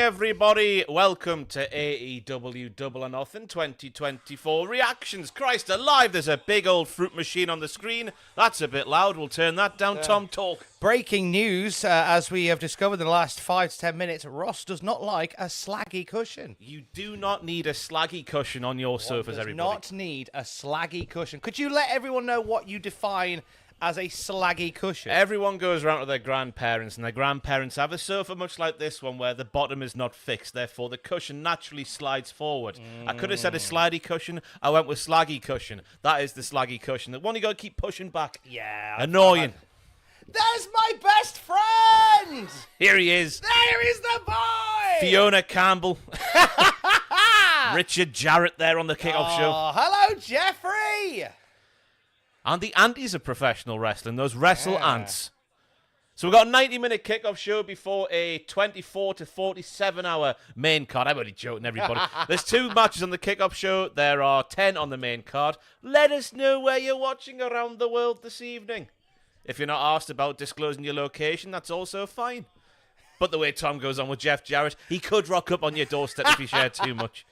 everybody. Welcome to AEW Double or Nothing 2024 reactions. Christ alive, there's a big old fruit machine on the screen. That's a bit loud. We'll turn that down. Tom, talk. Breaking news, as we have discovered in the last 5 to 10 minutes, Ross does not like a slaggy cushion. You do not need a slaggy cushion on your sofas, everybody. Not need a slaggy cushion. Could you let everyone know what you define as a slaggy cushion? Everyone goes around to their grandparents, and their grandparents have a sofa much like this one where the bottom is not fixed, therefore the cushion naturally slides forward. I could have said a slidey cushion. I went with slaggy cushion. That is the slaggy cushion. The one you got to keep pushing back. Yeah. Annoying. There's my best friend! Here he is. There is the boy! Fiona Campbell. Richard Jarrett there on the kickoff show. Hello, Jeffrey! And the antis of professional wrestling, those wrestle ants. So we've got a 90-minute kickoff show before a 24 to 47-hour main card. I'm only joking, everybody. There's 2 matches on the kickoff show. There are 10 on the main card. Let us know where you're watching around the world this evening. If you're not asked about disclosing your location, that's also fine. But the way Tom goes on with Jeff Jarrett, he could rock up on your doorstep if you shared too much.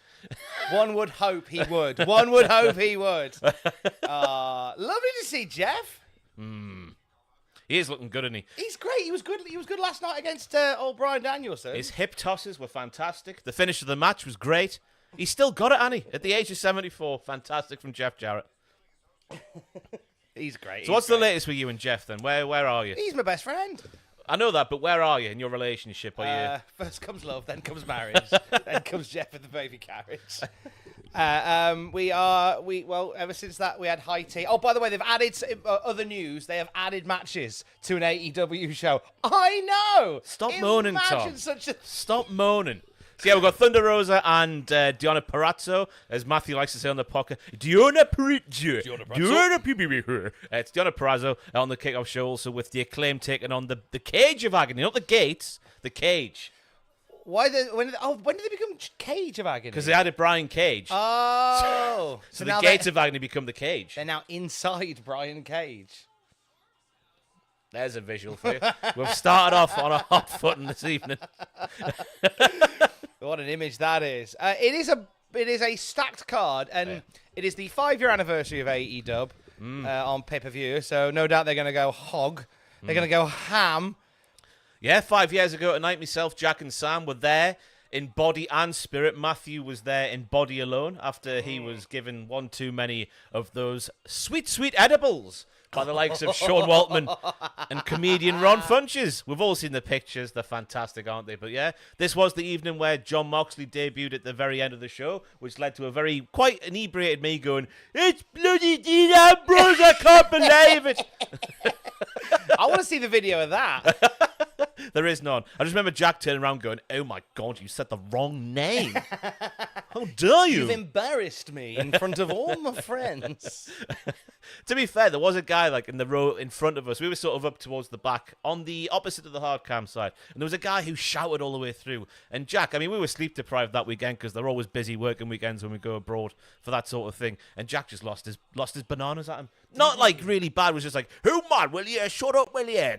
One would hope he would. One would hope he would. Lovely to see Jeff. He is looking good, isn't he? He's great. He was good. He was good last night against old Brian Danielson. His hip tosses were fantastic. The finish of the match was great. He's still got it, Annie, at the age of 74. Fantastic from Jeff Jarrett. He's great. So what's the latest with you and Jeff then? Where are you? He's my best friend. I know that, but where are you in your relationship? Are you? First comes love, then comes marriage, then comes Jeff with the baby carriage. Ever since that we had high tea. Oh, by the way, they've added other news. They have added matches to an AEW show. I know. Stop moaning, Tom. Such a... Stop moaning. So yeah, we've got Thunder Rosa and Deonna Purrazzo, as Matthew likes to say on the podcast. Deonna Purrazzo. It's Deonna Purrazzo on the kickoff show, also with the Acclaim taking on the Cage of Agony, not the Gates, the Cage. When did they become Cage of Agony? Because they added Brian Cage. Oh. So the Gates of Agony become the Cage. They're now inside Brian Cage. There's a visual for you. We've started off on a hot footing this evening. What an image that is. It is a stacked card, and it is the 5-year anniversary of AEW on pay-per-view, so no doubt they're going to go hog. They're going to go ham. Yeah, 5 years ago tonight, myself, Jack and Sam were there in body and spirit. Matthew was there in body alone after he was given one too many of those sweet, sweet edibles by the likes of Sean Waltman and comedian Ron Funches. We've all seen the pictures. They're fantastic, aren't they? But yeah, this was the evening where Jon Moxley debuted at the very end of the show, which led to a quite inebriated me going, "It's bloody Dean Ambrose, I can't believe it." I want to see the video of that. There is none. I just remember Jack turning around going, "Oh my God, you said the wrong name. How dare you? You've embarrassed me in front of all my friends." To be fair, there was a guy like in the row in front of us. We were sort of up towards the back on the opposite of the hard cam side. And there was a guy who shouted all the way through. And Jack, I mean, we were sleep deprived that weekend because they're always busy working weekends when we go abroad for that sort of thing. And Jack just lost his bananas at him. Not like really bad. It was just like, "Who man, will you? Shut up, will you?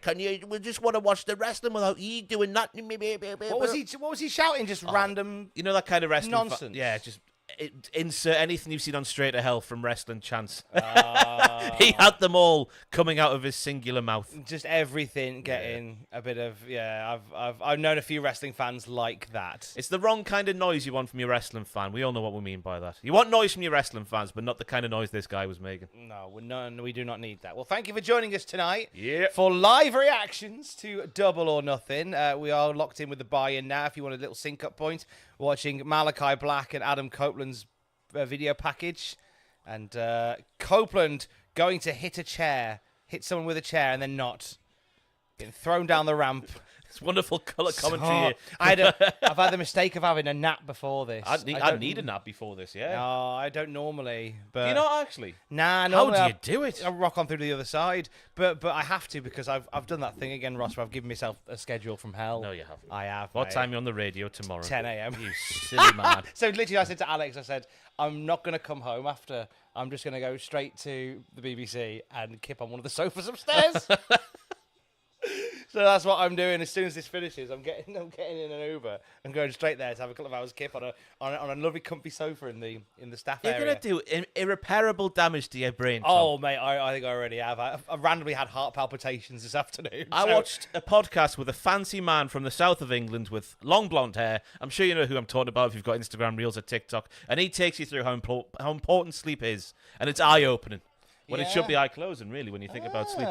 We just want to watch the wrestling without you doing that." What was he shouting? Just random, you know, that kind of wrestling nonsense. Yeah, just insert anything you've seen on Straight to Hell from wrestling chants. He had them all coming out of his singular mouth. Just everything getting a bit of I've known a few wrestling fans like that. It's the wrong kind of noise you want from your wrestling fan. We all know what we mean by that. You want noise from your wrestling fans, but not the kind of noise this guy was making. No, we do not need that. Well, thank you for joining us tonight for live reactions to Double or Nothing. We are locked in with the buy-in now. If you want a little sync-up point, watching Malakai Black and Adam Copeland's video package. And Copeland going to hit someone with a chair and then not. Getting thrown down the ramp. It's wonderful colour commentary here. I've had the mistake of having a nap before this. I need a nap before this, yeah. No, I don't normally. But you not actually? Nah, How do you do it? I rock on through to the other side. But I have to because I've done that thing again, Ross, where I've given myself a schedule from hell. No, you haven't. I have. What time are you on the radio tomorrow? 10 a.m. You silly man. So literally I said to Alex, I said, I'm not going to come home after. I'm just going to go straight to the BBC and kip on one of the sofas upstairs. So that's what I'm doing. As soon as this finishes, I'm getting in an Uber and going straight there to have a couple of hours kip on a lovely comfy sofa in the staff You're area. going to do irreparable damage to your brain, Tom. Oh, mate, I think I already have. I randomly had heart palpitations this afternoon. I watched a podcast with a fancy man from the south of England with long blonde hair. I'm sure you know who I'm talking about if you've got Instagram Reels or TikTok. And he takes you through how important sleep is. And it's eye-opening. When it should be eye-closing, really, when you think about sleep.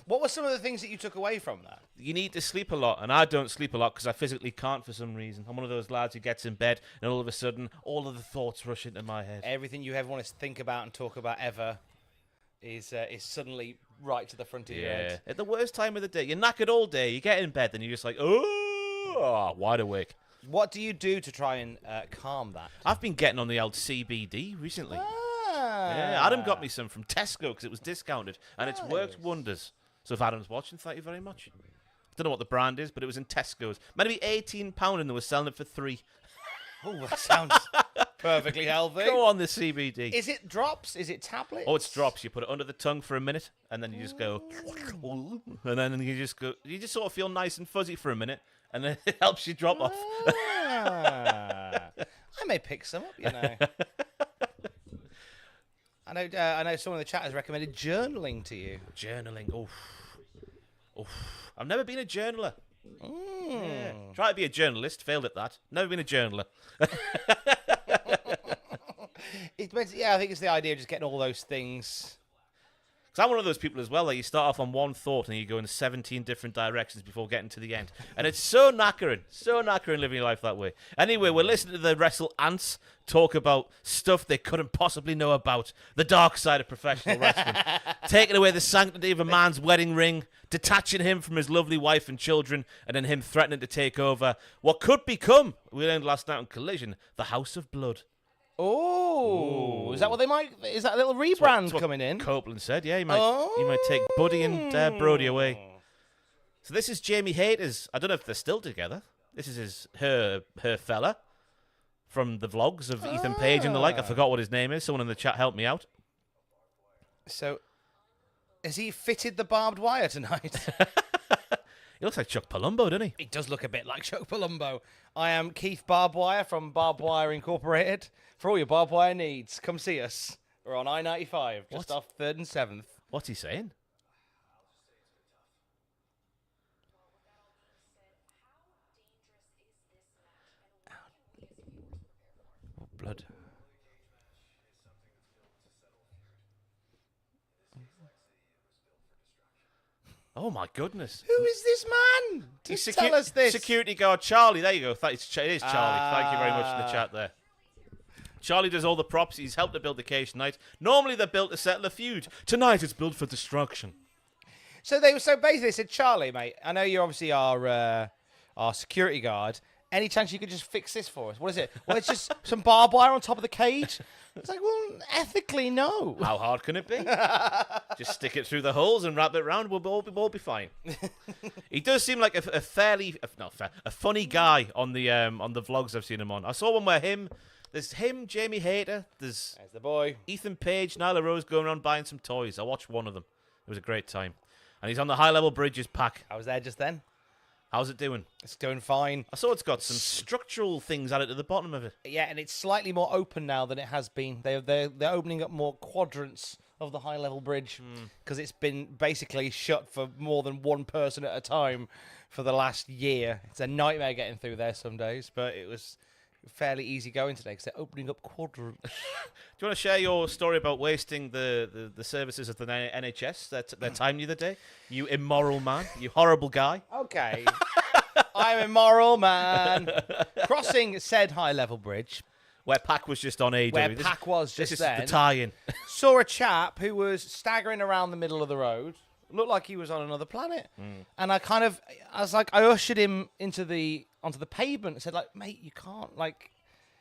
What were some of the things that you took away from that? You need to sleep a lot, and I don't sleep a lot because I physically can't for some reason. I'm one of those lads who gets in bed, and all of a sudden, all of the thoughts rush into my head. Everything you ever want to think about and talk about ever is suddenly right to the front of your head. At the worst time of the day. You're knackered all day, you get in bed, and you're just like, oh, wide awake. What do you do to try and calm that? I've been getting on the old CBD recently. Yeah, Adam got me some from Tesco because it was discounted, and it's worked wonders. So if Adam's watching, thank you very much. I don't know what the brand is, but it was in Tesco's. Meant to be £18, and they were selling it for £3. Oh, that sounds perfectly healthy. Go on the CBD. Is it drops? Is it tablets? Oh, it's drops. You put it under the tongue for a minute, and then you just go, and then you just go. You just sort of feel nice and fuzzy for a minute, and then it helps you drop off. I may pick some up, you know. I know someone in the chat has recommended journaling to you. Journaling, I've never been a journaler. Yeah. Tried to be a journalist, failed at that. Never been a journaler. I think it's the idea of just getting all those things. Because I'm one of those people as well, that you start off on one thought and you go in 17 different directions before getting to the end. And it's so knackering living your life that way. Anyway, we're listening to the Wrestle Ants talk about stuff they couldn't possibly know about. The dark side of professional wrestling. Taking away the sanctity of a man's wedding ring, detaching him from his lovely wife and children, and then him threatening to take over what could become, we learned last night on Collision, the House of Blood. Oh, is that what they might? Is that a little rebrand coming in? Copeland said, yeah, he might take Buddy and Brody away. So this is Jamie Hayter's. I don't know if they're still together. This is her fella from the vlogs of Ethan Page and the like. I forgot what his name is. Someone in the chat help me out. So, has he fitted the barbed wire tonight? He looks like Chuck Palumbo, doesn't he? He does look a bit like Chuck Palumbo. I am Keith Barbed Wire from Barbed Wire Incorporated. For all your barbed wire needs, come see us. We're on I-95, just off 3rd and 7th. What's he saying? Oh, blood. Oh, my goodness. Who is this man? Tell us this. Security guard Charlie. There you go. It is Charlie. Thank you very much in the chat there. Charlie does all the props. He's helped to build the cage tonight. Normally they're built to settle a feud. Tonight it's built for destruction. So basically they said, Charlie, mate, I know you're obviously our security guard. Any chance you could just fix this for us? What is it? Well, it's just some barbed wire on top of the cage. It's like, well, ethically, no. How hard can it be? Just stick it through the holes and wrap it around. We'll all be fine. He does seem like a funny guy on the vlogs I've seen him on. I saw one where there's him, Jamie Hayter, there's Ethan Page, Nyla Rose going around buying some toys. I watched one of them. It was a great time. And he's on the High Level Bridges pack. I was there just then. How's it doing? It's doing fine. I saw it's got some structural things added to the bottom of it. Yeah, and it's slightly more open now than it has been. They're opening up more quadrants of the High Level Bridge because it's been basically shut for more than one person at a time for the last year. It's a nightmare getting through there some days, but it was fairly easy going today because they're opening up quadrants. Do you want to share your story about wasting the services of the NHS, their time the other day? You immoral man. You horrible guy. Okay. I'm a immoral man. Crossing said high-level bridge. Where Pac was just on AEW. Where Pac was just this then. This is the tie-in. Saw a chap who was staggering around the middle of the road. Looked like he was on another planet. And I ushered him onto the pavement and said, like, mate, you can't, like,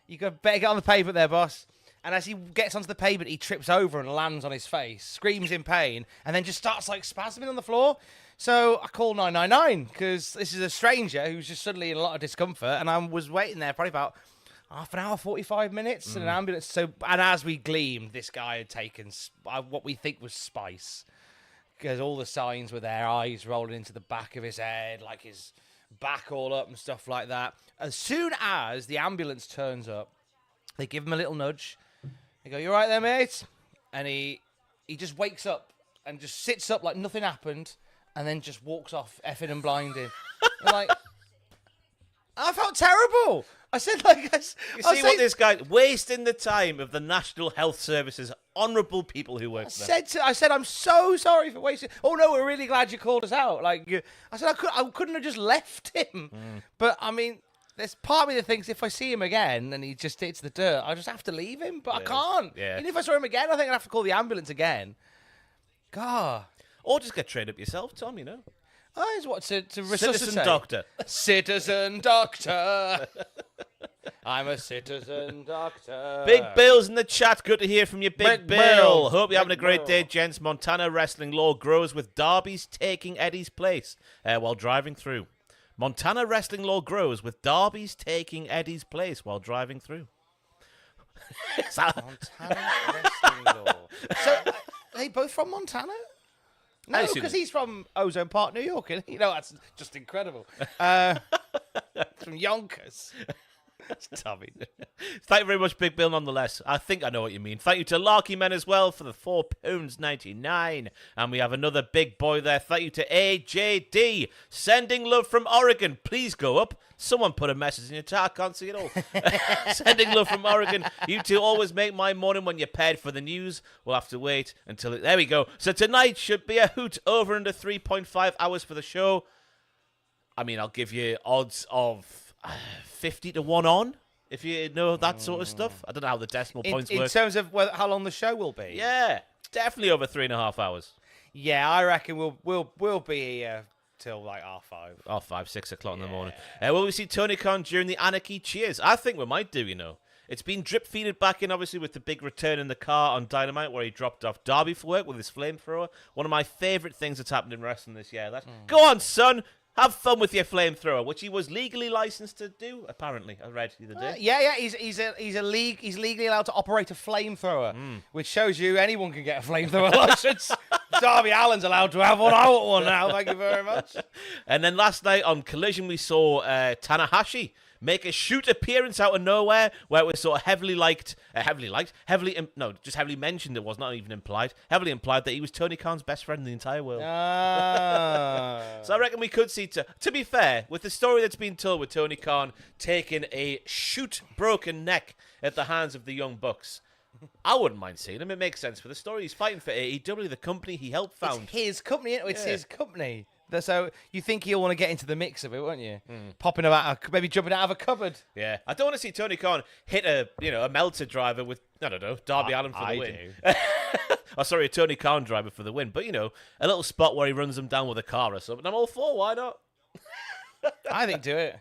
better get on the pavement there, boss. And as he gets onto the pavement, he trips over and lands on his face, screams in pain, and then just starts, like, spasming on the floor. So I called 999 because this is a stranger who's just suddenly in a lot of discomfort, and I was waiting there probably about half an hour, 45 minutes in an ambulance. And as we gleamed, this guy had taken what we think was spice. because all the signs were there, eyes rolling into the back of his head, like his back all up and stuff like that. As soon as the ambulance turns up, they give him a little nudge. They go, "You all right there, mate?" And he just wakes up and just sits up like nothing happened, and then just walks off, effing and blinding. And like, I felt terrible. I said, like, you see what this guy wasting the time of the National Health Service's honourable people who work for them. I said, I'm so sorry for wasting. Oh no, we're really glad you called us out. Like, I said, I couldn't have just left him. But I mean, there's part of me that thinks if I see him again and he just hits the dirt, I just have to leave him. But I can't. Yeah. And if I saw him again, I think I'd have to call the ambulance again. God. Or just get trained up yourself, Tom. You know. Oh, it's what to resuscitate. Citizen doctor. Citizen doctor. I'm a citizen doctor. Big Bill's in the chat. Good to hear from you, Big Bill. Hope you're having a great day, Bill. gents. Montana wrestling law grows with Darby's taking Eddie's place while driving through. Montana wrestling law grows with Darby's taking Eddie's place while driving through. Montana wrestling law. So, are they both from Montana? No, because he's from Ozone Park, New York. And, you know, that's just incredible. From Yonkers. Tommy. Thank you very much, Big Bill, nonetheless. I think I know what you mean. Thank you to Larky Men as well for the £4.99. And we have another big boy there. Thank you to AJD. Sending love from Oregon. Please go up. Someone put a message in your chat. I can't see it all. Sending love from Oregon. You two always make my morning when you're paired for the news. We'll have to wait until there we go. So tonight should be a hoot. Over under 3.5 hours for the show. I mean, I'll give you odds of 50 to 1 on, if you know that sort of stuff. I don't know how the decimal points work. In terms of how long the show will be? Yeah, definitely over 3.5 hours. Yeah, I reckon we'll be here till like 5:30. 5, 6 o'clock in the morning. Will we see Tony Khan during the Anarchy cheers? I think we might do, you know. It's been drip-feeded back in, obviously, with the big return in the car on Dynamite, where he dropped off Darby for work with his flamethrower. One of my favourite things that's happened in wrestling this year. Go on, son! Have fun with your flamethrower, which he was legally licensed to do, apparently. I read the other day. Yeah. He's legally allowed to operate a flamethrower, which shows you anyone can get a flamethrower license. Darby Allin's allowed to have one. I want one now. Thank you very much. And then last night on Collision, we saw Tanahashi make a shoot appearance out of nowhere, where it was sort of heavily mentioned. It was not even implied. Heavily implied that he was Tony Khan's best friend in the entire world. So I reckon we could see, to be fair, with the story that's been told with Tony Khan taking a broken neck at the hands of the Young Bucks, I wouldn't mind seeing him. It makes sense for the story. He's fighting for AEW, the company he helped found. It's his company. It's his company. So you think he'll want to get into the mix of it, won't you? Popping about, maybe jumping out of a cupboard. Yeah, I don't want to see Tony Khan hit a Meltzer driver with, I don't know, Darby Allin for the win. A Tony Khan driver for the win. But, a little spot where he runs them down with a car or something. I'm all for, why not? I think do it.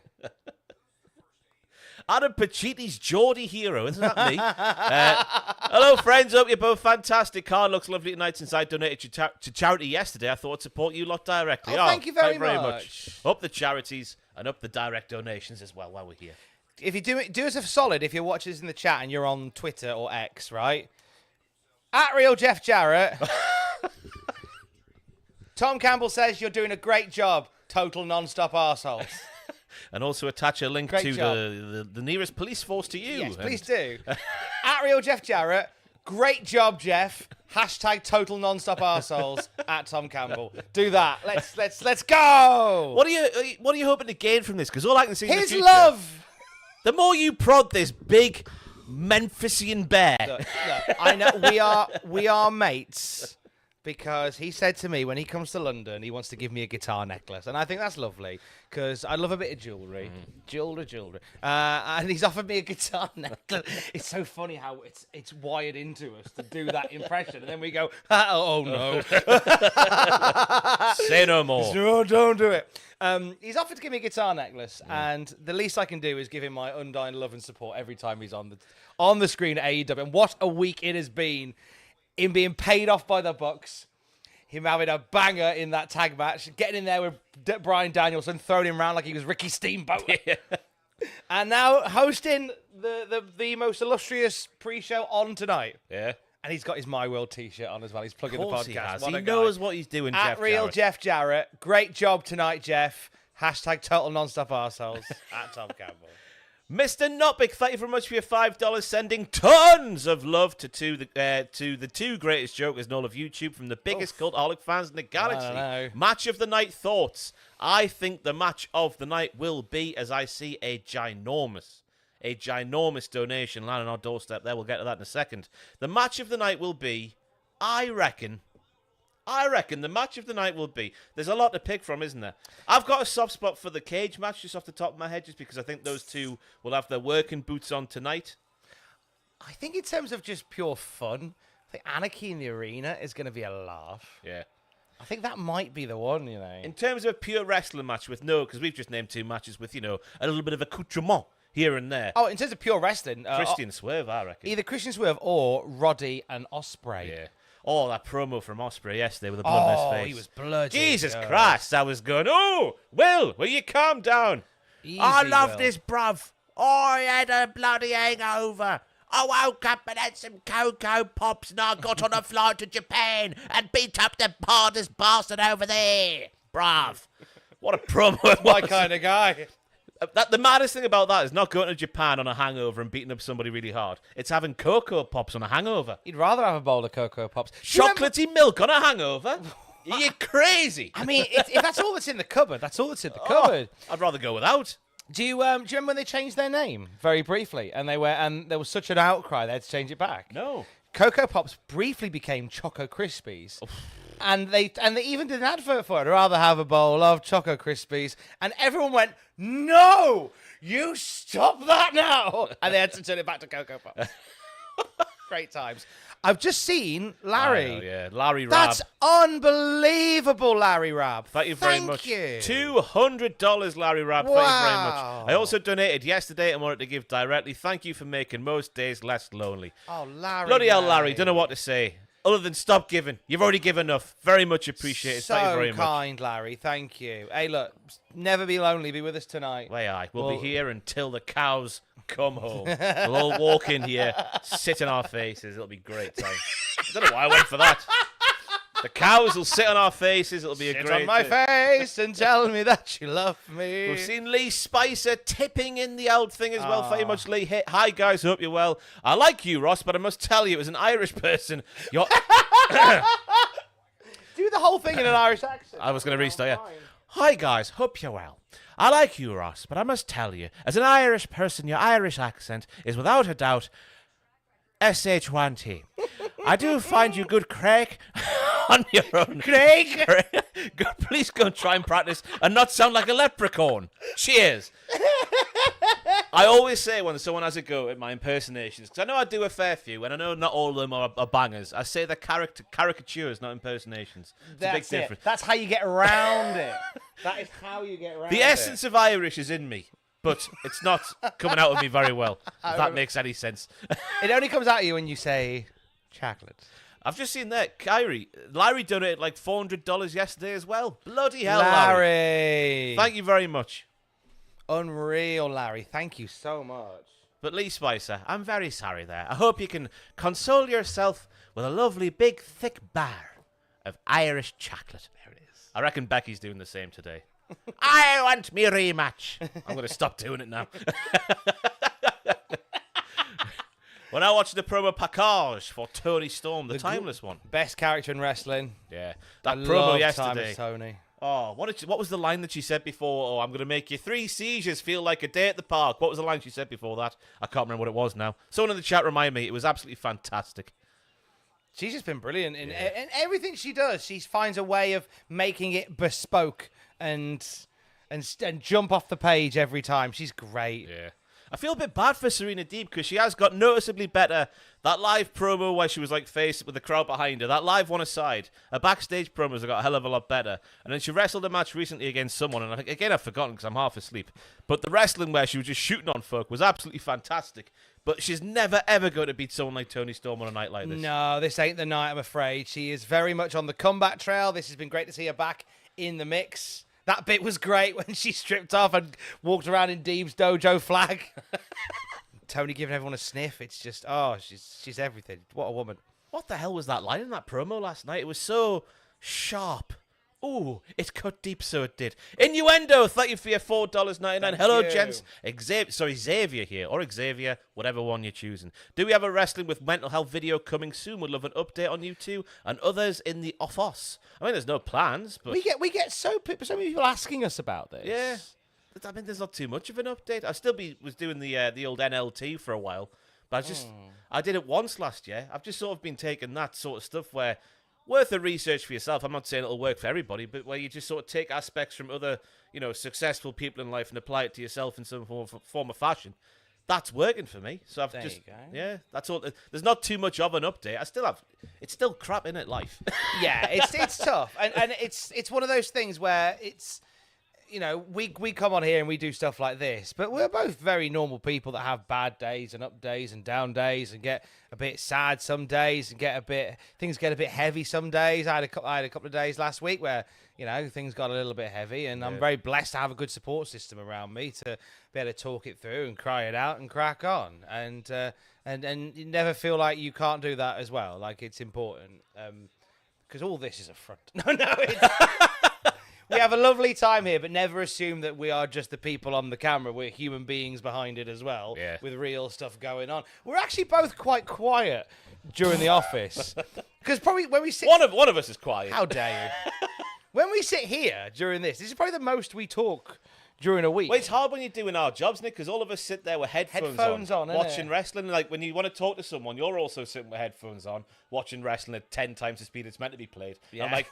Adam Pachiti's Geordie hero, isn't that me? Hello, friends. Hope you're both fantastic. Card looks lovely tonight since I donated to charity yesterday. I thought I'd support you lot directly. Thank you very much. Up the charities and up the direct donations as well while we're here. If you do us a solid, if you're watching this in the chat and you're on Twitter or X, right? At Real Jeff Jarrett. Tom Campbell says you're doing a great job. Total non-stop arseholes. And also attach a link to the nearest police force to you. Yes, please do. At Real Jeff Jarrett, great job, Jeff. Hashtag total non-stop arseholes at Tom Campbell. Do that. Let's go. What are you hoping to gain from this? Because all I can see his in the future, love. The more you prod this big Memphisian bear. Look, I know we are mates. Because he said to me when he comes to London, he wants to give me a guitar necklace. And I think that's lovely, because I love a bit of jewellery. Jewellery. And he's offered me a guitar necklace. It's so funny how it's wired into us to do that impression. And then we go, oh no. Say no more. No, don't do it. He's offered to give me a guitar necklace. And the least I can do is give him my undying love and support every time he's on the screen at AEW. And what a week it has been. Him being paid off by the Bucks, him having a banger in that tag match, getting in there with Bryan Danielson, throwing him around like he was Ricky Steamboat, and now hosting the most illustrious pre-show on tonight. Yeah, And he's got his My World t-shirt on as well. He's plugging the Of course podcast. he has. What He a guy. knows what he's doing, At Jeff Real Jarrett. Jeff Jarrett. Great job tonight, Jeff. Hashtag total non-stop arseholes. At Tom Campbell. Mr. Notbick, thank you very much for your $5, sending tons of love to the two greatest jokers in all of YouTube from the biggest cultaholic fans in the galaxy. know. Match of the night thoughts. I think the match of the night will be, as I see, a ginormous donation landing on our doorstep there. We'll get to that in a second. The match of the night will be, I reckon the match of the night will be... There's a lot to pick from, isn't there? I've got a soft spot for the cage match just off the top of my head, just because I think those two will have their working boots on tonight. I think in terms of just pure fun, I think Anarchy in the arena is going to be a laugh. Yeah. I think that might be the one, you know. In terms of a pure wrestling match with because we've just named two matches with, a little bit of accoutrement here and there. Oh, in terms of pure wrestling... Christian Swerve, I reckon. Either Christian Swerve or Roddy and Ospreay. Yeah. Oh, that promo from Ospreay yesterday with a blood on his face. He was bloody. Jesus Christ, I was going, Will you calm down? Easy, I love Will. this, bruv. I had a bloody hangover. I woke up and had some Cocoa Pops and I got on a flight to Japan and beat up the hardest bastard over there. Bruv. What a promo it My was. kind of guy. The maddest thing about that is not going to Japan on a hangover and beating up somebody really hard. It's having Cocoa Pops on a hangover. He'd rather have a bowl of Cocoa Pops. Do you remember- Chocolatey milk on a hangover? Are you crazy? I mean, if that's all that's in the cupboard, that's all that's in the cupboard. I'd rather go without. Do you remember when they changed their name very briefly, and there was such an outcry they had to change it back? No. Cocoa Pops briefly became Choco Krispies. And they even did an advert for it. I'd rather have a bowl of Choco Krispies. And everyone went, no, you stop that now. And they had to turn it back to Cocoa Pops. Great times. I've just seen Larry. I know, yeah, Larry Rabb. That's unbelievable, Larry Rabb. Thank you very much. You. $200, Larry Rabb. Thank you very much. Wow. I also donated yesterday and wanted to give directly. Thank you for making most days less lonely. Oh, Larry. Bloody hell, Larry. Don't know what to say. Other than stop giving. You've already given enough. Very much appreciated. So Thank you very much. kind, Larry. Thank you. Hey, look, never be lonely. Be with us tonight. We'll be here until the cows come home. We'll all walk in here, sit in our faces. It'll be a great time. I don't know why I went for that. The cows will sit on our faces. It'll be a Sit great on my face and tell me that you love me. We've seen Lee Spicer tipping in the old thing as well. Thank you much, Lee. Hey, hi, guys. Hope you're well. I like you, Ross, but I must tell you, as an Irish person, you're... Do the whole thing in an Irish accent. I was going to restart, yeah. Hi, guys. Hope you're well. I like you, Ross, but I must tell you, as an Irish person, your Irish accent is without a doubt SH1T. I do find you good, Craig, on your own. Craig! Please go and try and practice and not sound like a leprechaun. Cheers. I always say when someone has a go at my impersonations, because I know I do a fair few, and I know not all of them are bangers, I say they're caricatures, not impersonations. It's a big difference. That's how you get around it. That is how you get around it. The essence of Irish is in me, but it's not coming out of me very well, if that makes any sense. It only comes out of you when you say chocolate. I've just seen that. Larry donated like $400 yesterday as well. Bloody hell, Larry. Thank you very much. Unreal, Larry. Thank you so much. But Lee Spicer, I'm very sorry there. I hope you can console yourself with a lovely big thick bar of Irish chocolate. There it is. I reckon Becky's doing the same today. I want me rematch. I'm going to stop doing it now. We're now watching the promo package for Toni Storm, the timeless one. Best character in wrestling. Yeah. I That promo love yesterday. Timeless Toni. Oh, what was the line that she said before? Oh, I'm going to make you 3 seizures feel like a day at the park. What was the line she said before that? I can't remember what it was now. Someone in the chat remind me. It was absolutely fantastic. She's just been brilliant in everything she does. She finds a way of making it bespoke and jump off the page every time. She's great. Yeah. I feel a bit bad for Serena Deeb because she has got noticeably better. That live promo where she was like faced with the crowd behind her, that live one aside, her backstage promos have got a hell of a lot better. And then she wrestled a match recently against someone, and I think, again, I've forgotten because I'm half asleep. But the wrestling where she was just shooting on folk was absolutely fantastic. But she's never, ever going to beat someone like Toni Storm on a night like this. No, this ain't the night, I'm afraid. She is very much on the comeback trail. This has been great to see her back in the mix. That bit was great when she stripped off and walked around in Deeb's dojo flag. Toni giving everyone a sniff. It's just, she's everything. What a woman. What the hell was that line in that promo last night? It was so sharp. Ooh, it cut deep, so it did. Innuendo, thank you for your $4.99. Hello, you. gents. Xavier here, or Xavier, whatever one you're choosing. Do we have a Wrestling with Mental Health video coming soon? Would love an update on you two and others in the office. I mean, there's no plans, but... We get so many people asking us about this. Yeah. I mean, there's not too much of an update. I still was doing the old NLT for a while, but I did it once last year. I've just sort of been taking that sort of stuff where... Worth the research for yourself. I'm not saying it'll work for everybody, but where you just sort of take aspects from other, successful people in life and apply it to yourself in some form of fashion. That's working for me. So I've that's all. There's not too much of an update. It's still crap in it, life. Yeah, it's tough, and it's one of those things where it's. We come on here and we do stuff like this, but we're both very normal people that have bad days and up days and down days and get a bit sad some days and things get a bit heavy some days. I had a couple of days last week where things got a little bit heavy, and I'm very blessed to have a good support system around me to be able to talk it through and cry it out and crack on, and you never feel like you can't do that as well. Like, it's important because all this is a front. No, it's. We have a lovely time here, but never assume that we are just the people on the camera. We're human beings behind it as well, with real stuff going on. We're actually both quite quiet during the office. Because probably when we sit... One of us is quiet. How dare you? When we sit here during this is probably the most we talk during a week. Well, it's hard when you're doing our jobs, Nick, because all of us sit there with headphones on watching wrestling. Like, when you want to talk to someone, you're also sitting with headphones on, watching wrestling at 10 times the speed it's meant to be played. Yeah. I'm like,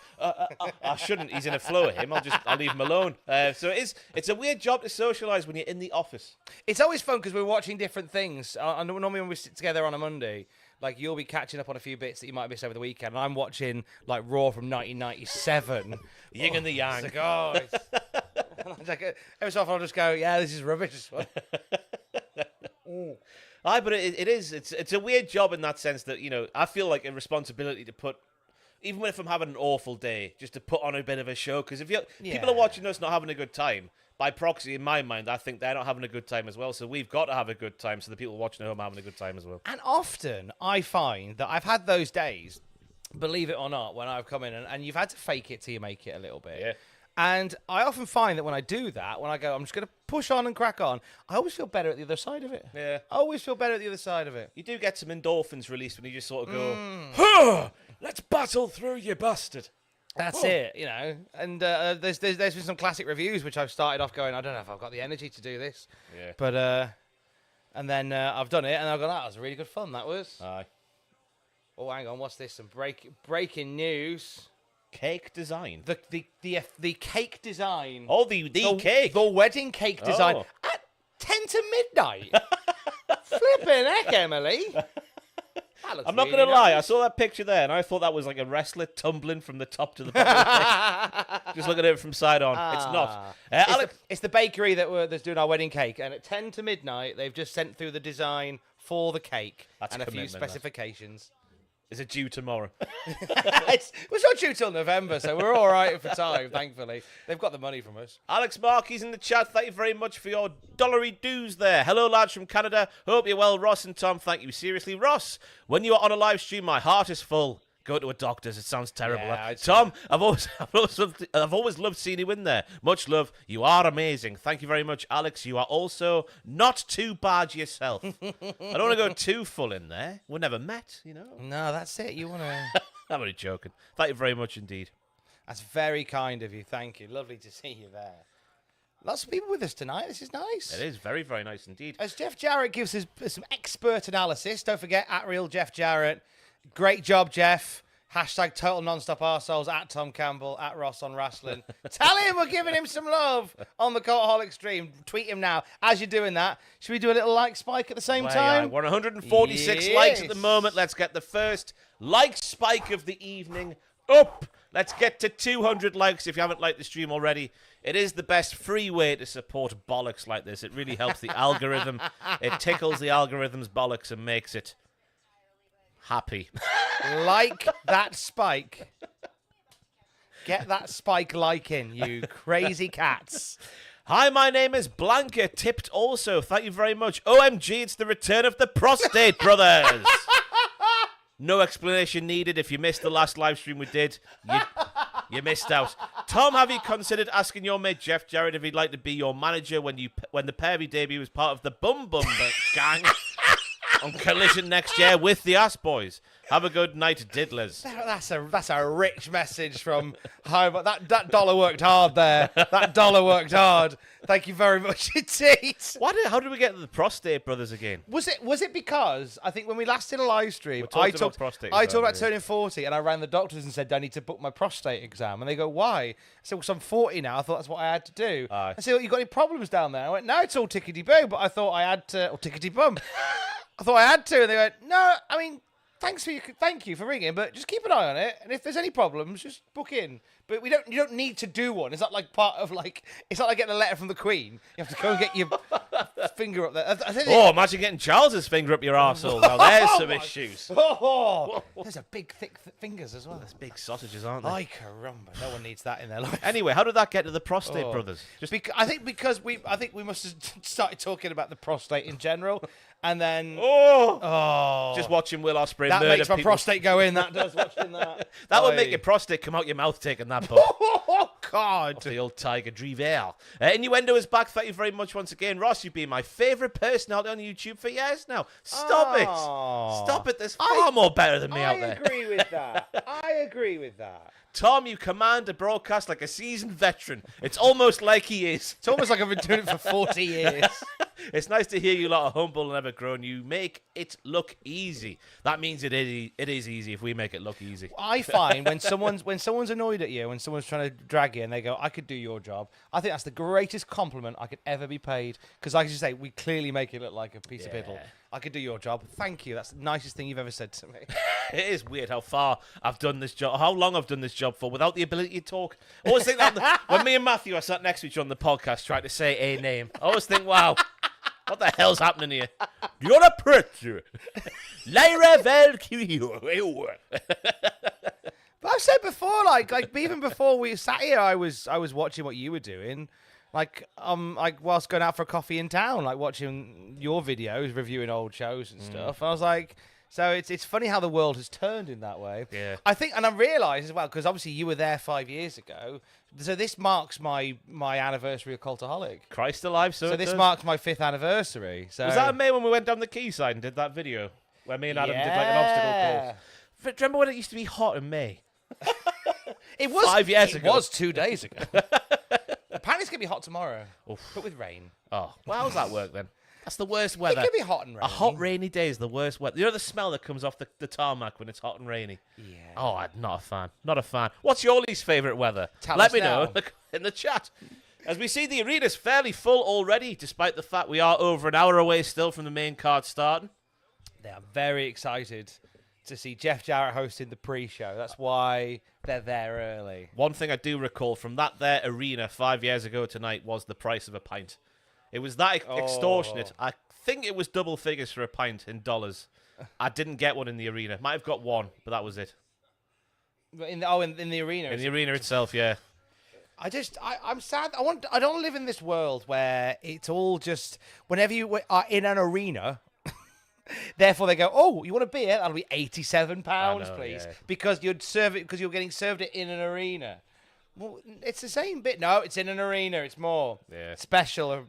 I shouldn't. He's in a flow of him. I'll leave him alone. So it's a weird job to socialise when you're in the office. It's always fun because we're watching different things. Normally when we sit together on a Monday, like, you'll be catching up on a few bits that you might have missed over the weekend, and I'm watching, like, Raw from 1997. Yin and the yang. It's like, every so often I'll just go, yeah, this is rubbish. This one. Aye, but it's a weird job in that sense that, I feel like a responsibility to put, even if I'm having an awful day, just to put on a bit of a show. Because if people are watching us not having a good time, by proxy, in my mind, I think they're not having a good time as well. So we've got to have a good time so the people watching at home are having a good time as well. And often I find that I've had those days, believe it or not, when I've come in and you've had to fake it till you make it a little bit. Yeah. And I often find that when I do that, when I go, I'm just going to push on and crack on, I always feel better at the other side of it. Yeah. I always feel better at the other side of it. You do get some endorphins released when you just sort of go, let's battle through, you bastard. That's it, And there's been some classic reviews which I've started off going, I don't know if I've got the energy to do this. Yeah. But, and then I've done it and I've gone, that was really good fun, that was. Aye. Oh, hang on, what's this? Some breaking news. Cake design. The cake design. Oh, the cake. The wedding cake design at 10 to midnight. Flipping heck, Emily. I'm not going to lie. I saw that picture there, and I thought that was like a wrestler tumbling from the top to the bottom. Just looking at it from side on. It's not. It's the bakery that's doing our wedding cake, and at 10 to midnight, they've just sent through the design for the cake and a few specifications. Is it due tomorrow? It's not due till November, so we're all right for time, thankfully. They've got the money from us. Alex Markey's in the chat. Thank you very much for your dollary dues there. Hello, lads from Canada. Hope you're well. Ross and Tom, thank you. Seriously, Ross, when you are on a live stream, my heart is full. Go to a doctor's. It sounds terrible. Yeah, Tom, I've always loved seeing you in there. Much love. You are amazing. Thank you very much, Alex. You are also not too bad yourself. I don't want to go too full in there. We never met, No, that's it. You want to... I'm only joking. Thank you very much indeed. That's very kind of you. Thank you. Lovely to see you there. Lots of people with us tonight. This is nice. It is very, very nice indeed. As Jeff Jarrett gives us some expert analysis, don't forget, @RealJeffJarrett. Great job, Jeff. Hashtag total nonstop arseholes @Tom Campbell @Ross on Wrestling. Tell him we're giving him some love on the Cultaholic stream. Tweet him now. As you're doing that, should we do a little like spike at the same time? We're 146 likes at the moment. Let's get the first like spike of the evening up. Let's get to 200 likes if you haven't liked the stream already. It is the best free way to support bollocks like this. It really helps the algorithm. It tickles the algorithm's bollocks and makes it happy. Like that spike. Get that spike liking, you crazy cats. Hi, my name is Blanca. Tipped also. Thank you very much. OMG, it's the return of the prostate brothers. No explanation needed. If you missed the last live stream we did, you missed out. Tom, have you considered asking your mate Jeff Jarrett if he'd like to be your manager when the Pervy debut was part of the Bum Bum gang on Collision next year with the Ass Boys? Have a good night, diddlers. That's a rich message from home. That dollar worked hard there. That dollar worked hard. Thank you very much indeed. How did we get to the Prostate Brothers again? Was it because I think when we last did a live stream, I I talked talked about turning 40, and I rang the doctors and said I need to book my prostate exam, and they go, "Why?" I said, "Well, 'cause I'm 40 now. I thought that's what I had to do." Aye. I said, "Well, you got any problems down there?" I went, "No, it's all tickety boo," but I thought I had to, or tickety bum. I thought I had to, and they went, "No, I mean." Thank you for ringing, but just keep an eye on it. And if there's any problems, just book in. But you don't need to do one. It's not like part of it's not like getting a letter from the Queen. You have to go and get your finger up there. Imagine getting Charles's finger up your arsehole. Now there's some issues. There's a big thick fingers as well. There's big sausages, aren't there? Ay caramba, no one needs that in their life. Anyway, how did that get to the Prostate Brothers? I think we must have started talking about the prostate in general, and then just watching Will Ospreay that murder makes my people. prostate go in. That does watching that. That would make your prostate come out your mouth taking that bump. Oh God! The old Tiger Drivel. Innuendo is back. Thank you very much once again, Ross. You've been my favourite personality on YouTube for years now. Stop it. There's far more better than me out there. I agree with that. Tom, you command a broadcast like a seasoned veteran. It's almost like he is. It's almost like I've been doing it for 40 years. It's nice to hear you lot are humble and ever grown. You make it look easy. That means it is easy if we make it look easy. I find when someone's annoyed at you, when someone's trying to drag you and they go, "I could do your job," I think that's the greatest compliment I could ever be paid. Because like you say, we clearly make it look like a piece of piddle. I could do your job. Thank you. That's the nicest thing you've ever said to me. It is weird how far I've done this job, how long I've done this job for without the ability to talk. I always think that when me and Matthew are sat next to each other on the podcast trying to say a name, I always think, wow, what the hell's happening here? You're a pretty. Lyra Valkyrie. But I've said before, like even before we sat here, I was watching what you were doing. Like whilst going out for a coffee in town, like watching your videos, reviewing old shows and stuff. I was like, so it's funny how the world has turned in that way. Yeah. I think, and I realised as well, because obviously you were there 5 years ago, so this marks my anniversary of Cultaholic. Christ alive, so this marks my 5th anniversary. So was that in May when we went down the quayside and did that video where me and Adam did like an obstacle course? Do you remember when it used to be hot in May? It was 5 years ago. It was 2 days ago. Apparently it's going to be hot tomorrow, but with rain. Oh, well, how does that work then? That's the worst weather. It can be hot and rainy. A hot, rainy day is the worst weather. You know the smell that comes off the tarmac when it's hot and rainy? Yeah. Oh, I'm not a fan. Not a fan. What's your least favourite weather? Tell Let us me now. know in the chat. As we see, the arena's fairly full already, despite the fact we are over an hour away still from the main card starting. They are very excited to see Jeff Jarrett hosting the pre-show. That's why they're there early. One thing I do recall from that there arena 5 years ago tonight was the price of a pint. It was that extortionate. I think it was double figures for a pint in dollars. I didn't get one in the arena. Might have got one, but that was it. In the arena. In the arena itself, yeah. I'm sad. I don't live in this world where it's all just whenever you are in an arena. Therefore, they go, "Oh, you want a beer? That'll be £87, please," yeah. because you're getting served it in an arena. Well, it's the same bit. No, it's in an arena. It's more special.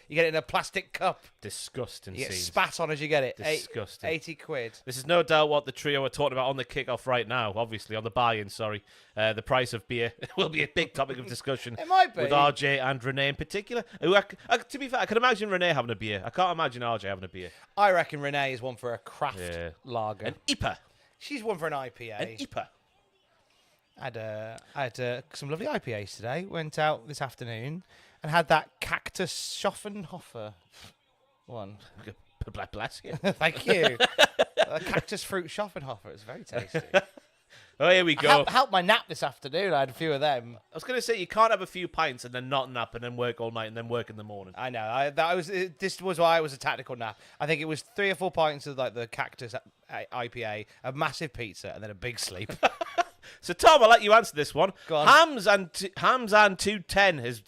You get it in a plastic cup. Disgusting. You get spat on as you get it. Disgusting. 80 quid. This is no doubt what the trio are talking about on the kickoff right now. Obviously, on the buy-in. Sorry, the price of beer will be a big topic of discussion. It might be with RJ and Renee in particular. Who, to be fair, I can imagine Renee having a beer. I can't imagine RJ having a beer. I reckon Renee is one for a craft lager. An IPA. She's one for an IPA. An IPA. I had some lovely IPAs today. Went out this afternoon and had that Cactus Schaffenhofer one. Bless you. Thank you. Cactus fruit Schaffenhofer. It's very tasty. Oh, here we go. Helped my nap this afternoon. I had a few of them. I was going to say, you can't have a few pints and then not nap and then work all night and then work in the morning. I know. This was why it was a tactical nap. I think it was 3 or 4 pints of like the Cactus IPA, a massive pizza, and then a big sleep. So, Tom, I'll let you answer this one. Go on. Hams and 210 has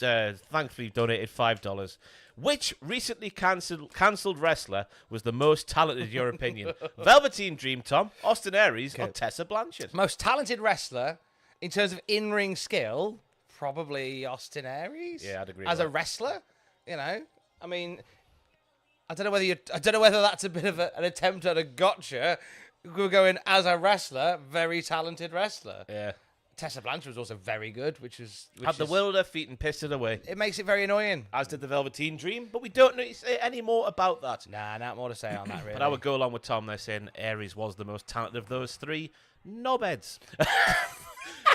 thankfully donated $5. Which recently cancelled wrestler was the most talented in your opinion? Velveteen Dream, Tom, Austin Aries, or Tessa Blanchard? Most talented wrestler in terms of in-ring skill, probably Austin Aries. Yeah, I'd agree As with a that. wrestler, I mean, I don't know whether that's a bit of an attempt at a gotcha. We're going as a wrestler, very talented wrestler. Yeah. Tessa Blanchard was also very good, which Had the world at her feet and pissed it away. It makes it very annoying. As did the Velveteen Dream, but we don't need to say any more about that. Nah, not more to say on that, really. But I would go along with Tom there saying Aries was the most talented of those three knobheads.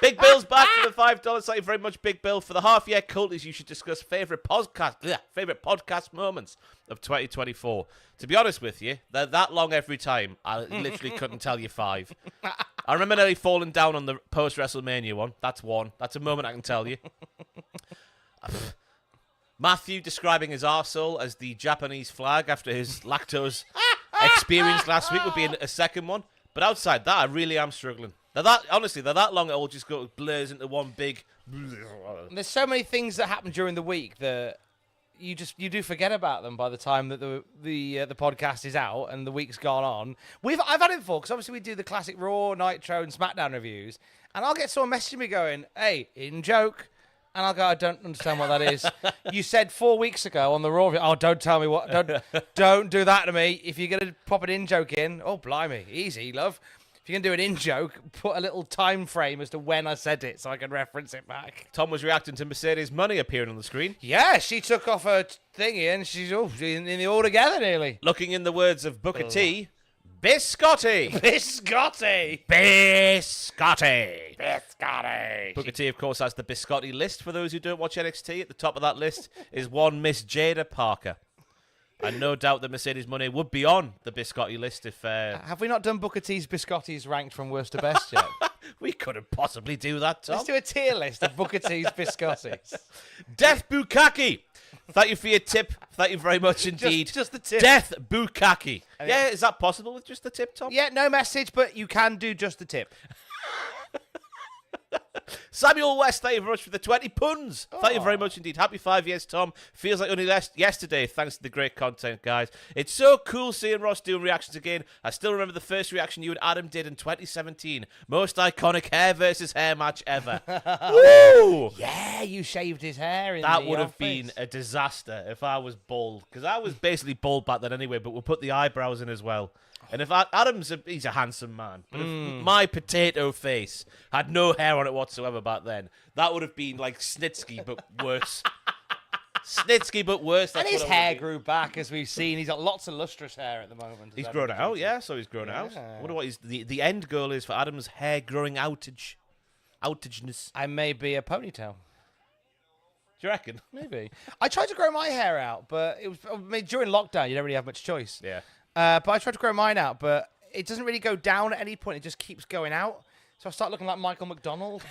Big Bill's back for the $5. Thank you very much, Big Bill. For the half-year culties, you should discuss favourite podcast moments of 2024. To be honest with you, they're that long every time. I literally couldn't tell you 5. I remember nearly falling down on the post-WrestleMania one. That's one. That's a moment I can tell you. Matthew describing his arsehole as the Japanese flag after his lactose experience last week would be a second one. But outside that, I really am struggling. They're that long it all just blurs into one big... There's so many things that happen during the week that you do forget about them by the time that the podcast is out and the week's gone on. I've had it before, because obviously we do the classic Raw, Nitro, and SmackDown reviews, and I'll get someone messaging me going, "Hey, in joke," and I'll go, "I don't understand what that is." You said 4 weeks ago on the Raw review, "Oh, don't tell me what, don't do that to me. If you're gonna pop an in joke in, oh blimey, easy, love. If you're going to do an in-joke, put a little time frame as to when I said it so I can reference it back." Tom was reacting to Mercedes' money appearing on the screen. Yeah, she took off her thingy and she's in the all together nearly. Looking in the words of Booker T, Biscotti! Biscotti! Biscotti! Biscotti! Booker T, of course, has the Biscotti list. For those who don't watch NXT, at the top of that list is one Miss Jada Parker. And no doubt that Mercedes Money would be on the Biscotti list if... Have we not done Booker T's Biscottis ranked from worst to best yet? We couldn't possibly do that, Tom. Let's do a tier list of Booker T's Biscottis. Death Bukaki! Thank you for your tip. Thank you very much indeed. Just the tip. Death Bukaki. Yeah, is that possible with just the tip, Tom? Yeah, no message, but you can do just the tip. Samuel West, thank you very much for the 20 puns. Thank you very much indeed. Happy 5 years, Tom. Feels like only yesterday, thanks to the great content, guys. It's so cool seeing Ross doing reactions again. I still remember the first reaction you and Adam did in 2017. Most iconic hair versus hair match ever. Woo! Yeah, you shaved his hair. That would have been a disaster if I was bald. Because I was basically bald back then anyway, but we'll put the eyebrows in as well. And if he's a handsome man. But if my potato face had no hair on it whatsoever back then, that would have been like Snitsky, but worse. Snitsky, but worse. And his hair grew back, as we've seen. He's got lots of lustrous hair at the moment. He's grown out, yeah, so he's grown out. I wonder what the end goal is for Adam's hair growing outageness. I may be a ponytail. Do you reckon? Maybe. I tried to grow my hair out, but during lockdown, you don't really have much choice. Yeah. But I tried to grow mine out, but it doesn't really go down at any point. It just keeps going out. So I start looking like Michael McDonald.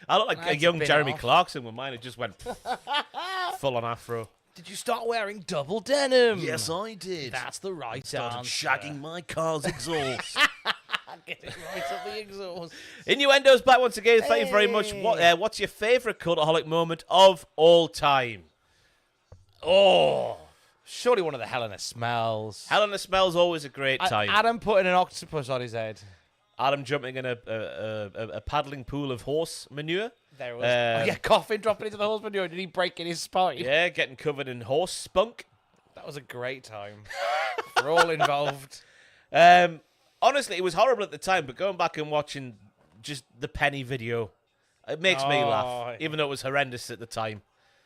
I look like a young Jeremy Clarkson with mine. It just went full on afro. Did you start wearing double denim? Yes, I did. That's the right Started answer. shagging my car's exhaust. Get it right up the exhaust. Innuendo's back once again. Thank you very much. What's your favourite cultaholic moment of all time? Oh... Surely one of the Hell in a Smells. Hell in a Smell's always a great time. Adam putting an octopus on his head. Adam jumping in a paddling pool of horse manure. There it was. Coughing, dropping into the horse manure. Did he break in his spine? Yeah, getting covered in horse spunk. That was a great time for all involved. Honestly, it was horrible at the time, but going back and watching just the Penny video, it makes me laugh, even though it was horrendous at the time.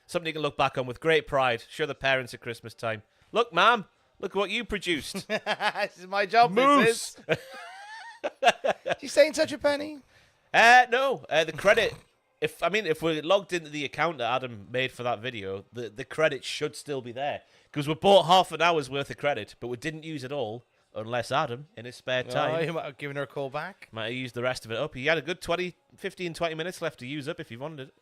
Something you can look back on with great pride. Show the parents at Christmas time. Look, Mum, look what you produced. This is my job, Moose. Did you stay in touch with Penny? No. The credit, if we're logged into the account that Adam made for that video, the credit should still be there. Because we bought half an hour's worth of credit, but we didn't use it all, unless Adam, in his spare time... you might have given her a call back. Might have used the rest of it up. He had a good 20 minutes left to use up if he wanted it.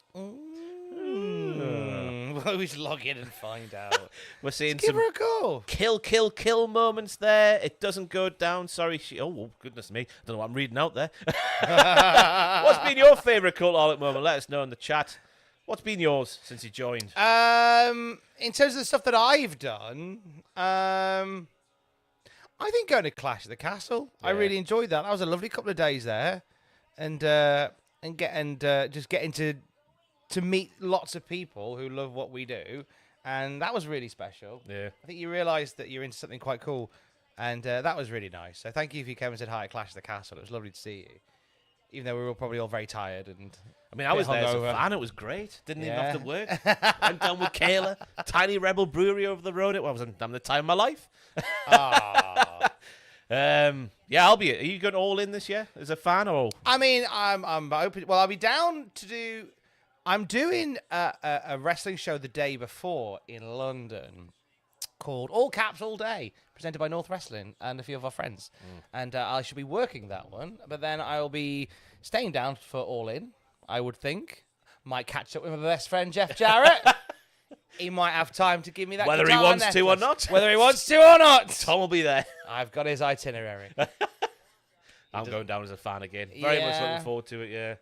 Well, we should log in and find out. We're seeing Give some her a call. kill moments there. It doesn't go down. Sorry. Oh, goodness me. I don't know what I'm reading out there. What's been your favourite cultaholic moment? Let us know in the chat. What's been yours since you joined? In terms of the stuff that I've done, I think going to Clash at the Castle, I really enjoyed that. That was a lovely couple of days there, and just getting to meet lots of people who love what we do, and that was really special. Yeah, I think you realise that you're into something quite cool, and that was really nice. So thank you if you came and said hi at Clash at the Castle. It was lovely to see you, even though we were probably all very tired and. I mean, I was there as a hungover. fan. It was great. Didn't even have to work. Went down with Kayla. Tiny Rebel Brewery over the road. It was having the time of my life. Yeah, I'll be. Are you going all in this year as a fan, or? I mean, I'm open. Well, I'll be down to do. I'm doing a wrestling show the day before in London called All Caps All Day, presented by North Wrestling and a few of our friends. And I should be working that one, but then I'll be staying down for All In. I would think. Might catch up with my best friend, Jeff Jarrett. He might have time to give me that Whether he guitar wants to or necklace. not. Whether he wants to or not. Tom will be there. I've got his itinerary. I'm going down as a fan again. Very much looking forward to it, yeah.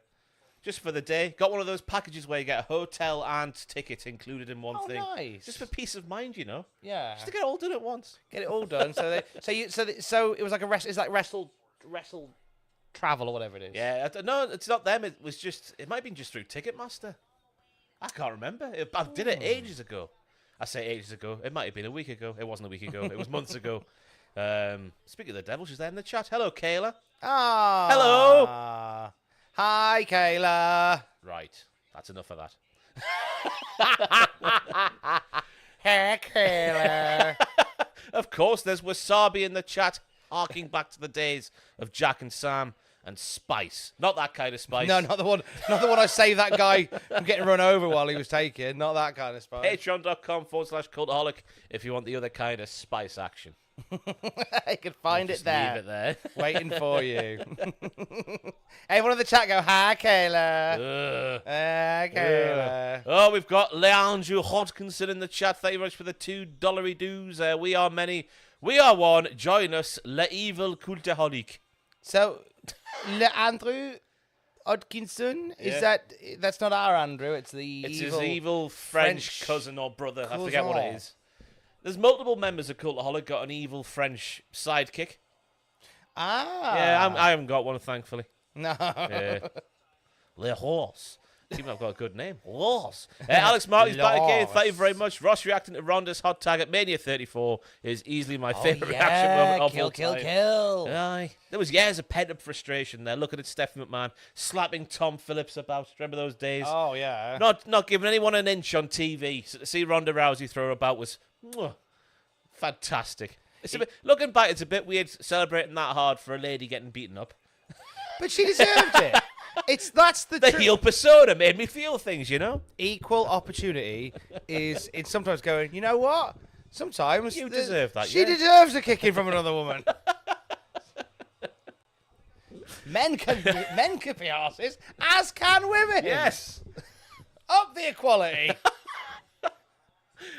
Just for the day. Got one of those packages where you get a hotel and ticket included in one thing. Nice. Just for peace of mind, you know. Yeah. Just to get it all done at once. Get it all done. So it was like it's like wrestle travel or whatever it is. Yeah, no, it's not them. It might have been just through Ticketmaster. I can't remember. I did it ages ago. I say ages ago. It might have been a week ago. It wasn't a week ago. It was months ago. Speaking of the devil, she's there in the chat. Hello, Kayla. Ah. Hello. Hi, Kayla. Right. That's enough of that. Hey, Kayla. Of course, there's Wasabi in the chat, harking back to the days of Jack and Sam and Spice. Not that kind of Spice. No, not the one I saved that guy from getting run over while he was taken. Not that kind of Spice. Patreon.com/cultaholic if you want the other kind of Spice action. You can find it there. Leave it there. Waiting for you. Everyone in the chat go, hi, Kayla. Hi, Kayla. Oh, we've got Leandro Hodkinson in the chat. Thank you very much for the $2 dues. We are many. We are one. Join us, Le Evil Cultaholic. So, Andrew Hodkinson, that's not our Andrew, it's his evil French cousin or brother. I forget what it is. There's multiple members of Cultaholic got an evil French sidekick. Ah. Yeah, I haven't got one, thankfully. No. Yeah. Le Horse. Even I've got a good name. Horse. Alex Marty's back again. Thank you very much. Ross reacting to Ronda's hot tag at Mania 34 is easily my favourite reaction moment of all time. Kill. Aye. There was years of pent-up frustration there. Looking at Stephanie McMahon slapping Tom Phillips about. Remember those days? Oh, yeah. Not giving anyone an inch on TV. So to see Ronda Rousey throw her about was fantastic. Looking back, it's a bit weird celebrating that hard for a lady getting beaten up. But she deserved it. That's the heel persona made me feel things, you know? Equal opportunity is it's sometimes going, you know what? Sometimes you deserve that. She deserves a kicking from another woman. Men can be arses, as can women. Yes. Up the equality.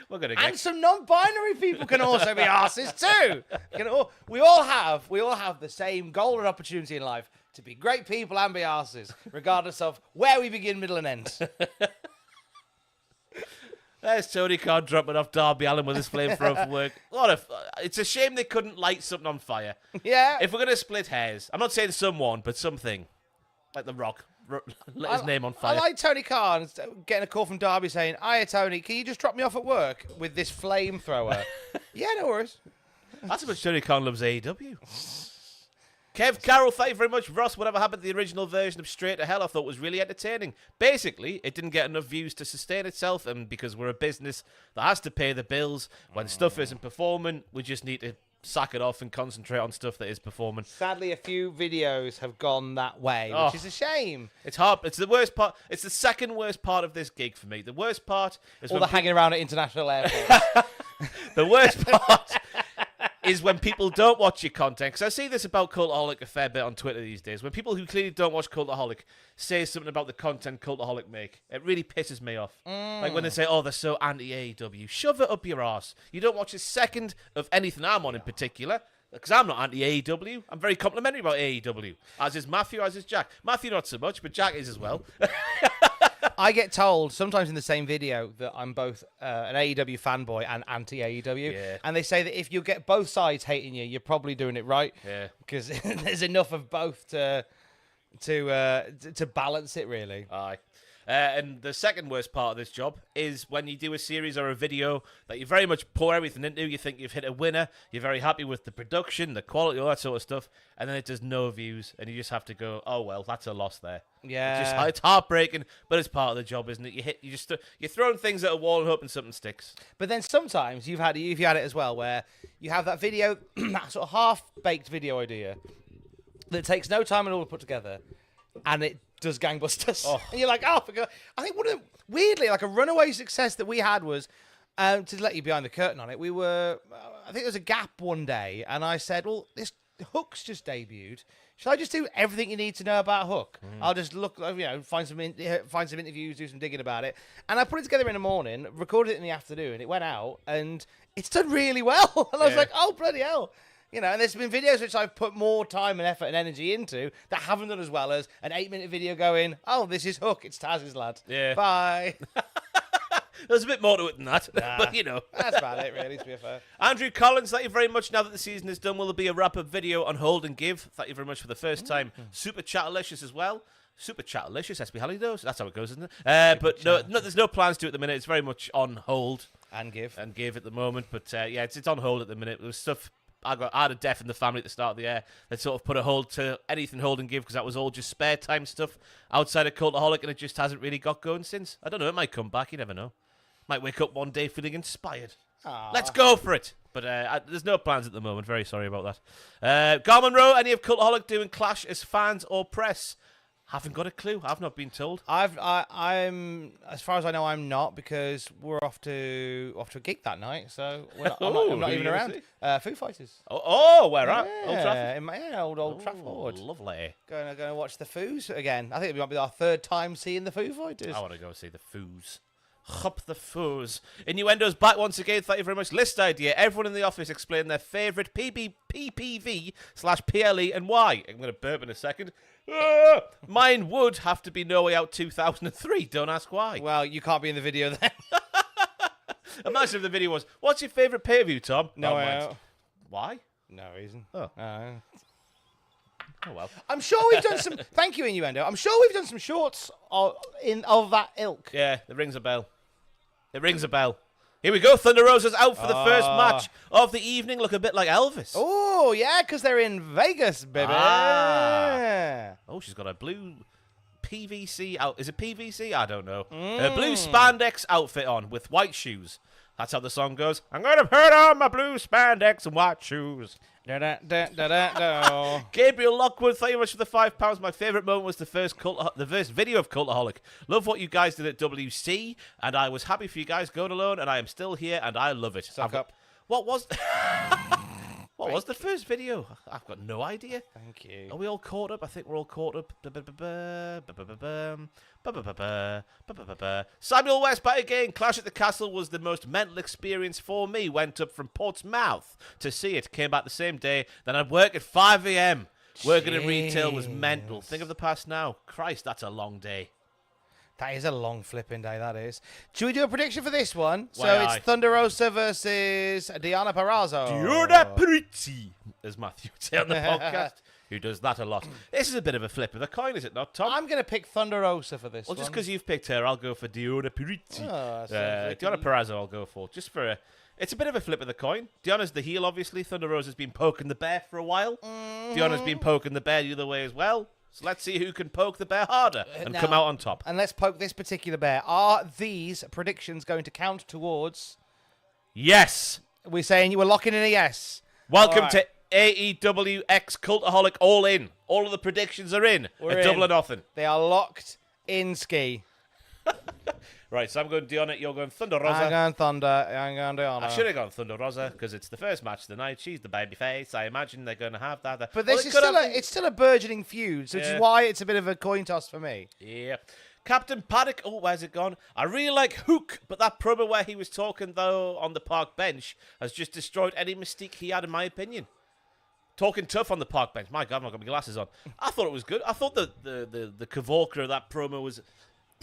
We're gonna and some non-binary people can also be arses too. We all have the same goal and opportunity in life to be great people and be arses, regardless of where we begin, middle, and end. There's Tony Khan dropping off Darby Allin with his flamethrower for work. It's a shame they couldn't light something on fire. Yeah. If we're gonna split hairs, I'm not saying someone, but something like The Rock. Let his name on fire. I like Tony Khan getting a call from Darby saying, "Hiya, Tony, can you just drop me off at work with this flamethrower?" Yeah, no worries. That's how much Tony Khan loves AEW. Kev Carroll, thank you very much. Ross, whatever happened to the original version of Straight to Hell, I thought was really entertaining. Basically, it didn't get enough views to sustain itself, and because we're a business that has to pay the bills, when stuff isn't performing, we just need to sack it off and concentrate on stuff that is performing. Sadly, a few videos have gone that way, which is a shame. It's hard. It's the worst part. It's the second worst part of this gig for me. The worst part is all the hanging around at international airports. The worst part is when people don't watch your content. Because I see this about Cultaholic a fair bit on Twitter these days. When people who clearly don't watch Cultaholic say something about the content Cultaholic make, it really pisses me off. Like when they say, "Oh, they're so anti-AEW." Shove it up your arse. You don't watch a second of anything I'm on in particular. Because I'm not anti-AEW. I'm very complimentary about AEW. As is Matthew, as is Jack. Matthew not so much, but Jack is as well. I get told sometimes in the same video that I'm both an AEW fanboy and anti-AEW. Yeah. And they say that if you get both sides hating you, you're probably doing it right. Yeah. Because there's enough of both to balance it, really. Aye. And the second worst part of this job is when you do a series or a video that you very much pour everything into. You think you've hit a winner. You're very happy with the production, the quality, all that sort of stuff. And then it does no views. And you just have to go, oh, well, that's a loss there. Yeah. It's heartbreaking, but it's part of the job, isn't it? You're throwing things at a wall and hoping something sticks. But then sometimes you've had it as well, where you have that video, that sort of half-baked video idea that takes no time at all to put together, and it does gangbusters. Oh. And you're like, oh, forgot. I think weirdly, like a runaway success that we had was, to let you behind the curtain on it, we were, I think there was a gap one day, and I said, well, this Hook's just debuted. Should I just do everything you need to know about Hook? I'll just look, find some interviews, do some digging about it. And I put it together in the morning, recorded it in the afternoon, it went out, and it's done really well. And I was like, oh, bloody hell. And there's been videos which I've put more time and effort and energy into that haven't done as well as an 8-minute video going, oh, this is Hook, it's Taz's lad. Yeah. Bye. There's a bit more to it than that, Nah, but that's about it, really, to be fair. Andrew Collins, thank you very much. Now that the season is done, will there be a wrap-up video on Hold and Give? Thank you very much for the first time. Super Chatalicious as well. Super Chatalicious, SB Hallidos. That's how it goes, isn't it? But no, there's no plans to it at the minute. It's very much on hold. And Give at the moment. But it's on hold at the minute. There's stuff. I had a death in the family at the start of the year that sort of put a hold to anything Hold and Give because that was all just spare time stuff outside of Cultaholic, and it just hasn't really got going since. I don't know. It might come back. You never know. Might wake up one day feeling inspired. Aww. Let's go for it. But there's no plans at the moment. Very sorry about that. Garmin Rowe, any of Cultaholic doing Clash as fans or press? Haven't got a clue. I've not been told. I'm as far as I know, I'm not, because we're off to a gig that night, so I'm not even around. Foo Fighters. Oh, where at? Old Trafford. Old Trafford. Lovely. Going to watch the Foos again. I think it might be our third time seeing the Foo Fighters. I want to go see the Foos. Hop the Foos. Innuendo's back once again. Thank you very much. List idea. Everyone in the office explain their favourite PPV/PLE and why. I'm going to burp in a second. Mine would have to be No Way Out 2003. Don't ask why. Well, you can't be in the video then. Imagine if the video was, what's your favourite pay-per-view, Tom? No Way Out. Why? No reason. Oh. Oh, well. I'm sure we've done some... Thank you, Innuendo. I'm sure we've done some shorts of that ilk. Yeah, it rings a bell. It rings a bell. Here we go. Thunder Rosa's out for the first match of the evening. Look a bit like Elvis. Oh, yeah, because they're in Vegas, baby. Oh, she's got a blue PVC out. Is it PVC? I don't know. A blue spandex outfit on with white shoes. That's how the song goes. I'm going to put on my blue spandex and white shoes. Gabriel Lockwood, thank you much for the £5. My favourite moment was the first video of Cultaholic. Love what you guys did at WC, and I was happy for you guys going alone, and I am still here, and I love it. Suck up. What was... What was the first video? I've got no idea. Thank you. Are we all caught up? I think we're all caught up. Samuel West back again. Clash at the Castle was the most mental experience for me. Went up from Portsmouth to see it. Came back the same day. Then I'd work at 5 a.m. Working in retail was mental. Think of the past now. Christ, that's a long day. That is a long flipping day, that is. Should we do a prediction for this one? Why, so it's Thunder Rosa versus Diana Purrazzo. Diana Purrazzo, as Matthew would say on the podcast, who does that a lot. This is a bit of a flip of the coin, is it not, Tom? I'm going to pick Thunder Rosa for this one. Well, just because you've picked her, I'll go for Diana Purrazzo. Oh, Diana Purrazzo I'll go for. Just for a... It's a bit of a flip of the coin. Diana's the heel, obviously. Thunder Rosa's been poking the bear for a while. Diana's been poking the bear the other way as well. So let's see who can poke the bear harder and come out on top. And let's poke this particular bear. Are these predictions going to count towards... Yes. We're saying you were locking in a yes. Welcome to AEW X Cultaholic All In. All of the predictions are in. Double or Nothing. They are locked in ski. Right, so I'm going Diana, you're going Thunder Rosa. I'm going Thunder, I'm going Diana. I should have gone Thunder Rosa because it's the first match of the night. She's the baby face. I imagine they're going to have that. But this is it's still a burgeoning feud, which is why it's a bit of a coin toss for me. Yeah. Captain Paddock, oh, where's it gone? I really like Hook, but that promo where he was talking, though, on the park bench has just destroyed any mystique he had, in my opinion. Talking tough on the park bench. My God, I've not got my glasses on. I thought it was good. I thought the cavalcade of that promo was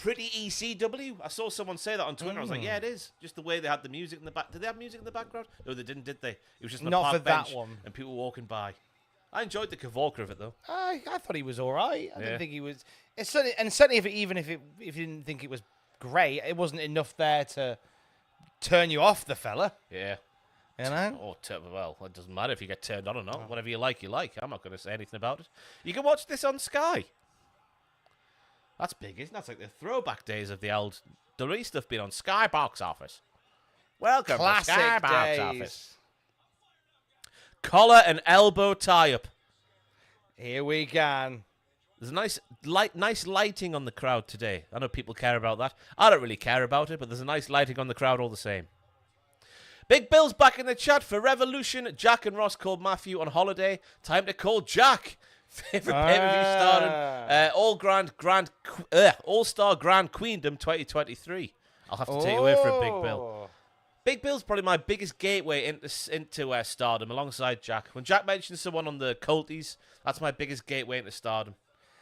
pretty ECW. I saw someone say that on Twitter. I was like, yeah, it is. Just the way they had the music in the back. Did they have music in the background? No, they didn't, did they? It was just on a Not park for that bench one. and people walking by. I enjoyed the Kavorka of it, though. I thought he was all right. I Yeah. didn't think he was. It's certainly, and certainly, if you didn't think it was great, it wasn't enough there to turn you off the fella. Yeah. You know? Oh, well, it doesn't matter if you get turned on or not. Whatever you like, you like. I'm not going to say anything about it. You can watch this on Sky. That's big, isn't it? That's like the throwback days of the old WWE stuff being on Sky box office. Welcome to Sky Classic box days. office. Collar and elbow tie-up. Here we go. There's a nice lighting on the crowd today. I know people care about that. I don't really care about it, but there's a nice lighting on the crowd all the same. Big Bill's back in the chat for Revolution. Jack and Ross called Matthew on holiday. Time to call Jack. Favorite pay-per-view starting. All-Star Grand Queendom 2023. I'll have to take away for a Big Bill. Big Bill's probably my biggest gateway into stardom alongside Jack. When Jack mentions someone on the Colties, that's my biggest gateway into stardom.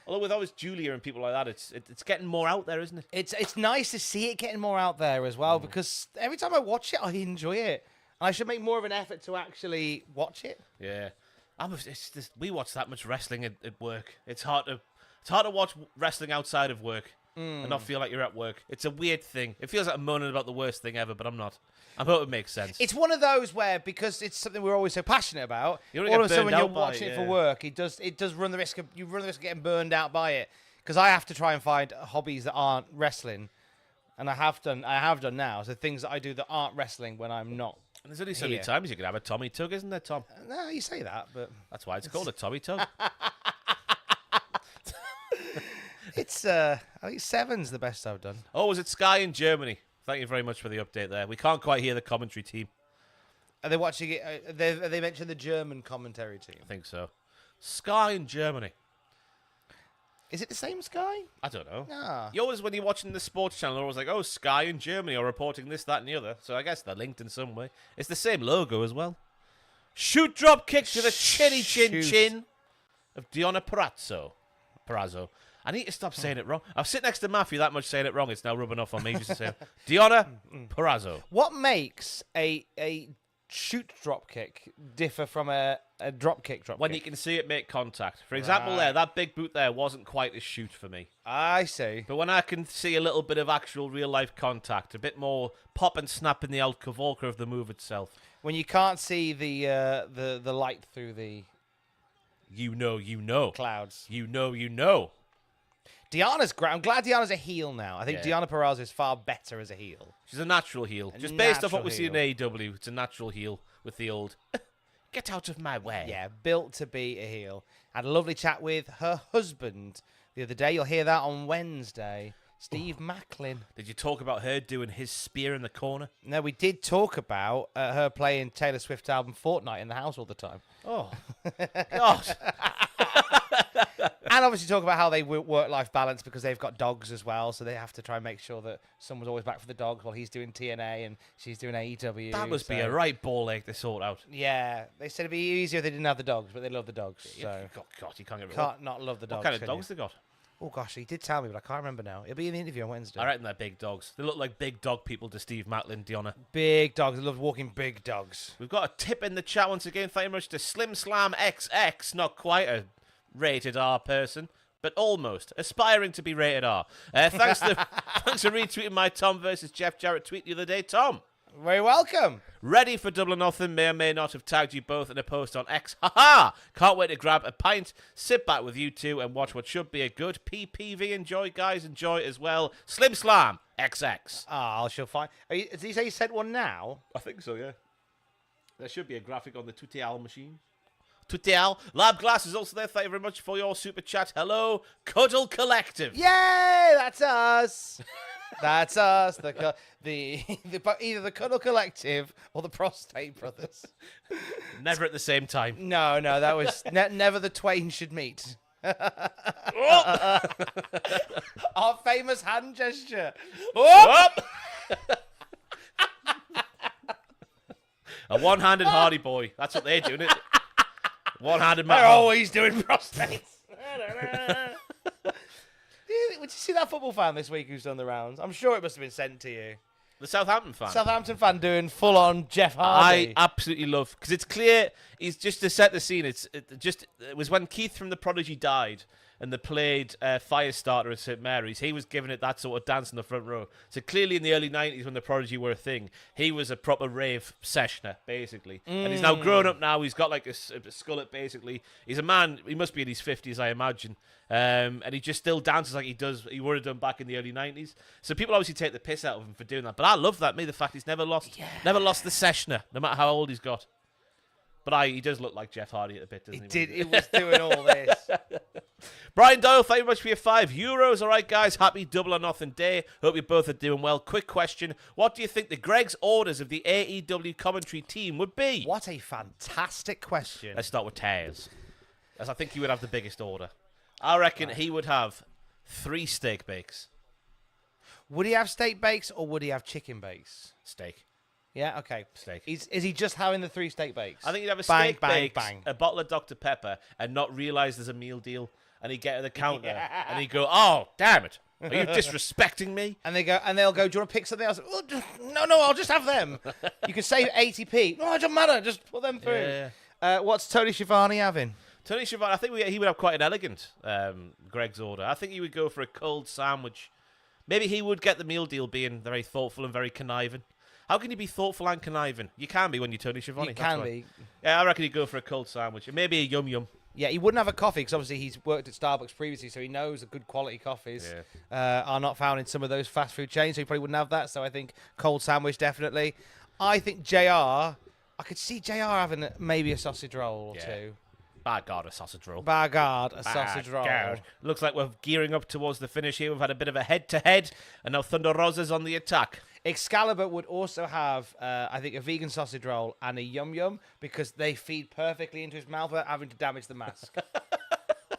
Although with always Julia and people like that, it's getting more out there, isn't it? It's nice to see it getting more out there as well, because every time I watch it, I enjoy it. And I should make more of an effort to actually watch it. Yeah. We watch that much wrestling at work. It's hard to watch wrestling outside of work and not feel like you're at work. It's a weird thing. It feels like I'm moaning about the worst thing ever, but I'm not. I hope it makes sense. It's one of those where, because it's something we're always so passionate about, You don't all get of a sudden when burned you're out by watching it, it for yeah. work, it does run the risk of getting burned out by it. Because I have to try and find hobbies that aren't wrestling, and I have done now. So things that I do that aren't wrestling when I'm not. And there's only so many here. times you can have a Tommy Tug, isn't there, Tom? No, you say that, but That's why it's called a Tommy Tug. it's I think 7's the best I've done. Oh, was it Sky in Germany? Thank you very much for the update there. We can't quite hear the commentary team. Are they watching it? They mentioned the German commentary team. I think so. Sky in Germany. Is it the same Sky? I don't know. Ah. You always, when you're watching the sports channel, you're always like, oh, Sky in Germany are reporting this, that, and the other. So I guess they're linked in some way. It's the same logo as well. Shoot drop kick to the chinny chin chin of Diona Perazzo. I need to stop saying it wrong. I've sit next to Matthew that much saying it wrong. It's now rubbing off on me just to say Diona Perazzo. What makes a shoot drop kick differ from a drop kick When you can see it make contact. For example, there, that big boot there wasn't quite as shoot for me. I see. But when I can see a little bit of actual real-life contact, a bit more pop and snap in the old Kavorka of the move itself. When you can't see the light through the You know. clouds. You know. Diana's great. I'm glad Diana's a heel now. I think Yeah. Diana Perazzo is far better as a heel. She's a natural heel. Just based off what we see in AEW, it's a natural heel with the old, get out of my way. Yeah, built to be a heel. Had a lovely chat with her husband the other day. You'll hear that on Wednesday. Steve Macklin. Did you talk about her doing his spear in the corner? No, we did talk about her playing Taylor Swift's album Fortnite in the house all the time. Oh, God. And obviously talk about how they work-life balance because they've got dogs as well, so they have to try and make sure that someone's always back for the dogs while he's doing TNA and she's doing AEW. That must be a right ball ache to sort out. Yeah, they said it'd be easier if they didn't have the dogs, but they love the dogs. So God, you can't get rid of can't not love the dogs. What kind of can dogs you? they got? Oh gosh, he did tell me, but I can't remember now. It'll be in the interview on Wednesday. I reckon they're big dogs. They look like big dog people to Steve Macklin, Diona. Big dogs. I love walking big dogs. We've got a tip in the chat once again. Thank you very much to Slim Slam XX. Not quite a rated R person, but almost. Aspiring to be rated R. Thanks for retweeting my Tom versus Jeff Jarrett tweet the other day, Tom. Very welcome. Ready for Double or Nothing. May or may not have tagged you both in a post on X. Haha! Can't wait to grab a pint, sit back with you two, and watch what should be a good PPV. Enjoy, guys. Enjoy as well. Slim Slam XX. Ah, she'll find. Did he say he sent one now? I think so, yeah. There should be a graphic on the Tutel machine. Tutel. Lab Glass is also there. Thank you very much for your super chat. Hello, Cuddle Collective. Yay! That's us. That's us. Either the Cuddle Collective or the Prostate Brothers. Never at the same time. No, that was never the twain should meet. Oh! Our famous hand gesture. Oh! A one-handed Hardy Boy. That's what they're doing. One-handed They're Matt. always doing prostates. you see that football fan this week who's done the rounds? I'm sure it must have been sent to you. The Southampton fan. Southampton fan doing full-on Jeff Hardy. I absolutely love, because it's clear, he's just to set the scene. It was when Keith from The Prodigy died and they played Firestarter at St Mary's. He was giving it that sort of dance in the front row. So clearly in the early 90s when The Prodigy were a thing, he was a proper rave sessioner, basically. And he's now grown up now. He's got like a skullet, basically. He's a man, he must be in his 50s, I imagine. And he just still dances like he would have done back in the early 90s. So people obviously take the piss out of him for doing that. But I love that, the fact he's never lost the sessioner, no matter how old he's got. But he does look like Jeff Hardy a bit, doesn't he? He was doing all this. Brian Doyle, thank you very much for your €5. All right, guys, happy Double or Nothing day. Hope you both are doing well. Quick question. What do you think the Greg's orders of the AEW commentary team would be? What a fantastic question. Let's start with Taz, as I think he would have the biggest order. I reckon he would have 3 steak bakes. Would he have steak bakes or would he have chicken bakes? Steak. Yeah, okay. Steak. Is he just having the 3 steak bakes? I think he'd have a bang, steak bang, bake, bang. a bottle of Dr. Pepper, and not realise there's a meal deal. And he'd get to the counter, and he'd go, "Oh, damn it. Are you disrespecting me?" And they'll go, "Do you want to pick something else?" Oh, no, I'll just have them. You can save 80p. No, it doesn't matter. Just put them through. Yeah. What's Tony Schiavone having? Tony Schiavone, I think he would have quite an elegant Greg's order. I think he would go for a cold sandwich. Maybe he would get the meal deal being very thoughtful and very conniving. How can you be thoughtful and conniving? You can be when you're Tony Schiavone. You can be. Yeah, I reckon he'd go for a cold sandwich. And maybe a yum-yum. Yeah, he wouldn't have a coffee because obviously he's worked at Starbucks previously, so he knows that good quality coffees are not found in some of those fast food chains, so he probably wouldn't have that. So I think cold sandwich, definitely. I think JR, I could see JR having maybe a sausage roll or two. By God, a sausage roll. By God, a sausage roll. God. Looks like we're gearing up towards the finish here. We've had a bit of a head-to-head, and now Thunder Rosa's on the attack. Excalibur would also have, I think, a vegan sausage roll and a yum-yum because they feed perfectly into his mouth without having to damage the mask.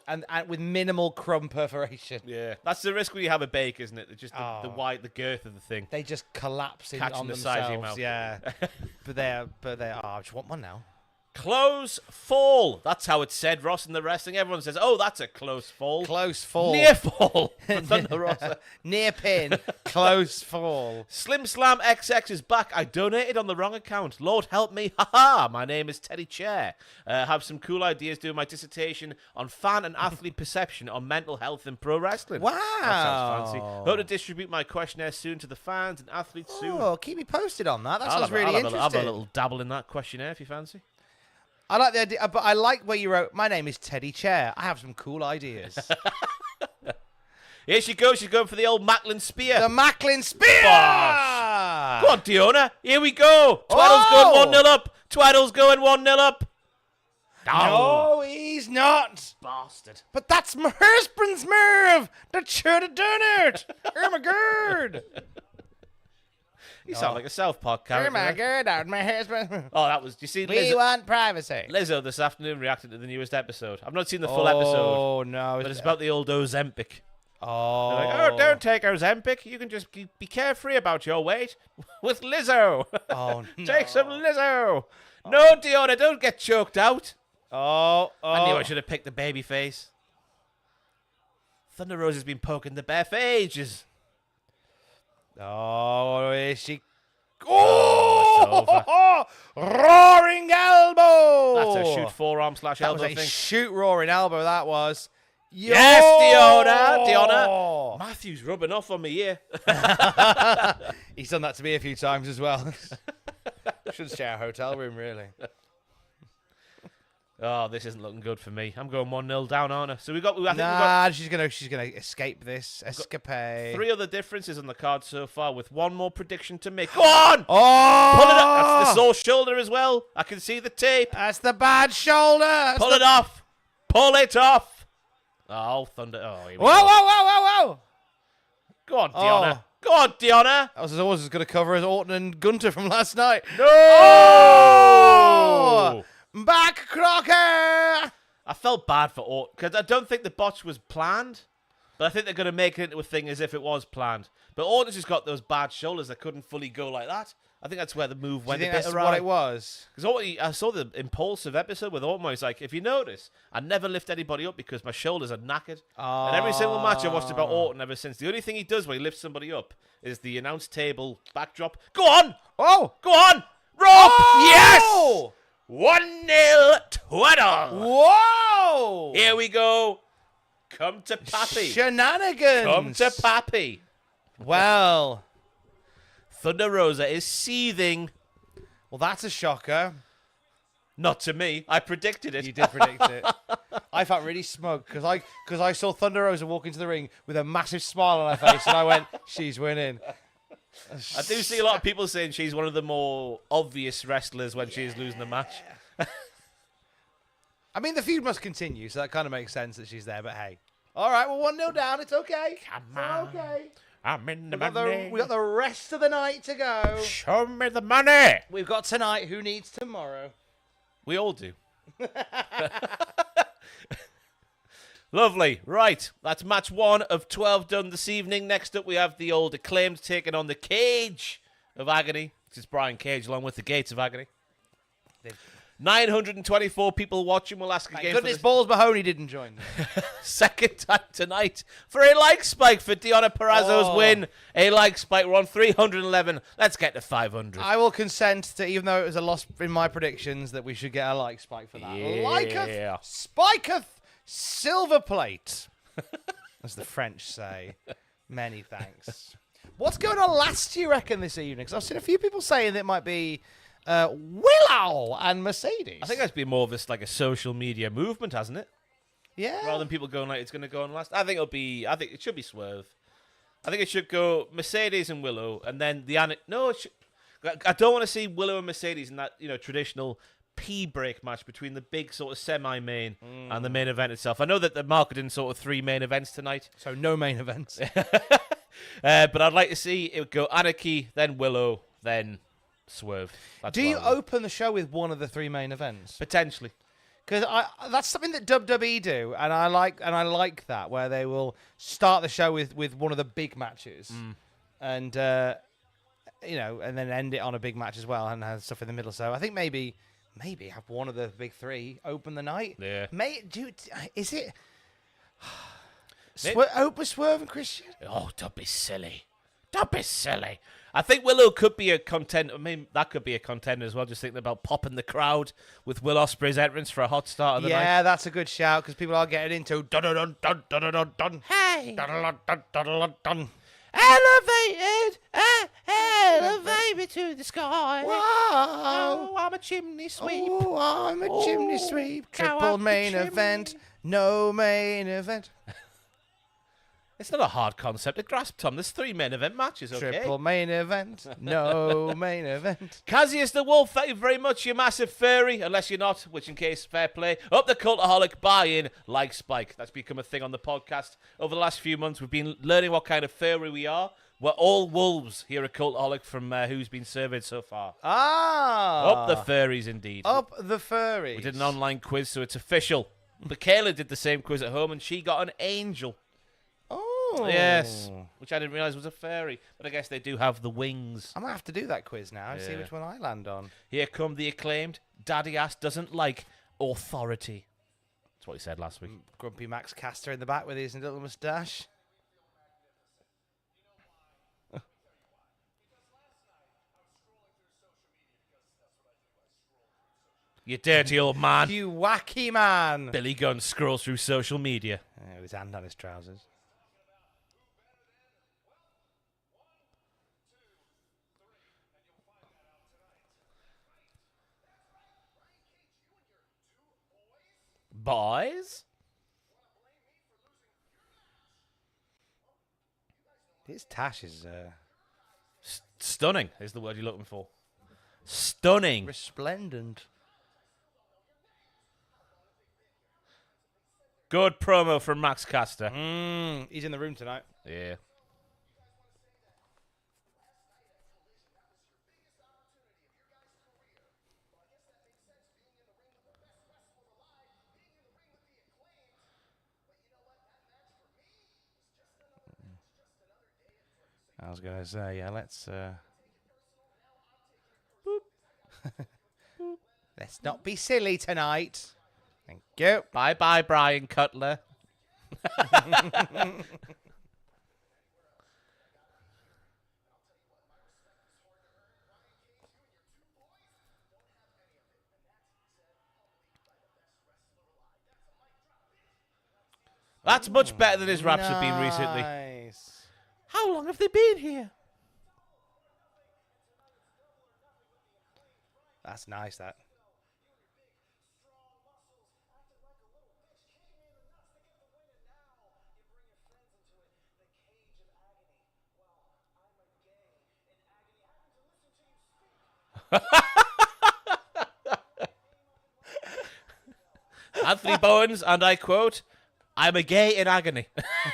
and with minimal crumb perforation. Yeah. That's the risk when you have a bake, isn't it? Just the girth of the thing. They just collapse Catching on the themselves. size of your mouth. Yeah. but they are. I just want one now. Close fall. That's how it's said, Ross, in the wrestling. Everyone says, "Oh, that's a close fall." Close fall. Near fall. Thunder Rosa. Near pin. Close fall. Slim Slam XX is back. I donated on the wrong account. Lord help me. Haha. My name is Teddy Chair. Have some cool ideas doing my dissertation on fan and athlete perception on mental health in pro wrestling. Wow. That sounds fancy. Hope to distribute my questionnaire soon to the fans and athletes soon. Oh, keep me posted on that. That sounds really interesting. I'll have a little dabble in that questionnaire if you fancy. I like the idea, but I like where you wrote, "My name is Teddy Chair. I have some cool ideas." Here she goes. She's going for the old Macklin Spear. The Macklin Spear! Bosh. Go on, Diona. Here we go. Tweddle's going 1-0 up. Tweddle's going 1-0 up. No, he's not. Bastard. But that's my husband's move. That should have done it. Oh, my God. You sound like a South Park character. Oh, my God. That was my husband. Oh, that was... Do you see We want privacy. Lizzo this afternoon reacting to the newest episode. I've not seen the full episode. Oh, no. But it's about the old Ozempic. Oh. They're like, "Oh, don't take Ozempic. You can just be carefree about your weight with Lizzo." Oh, no. Take some Lizzo. No, Diona, don't get choked out. Oh. I knew I should have picked the baby face. Thunder Rosa's been poking the bear for ages. Oh, is she... Oh, it's over. Roaring elbow! That's a shoot forearm / elbow That was a thing. shoot roaring elbow, that was. Yes, Diona. Matthew's rubbing off on me here. He's done that to me a few times as well. Should share a hotel room, really. Oh, this isn't looking good for me. I'm going 1-0 down, aren't I? So I think we've got she's gonna escape this. Escapade. 3 other differences on the card so far, with one more prediction to make. Go on! Oh! Pull it up. That's the sore shoulder as well. I can see the tape. That's the bad shoulder. Pull it off. Pull it off. Oh, Thunder. Oh, here we go. Whoa. Go on, Diona. Go on, Diona. That was always as good a cover as Orton and Gunter from last night. No! Oh! Back Crocker! I felt bad for Orton because I don't think the botch was planned, but I think they're going to make it into a thing as if it was planned. But Orton's just got those bad shoulders that couldn't fully go like that. I think that's where the move Do you went think a bit that's awry. what it was? Because I saw the impulsive episode with almost like, if you notice, I never lift anybody up because my shoulders are knackered. And every single match I've watched about Orton ever since, the only thing he does when he lifts somebody up is the announce table backdrop. Go on! Oh! Go on! Rope! Oh! Yes! 1-0 Tweddell! Whoa! Here we go. Come to Pappy. Shenanigans! Come to Pappy. Well, Thunder Rosa is seething. well, that's a shocker. Not to me. I predicted it. You did predict it. I felt really smug because I saw Thunder Rosa walk into the ring with a massive smile on her face, and I went, "She's winning." I do see a lot of people saying she's one of the more obvious wrestlers when she's losing the match. I mean, the feud must continue, so that kind of makes sense that she's there. But hey, all right, we're 1-0 down. It's okay. Come on. It's okay. I'm in the We money. got the rest of the night to go. Show me the money. We've got tonight. Who needs tomorrow? We all do. Lovely. Right. That's match 1 of 12 done this evening. Next up, we have the old Acclaimed taking on the Cage of Agony. This is Brian Cage along with the Gates of Agony. 924 people watching. We'll ask Thank again goodness for the Balls Mahoney didn't join them. second time tonight for a like spike for Deonna Purrazzo's win. A like spike. We're on 311. Let's get to 500. I will consent to, even though it was a loss in my predictions, that we should get a like spike for that. Yeah. Liketh, spiketh, silver plate, as the French say. Many thanks. What's going on last, do you reckon, this evening? Because I've seen a few people saying that it might be Willow and Mercedes. I think that's been more of this like a social media movement, hasn't it? Yeah. Rather than people going like it's going to go on last. I think it should be Swerve. I think it should go Mercedes and Willow, and then I don't want to see Willow and Mercedes in that traditional P-break match between the big sort of semi-main and the main event itself. I know that they're marketing sort of 3 main events tonight, So no main events. but I'd like to see it go Anarchy, then Willow, then Swerve. That's Do you what I would open the show with one of the 3 main events? potentially? Because that's something that WWE do, and I like that, where they will start the show with one of the big matches, and and then end it on a big match as well, and have stuff in the middle. So I think maybe have one of the big 3 open the night. Yeah. Is it open Swerve and Christian? Oh, don't be silly. Don't be silly. I think Willow could be a contender. I mean, that could be a contender as well. Just thinking about popping the crowd with Will Ospreay's entrance for a hot start of the night. Yeah, that's a good shout because people are getting into dun dun dun dun dun dun dun. Hey! Dun dun dun dun dun dun. Elevate me to the sky. Wow! Oh, I'm a chimney sweep. Oh, I'm a chimney sweep. go Triple up the main chimney. event. No main event. It's not a hard concept to grasp, Tom. There's 3 main event matches, okay? Triple main event. No main event. Cassius the Wolf, thank you very much, you massive furry. Unless you're not, which in case, fair play. Up the Cultaholic, buy-in, like Spike. That's become a thing on the podcast. Over the last few months, we've been learning what kind of furry we are. We're all wolves here at Cultaholic from Who's Been Surveyed so far. Ah. Up the furries, indeed. Up the furries. We did an online quiz, so it's official. But Kayla did the same quiz at home, and she got an angel. Oh. Yes, which I didn't realise was a fairy. But I guess they do have the wings. I'm going to have to do that quiz now and see Yeah. which one I land on. Here come the Acclaimed. Daddy Ass doesn't like authority. That's what he said last week. Grumpy Max Caster in the back with his little moustache. You dirty old man. You wacky man. Billy Gunn scrolls through social media. With his hand on his trousers. Boys? His tash is Stunning is the word you're looking for. Stunning. resplendent. Good promo from Max Caster. He's in the room tonight. Yeah. I was going to say, yeah, let's... Let's not be silly tonight. Thank you. Bye-bye, Brian Cutler. That's much better than his raps have been recently. Nice. How long have they been here? That's nice, that. Anthony Bowens, and I quote, "I'm a gay in agony."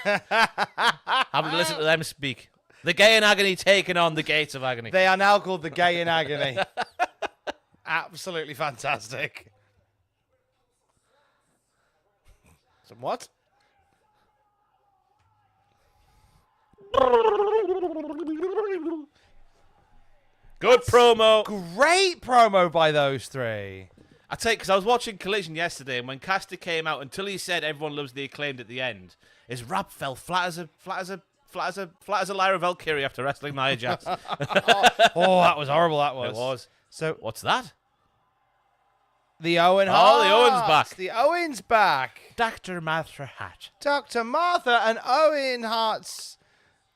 Having to listen to them speak. The gay in agony taking on the gates of agony. They are now called the Gay in Agony. Absolutely fantastic. Some what? Good promo. Great promo by those three. I tell you, because I was watching Collision yesterday, and when Cassidy came out, until he said "Everyone loves the Acclaimed" at the end, his rap fell flat as a Lyra Valkyrie after wrestling Nia Jax. Oh, that was horrible. That was. It was. So What's that? the Owen Hart. Oh, the Owen's back. The Owen's back. Dr. Martha Hat. Dr. Martha and Owen Hart's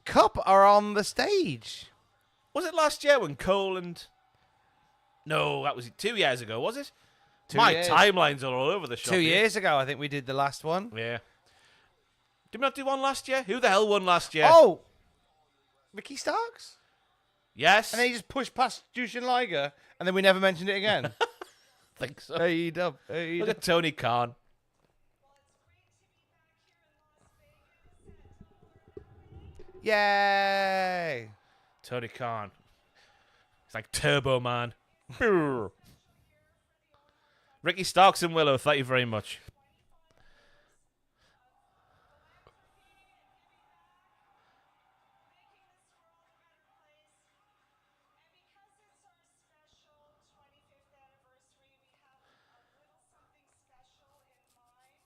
cup are on the stage. Was it last year when Cole and... No, that was 2 years ago, was it? 2 My years. timeline's are all over the shop. 2 here. years ago, I think we did the last one. Yeah. Did we not do one last year? Who the hell won last year? Oh, Ricky Starks? Yes. And then he just pushed past Jushin Liger, and then we never mentioned it again. I think so. AEW. Look at Tony Khan. Yay! Tony Khan. It's like Turbo Man. Ricky Starks and Willow, thank you very much.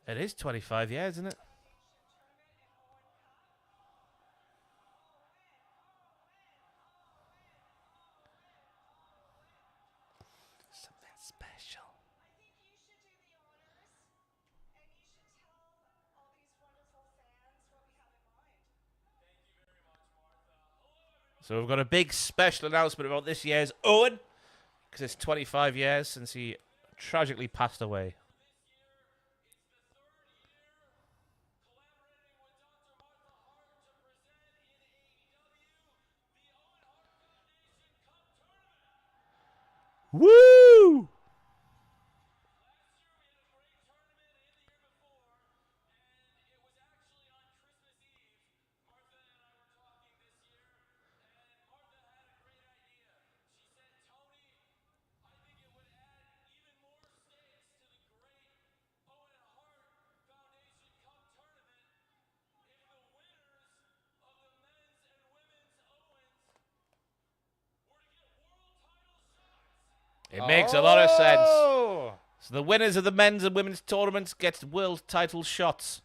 It is 25 years, isn't it? Something special. So we've got a big special announcement about this year's Owen, because it's 25 years since he tragically passed away. Woo! It makes a lot of sense. Oh! So the winners of the men's and women's tournaments get world title shots.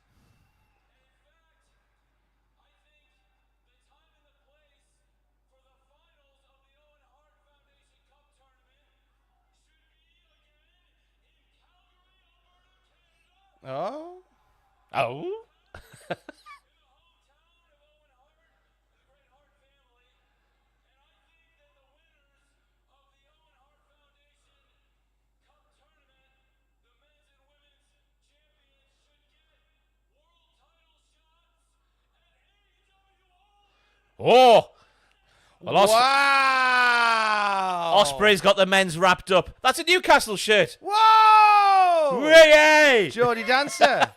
Oh? Oh? Oh! Well, Wow! Ospreay's got the men's wrapped up. That's a Newcastle shirt. Whoa! Yay! Geordie Dancer.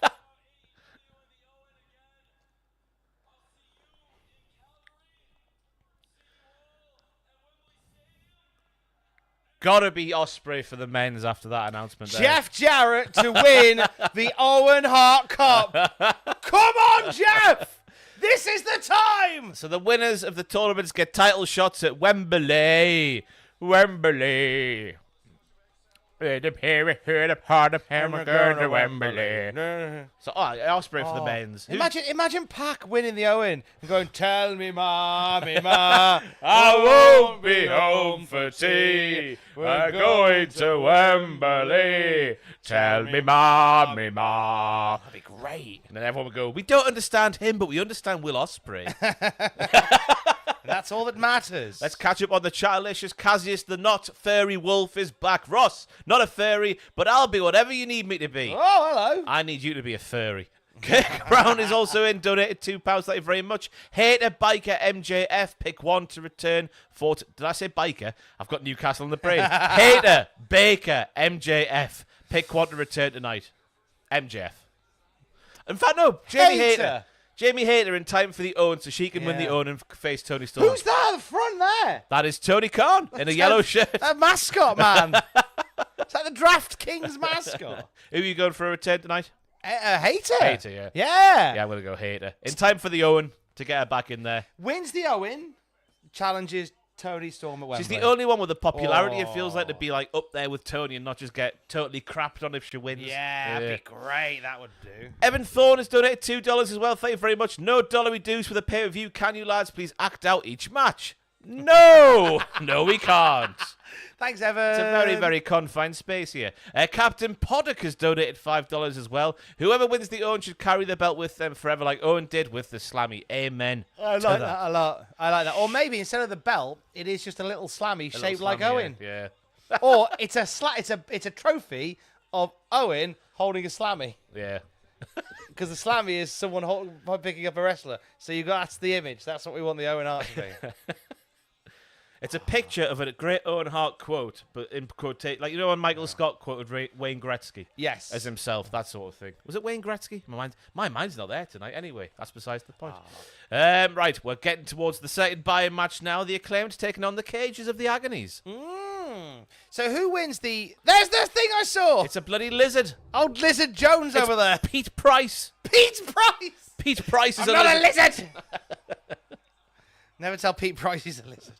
Gotta be Ospreay for the men's after that announcement. There. Jeff Jarrett to win the Owen Hart Cup. Come on, Jeff! This is the time! So the winners of the tournaments get title shots at Wembley. Wembley. Heard of hard of hammer going to Wembley. So, Ospreay for the men's. Imagine Pac winning the Owen and going, "Tell me, ma, I won't be home for tea. We're going to Wembley. Tell me, ma. That'd be great. And then everyone would go, "We don't understand him, but we understand Will Ospreay." That's all that matters. Let's catch up on the Chatalicious. Cassius the not furry wolf is back. Ross, not a furry, but I'll be whatever you need me to be. Oh, hello. I need you to be a furry. Kirk Brown is also in, donated £2. Thank you very much. Hater, Biker, MJF, pick one to return. Did I say Biker? I've got Newcastle in the brain. Hater, Baker, MJF, pick one to return tonight. MJF. In fact, no, Jamie Hater. Jamie Hater in time for the Owen so she can win the Owen and face Toni Storm. Who's that at the front there? That is Tony Khan in a yellow shirt. That mascot, man. It's like the Draft Kings mascot. Who are you going for a return tonight? Hater. Hater, yeah. Yeah. Yeah, I'm going to go Hater. In time for the Owen to get her back in there. Wins the Owen, challenges Toni Storm at Wembley. She's the only one with the popularity it feels like to be like up there with Toni and not just get totally crapped on if she wins. Yeah, that'd be great. That would do. Evan Thorne has donated $2 as well. Thank you very much. No dollary dues for the pay-per-view. Can you lads please act out each match? No! No, we can't. Thanks, Evan. It's a very, very confined space here. Captain Poddock has donated $5 as well. Whoever wins the Owen should carry the belt with them forever like Owen did with the Slammy. Amen. I like that a lot. I like that. Or maybe instead of the belt, it is just a little slammy shaped like Owen. Yeah. Or it's a trophy of Owen holding a slammy. Yeah. Because the slammy is someone picking up a wrestler. So that's the image. That's what we want the Owen art to be. It's a picture of a great Owen Hart quote, but in quote, like, you know when Michael Scott quoted Wayne Gretzky? Yes. As himself, that sort of thing. Was it Wayne Gretzky? My mind's not there tonight. Anyway, that's besides the point. Right, we're getting towards the second buy-in match now. The Acclaimed taking on the Cages of the Agonies. So who wins the... There's the thing I saw! It's a bloody lizard. Old Lizard Jones over there. Pete Price. Pete Price! Pete Price is I'm not a lizard! Never tell Pete Price he's a lizard.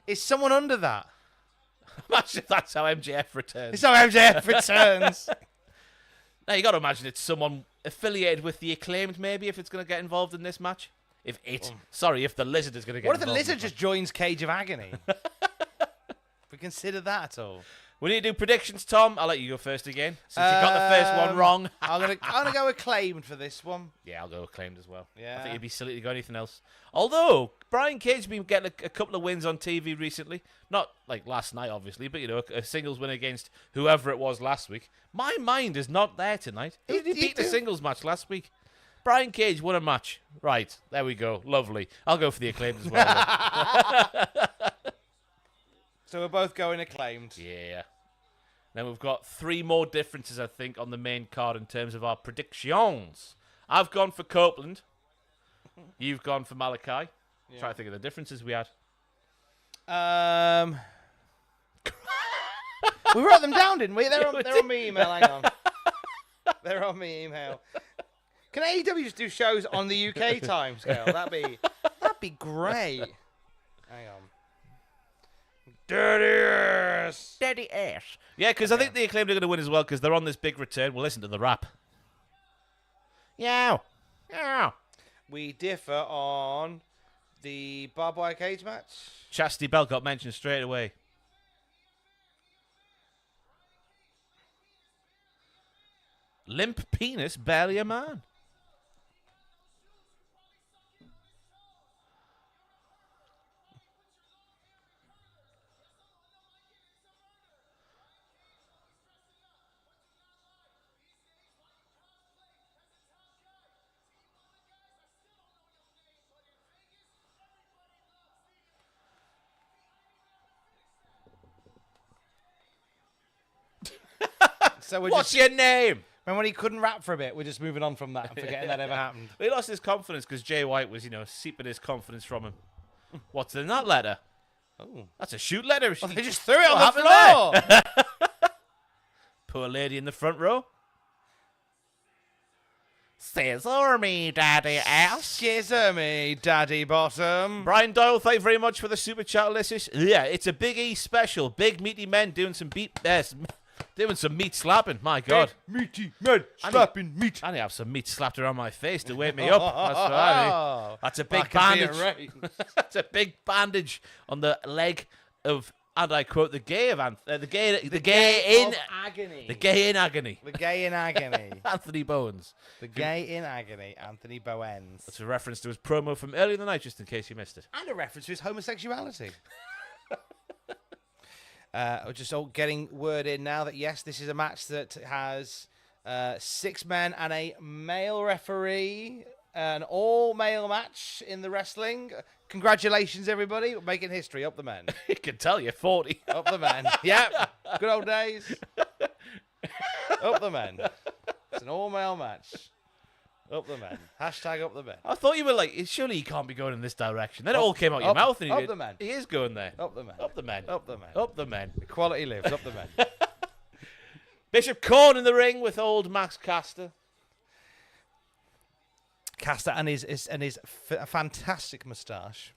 Is someone under that? Imagine if that's how MJF returns. It's how MJF returns. Now, you got to imagine it's someone affiliated with the Acclaimed, maybe, if it's going to get involved in this match. If the lizard is going to get involved. What if the lizard just joins Cage of Agony? If we consider that at all. We need to do predictions, Tom. I'll let you go first again, since you got the first one wrong. I'm gonna go Acclaimed for this one. Yeah, I'll go Acclaimed as well. Yeah. I think it'd be silly to go anything else. Although, Brian Cage has been getting a couple of wins on TV recently. Not like last night, obviously, but, you know, a singles win against whoever it was last week. My mind is not there tonight. Who did he beat the singles match last week? Brian Cage won a match. Right, there we go. Lovely. I'll go for the Acclaimed as well. So we're both going Acclaimed. Yeah. Then we've got 3 more differences, I think, on the main card in terms of our predictions. I've gone for Copeland. You've gone for Malakai. Yeah. Try to think of the differences we had. We wrote them down, didn't we? They're on my email. Hang on. They're on my email. Can AEW just do shows on the UK time scale? That'd be great. Hang on. Dirty ass. Yeah, because I think the Acclaimed are going to win as well because they're on this big return. We'll listen to the rap. Yow. Yow. We differ on the barbed wire cage match. Chastity Belt got mentioned straight away. Limp penis, barely a man. So What's your name? And when he couldn't rap for a bit, we're just moving on from that and forgetting that ever happened. He lost his confidence because Jay White was, seeping his confidence from him. What's in that letter? Oh, that's a shoot letter. Well, they just threw it on the floor. Poor lady in the front row. Scissor me, daddy ass. Scissor me, daddy bottom. Brian Doyle, thank you very much for the super chat, Ulysses. Yeah, it's a Big E special. Big meaty men doing some doing some meat slapping. My God. Big meaty men slapping meat. I need to have some meat slapped around my face to wake me up. That's right. That's a big bandage. That's a big bandage on the leg of, and I quote, the gay in agony. The gay in agony. Anthony Bowens. The gay in agony, Anthony Bowens. That's a reference to his promo from earlier in the night, just in case you missed it. And a reference to his homosexuality. We're just all getting word in now that, yes, this is a match that has 6 men and a male referee. An all-male match in the wrestling. Congratulations, everybody. We're making history. Up the men. I can tell you, 40. Up the men. Yep. Good old days. Up the men. It's an all-male match. Up the men. Hashtag up the men. I thought you were like, surely he can't be going in this direction. Then it all came out your mouth. And up the men. He is going there. Up the men. Up the men. Up the men. Up the men. Equality lives. Up the men. Bishop Corn in the ring with old Max Caster. Caster and his fantastic moustache.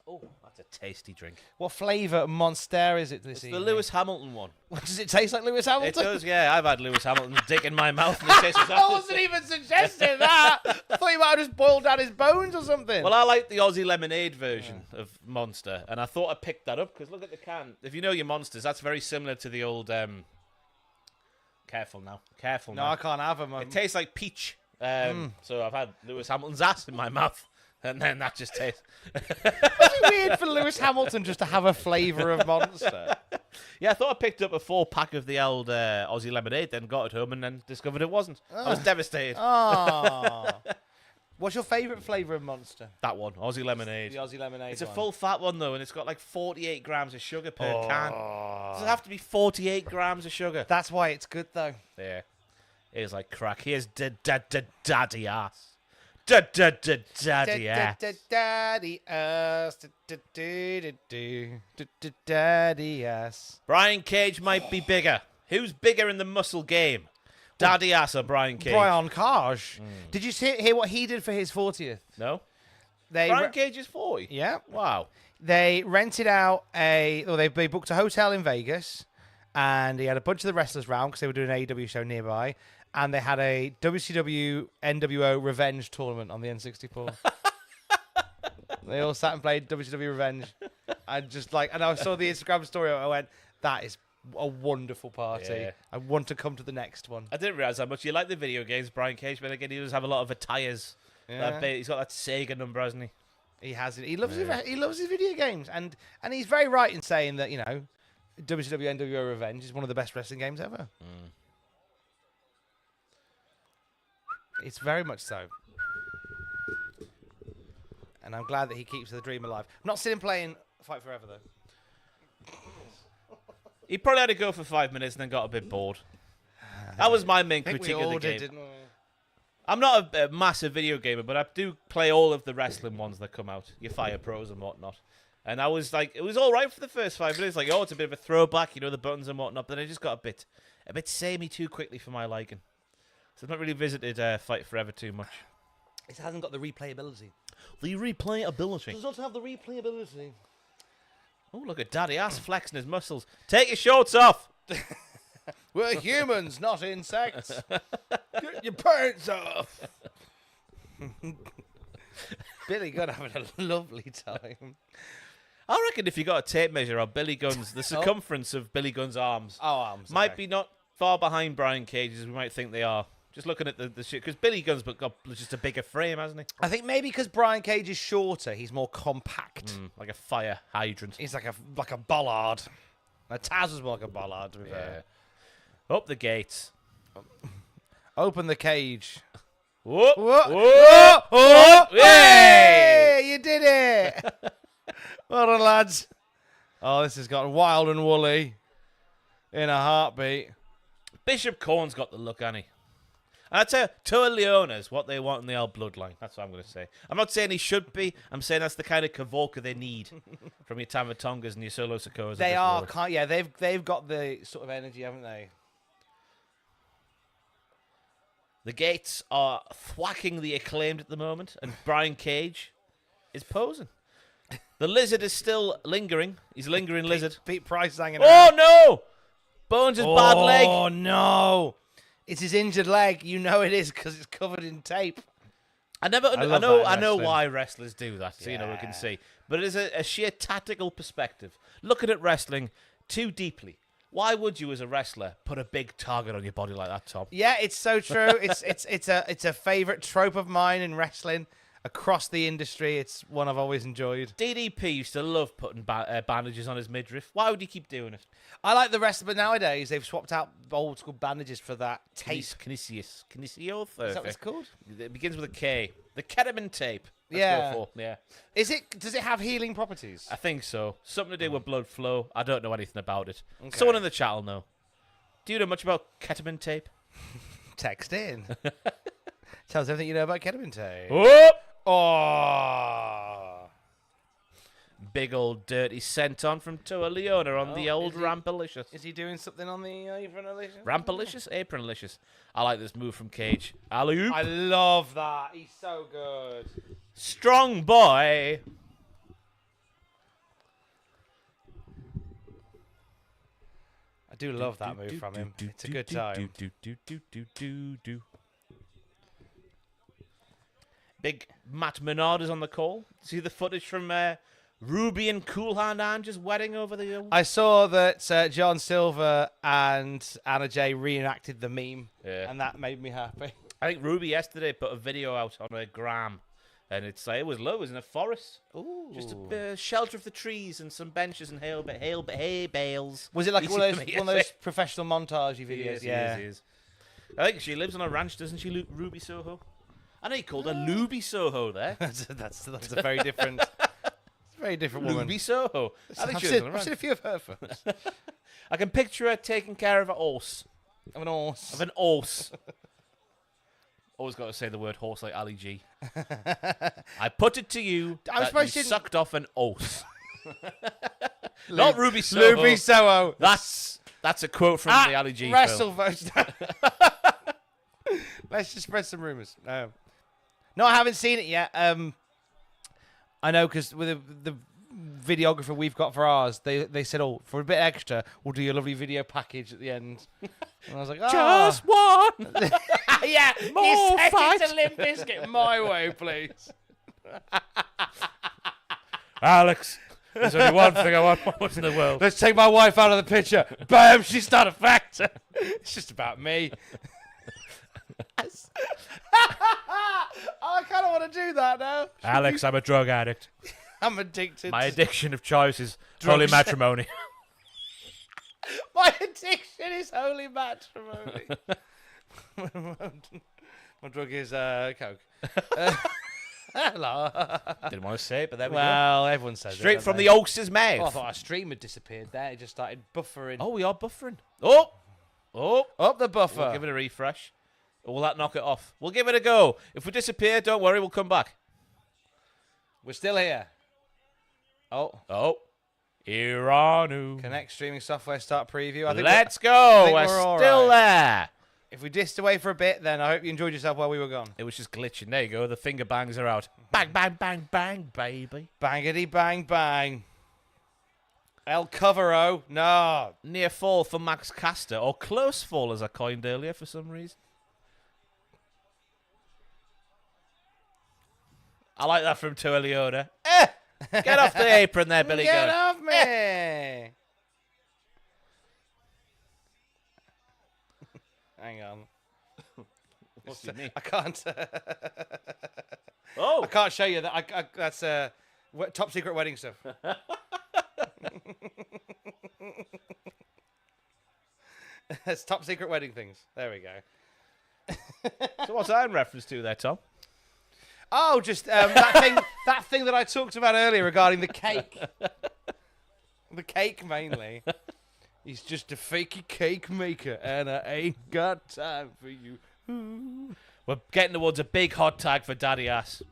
Oh, that's a tasty drink. What flavour Monster is it this It's evening? the Lewis Hamilton one. Does it taste like Lewis Hamilton? It does, yeah. I've had Lewis Hamilton's dick in my mouth and it tastes I wasn't even suggesting that. I thought you might have just boiled down his bones or something. Well, I like the Aussie lemonade version of Monster, and I thought I picked that up because look at the can. If you know your Monsters, that's very similar to the old. Careful now. No, I can't have them. It tastes like peach. So I've had Lewis Hamilton's ass in my mouth, and then that just tastes. It's weird for Lewis Hamilton just to have a flavour of Monster. Yeah, I thought I picked up a 4-pack of the old Aussie lemonade, then got it home, and then discovered it wasn't. I was devastated. Oh. What's your favourite flavour of Monster? That one, Aussie lemonade. The Aussie lemonade. It's a one. full fat one though, and it's got like 48 grams of sugar per can. Does it have to be 48 grams of sugar? That's why it's good though. Yeah. It is like crack. Here's daddy ass. Daddy ass. Daddy ass. Daddy ass. Brian Cage might be bigger. Who's bigger in the muscle game? Daddy ass or Brian Cage? Brian Cage. Did you hear what he did for his 40th? No. Brian Cage is 40? Yeah. Wow. They rented out they booked a hotel in Vegas, and he had a bunch of the wrestlers round because they were doing an AEW show nearby, and they had a WCW NWO Revenge tournament on the N64. They all sat and played WCW Revenge. And I saw the Instagram story. I went, that is a wonderful party. Yeah. I want to come to the next one. I didn't realize how much you like the video games, Brian Cage, but again, he does have a lot of attires. Yeah. He's got that Sega number, hasn't he? He has it. He loves his video games, and he's very right in saying that WCW NWO Revenge is one of the best wrestling games ever. It's very much so. And I'm glad that he keeps the dream alive. I'm not sitting playing Fight Forever, though. He probably had to go for 5 minutes and then got a bit bored. That was my main critique of the game. Didn't we? I'm not a massive video gamer, but I do play all of the wrestling ones that come out. Your Fire Pros and whatnot. And I was like, it was all right for the first 5 minutes. Like, it's a bit of a throwback, the buttons and whatnot. But then it just got a bit samey too quickly for my liking. So I've not really visited Fight Forever too much. It hasn't got the replayability. The replayability. It does not have the replayability. Oh, look at Daddy Ass flexing his muscles. Take your shorts off. We're humans, not insects. Get your pants off. Billy Gunn having a lovely time. I reckon if you got a tape measure on Billy Gunn's, the circumference of Billy Gunn's arms, might be not far behind Brian Cage's as we might think they are. Just looking at the shit, because Billy Gunn's got just a bigger frame, hasn't he? I think maybe because Brian Cage is shorter, he's more compact. Like a fire hydrant. He's like a bollard. Taz was more like a bollard, to be fair. Up the gates. Open the cage. Whoop, Whoop, whoop, whoop, hey! You did it! Well done, lads. Oh, this has gotten wild and woolly in a heartbeat. Bishop Corn's got the look, hasn't he? And I tell you, Toa Leona's what they want in the old bloodline. That's what I'm going to say. I'm not saying he should be. I'm saying that's the kind of Kavorka they need from your Tama Tongas and your Solo Sokoas. They are, they've got the sort of energy, haven't they? The gates are thwacking the Acclaimed at the moment, and Brian Cage is posing. The Lizard is still lingering. He's lingering Lizard. Pete Price hanging Oh, no! Bones' bad leg. Oh, no. It's his injured leg. You know it is because it's covered in tape. I know wrestling. why wrestlers do that, so we can see. But it is a sheer tactical perspective. Looking at wrestling too deeply. Why would you, as a wrestler, put a big target on your body like that, Tom? Yeah, it's so true. It's a favorite trope of mine in wrestling across the industry. It's one I've always enjoyed. DDP used to love putting bandages on his midriff. Why would he keep doing it? I like the wrestler, but nowadays they've swapped out old school bandages for that tape. Kinesiotherapy. Is that what it's called? It begins with a K. The ketamine tape. Yeah. Go for. Yeah. Does it have healing properties? I think so. Something to do with blood flow. I don't know anything about it. Okay. Someone in the chat will know. Do you know much about ketamine tape? Text in. Tell us everything you know about ketamine tape. Oh! Oh. Big old dirty senton from Toa Leona on the old Rampalicious. Is he doing something on the Apronalicious? Rampalicious? Apronalicious. I like this move from Cage. Alley-oop. I love that. He's so good. Strong boy. I do love that move from him. It's a good time. Big Matt Menard is on the call. See the footage from Ruby and Cool Hand Ange's wedding over the... I saw that John Silver and Anna Jay reenacted the meme, and that made me happy. I think Ruby yesterday put a video out on her gram, and it's like, it was low, it was in a forest. Ooh. Just a shelter of the trees and some benches and hay bales. Was it like one of those professional montage videos? He is. I think she lives on a ranch, doesn't she, Ruby Soho? I know you called her Luby Soho there. that's a very different... Very different woman. Luby Soho. I've seen a few of her films. I can picture her taking care of a horse. Of an horse. Of an horse. Always got to say the word horse like Ali G. I put it to you that you sucked off an horse. Not Ruby Soho. Luby Soho. That's a quote from the Ali G film. Let's just spread some rumours. No, I haven't seen it yet. I know because with the videographer we've got for ours, they said, oh, for a bit extra, we'll do your lovely video package at the end. And I was like, just one. Yeah, more fight. To Limp Bizkit my way, please. Alex, there's only one thing I want most in the world. Let's take my wife out of the picture. Bam, she's not a factor. It's just about me. I kind of want to do that now. Alex, I'm a drug addict. I'm addicted. My addiction of choice is holy matrimony. My addiction is holy matrimony. My drug is Coke. Hello. Didn't want to say it, but there we go. Well, everyone says Straight it. from the Oaks' mouth. Oh, I thought our stream had disappeared there. It just started buffering. Oh, we are buffering. Oh, up the buffer. We'll give it a refresh. Or will that knock it off? We'll give it a go. If we disappear, don't worry, we'll come back. We're still here. Oh. Iranu. Connect streaming software start preview. Let's go. We're still there. If we dissed away for a bit, then I hope you enjoyed yourself while we were gone. It was just glitching. There you go. The finger bangs are out. Bang, bang, bang, bang, baby. Bangity, bang, bang. El Covero. No. Near fall for Max Caster, or close fall as I coined earlier for some reason. I like that from Toa Leona. Get off the apron there, Billy Gunn. Get off me. Hang on. What's your name? I can't. I can't show you that. That's top secret wedding stuff. That's top secret wedding things. There we go. So what's that in reference to there, Tom? Oh, just that thing that I talked about earlier regarding the cake. The cake, mainly. He's just a fakey cake maker, and I ain't got time for you. Ooh. We're getting towards a big hot tag for Daddy Ass.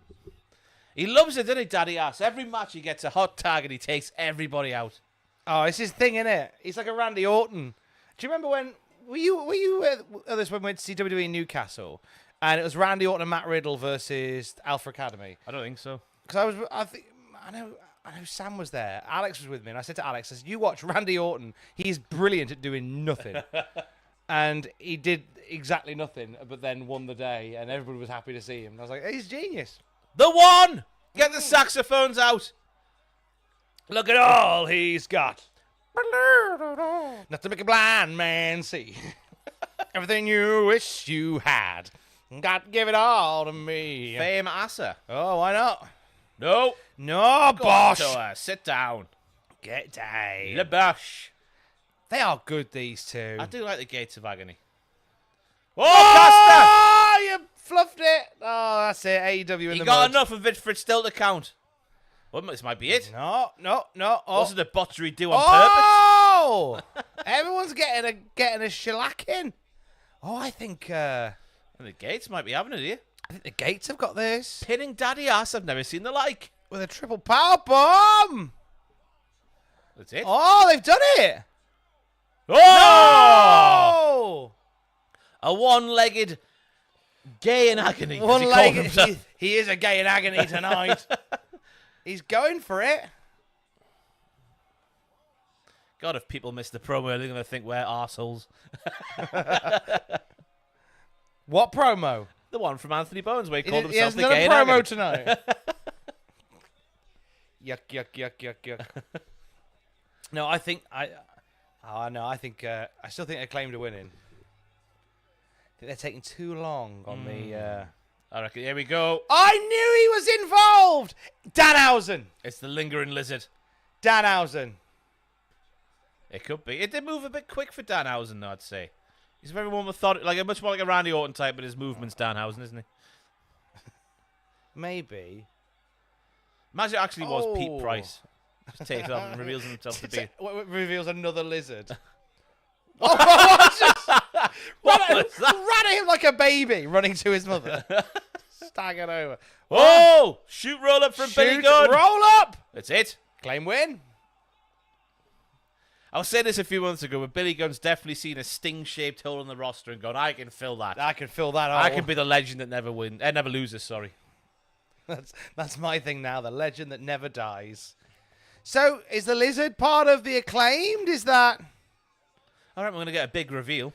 He loves it, doesn't he, Daddy Ass? Every match he gets a hot tag and he takes everybody out. Oh, it's his thing, isn't it? He's like a Randy Orton. Do you remember Were you at this when we went to see WWE in Newcastle, and it was Randy Orton and Matt Riddle versus Alpha Academy? I don't think so. Because I know Sam was there. Alex was with me, and I said to Alex, I said, "You watch Randy Orton. He's brilliant at doing nothing." And he did exactly nothing, but then won the day, and everybody was happy to see him. And I was like, he's genius. The one! Get the saxophones out. Look at all he's got. Not to make a blind man see. Everything you wish you had. Got to give it all to me. Fame Asa. Oh, why not? No. No, boss. Sit down. Get down. Le Bosch. They are good, these two. I do like the Gates of Agony. Oh, you fluffed it. Oh, that's it. AEW in You the got mud. enough of it for it still to count. Well, this might be it. No. Oh. What's the botchery do on purpose? Oh! Everyone's getting a shellacking. Oh, I think The Gates might be having it here. the Gates have got this Pinning daddy ass. I've never seen the like. with a triple power bomb. That's it. Oh, they've done it. Oh! Oh! A one-legged gay in agony. as he called One-legged. himself. He is a gay in agony tonight. He's going for it. God, if people miss the promo, they're going to think we're arseholes. What promo? The one from Anthony Bones where he called He himself has the another gay in promo agony. tonight. Yuck. No, I think I still think they claim to winning. I think they're taking too long on the. I reckon, here we go. I knew he was involved. Danhausen. It's the lingering lizard. Danhausen. It could be. It did move a bit quick for Danhausen, though, I'd say. He's very more methodical, like much more like a Randy Orton type, but his movement's Danhausen, isn't he? Maybe. Imagine it actually was Pete Price. Just takes it off and reveals himself to be. Reveals another lizard. What was that? Ran at him like a baby, running to his mother. Staggered over. Oh! Shoot roll up from Billy Shoot, Gunn. roll up. That's it. Claim win. I was saying this a few months ago, but Billy Gunn's definitely seen a sting-shaped hole in the roster and gone, I can fill that. I can fill that out. I can be the legend that never never loses, sorry. That's my thing now, the legend that never dies. So, is the lizard part of the Acclaimed? Is that... I reckon we're going to get a big reveal.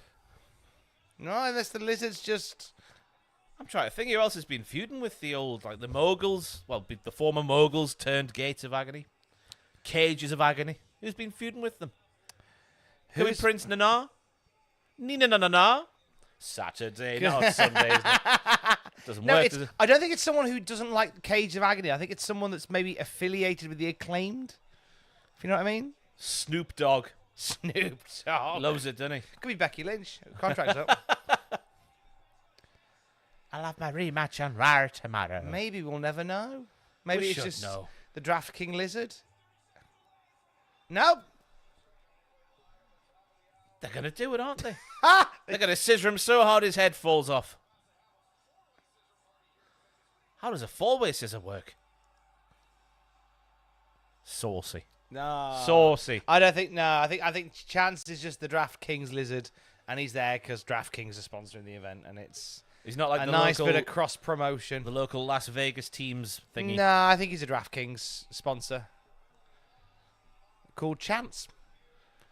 No, unless the lizard's just... I'm trying to think who else has been feuding with the old, like the Moguls. Well, the former Moguls turned Gates of Agony. Cages of Agony. Who's been feuding with them? Who is Prince Nana? Nina Nana? Saturday, not Sunday, isn't it? Doesn't work, does it? I don't think it's someone who doesn't like Cage of Agony. I think it's someone that's maybe affiliated with the Acclaimed. If you know what I mean? Snoop Dogg. Snoop Dogg. Loves it, doesn't he? Could be Becky Lynch. Contract's up. I'll have my rematch on Raw tomorrow. Maybe we'll never know. Maybe We it's should just know. the Draft King Lizard. Nope. They're going to do it, aren't they? Ah! They're going to scissor him so hard his head falls off. How does a four-way scissor work? Saucy. No. Saucy. I don't think. No, I think Chance is just the DraftKings Lizard, and he's there because DraftKings are sponsoring the event, and it's He's not like a the nice local, bit of cross promotion. the local Las Vegas teams thingy. No, I think he's a DraftKings sponsor. Called Chance.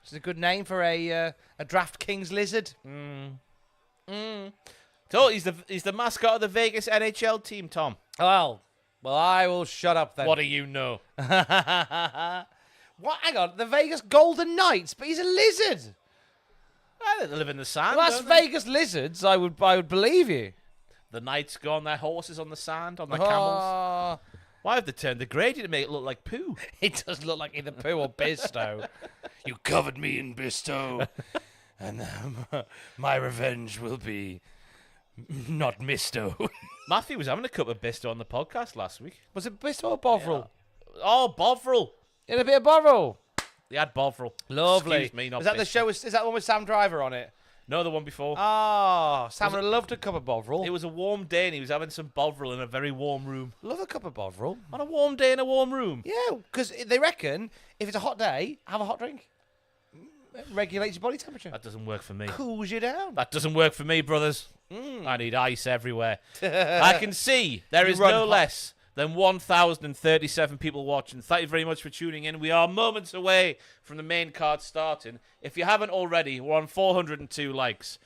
Which is a good name for a DraftKings Lizard. So he's the mascot of the Vegas NHL team, Tom. Well, I will shut up then. What do you know? What? Hang on, the Vegas Golden Knights, but he's a lizard. They live in the sand. Las don't they? Vegas lizards, I would believe you. The Knights go on their horses on the sand, on their Oh. camels. Why have they turned the grady to make it look like poo? It does look like either Pooh or Bisto. You covered me in Bisto, and my revenge will be not Misto. Matthew was having a cup of Bisto on the podcast last week. Was it Bisto or Bovril? Oh, Bovril. In a bit of Bovril. They had Bovril. Lovely. Excuse me, not is that the Bisto. show? Is that the one with Sam Driver on it? No, the one before. Oh, Sam would have loved a cup of Bovril. It was a warm day and he was having some Bovril in a very warm room. Love a cup of Bovril. On a warm day in a warm room. Yeah, because they reckon if it's a hot day, have a hot drink. regulates your body temperature. That doesn't work for me. Cools you down. That doesn't work for me, brothers. I need ice everywhere. I can see there is no less than 1,037 people watching. Thank you very much for tuning in. We are moments away from the main card starting. If you haven't already, we're on 402 likes.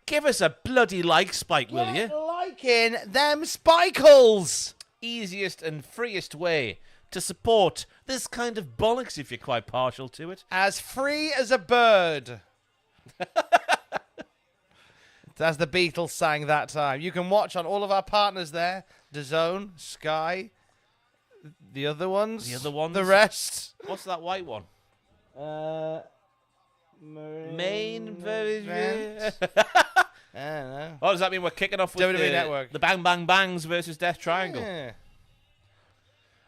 Give us a bloody like spike, will you? Liking them spikles. Easiest and freest way to support this kind of bollocks if you're quite partial to it. As free as a bird. As the Beatles sang that time. You can watch on all of our partners there. DAZN, Sky, the other ones. The rest. What's that white one? Main I don't know. Oh, does that mean we're kicking off with WWE Network? The Bang Bang Bangs versus Death Triangle? Yeah.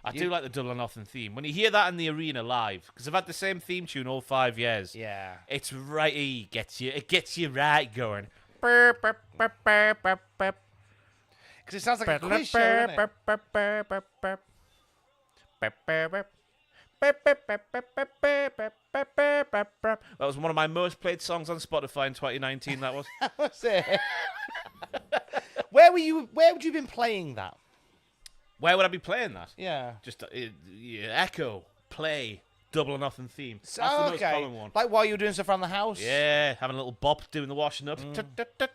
I do like the Double or Nothing theme. When you hear that in the arena live, because I've had the same theme tune all 5 years. Yeah. It's right. It gets you right going. Because it sounds like a quiz show, doesn't it? That was one of my most played songs on Spotify in 2019. That was. What's it? Where would you have been playing that? Where would I be playing that? Yeah. Just echo, play, Double or Nothing theme. That's the most common one. Like while you were doing stuff around the house? Yeah, having a little bop, doing the washing up. There's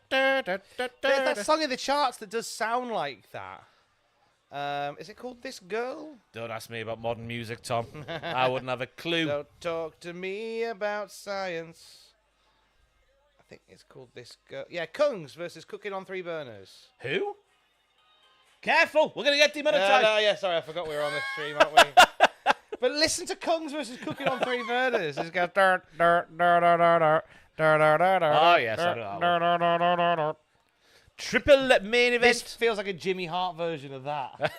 that song in the charts that does sound like that. Is it called This Girl? Don't ask me about modern music, Tom. I wouldn't have a clue. Don't talk to me about science. I think it's called This Girl. Yeah, Kungs versus Cooking on Three Burners. Who? Careful, we're going to get demonetized. Yeah, sorry, I forgot we were on the stream, aren't we? But listen to Kungs versus Cooking on Three Burners. It's got oh yes, I know that. Triple main event. This feels like a Jimmy Hart version of that.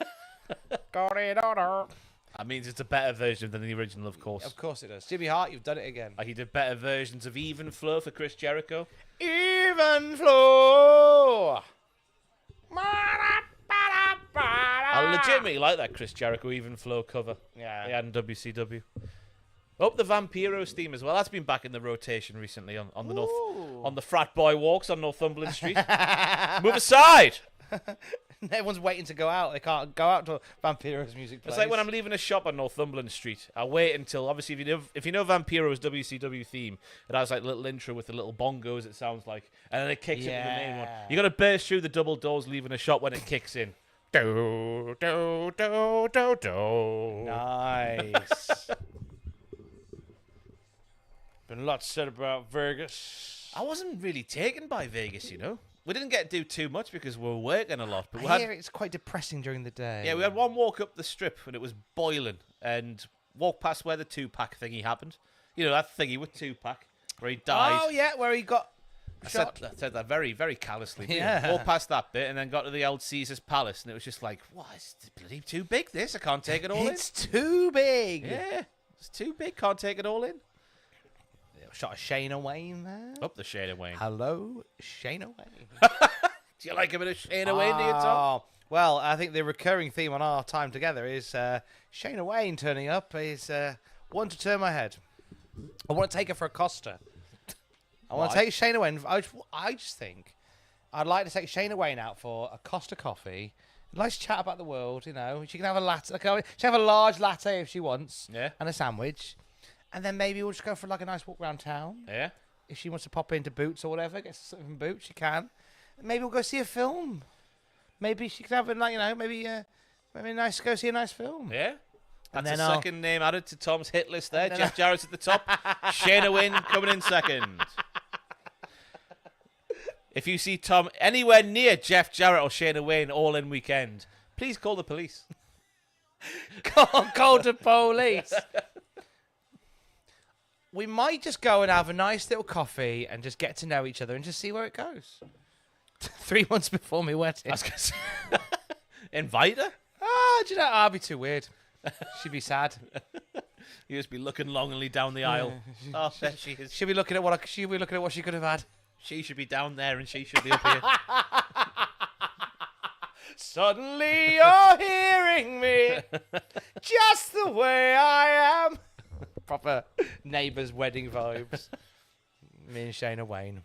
That means it's a better version than the original, of course. Of course it does. Jimmy Hart, you've done it again. He did better versions of Even Flow for Chris Jericho. Even Flow. I legitimately like that Chris Jericho Even Flow cover. Yeah. They had in WCW. Oh, the Vampiros theme as well. That's been back in the rotation recently on the on the frat boy walks on Northumberland Street. Move aside. Everyone's waiting to go out. They can't go out till Vampiros music plays. It's like when I'm leaving a shop on Northumberland Street. I wait until, obviously, if you know Vampiro's WCW theme, it has like a little intro with the little bongos, it sounds like, and then it kicks into the main one. You got to burst through the double doors leaving a shop when it kicks in. Do, do, do, do, do. Nice. Been lots said about Vegas. I wasn't really taken by Vegas, you know. We didn't get to do too much because we were working a lot. But I hear it's quite depressing during the day. Yeah, we had one walk up the strip and it was boiling, and walked past where the 2-pack thingy happened. You know, that thingy with 2-pack where he died. Oh, yeah, where he got shot. I said that very, very callously. Yeah. Walked past that bit and then got to the old Caesar's Palace, and it was just like, what? It's bloody too big, this. I can't take it all It's too big. in. Yeah, it's too big. Can't take it all in. Shot a Shayna Wayne there. Up the Shayna Wayne. Hello, Shayna Wayne. Do you like a bit of Shayna Wayne, do you, Tom? Well, I think the recurring theme on our time together is Shayna Wayne turning up is one to turn my head. I want to take her for a Costa. I want to take Shayna Wayne. I just think I'd like to take Shayna Wayne out for a Costa coffee. Nice chat about the world, you know. She can have a latte. She can have a large latte if she wants. Yeah. And a sandwich. And then maybe we'll just go for like a nice walk around town. Yeah. If she wants to pop into Boots or whatever, get something from Boots, she can. Maybe we'll go see a film. Maybe she can have maybe nice go see a nice film. Yeah. That's then a second name added to Tom's hit list there. Jeff Jarrett's at the top. Shayna Wayne coming in second. If you see Tom anywhere near Jeff Jarrett or Shayna Wayne all in weekend, please call the police. Call the police. We might just go and have a nice little coffee and just get to know each other and just see where it goes. 3 months before my wedding. I was gonna say, invite her? Do you know? I'd be too weird. She'd be sad. You just be looking longingly down the aisle. Oh, there she is. She'll be looking at what she could have had. She should be down there and she should be up here. Suddenly you're hearing me just the way I am. Proper neighbours' wedding vibes. Me and Shayna Wayne.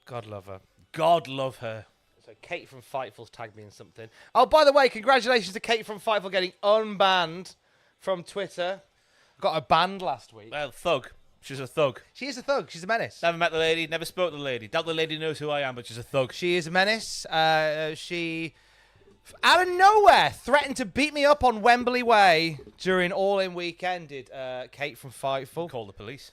God love her. God love her. So Kate from Fightful's tagged me in something. Oh, by the way, congratulations to Kate from Fightful getting unbanned from Twitter. Got a banned last week. Well, thug. She's a thug. She is a thug. She's a menace. Never met the lady, never spoke to the lady. Doubt the lady knows who I am, but she's a thug. She is a menace. She, out of nowhere, threatened to beat me up on Wembley Way during All In Weekend, did Kate from Fightful. Call the police.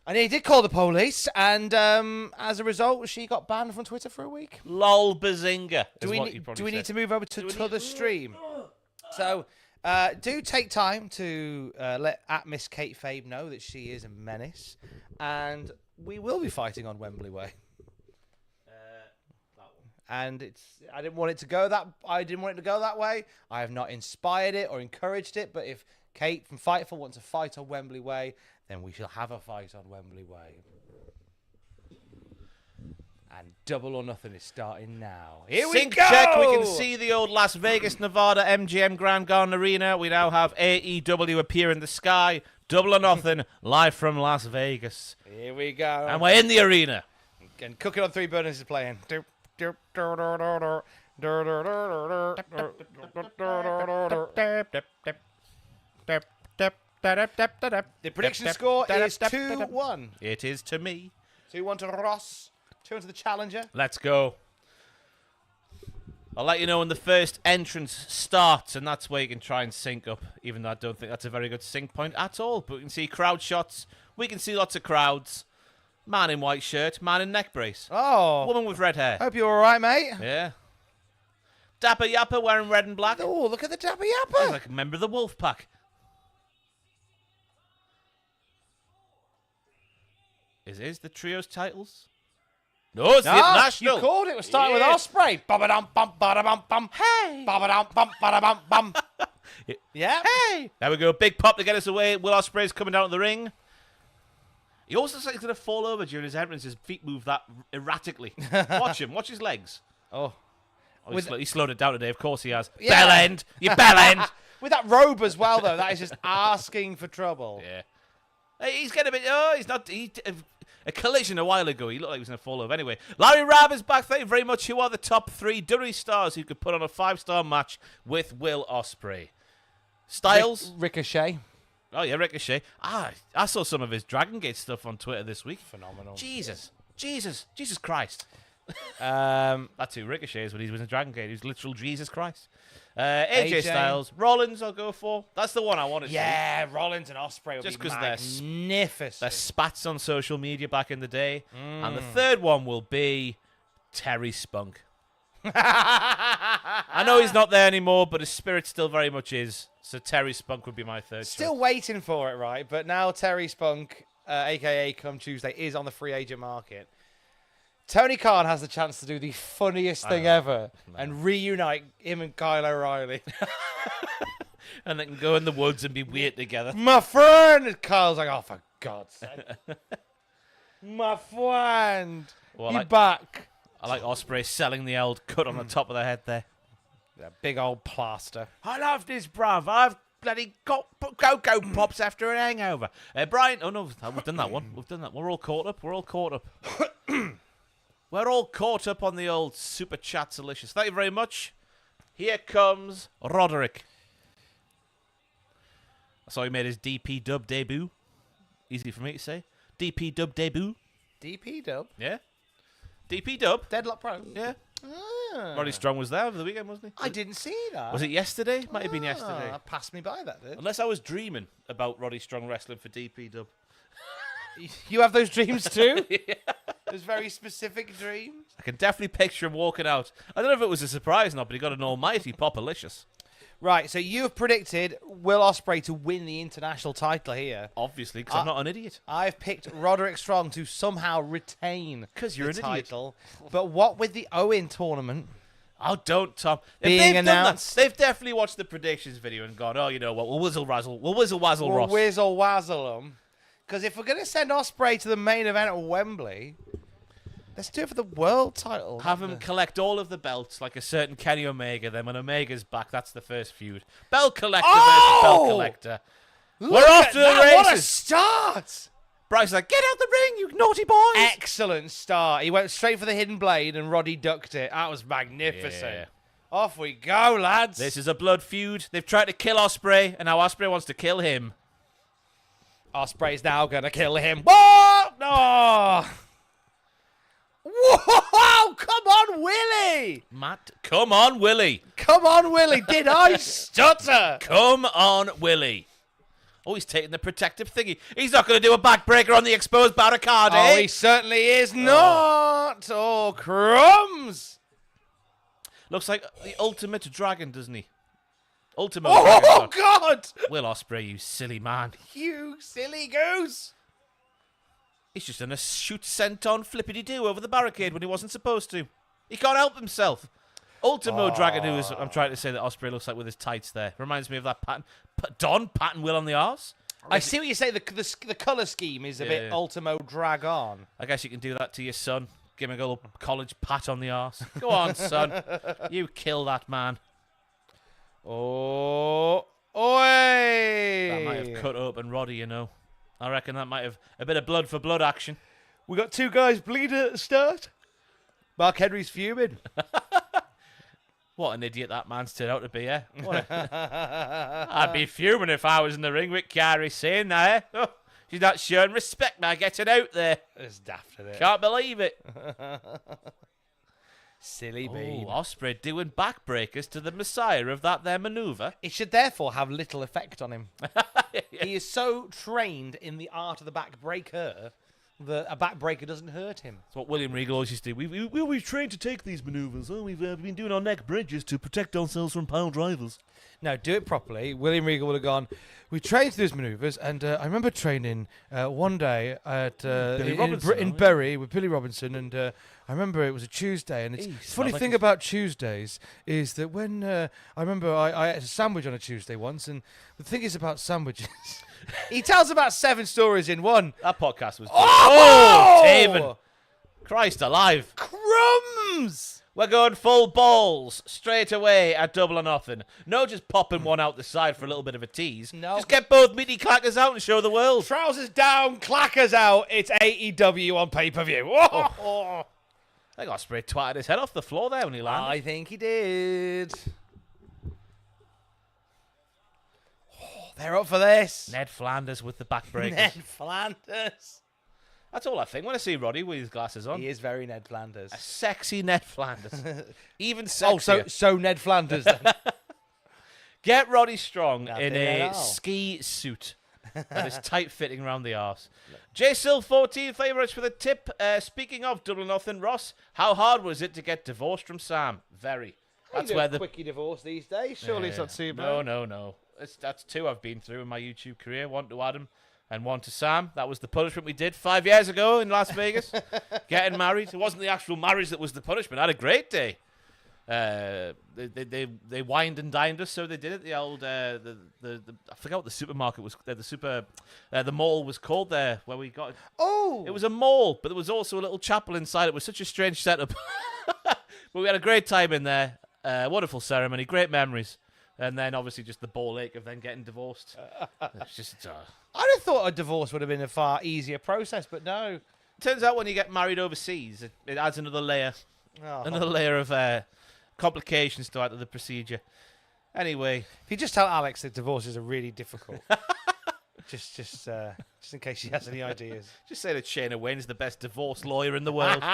And he did call the police, and as a result, she got banned from Twitter for a week. Lol bazinga. Do we need to move over to the stream? So, do take time to let Miss Kate Fabe know that she is a menace, and we will be fighting on Wembley Way. And I didn't want it to go that way. I have not inspired it or encouraged it. But if Kate from Fightful wants to fight on Wembley Way, then we shall have a fight on Wembley Way. And Double or Nothing is starting now. Here we Sync go! check. We can see the old Las Vegas, Nevada MGM Grand Garden Arena. We now have AEW appear in the sky. Double or Nothing, live from Las Vegas. Here we go. And we're in the arena. And Cooking on Three Burners is playing. The prediction score is 2-1. It is to me. 2-1 to Ross. 2-1 to the challenger. Let's go. I'll let you know when the first entrance starts, and that's where you can try and sync up, even though I don't think that's a very good sync point at all. But we can see crowd shots. We can see lots of crowds. Man in white shirt, man in neck brace. Oh. Woman with red hair. Hope you're all right, mate. Yeah. Dapper Yapper wearing red and black. Oh, look at the Dapper He's Yapper. like a member of the Wolf Pack. Is the trios titles? No, it's the international. You called it. We're starting with Ospreay. Ba-ba-dum, bum, ba-da-bum, bum. Hey. Ba-ba-dum, bum, ba-da-bum, bum. Yeah. Hey. There we go. Big pop to get us away. Will Ospreay's coming down to the ring. He also looks like he's going to fall over during his entrance. His feet move that erratically. Watch him. Watch his legs. Oh. He slowed it down today. Of course he has. Yeah. Bell end. You bell end. With that robe as well, though. That is just asking for trouble. Yeah. Hey, he's getting a bit... Oh, he's not... A collision a while ago. He looked like he was going to fall over. Anyway, Larry Rabb is back. Thank you very much. Who are the top 3 WWE stars who could put on a 5-star match with Will Ospreay? Styles? Ricochet. Oh, yeah, Ricochet. I saw some of his Dragon Gate stuff on Twitter this week. Phenomenal. Jesus Christ. That's who Ricochet is when he was in Dragon Gate. He was literal Jesus Christ. AJ Styles. Rollins I'll go for. That's the one I wanted to see. Yeah, Rollins and Ospreay would Just be 'cause magnificent. They're spats on social media back in the day. And the third one will be Terry Spunk. I know he's not there anymore, but his spirit still very much is. So Terry Spunk would be my third Still choice. waiting for it, right? But now Terry Spunk, a.k.a. Come Tuesday, is on the free agent market. Tony Khan has the chance to do the funniest thing ever and reunite him and Kyle O'Reilly. And they can go in the woods and be weird together. My friend! And Kyle's like, oh, for God's sake. My friend! Well, You back. I like Ospreay selling the old cut on the top of the head there. That big old plaster. I love this, bruv. I've bloody got Cocoa Pops after an hangover. Brian, oh no, we've done that one. We've done that. We're all caught up. We're all caught up. We're all caught up on the old Super Chat Delicious. Thank you very much. Here comes Roderick. I saw he made his DP Dub debut. Easy for me to say. DP Dub debut. DP Dub? Yeah. DP Dub. Deadlock Pro? Yeah. Ah. Roddy Strong was there over the weekend, wasn't he? I didn't see that. Was it yesterday? Might have been yesterday. That passed me by, that did. Unless I was dreaming about Roddy Strong wrestling for DP Dub. You have those dreams too? Yeah. Those very specific dreams? I can definitely picture him walking out. I don't know if it was a surprise or not, but he got an almighty Popalicious. Right, so you have predicted Will Ospreay to win the international title here. Obviously, because I'm not an idiot. I've picked Roderick Strong to somehow retain 'Cause you're the an idiot. title. But what with the Owen tournament Oh, don't, Tom. If being they've done that, announced? they've definitely watched the predictions video and gone, oh, you know what, we'll whizzle-wazzle We'll Ross. whizzle-wazzle them. Because if we're going to send Ospreay to the main event at Wembley, let's do it for the world title. Have him collect all of the belts like a certain Kenny Omega. Then when Omega's back, that's the first feud. Belt Collector versus Belt Collector. Look We're off at to the that, What a races. start! Bryce's like, get out the ring, you naughty boys. Excellent start. He went straight for the hidden blade, and Roddy ducked it. That was magnificent. Yeah. Off we go, lads. This is a blood feud. They've tried to kill Ospreay, and now Ospreay wants to kill him. Ospreay's now going to kill him. What? No. Whoa! Come on, Willie! Matt, come on, Willie. Come on, Willie. Did I stutter? Come on, Willie. Oh, he's taking the protective thingy. He's not going to do a backbreaker on the exposed barricade, Oh, eh? he certainly is not. Oh, crumbs. Looks like the ultimate dragon, doesn't he? Ultimate dragon. Oh, God. Will Ospreay, you silly man. You silly goose. He's just done a shoot senton flippity-doo over the barricade when he wasn't supposed to. He can't help himself. Ultimo Dragon, who is, I'm trying to say that Ospreay looks like with his tights there. Reminds me of that pattern. Don, Patton Will on the arse. I see what you say. The colour scheme is a bit Ultimo Dragon. I guess you can do that to your son. Give him a little college pat on the arse. Go on, son. You kill that man. Oh. Oi! That might have cut open Roddy, you know. I reckon that might have a bit of blood for blood action. We got two guys bleeding at the start. Mark Henry's fuming. What an idiot that man's turned out to be, eh? I'd be fuming if I was in the ring with Kairi saying that, eh? Oh, she's not showing respect by getting out there. It's daft, isn't it? Can't believe it. Silly bean. Ospreay doing backbreakers to the messiah of that there maneuver. It should therefore have little effect on him. He is so trained in the art of the backbreaker that a backbreaker doesn't hurt him. That's what William Regal always used to do. We've trained to take these maneuvers. Oh, we've been doing our neck bridges to protect ourselves from pile drivers. No, do it properly. William Regal would have gone, we trained to these maneuvers, and I remember training one day at in Bury with Billy Robinson, and I remember it was a Tuesday, and it's the funny thing about Tuesdays is that when I remember I ate a sandwich on a Tuesday once, and the thing is about sandwiches, he tells about 7 stories in one. That podcast was... Oh! Taven. Christ alive. Crumbs! We're going full balls straight away at Double or Nothing. No just popping one out the side for a little bit of a tease. No. Just get both meaty clackers out and show the world. Trousers down, clackers out. It's AEW on pay-per-view. I think Ospreay twatted his head off the floor there when he landed. I think he did. They're up for this. Ned Flanders with the backbreakers. Ned Flanders. That's all I think when I see Roddy with his glasses on. He is very Ned Flanders. A sexy Ned Flanders. Even sexier. Oh, so Ned Flanders then. Get Roddy Strong Nothing in at a all. ski suit that is tight fitting around the arse. JSil14 favourites for the tip. Speaking of Double or Nothing, Ross, how hard was it to get divorced from Sam? Very. That's where the quickie divorce these days. Surely it's not too bad. No. That's 2 I've been through in my YouTube career. 1 to Adam and 1 to Sam. That was the punishment we did 5 years ago in Las Vegas. Getting married. It wasn't the actual marriage that was the punishment. I had a great day. They wined and dined us, so they did it. The old I forgot what the supermarket was. The mall was called there where we got. Oh, It was a mall, but there was also a little chapel inside. It was such a strange setup, but we had a great time in there. Wonderful ceremony, great memories, and then obviously just the ball ache of then getting divorced. It's just. I'd have thought a divorce would have been a far easier process, but no. Turns out when you get married overseas, it adds another layer. Oh. Another layer of complications to add to the procedure. Anyway. If you just tell Alex that divorces are really difficult, just in case she has any ideas. Just say that Shayna Wayne's the best divorce lawyer in the world.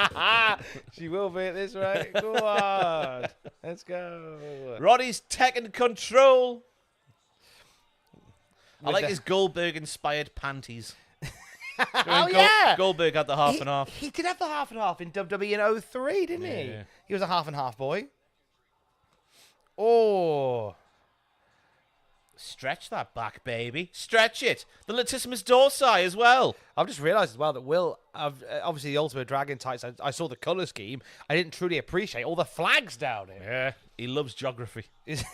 She will be at this rate. Go on. Let's go. Roddy's tech and control. I With like the- his Goldberg-inspired panties. Oh, yeah. Goldberg had the half and half. He did have the half and half in WWE in 03, didn't he? Yeah. He was a half and half boy. Oh. Stretch that back, baby. Stretch it. The latissimus dorsi as well. I've just realised as well that Will, obviously the Ultimate Dragon tights, I saw the colour scheme. I didn't truly appreciate all the flags down here. Yeah. He loves geography. Is-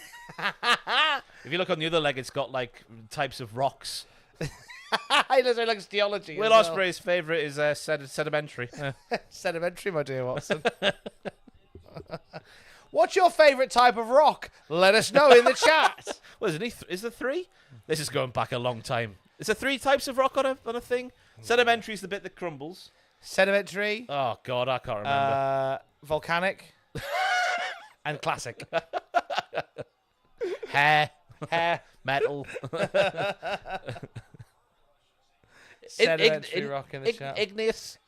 If you look on the other leg, it's got like types of rocks. He looks like geology. Will as well. Ospreay's favourite is sedimentary. Sedimentary, my dear Watson. What's your favourite type of rock? Let us know in the chat. Well, is there 3? This is going back a long time. Is there 3 types of rock on a thing? Sedimentary's the bit that crumbles. Sedimentary. Oh, God, I can't remember. Volcanic. And classic. Hair. Metal. Sedimentary rock in the chat. Igneous.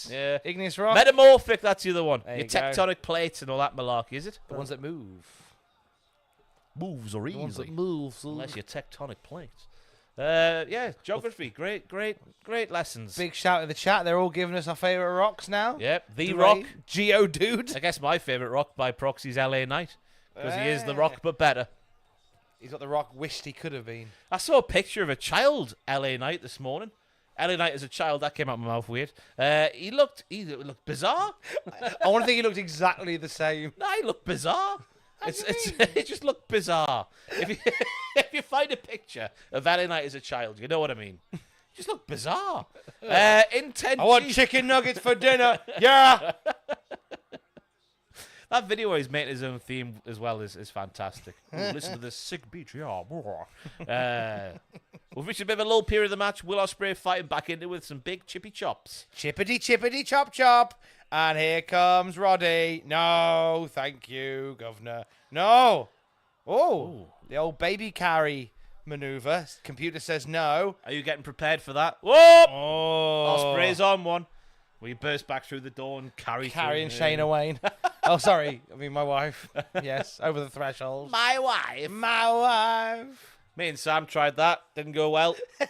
Yeah. Igneous rock. Metamorphic, that's the other one. There Your you go. tectonic plates and all that malarkey, is it? The ones that move. Moves or The ones easily. that move. Unless you're tectonic plates. Yeah, geography. Great lessons. Big shout in the chat. They're all giving us our favourite rocks now. Yep. The Dwayne, Rock. Geodude. I guess my favourite rock by proxy is LA Knight. Because he is the Rock, but better. He's got the rock wished he could have been. I saw a picture of a child LA Knight this morning. LA Knight as a child, that came out of my mouth weird. He looked bizarre. I want to think he looked exactly the same. No, he looked bizarre. It just looked bizarre. If you find a picture of LA Knight as a child, you know what I mean. It just looked bizarre. Intense. I want chicken nuggets for dinner. Yeah. That video where he's making his own theme as well is fantastic. Ooh, listen to this sick beat. Yeah. We've reached a bit of a lull period of the match. Will Ospreay fighting back into it with some big chippy chops. Chippity chop chop. And here comes Roddy. No, thank you, Governor. No. Oh, the old baby carry maneuver. Computer says no. Are you getting prepared for that? Whoop! Oh. Ospreay's on one. We burst back through the door and carrying Shayna Wayne. Oh, sorry. I mean, my wife. Yes, over the threshold. My wife. My wife. Me and Sam tried that. Didn't go well. I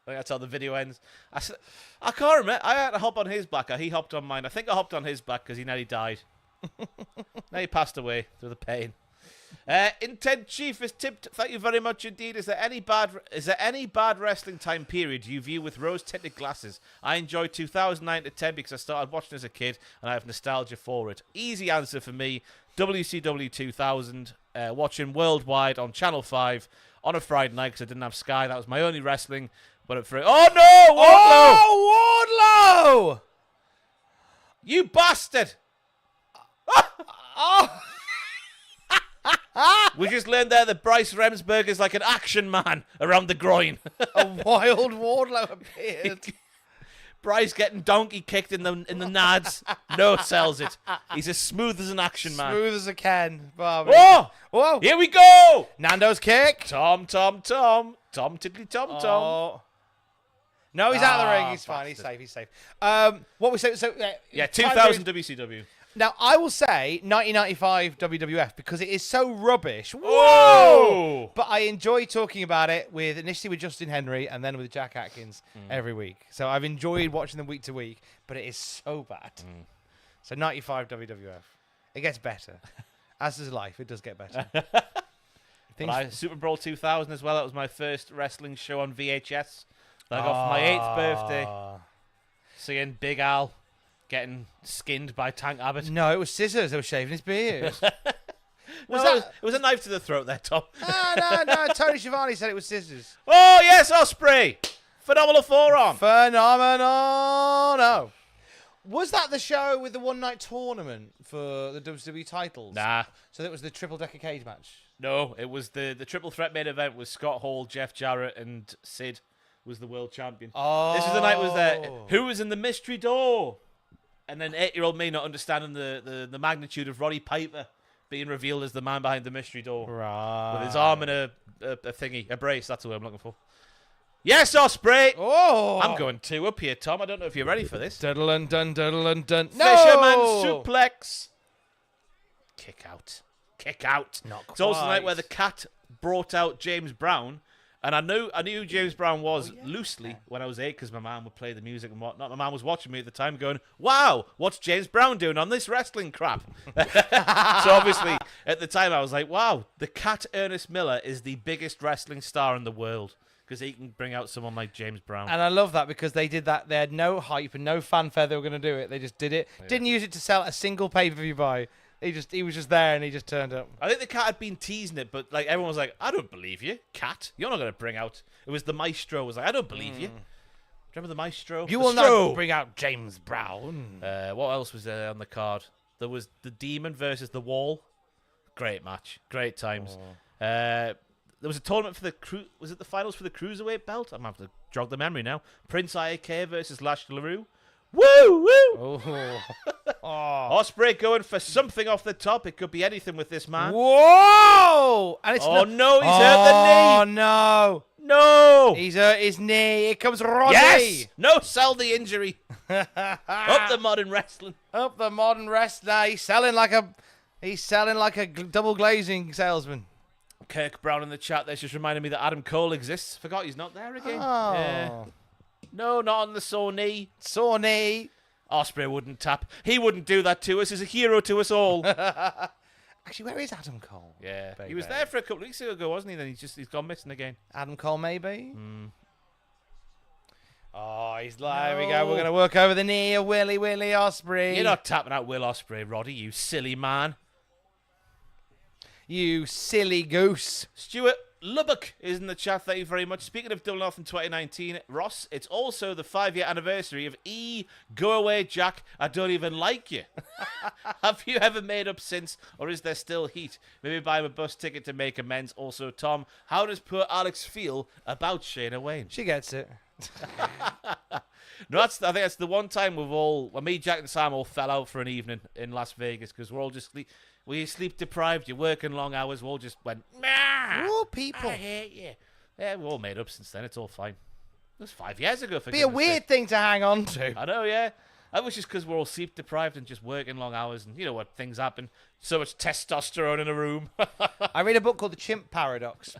think that's how the video ends. I can't remember. I had to hop on his back. Or he hopped on mine. I think I hopped on his back because he nearly died. Now he passed away through the pain. Intent Chief is tipped. Thank you very much indeed. Is there any bad wrestling time period you view with rose-tinted glasses? I enjoyed 2009 to 10 because I started watching as a kid and I have nostalgia for it. Easy answer for me. WCW 2000. Watching worldwide on Channel 5 on a Friday night because I didn't have Sky. That was my only wrestling. But at free. Oh no! Wardlow! Oh, Wardlow! You bastard! Oh. We just learned there that Bryce Remsburg is like an action man around the groin. A wild Wardlow appeared. Bryce getting donkey kicked in the nads. No sells it. He's as smooth as an action man. Smooth as a can. Barbie. Whoa! Whoa! Here we go! Nando's kick. Tom. Tom tiddly tom. Oh. No, he's out of the ring. He's fine. Bastard. He's safe. What we say? So Yeah, 2000 WCW. Now I will say 1995 WWF because it is so rubbish. Whoa! But I enjoy talking about it initially with Justin Henry and then with Jack Atkins every week. So I've enjoyed watching them week to week. But it is so bad. So 95 WWF. It gets better. As does life. It does get better. Super Bowl 2000 as well. That was my first wrestling show on VHS. I got for my 8th birthday. Seeing Big Al getting skinned by Tank Abbott. No, it was scissors. They were shaving his beard. It was a knife to the throat there, Tom. No. Tony Schiavone said it was scissors. Oh, yes, Ospreay. Phenomenal forearm. Phenomenal. No. Was that the show with the one-night tournament for the WWE titles? Nah. So that was the triple-decker cage match? No, it was the triple threat main event with Scott Hall, Jeff Jarrett, and Sid was the world champion. Oh. This was the night was there. Who was in the mystery door? And then 8-year-old me not understanding the magnitude of Roddy Piper being revealed as the man behind the mystery door. Right. With his arm in a thingy, a brace, that's the word I'm looking for. Yes, Ospreay! Oh! I'm going 2 up here, Tom. I don't know if you're ready for this. Dun. No! Fisherman suplex. Kick out. Not It's also the night quite. where the cat brought out James Brown. And I knew who James Brown was loosely when I was 8 because my mum would play the music and whatnot. My mum was watching me at the time going, wow, what's James Brown doing on this wrestling crap? So obviously, at the time, I was like, wow, the cat Ernest Miller is the biggest wrestling star in the world because he can bring out someone like James Brown. And I love that because they did that. They had no hype and no fanfare they were going to do it. They just did it. Yeah. Didn't use it to sell a single pay-per-view buy. He was just there and he just turned up. I think the cat had been teasing it, but like everyone was like, I don't believe you, cat. You're not going to bring out... It was the Maestro was like, I don't believe you. Remember the Maestro? You will not bring out James Brown. What else was there on the card? There was the Demon versus the Wall. Great match. Great times. there was a tournament for the was it the finals for the cruiserweight belt? I'm gonna have to jog the memory now. Prince IK versus Lash LaRue. Woo woo! Oh. Ospreay going for something off the top. It could be anything with this man. Whoa! And it's no, he's hurt the knee. Oh no! No! He's hurt his knee. Here comes Roddy. Yes! No, sell the injury. Up the modern wrestling. Up the modern wrestler. He's selling like a double glazing salesman. Kirk Brown in the chat there's just reminded me that Adam Cole exists. Forgot he's not there again. Oh. Yeah. No, not on the sore knee. Sore knee. Ospreay wouldn't tap. He wouldn't do that to us. He's a hero to us all. Actually, where is Adam Cole? Yeah, Baby. he was there for a couple of weeks ago, wasn't he? Then he's gone missing again. Adam Cole, maybe. Oh, he's No. there we go. We're gonna work over the knee of Willie Ospreay. You're not tapping out Will Ospreay, Roddy. You silly man. You silly goose. Stuart Lubbock is in the chat. Thank you very much. Speaking of Double or Nothing 2019, Ross, it's also the 5-year anniversary of Go Away Jack, I Don't Even Like You. Have you ever made up since, or is there still heat? Maybe buy him a bus ticket to make amends. Also, Tom, how does poor Alex feel about Shayna Wayne? She gets it. No, I think that's the one time when me, Jack, and Sam all fell out for an evening in Las Vegas because we're all just sleep deprived. You're working long hours. We all just went, "Mah, Oh, people. I hate you." Yeah, we're all made up since then. It's all fine. It was 5 years ago. For Be a goodness weird sake. thing to hang on to. I know, yeah. That was just because we're all sleep deprived and just working long hours, and you know what things happen. So much testosterone in a room. I read a book called The Chimp Paradox,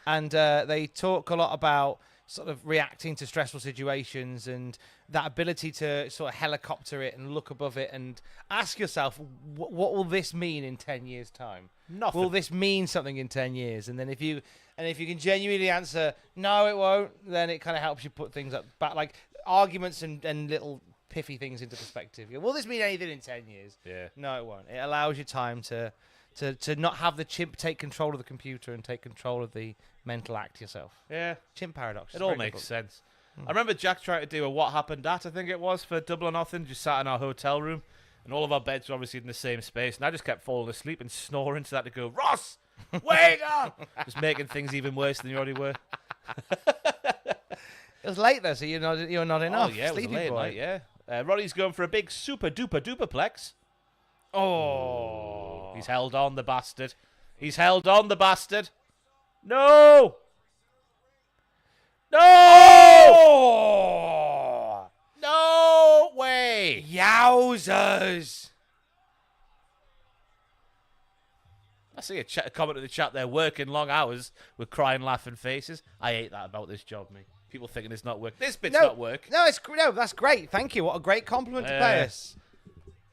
and they talk a lot about sort of reacting to stressful situations and that ability to sort of helicopter it and look above it and ask yourself, what will this mean in 10 years' time? Nothing. Will this mean something in 10 years? And then if you can genuinely answer, no, it won't, then it kind of helps you put things back, like arguments and little piffy things into perspective. Will this mean anything in 10 years? Yeah. No, it won't. It allows you time to not have the chimp take control of the computer and take control of the mental act yourself. Yeah. Chimp Paradox. It all makes sense. I remember Jack trying to do a What Happened At, I think it was, for Double or Nothing, just sat in our hotel room, and all of our beds were obviously in the same space, and I just kept falling asleep and snoring, so I had to go, Ross, wake up! Just making things even worse than you already were. It was late though, so you're not enough. Oh, yeah, it was a Sleepy late boy. night, yeah. Roddy's going for a big super duper duperplex. Oh. He's held on, the bastard. He's held on, the bastard. No! No! Oh! No way! Yowzers! I see a comment in the chat there, working long hours with crying, laughing faces. I hate that about this job, mate. People thinking it's not work. This bit's not work. No, that's great. Thank you. What a great compliment to pay us.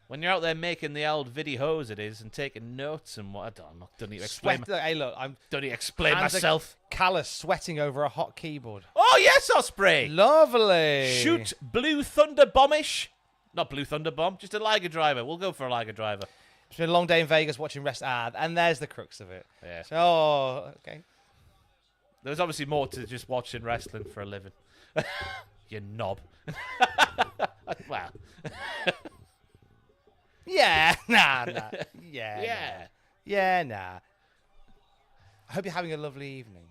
When you're out there making the old videos, it is, and taking notes and what. I'm not don't need to explain. Hey, look, I'm Don't need to explain hands are myself. callous, sweating over a hot keyboard. Oh yes, Ospreay. Lovely. Shoot Blue Thunder Bombish. Not Blue Thunder Bomb, just a Liger Driver. We'll go for a Liger Driver. It's been a long day in Vegas watching and there's the crux of it. Yeah. So, okay. There's obviously more to just watching wrestling for a living. You knob. Well. Yeah, nah. Yeah. Yeah. Yeah, nah. I hope you're having a lovely evening.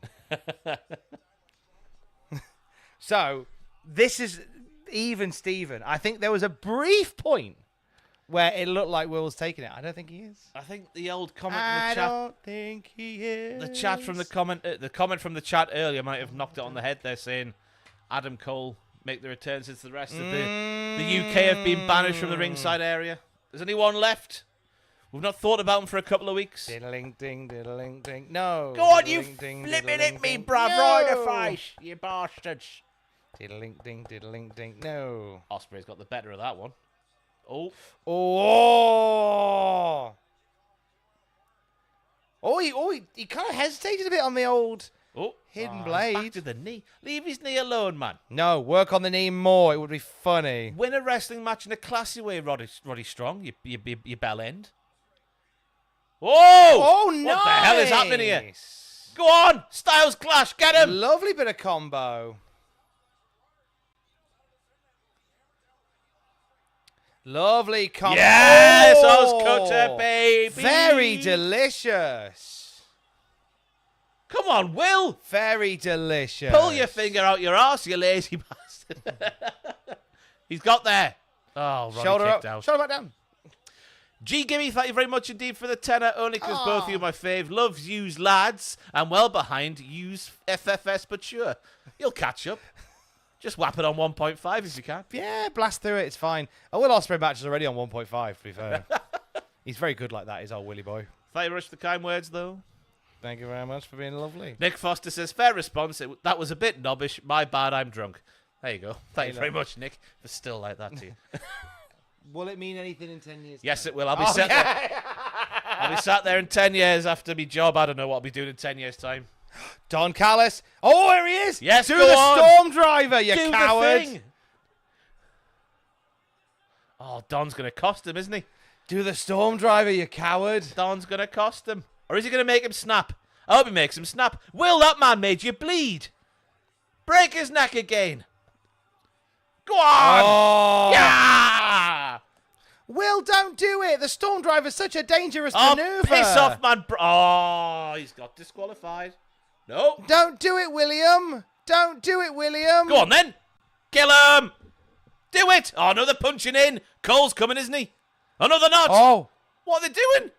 So, this is even Steven. I think there was a brief point where it looked like Will was taking it. I don't think he is. I think the old comment in I the chat. don't think he is. The chat from the comment from the chat earlier might have knocked it on the head. They're saying Adam Cole make the return since the rest of the UK have been banished from the ringside area. There's only one left. We've not thought about him for a couple of weeks. Diddling ding, diddling ding. No. Go on, you Diddling, ding, flipping diddling, at me, ding. bruv, No. right in the face, you bastards. Diddling ding, diddling ding. No. Ospreay's got the better of that one. Oh. He kind of hesitated a bit on the old hidden blade. Back to the knee. Leave his knee alone, man. No, work on the knee more. It would be funny. Win a wrestling match in a classy way, Roddy Strong. You bell end. Whoa! Oh, nice. What the hell is happening here? Go on! Styles Clash, get him! Lovely bit of combo. Lovely combo. Yes! Oh, Cutter, baby! very delicious. Come on, Will. Very delicious. Pull your finger out your arse, you lazy bastard. He's got there. Oh, Ronnie Shoulder kicked up. out. Shoulder back down. G Gimme, thank you very much indeed for the tenner. Only because both of you are my fave. Loves yous lads. And well behind yous FFS, but sure. You'll catch up. Just whap it on 1.5 if you can. Yeah, blast through it. It's fine. I Will Ospreay match is already on 1.5, to be fair. He's very good like that, is our Willy boy. Thank you very much for the kind words, though. Thank you very much for being lovely. Nick Foster says, fair response. That was a bit knobbish. My bad, I'm drunk. There you go. Thank you very much, Nick, for still like that to you. Will it mean anything in 10 years? Yes, it will. I'll be sat there. I'll be sat there in 10 years after my job. I don't know what I'll be doing in 10 years' time. Don Callis. Oh, here he is. Yes, Do go the on. Storm Driver, you Do coward. the thing. Oh, Don's going to cost him, isn't he? Do the Storm Driver, you coward. Don's going to cost him. Or is he going to make him snap? I hope he makes him snap. Will, that man made you bleed. Break his neck again. Go on. Oh. Yeah. Will, don't do it. The Storm Driver's such a dangerous Oh, maneuver. piss off, man. Oh, he's got disqualified. No. Don't do it, William. Don't do it, William. Go on, then. Kill him. Do it. Oh, no, they're punching in. Cole's coming, isn't he? Oh, no, they're not. Oh. What are they doing?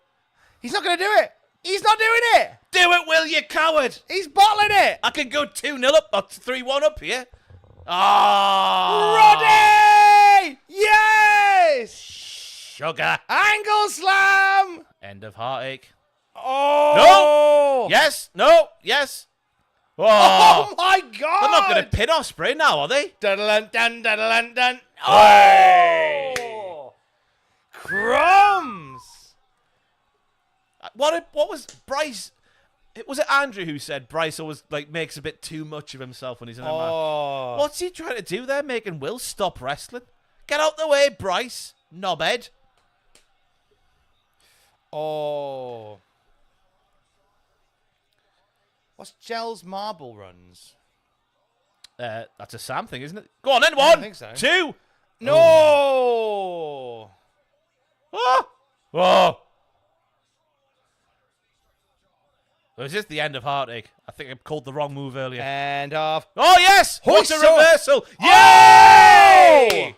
He's not going to do it. He's not doing it. Do it, Will, you coward. He's bottling it. I can go 2-0 up or 3-1 up here. Oh. Roddy! Yes! Sugar. Angle slam! End of heartache. Oh! No. Yes. No. Yes. Oh, Oh my God! they're not going to pin Ospreay now, are they? Dun dun dun dun dun. Hey! Oh! Crumbs! What was Bryce? Was it Andrew who said Bryce always makes a bit too much of himself when he's in a match? Oh! What's he trying to do there, making Will stop wrestling? Get out the way, Bryce. Knobhead. Oh! What's Gel's marble runs? That's a Sam thing, isn't it? Go on then, I one, think so. two. No! Oh! Oh! Or is this the end of heartache? I think I called the wrong move earlier. And off. Oh, yes! What a Hoist up. reversal! Oh! Yay!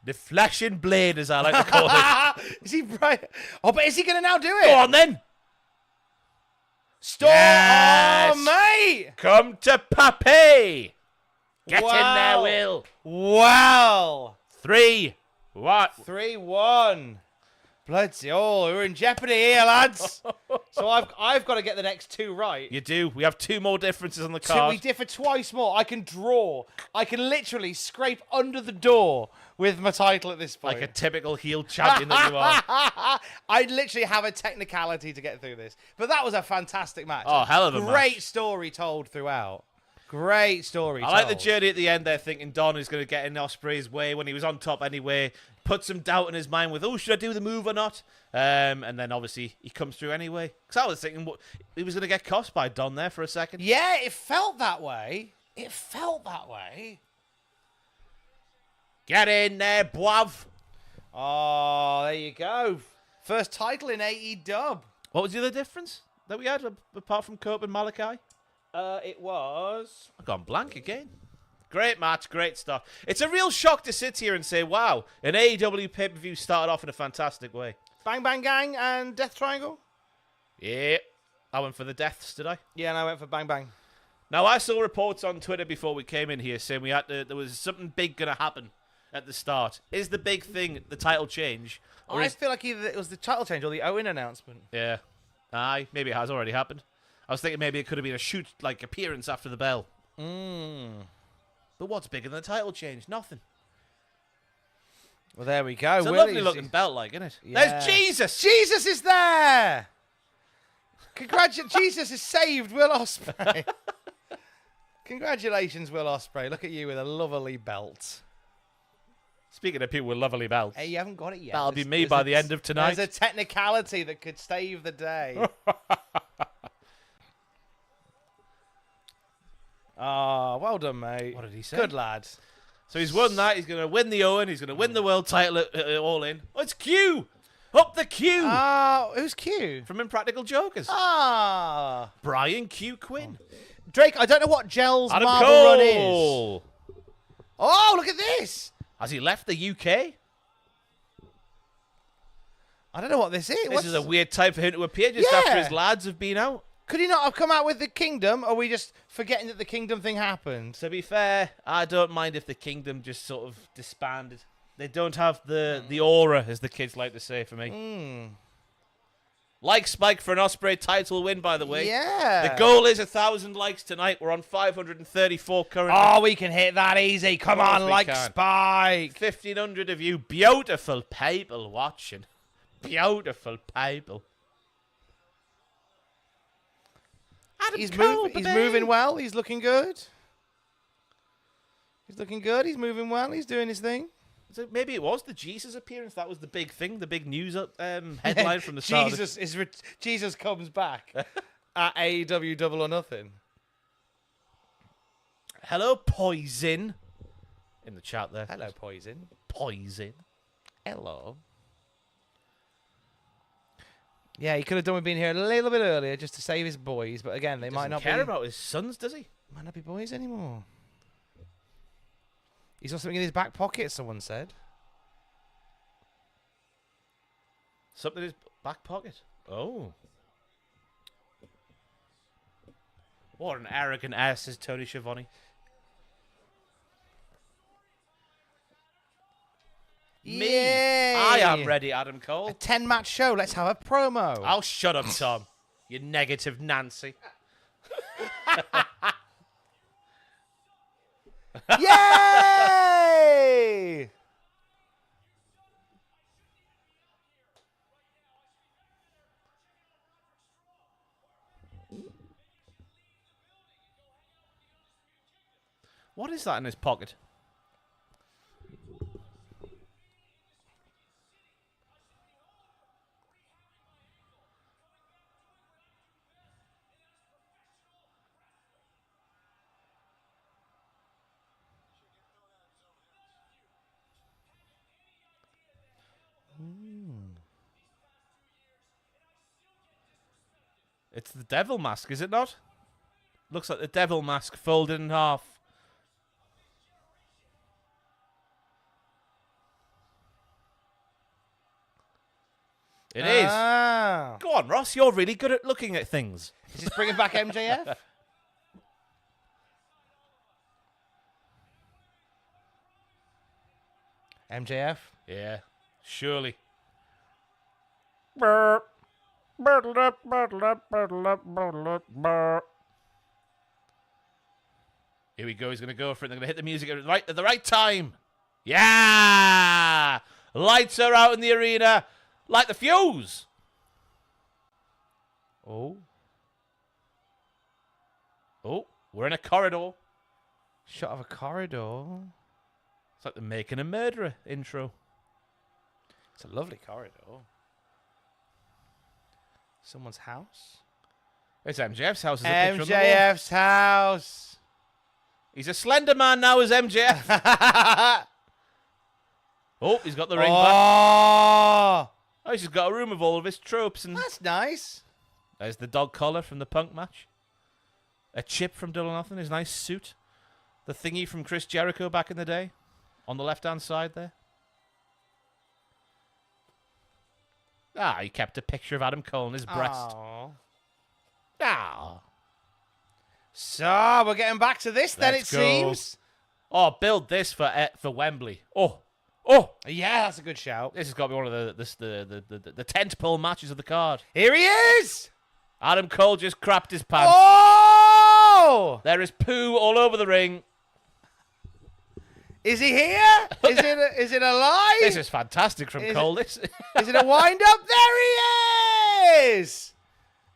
The flashing blade, as I like to call it. Is he right? Oh, but is he going to now do it? Go on, then. Stop! Yes. Oh, mate! Come to Pape. Get in Wow. there, Will. Wow! 3. What? 3-1. Bloody, oh, we're in jeopardy here, lads. So I've got to get the next two right. You do. We have 2 more differences on the So card. we differ twice more. I can draw. I can literally scrape under the door with my title at this point. Like a typical heel champion that you are. I literally have a technicality to get through this. But that was a fantastic match. Oh, hell of a Great match. story told throughout. Great story I like the told. journey at the end there, thinking Don is going to get in Ospreay's way when he was on top anyway. Put some doubt in his mind with, oh, should I do the move or not? And then obviously he comes through anyway. Because I was thinking he was going to get cost by Don there for a second. Yeah, it felt that way. It felt that way. Get in there, Boav. Oh, there you go. First title in AEW. What was the other difference that we had apart from Copeland and Malakai? It was... I've gone blank again. Great match, great stuff. It's a real shock to sit here and say, wow, an AEW pay-per-view started off in a fantastic way. Bang Bang Gang and Death Triangle? Yeah. I went for the deaths, did I? Yeah, and I went for Bang Bang. Now, I saw reports on Twitter before we came in here saying there was something big going to happen at the start. Is the big thing the title change? Or I feel like either it was the title change or the Owen announcement. Yeah. Aye, maybe it has already happened. I was thinking maybe it could have been a shoot, appearance after the bell. But what's bigger than the title change? Nothing. Well, there we go. It's a lovely looking belt, isn't it? Yeah. There's Jesus! Jesus is there! Jesus has saved Will Ospreay. Congratulations, Will Ospreay. Look at you with a lovely belt. Speaking of people with lovely belts. Hey, you haven't got it yet. That'll be me by the end of tonight. There's a technicality that could save the day. Ah, well done, mate. What did he say? Good lad. So he's won that. He's going to win the Owen. He's going to win the world title at All In. Oh, it's Q! Up the Q Who's Q? from Impractical Jokers. Ah. Brian Q. Quinn. Drake, I don't know what Gel's Adam Marvel Cole. run is. Oh, look at this. Has he left the UK? I don't know what this is. This is a weird time for him to appear just after Yeah. his lads have been out. Could he not have come out with the Kingdom, or are we just forgetting that the Kingdom thing happened? To be fair, I don't mind if the Kingdom just sort of disbanded. They don't have the aura, as the kids like to say for me. Like Spike for an Ospreay title win, by the way. Yeah. The goal is 1,000 likes tonight. We're on 534 currently. Oh, we can hit that easy. Come Of course on, we like can. Spike. 1,500 of you beautiful people watching. Beautiful people. Adam He's Cole, moving well. He's looking good. He's looking good. He's moving well. He's doing his thing. So maybe it was the Jesus appearance. That was the big thing, the big news headline from the start. Jesus comes back at AEW Double or Nothing. Hello, Poison. In the chat there. Hello, Poison. Poison. Hello. Yeah, he could have done with being here a little bit earlier just to save his boys, but again, they might Doesn't not care be. about his sons, does he? Might not be boys anymore. He's got something in his back pocket, someone said. Something in his back pocket. Oh. What an arrogant ass, says Tony Schiavone. Me. Yay! I am ready, Adam Cole. A 10-match show. Let's have a promo. I'll shut up, Tom. You negative Nancy. Yay! What is that in his pocket? It's the devil mask, is it not? Looks like the devil mask folded in half. It is. Go on, Ross. You're really good at looking at things. Is this bringing back MJF? MJF? Yeah, surely. Here we go. He's going to go for it. They're going to hit the music at the right time. Yeah! Lights are out in the arena. Like the fuse. Oh. Oh, we're in a corridor. Shot of a corridor. It's like the Making a Murderer intro. It's a lovely corridor. Someone's house? It's MJF's house. There's a picture on the wall. MJF's house. He's a slender man now as MJF. Oh, he's got the ring back. Oh, Oh, he's just got a room of all of his tropes. And that's nice. there's the dog collar from the Punk match. A chip from Double or Nothing, his nice suit. The thingy from Chris Jericho back in the day. On the left-hand side there. Ah, he kept a picture of Adam Cole on his breast. Aw. Ah. So, we're getting back to this then, Let's it go. seems. Oh, build this for Wembley. Oh. Yeah, that's a good shout. This has got to be one of the tent pole matches of the card. Here he is! Adam Cole just crapped his pants. Oh! There is poo all over the ring. Is he here? Is it alive? This is fantastic from Cole. This. Is it a wind-up? There he is!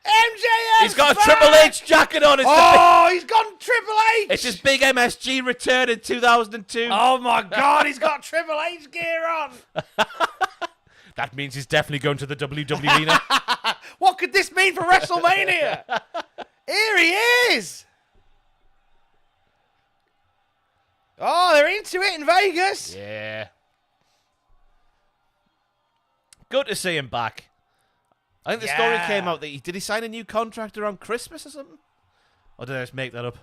MJF! He's got a Triple H jacket on. He's gone Triple H! It's his big MSG return in 2002. Oh my God, he's got Triple H gear on! That means he's definitely going to the WWE now. What could this mean for WrestleMania? Here he is! Oh, they're into it in Vegas. Yeah. Good to see him back. I think the story came out that did he sign a new contract around Christmas or something? Or did I just make that up?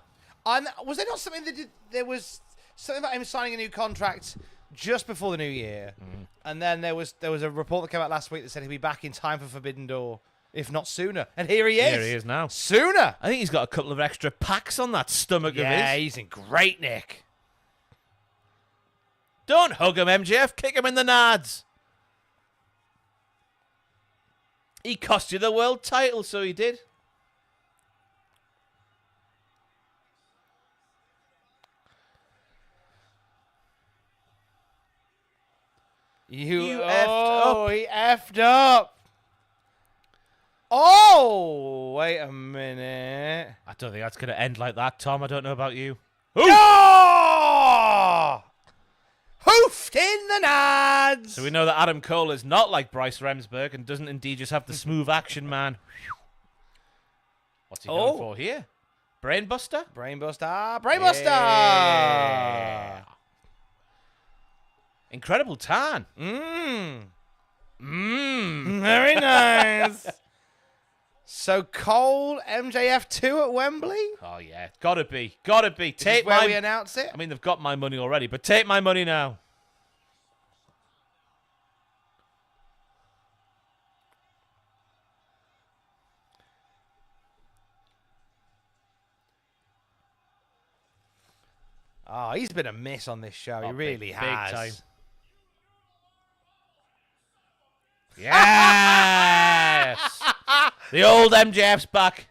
Was there not something that there was something about him signing a new contract just before the new year, and then there was a report that came out last week that said he'd be back in time for Forbidden Door, if not sooner. And here he is. Here he is now. Sooner. I think he's got a couple of extra packs on that stomach of his. Yeah, he's in great nick. Don't hug him, MJF. Kick him in the nads. He cost you the world title, so he did. You effed up. He effed up. Oh, wait a minute. I don't think that's going to end like that, Tom. I don't know about you. Oh! Hoofed in the nads. So we know that Adam Cole is not like Bryce Remsburg and doesn't indeed just have the smooth action, man. What's he going for here? Brainbuster? Brainbuster. Brainbuster. Yeah. Incredible tan. Very nice. So Cole, MJF 2 at Wembley? Oh, yeah. Gotta be. Gotta be. Take where we announce it? I mean, they've got my money already, but take my money now. Oh, he's been a miss on this show. He really has. Big time. Yes! The old MJF's back.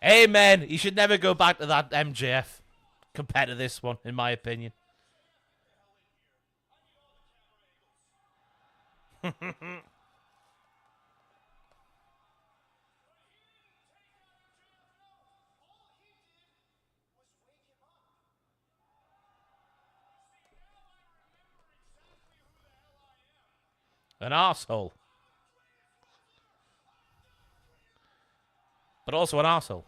Amen. He should never go back to that MJF compared to this one, in my opinion. An arsehole. But also an arsehole.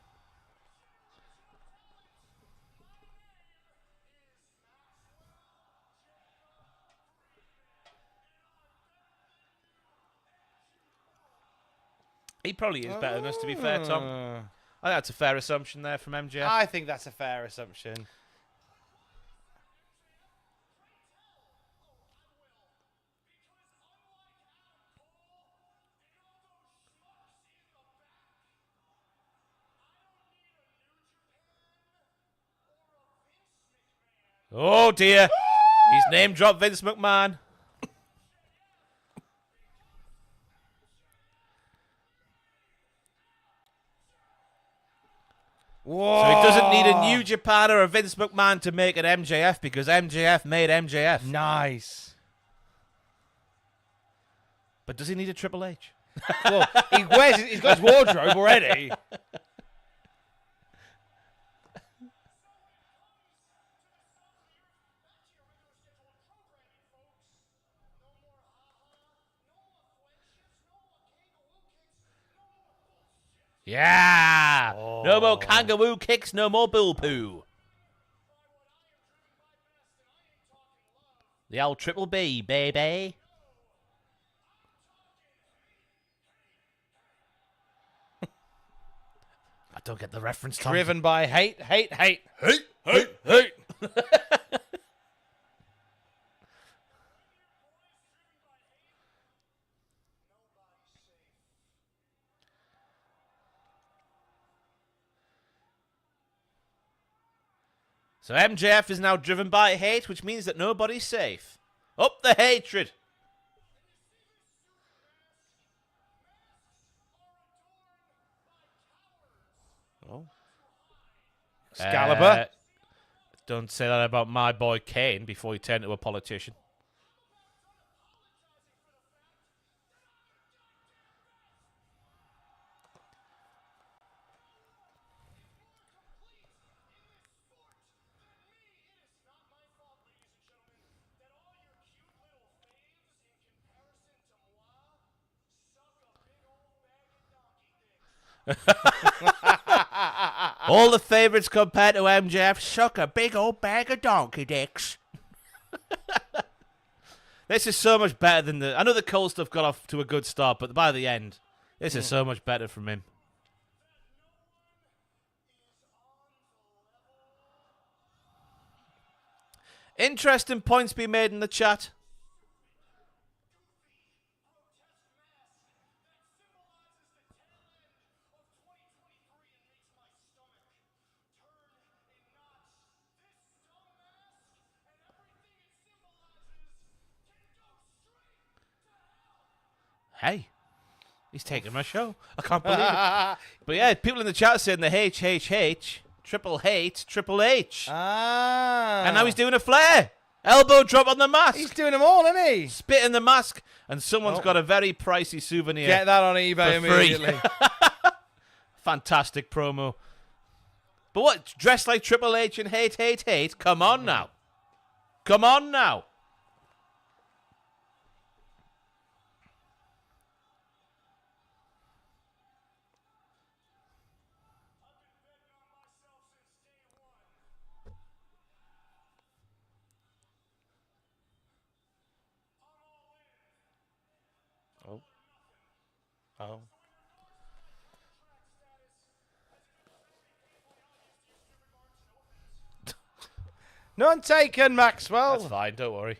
He probably is better than us, to be fair, Tom. I think that's a fair assumption there from MJF. I think that's a fair assumption. Oh, dear. He's name-dropped Vince McMahon. Whoa. So he doesn't need a New Japan or a Vince McMahon to make an MJF because MJF made MJF. Nice. But does he need a Triple H? Well, he's got his wardrobe already. Yeah! Oh. No more kangaroo kicks, no more bull poo. The old Triple B, baby. I don't get the reference, Tom. Driven by hate. So MJF is now driven by hate, which means that nobody's safe. Up the hatred. Oh. Excalibur. Don't say that about my boy Kane before you turn into a politician. All the favourites compared to MJF suck a big old bag of donkey dicks. This is so much better than I know the Cole stuff got off to a good start, but by the end, this is so much better from him. Interesting points being made in the chat. Hey, he's taking my show. I can't believe it. But yeah, people in the chat are saying the HHH, triple hate, Triple H. And now he's doing a flare. Elbow drop on the mask. He's doing them all, isn't he? Spit in the mask. And someone's got a very pricey souvenir. Get that on eBay immediately. Fantastic promo. But what? Dressed like Triple H and hate? Come on now. Come on now. Oh. None taken, Maxwell. That's fine, don't worry.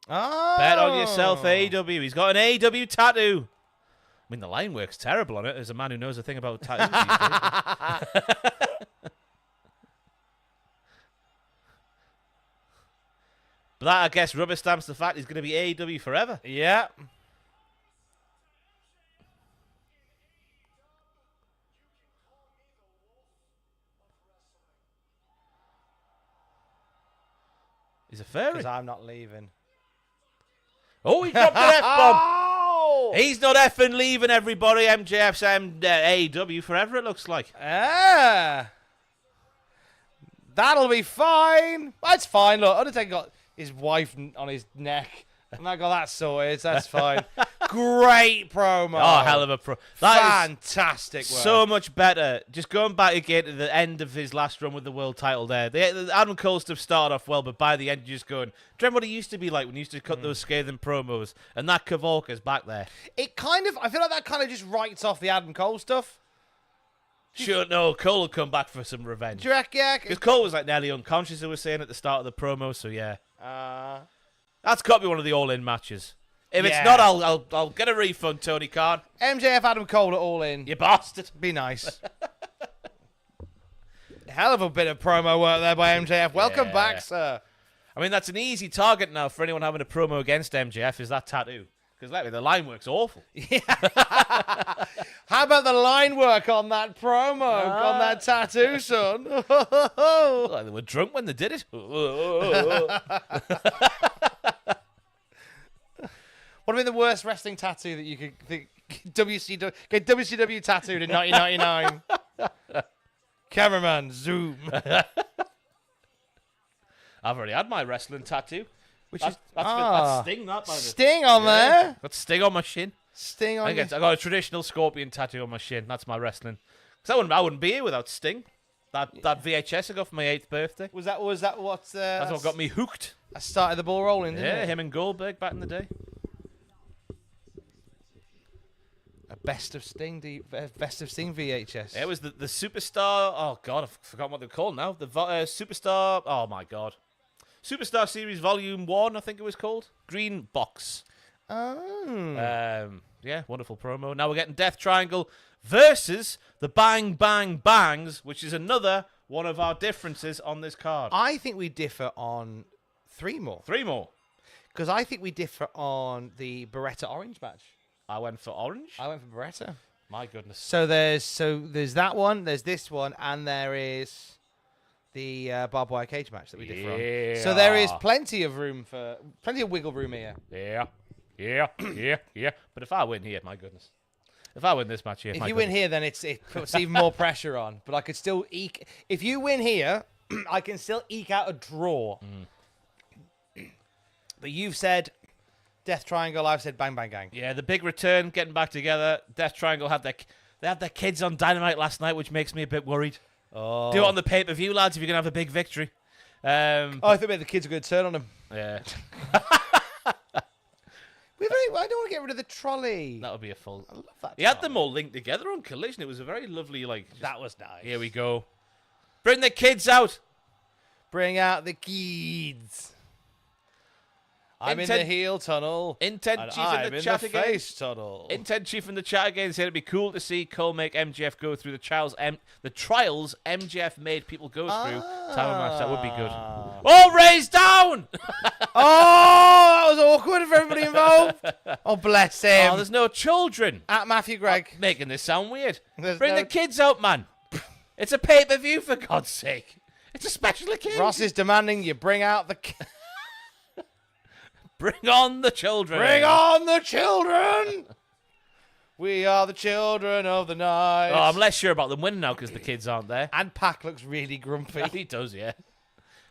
Oh. Bet on yourself, AEW. He's got an AEW tattoo. I mean, the line work's terrible on it. As a man who knows a thing about tattoos these days. But that, I guess, rubber stamps the fact he's going to be AEW forever. Yeah. He's a fairy. Because I'm not leaving. Oh, he dropped an F-bomb. He's not effing leaving, everybody. MJF's AEW forever, it looks like. That'll be fine. That's fine. Look, Undertaker got his wife on his neck. And I got that sorted. That's fine. Great promo. Oh, hell of a pro. Fantastic work. So much better. Just going back again to the end of his last run with the world title there. The Adam Cole stuff started off well, but by the end you're just going, do you remember what it used to be like when you used to cut those scathing promos? And that Kavorka's back there. It kind of, I feel like that kind of just writes off the Adam Cole stuff. Sure, no, Cole will come back for some revenge. Do you reckon? Yeah. Because Cole was like nearly unconscious, as we were saying at the start of the promo, so yeah. That's got to be one of the all-in matches. If it's not, I'll get a refund, Tony Khan. MJF Adam Cole at All In. You bastard. Be nice. Hell of a bit of promo work there by MJF. Welcome back, sir. I mean, that's an easy target now for anyone having a promo against MJF, is that tattoo. Because like, the line work's awful. Yeah. How about the line work on that promo, on that tattoo, son? Like they were drunk when they did it. What would be the worst wrestling tattoo that you could think? Get WCW tattooed in 1999. Cameraman, zoom. I've already had my wrestling tattoo. That's Sting, that by the Sting on there. Got Sting on my shin. Sting on. I got a traditional scorpion tattoo on my shin. That's my wrestling. Because I wouldn't be here without Sting. That VHS I got for my 8th birthday. Was that what? That's what got me hooked. I started the ball rolling, didn't it? Yeah, him and Goldberg back in the day. A Best of Sting VHS. It was the Superstar. Oh God, I've forgotten what they're called now. The Superstar. Oh my God, Superstar Series Volume 1, I think it was called. Green box. Oh. Yeah, wonderful promo. Now we're getting Death Triangle versus the Bang Bang Bangs, which is another one of our differences on this card. I think we differ on 3 more. 3 more. Because I think we differ on the Beretta Orange match. I went for orange. I went for Beretta. My goodness. So there's that one, there's this one, and there is the barbed wire cage match that we differ on. So there is plenty of wiggle room here. Yeah. But if I win here, my goodness. If I win this match here, if you win here, then it puts even more pressure on. But I could still eke. If you win here, I can still eke out a draw. But you've said Death Triangle. I've said Bang Bang Gang. Yeah, the big return, getting back together. Death Triangle had their kids on Dynamite last night, which makes me a bit worried. Oh. Do it on the pay-per-view, lads, if you're gonna have a big victory. I think maybe the kids are going to turn on him. Yeah. I don't want to get rid of the trolley. That would be a full. I love that. He had them all linked together on Collision. It was a very lovely, That was nice. Here we go. Bring the kids out. Bring out the kids. I'm in the heel tunnel. Intent Chief in the chat again. Face tunnel. Intent Chief in the chat again said it'd be cool to see Cole make MJF go through the trials MJF made people go through. Title match, that would be good. Oh, raised down! Oh, that was awkward for everybody involved. Oh, bless him. Oh, there's no children. At Matthew Gregg. Making this sound weird. Bring the kids out, man. It's a pay-per-view, for God's sake. It's a special occasion. Ross is demanding you bring out the Bring on the children. Bring on the children. We are the children of the night. Oh, I'm less sure about them winning now because the kids aren't there. And Pac looks really grumpy. He does, yeah.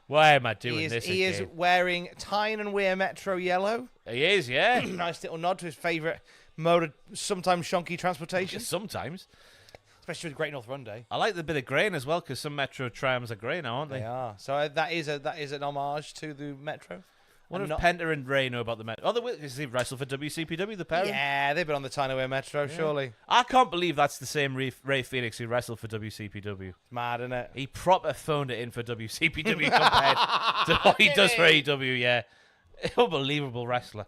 Why am I doing this He is wearing Tyne and Wear Metro yellow. He is, yeah. Nice little nod to his favourite mode of sometimes shonky transportation. Sometimes. Especially with Great North Run Day. I like the bit of grey as well because some Metro trams are grey now, aren't they? They are. So that is an homage to the Metro. What if Penta and Ray know about the Metro? Oh, they wrestle for WCPW, the pair. Yeah, they've been on the Tyne and Wear Metro, surely. I can't believe that's the same Ray Phoenix who wrestled for WCPW. Mad, isn't it? He proper phoned it in for WCPW compared to what he does for AEW, yeah. Unbelievable wrestler.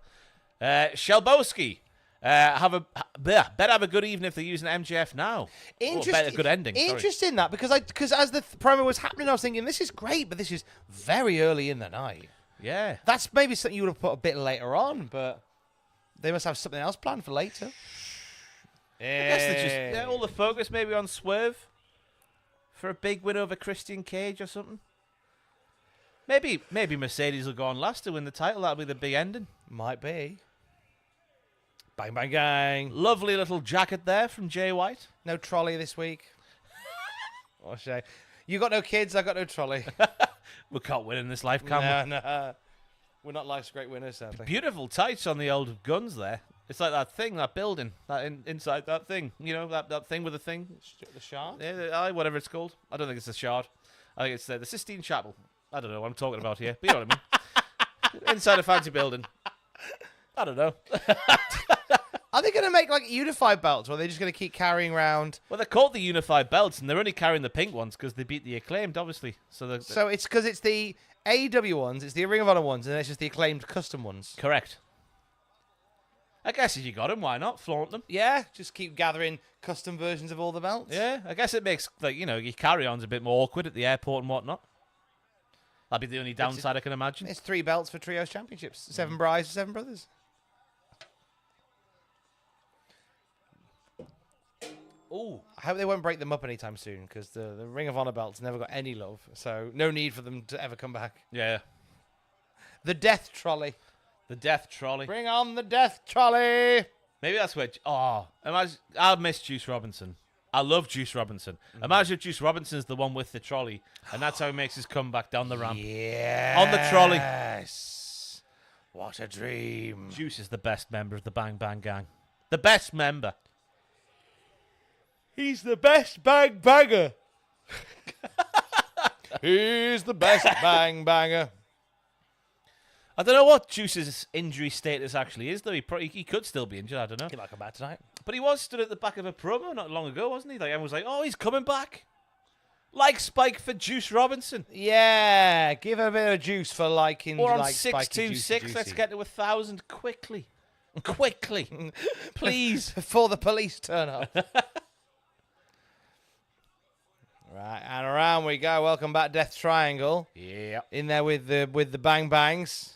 Shelbowski. Better have a good evening if they're using MJF now. Better good ending. Interesting that because as the promo was happening, I was thinking this is great, but this is very early in the night. Yeah, that's maybe something you would have put a bit later on, but they must have something else planned for later. I guess they're just all the focus maybe on Swerve for a big win over Christian Cage or something. Maybe Mercedes will go on last to win the title. That'll be the big ending. Might be. Bang Bang Gang. Lovely little jacket there from Jay White. No trolley this week. What a shame. You got no kids, I got no trolley. We can't win in this life, can we? No. We're not life's great winners, sadly. Beautiful tights on the old guns there. It's like that thing, that building, inside that thing. You know, that thing with the thing. The shard? Yeah, whatever it's called. I don't think it's a shard. I think it's the Sistine Chapel. I don't know what I'm talking about here. But you know what I mean. Inside a fancy building. I don't know. Are they going to make like unified belts, or are they just going to keep carrying around? Well, they're called the unified belts, and they're only carrying the pink ones because they beat the Acclaimed, obviously. So it's because it's the AEW ones, it's the Ring of Honor ones, and it's just the Acclaimed custom ones. Correct. I guess if you got them, why not flaunt them? Yeah, just keep gathering custom versions of all the belts. Yeah, I guess it makes your carry-ons a bit more awkward at the airport and whatnot. That'd be the only downside I can imagine. It's 3 belts for Trios Championships, 7 brides, 7 brothers. Ooh. I hope they won't break them up anytime soon because the Ring of Honor belts never got any love, so no need for them to ever come back. Yeah. The Death Trolley. The Death Trolley. Bring on the Death Trolley. Maybe that's where... imagine, I miss Juice Robinson. I love Juice Robinson. Imagine if Juice Robinson's the one with the trolley, and that's how he makes his comeback down the ramp. Yeah. On the trolley. Yes. What a dream. Juice is the best member of the Bang Bang Gang. The best member. He's the best bang banger. He's the best bang banger. I don't know what Juice's injury status actually is, though. He could still be injured. I don't know. He might come back tonight. But he was stood at the back of a promo not long ago, wasn't he? Like everyone was like, "Oh, he's coming back." Like Spike for Juice Robinson. Yeah, give a bit of juice for liking. Or on like 626, let's get to 1,000 quickly. Quickly. Please. Before the police turn up. Right, and around we go. Welcome back, Death Triangle. Yeah. In there with the Bang Bangs.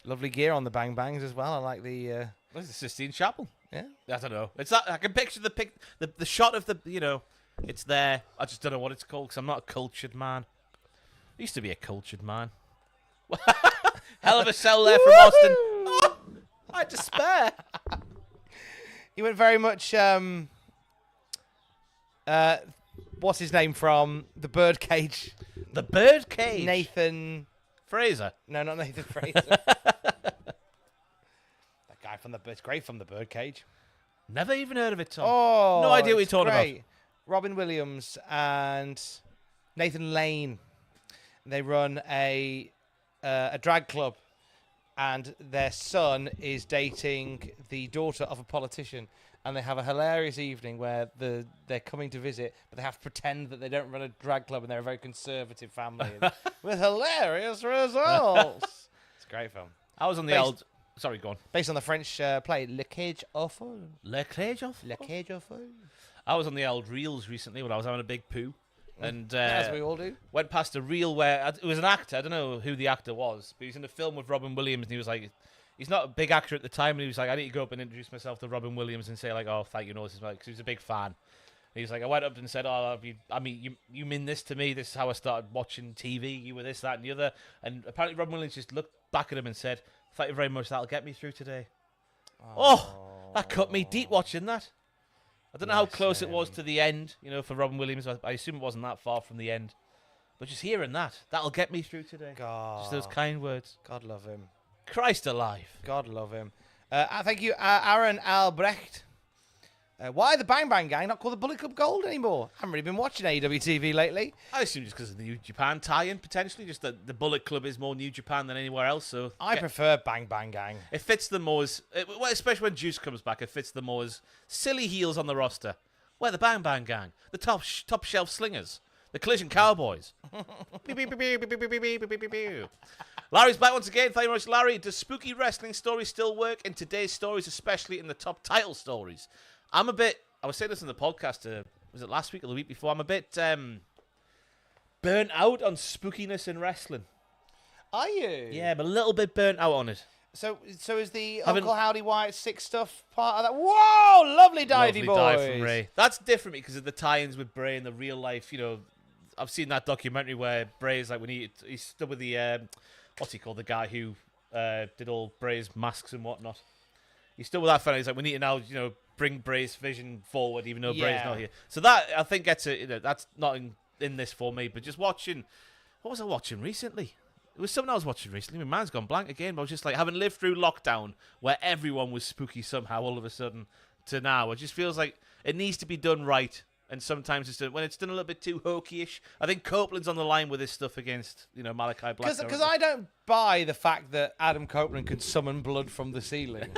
Lovely gear on the Bang Bangs as well. I like the... What is the Sistine Chapel? Yeah. I don't know. It's that I can picture the shot of the, it's there. I just don't know what it's called because I'm not a cultured man. I used to be a cultured man. Hell of a sell there from Austin. Oh, I despair. He went very much... what's his name from The Birdcage? The Birdcage. Nathan Fraser. No, not Nathan Fraser. That guy from it's great from The Birdcage. Never even heard of it, Tom. Oh, no idea what you're talking great. about. Robin Williams and Nathan Lane. They run a drag club, and their son is dating the daughter of a politician. And they have a hilarious evening where they're coming to visit, but they have to pretend that they don't run a drag club and they're a very conservative family with hilarious results. It's a great film. I was on the old... Sorry, go on. Based on the French play Le Cage aux Folles. Le Cage of? Le Cage aux Folles. I was on the old reels recently when I was having a big poo. And as we all do. Went past a reel where... It was an actor. I don't know who the actor was, but he was in a film with Robin Williams, and he was like... He's not a big actor at the time, and he was like, I need to go up and introduce myself to Robin Williams and say, like, oh, thank you, no, this is because he was a big fan. And he was like, I went up and said, oh, you mean this to me? This is how I started watching TV. You were this, that, and the other. And apparently Robin Williams just looked back at him and said, thank you very much, that'll get me through today. Oh, that cut me deep watching that. I don't know how close it was to the end, for Robin Williams. I assume it wasn't that far from the end. But just hearing that'll get me through today. God. Just those kind words. God love him. Christ alive. God love him. Thank you, Aaron Albrecht. Why the Bang Bang Gang not called the Bullet Club Gold anymore? I haven't really been watching AEW TV lately. I assume just because of the New Japan tie-in, potentially. Just that the Bullet Club is more New Japan than anywhere else. So I prefer Bang Bang Gang. It fits them more as... especially when Juice comes back, it fits them more as silly heels on the roster. We're the Bang Bang Gang. The top shelf slingers. The Collision Cowboys. Larry's back once again. Thank you very much, Larry. Does spooky wrestling stories still work in today's stories, especially in the top title stories? I was saying this in the podcast, was it last week or the week before? I'm a bit burnt out on spookiness in wrestling. Are you? Yeah, I'm a little bit burnt out on it. So is the Uncle Howdy White 6 stuff part of that? Whoa, lovely divey boys. Lovely dive from Ray. That's different because of the tie-ins with Bray and the real life, I've seen that documentary where Bray's like, he's still with the, what's he called? The guy who did all Bray's masks and whatnot. He's still with that fella. He's like, we need to now, bring Bray's vision forward, even though Bray's not here. So that, I think, that's not in this for me. But just watching, what was I watching recently? It was something I was watching recently. My mind's gone blank again. But I was just like, having lived through lockdown, where everyone was spooky somehow all of a sudden, to now, it just feels like it needs to be done right. And sometimes when it's done a little bit too hokey-ish. I think Copeland's on the line with this stuff against, Malakai Black. Because I don't buy the fact that Adam Copeland could summon blood from the ceiling.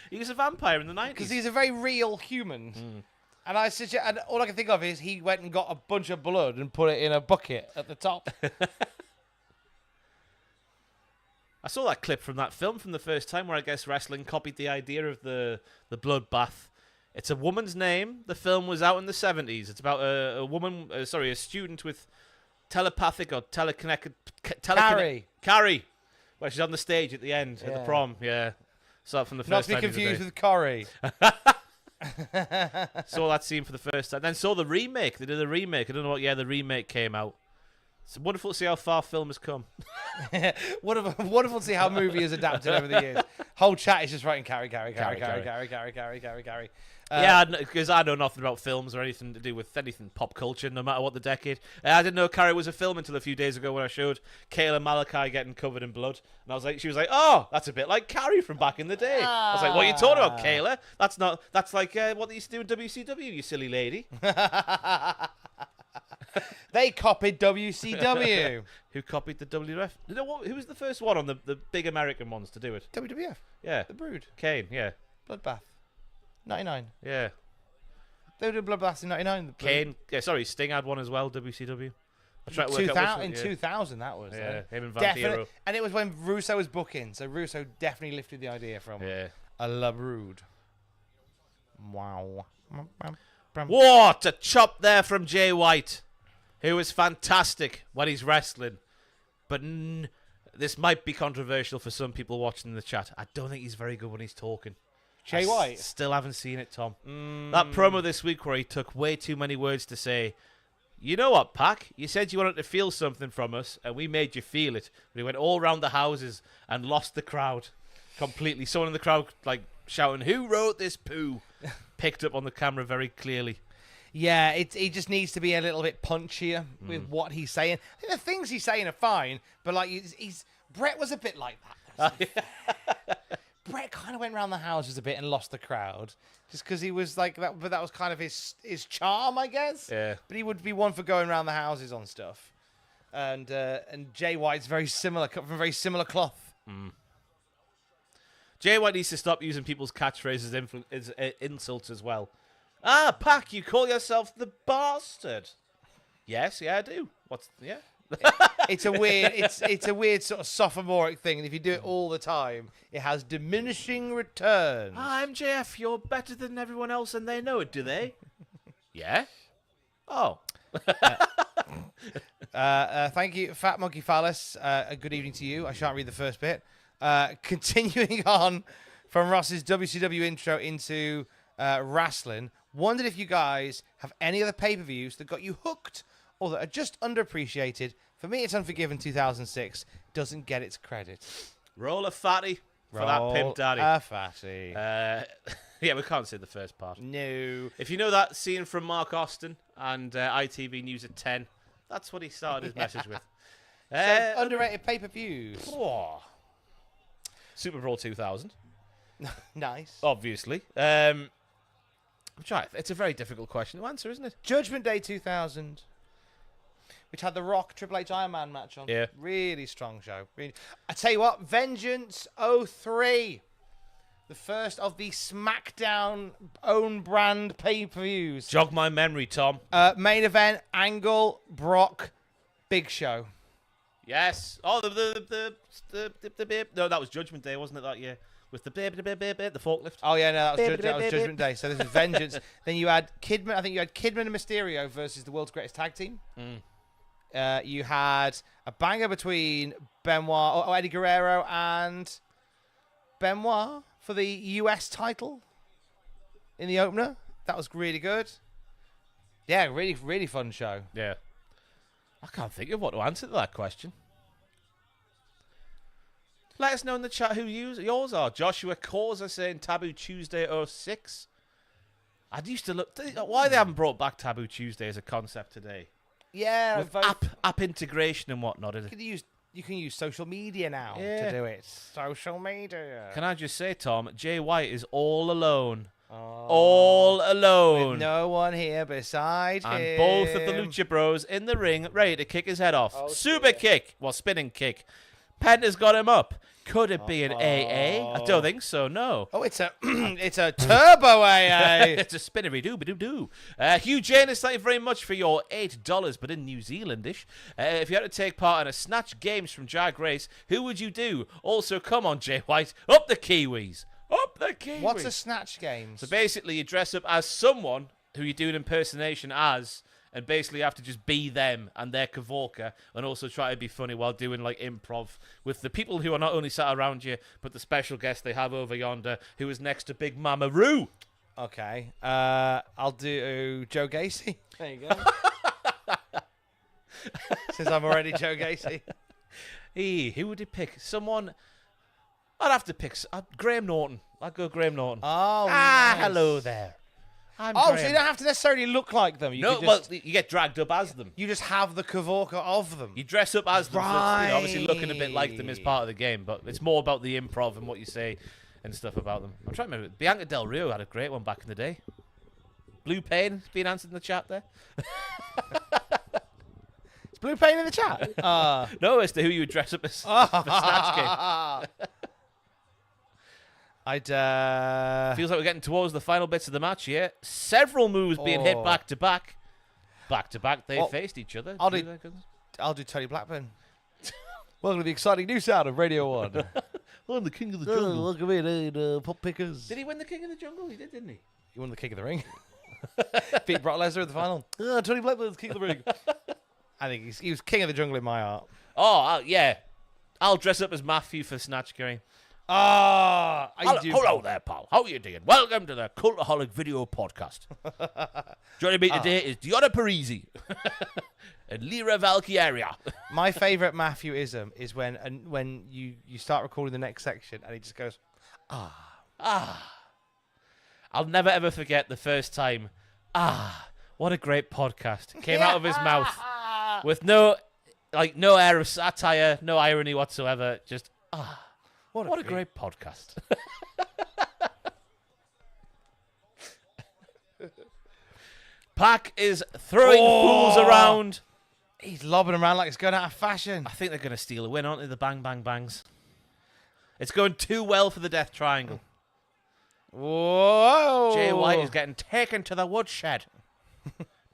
He was a vampire in the 90s. Because he's a very real human. And and all I can think of is he went and got a bunch of blood and put it in a bucket at the top. I saw that clip from that film from the first time where I guess wrestling copied the idea of the bloodbath. It's a woman's name. The film was out in the 70s. It's about a student with telepathic or Carrie. Carrie. Where she's on the stage at the end at the prom. Yeah. Saw it from the first time. Not to be confused with Corrie. Saw that scene for the first time. Then saw the remake. They did a remake. I don't know what year the remake came out. It's wonderful to see how far film has come. Wonderful to see how movie has adapted over the years. Whole chat is just writing Carrie. Yeah, because I know nothing about films or anything to do with anything pop culture, no matter what the decade. I didn't know Carrie was a film until a few days ago when I showed Kayla Malakai getting covered in blood, and she was like, "Oh, that's a bit like Carrie from back in the day." I was like, "What are you talking about, Kayla? That's like what they used to do in WCW, you silly lady." They copied WCW. Who copied the WWF? Who was the first one on the big American ones to do it? WWF. Yeah. The Brood. Kane, yeah. Bloodbath. 99. Yeah. They did Bloodbath in 99. Kane. Yeah, sorry, Sting had one as well, WCW. I tried to work out which one, 2000, that was. Yeah, him and Vampiro. And it was when Russo was booking, so Russo definitely lifted the idea from a La Brood. Wow. What a chop there from Jay White, who is fantastic when he's wrestling. But this might be controversial for some people watching in the chat. I don't think he's very good when he's talking. Jay White? Still haven't seen it, Tom. That promo this week where he took way too many words to say, you know what, Pac? You said you wanted to feel something from us, and we made you feel it. But he went all around the houses and lost the crowd completely. Someone in the crowd, like, shouting, who wrote this poo? Picked up on the camera very clearly. Yeah, he just needs to be a little bit punchier with what he's saying. I think the things he's saying are fine, but like Brett was a bit like that. Brett kind of went around the houses a bit and lost the crowd just because he was like that. But that was kind of his charm, I guess. Yeah. But he would be one for going around the houses on stuff. And Jay White's very similar, cut from very similar cloth. Jay White needs to stop using people's catchphrases as insults as well. Ah, Pac, you call yourself the bastard? Yes, yeah, I do. Yeah. It's a weird sort of sophomoric thing, and if you do it all the time, it has diminishing returns. Ah, MJF, you're better than everyone else, and they know it, do they? Yeah. Oh. Thank you, Fat Monkey Phallus. A good evening to you. I shan't read the first bit. Continuing on from Ross's WCW intro into wrestling, wondered if you guys have any other pay-per-views that got you hooked or that are just underappreciated. For me, it's Unforgiven 2006. Doesn't get its credit. Roll a fatty for that pimp daddy. A fatty. Yeah, we can't say the first part. No. If you know that scene from Mark Austin and ITV News at 10, that's what he started his message with. So, underrated pay-per-views. Oh. Super Bowl 2000. Nice. Obviously. It's a very difficult question to answer, isn't it? Judgment Day 2000, which had the Rock Triple H Iron Man match on. Yeah. Really strong show. I tell you what, Vengeance 03. The first of the SmackDown own brand pay-per-views. Jog my memory, Tom. Main event, Angle, Brock, Big Show. Yes. Oh, the no, that was Judgment Day, wasn't it, that year? With the forklift. Oh, yeah, no, that was Judgment Day. So this is Vengeance. Then you had Kidman. I think you had Kidman and Mysterio versus the world's greatest tag team. You had a banger between Benoit, Eddie Guerrero and Benoit for the US title in the opener. That was really good. Yeah, really, really fun show. Yeah. I can't think of what to answer to that question. Let us know in the chat who yours are. Joshua Causa saying Taboo Tuesday 06. I used to look... Why they haven't brought back Taboo Tuesday as a concept today? Yeah. With app integration and whatnot. You can use social media now to do it. Social media. Can I just say, Tom, Jay White is all alone. All alone. With no one here beside him. And both of the Lucha Bros in the ring, ready to kick his head off. Super kick. Well, spinning kick. Penta's got him up. Could it be an AA? I don't think so, no. Oh, it's a it's a turbo AA. It's a spinnery doo-ba-doo-doo. Hugh Janus, thank you very much for your $8, but in New Zealandish. If you had to take part in a Snatch Games from Jag Race, who would you do? Also, come on, Jay White, up the Kiwis. Up the Kiwis. What's a Snatch Games? So basically, you dress up as someone who you do an impersonation as, and basically have to just be them and their Kavorka, and also try to be funny while doing like improv with the people who are not only sat around you, but the special guest they have over yonder, who is next to Big Mama Roo. Okay, I'll do Joe Gacy. There you go. Since I'm already Joe Gacy. Who would he pick? Someone. I'd have to pick Graham Norton. I'd go Graham Norton. Oh, nice. Hello there. So you don't have to necessarily look like them. You get dragged up as them. You just have the Kavorka of them. You dress up as them. Right. So obviously looking a bit like them is part of the game, but it's more about the improv and what you say and stuff about them. I'm trying to remember. Bianca Del Rio had a great one back in the day. Blue Pain being answered in the chat there. Is Blue Pain in the chat? No, as to who you would dress up as for Snatch Game. Feels like we're getting towards the final bits of the match here. Several moves being hit back to back. Back to back, they faced each other. I'll do Tony Blackburn. Welcome to the exciting new sound of Radio 1. I'm the king of the jungle. Look at me, pop pickers. Did he win the King of the Jungle? He did, didn't he? He won the King of the Ring. Beat Brock Lesnar in the final. Tony Blackman's king of the ring. I think he was king of the jungle in my heart. Oh, yeah. I'll dress up as Matthew for Snatch Game. Hello there, pal. How are you doing? Welcome to the Cultaholic Video Podcast. Joining me today is Diona Parisi and Lyra Valkyria. My favourite Matthew-ism is when you start recording the next section and he just goes, I'll never ever forget the first time. What a great podcast. Came out of his mouth with no air of satire, no irony whatsoever. Just, what a great podcast. Pac is throwing fools around. He's lobbing them around like it's going out of fashion. I think they're going to steal a win, aren't they? The Bang Bang Bangs. It's going too well for the Death Triangle. Whoa! Jay White is getting taken to the woodshed.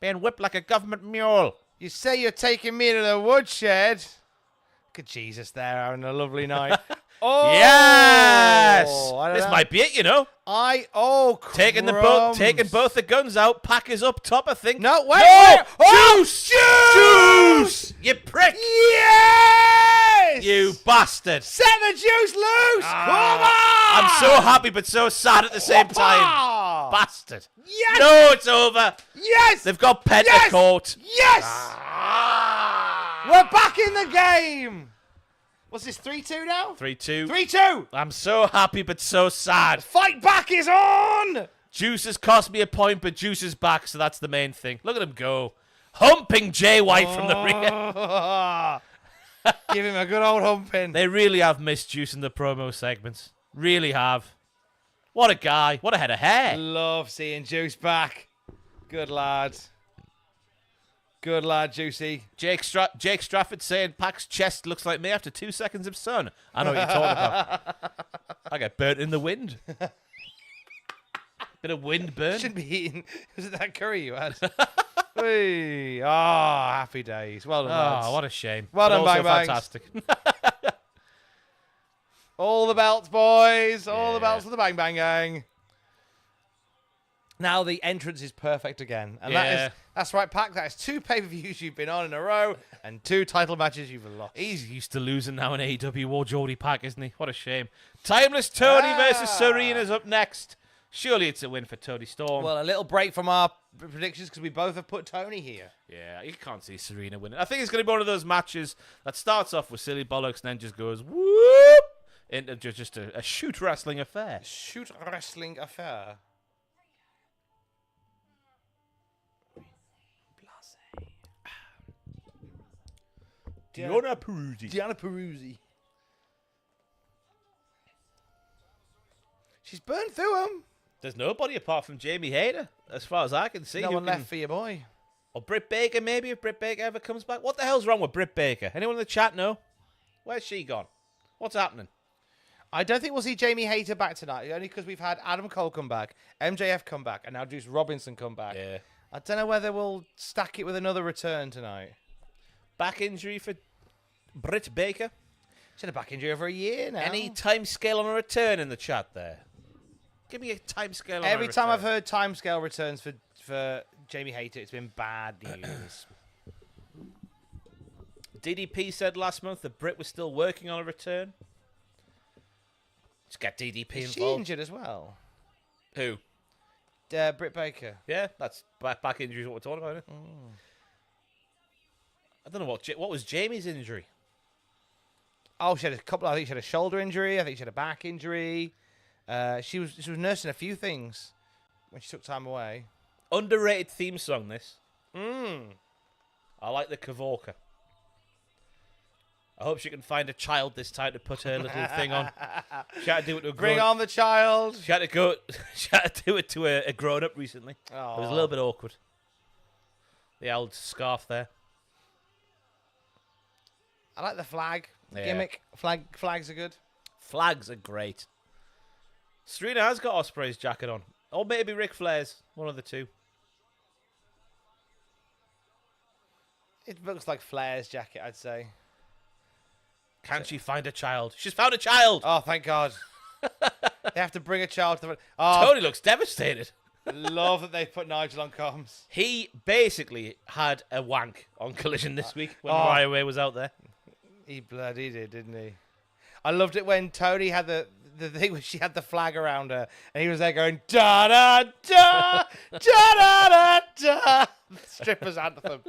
Being whipped like a government mule. You say you're taking me to the woodshed. Look at Jesus there having a lovely night. Yes! This might be it, you know. Taking both the guns out. Pac is up top, I think. No, wait! Juice! You prick! Yes! You bastard! Set the juice loose! Come on! I'm so happy but so sad at the same time. Bastard! Yes! No, it's over. Yes! They've got Penta caught. Yes! We're back in the game. What's this, 3-2 now? 3-2. 3-2! I'm so happy but so sad. Fight back is on! Juice has cost me a point, but Juice is back, so that's the main thing. Look at him go. Humping Jay White from the rear. Give him a good old humping. They really have missed Juice in the promo segments. Really have. What a guy. What a head of hair. Love seeing Juice back. Good lad. Good lad, Juicy. Jake Strafford saying Pac's chest looks like me after 2 seconds of sun. I know what you're talking about. I get burnt in the wind. Bit of wind burn. Shouldn't be eating. Was it that curry you had? Hey. Happy days. Well done, lads. What a shame. Well done, also Bang Bangs. fantastic. All the belts, boys. All the belts for the Bang Bang Gang. Now the entrance is perfect again. And that's right, Pac. That is 2 pay-per-views you've been on in a row and 2 title matches you've lost. He's used to losing now in AEW War Geordie Pac, isn't he? What a shame. Timeless Toni versus Serena's up next. Surely it's a win for Toni Storm. Well, a little break from our predictions because we both have put Toni here. Yeah, you can't see Serena winning. I think it's going to be one of those matches that starts off with silly bollocks and then just goes whoop into just a shoot wrestling affair. Shoot wrestling affair. Diona Peruzzi. She's burned through him. There's nobody apart from Jamie Hayter, as far as I can see. No one left for your boy. Or Britt Baker, maybe, if Britt Baker ever comes back. What the hell's wrong with Britt Baker? Anyone in the chat know? Where's she gone? What's happening? I don't think we'll see Jamie Hayter back tonight, only because we've had Adam Cole come back, MJF come back, and now Juice Robinson come back. Yeah. I don't know whether we'll stack it with another return tonight. Back injury for Britt Baker. She's had a back injury over a year now. Any time scale on a return in the chat there? Give me a time scale on Every a time return. I've heard timescale returns for Jamie Hayter, it's been bad news. DDP said last month that Britt was still working on a return. Let's get DDP Is she involved. injured as well? Who? Britt Baker. Yeah, that's back injury is what we're talking about. I don't know what was Jamie's injury. Oh, she had a couple. I think she had a shoulder injury. I think she had a back injury. She was nursing a few things when she took time away. Underrated theme song, this. I like the Kavorka. I hope she can find a child this time to put her little thing on. She had to do it to a Bring on the child. She had to go. She had to do it to a grown up recently. Oh. It was a little bit awkward. The old scarf there. I like the flag Yeah. gimmick. Flags are good. Flags are great. Serena has got Ospreay's jacket on. Or maybe Ric Flair's. One of the two. It looks like Flair's jacket, I'd say. Can she find a child? She's found a child! Oh, thank God. They have to bring a child to the... Oh, Toni looks devastated. Love that they put Nigel on comms. He basically had a wank on Collision this week when Mariah was out there. He bloody did, didn't he? I loved it when Toni had the thing where she had the flag around her, and he was there going da da da da da da da. Strippers anthem.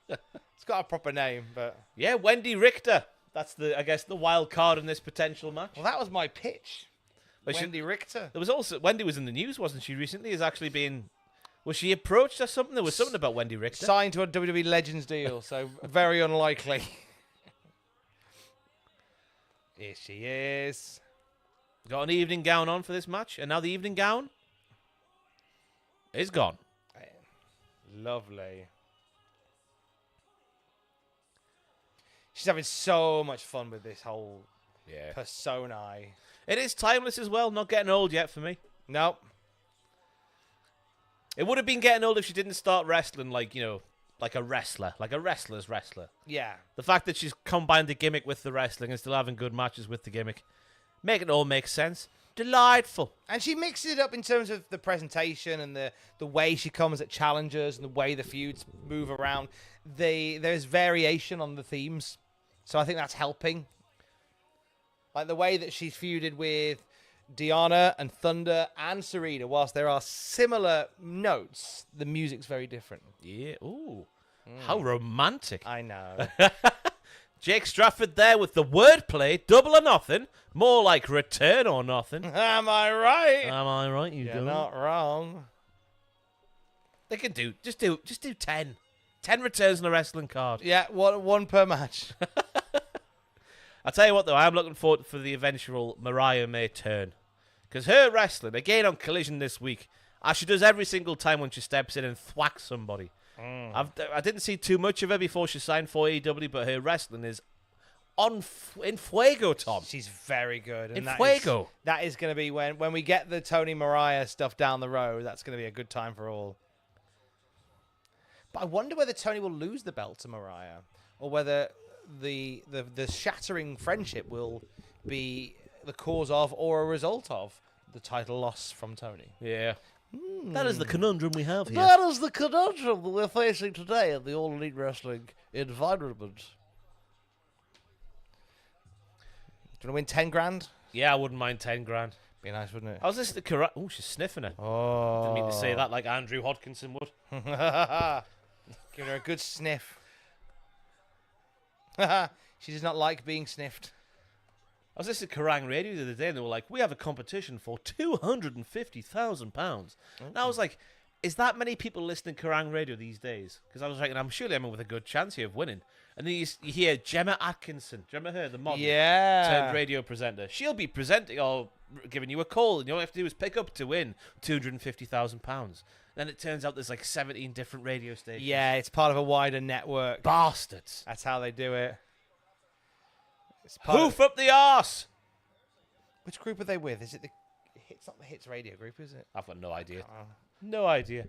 It's got a proper name, but yeah, Wendy Richter. That's I guess the wild card in this potential match. Well, that was my pitch. Wendy Richter. There was also Wendy was in the news, wasn't she? Recently, as actually being. Was she approached or something? There was something about Wendy Richter. Signed to a WWE Legends deal, so very unlikely. Here she is. Got an evening gown on for this match, and now the evening gown is gone. Lovely. She's having so much fun with this whole persona. It is timeless as well, not getting old yet for me. Nope. It would have been getting old if she didn't start wrestling like a wrestler, like a wrestler's wrestler. Yeah. The fact that she's combined the gimmick with the wrestling and still having good matches with the gimmick, make it all make sense. Delightful. And she mixes it up in terms of the presentation and the way she comes at challengers and the way the feuds move around. There's variation on the themes, so I think that's helping. Like the way that she's feuded with Deanna and Thunder and Serena, whilst there are similar notes, the music's very different. Yeah. Ooh. How romantic. I know. Jake Stratford there with the wordplay, double or nothing. More like return or nothing. Am I right? Am I right? You're not wrong. They can just do 10. 10 returns on a wrestling card. Yeah, one per match. I'll tell you what, though, I'm looking forward for the eventual Mariah May turn. Because her wrestling, again on Collision this week, as she does every single time when she steps in and thwacks somebody. I didn't see too much of her before she signed for AEW, but her wrestling is in fuego, Tom. She's very good. And in fuego. That is going to be when we get the Toni Mariah stuff down the road, that's going to be a good time for all. But I wonder whether Toni will lose the belt to Mariah, or whether the shattering friendship will be the cause of or a result of the title loss from Toni. Yeah. That is the conundrum we have here. That is the conundrum that we're facing today in the All Elite Wrestling environment. Do you want to win 10 grand? Yeah, I wouldn't mind 10 grand. Be nice, wouldn't it? I was listening to Oh, she's sniffing her. Oh. Didn't mean to say that like Andrew Hodkinson would. Give her a good sniff. She does not like being sniffed. I was listening to Kerrang Radio the other day, and they were like, we have a competition for £250,000. And I was like, is that many people listening to Kerrang Radio these days? Because I was like, surely I'm with a good chance here of winning. And then you hear Gemma Atkinson. Do you remember her, the model? Yeah. Turned radio presenter. She'll be presenting or giving you a call, and all you have to do is pick up to win £250,000. Then it turns out there's like 17 different radio stations. Yeah, it's part of a wider network. Bastards. That's how they do it. Hoof up the arse. Which group are they with? Is it it's not the Hits Radio group, is it? I've got no idea. No idea.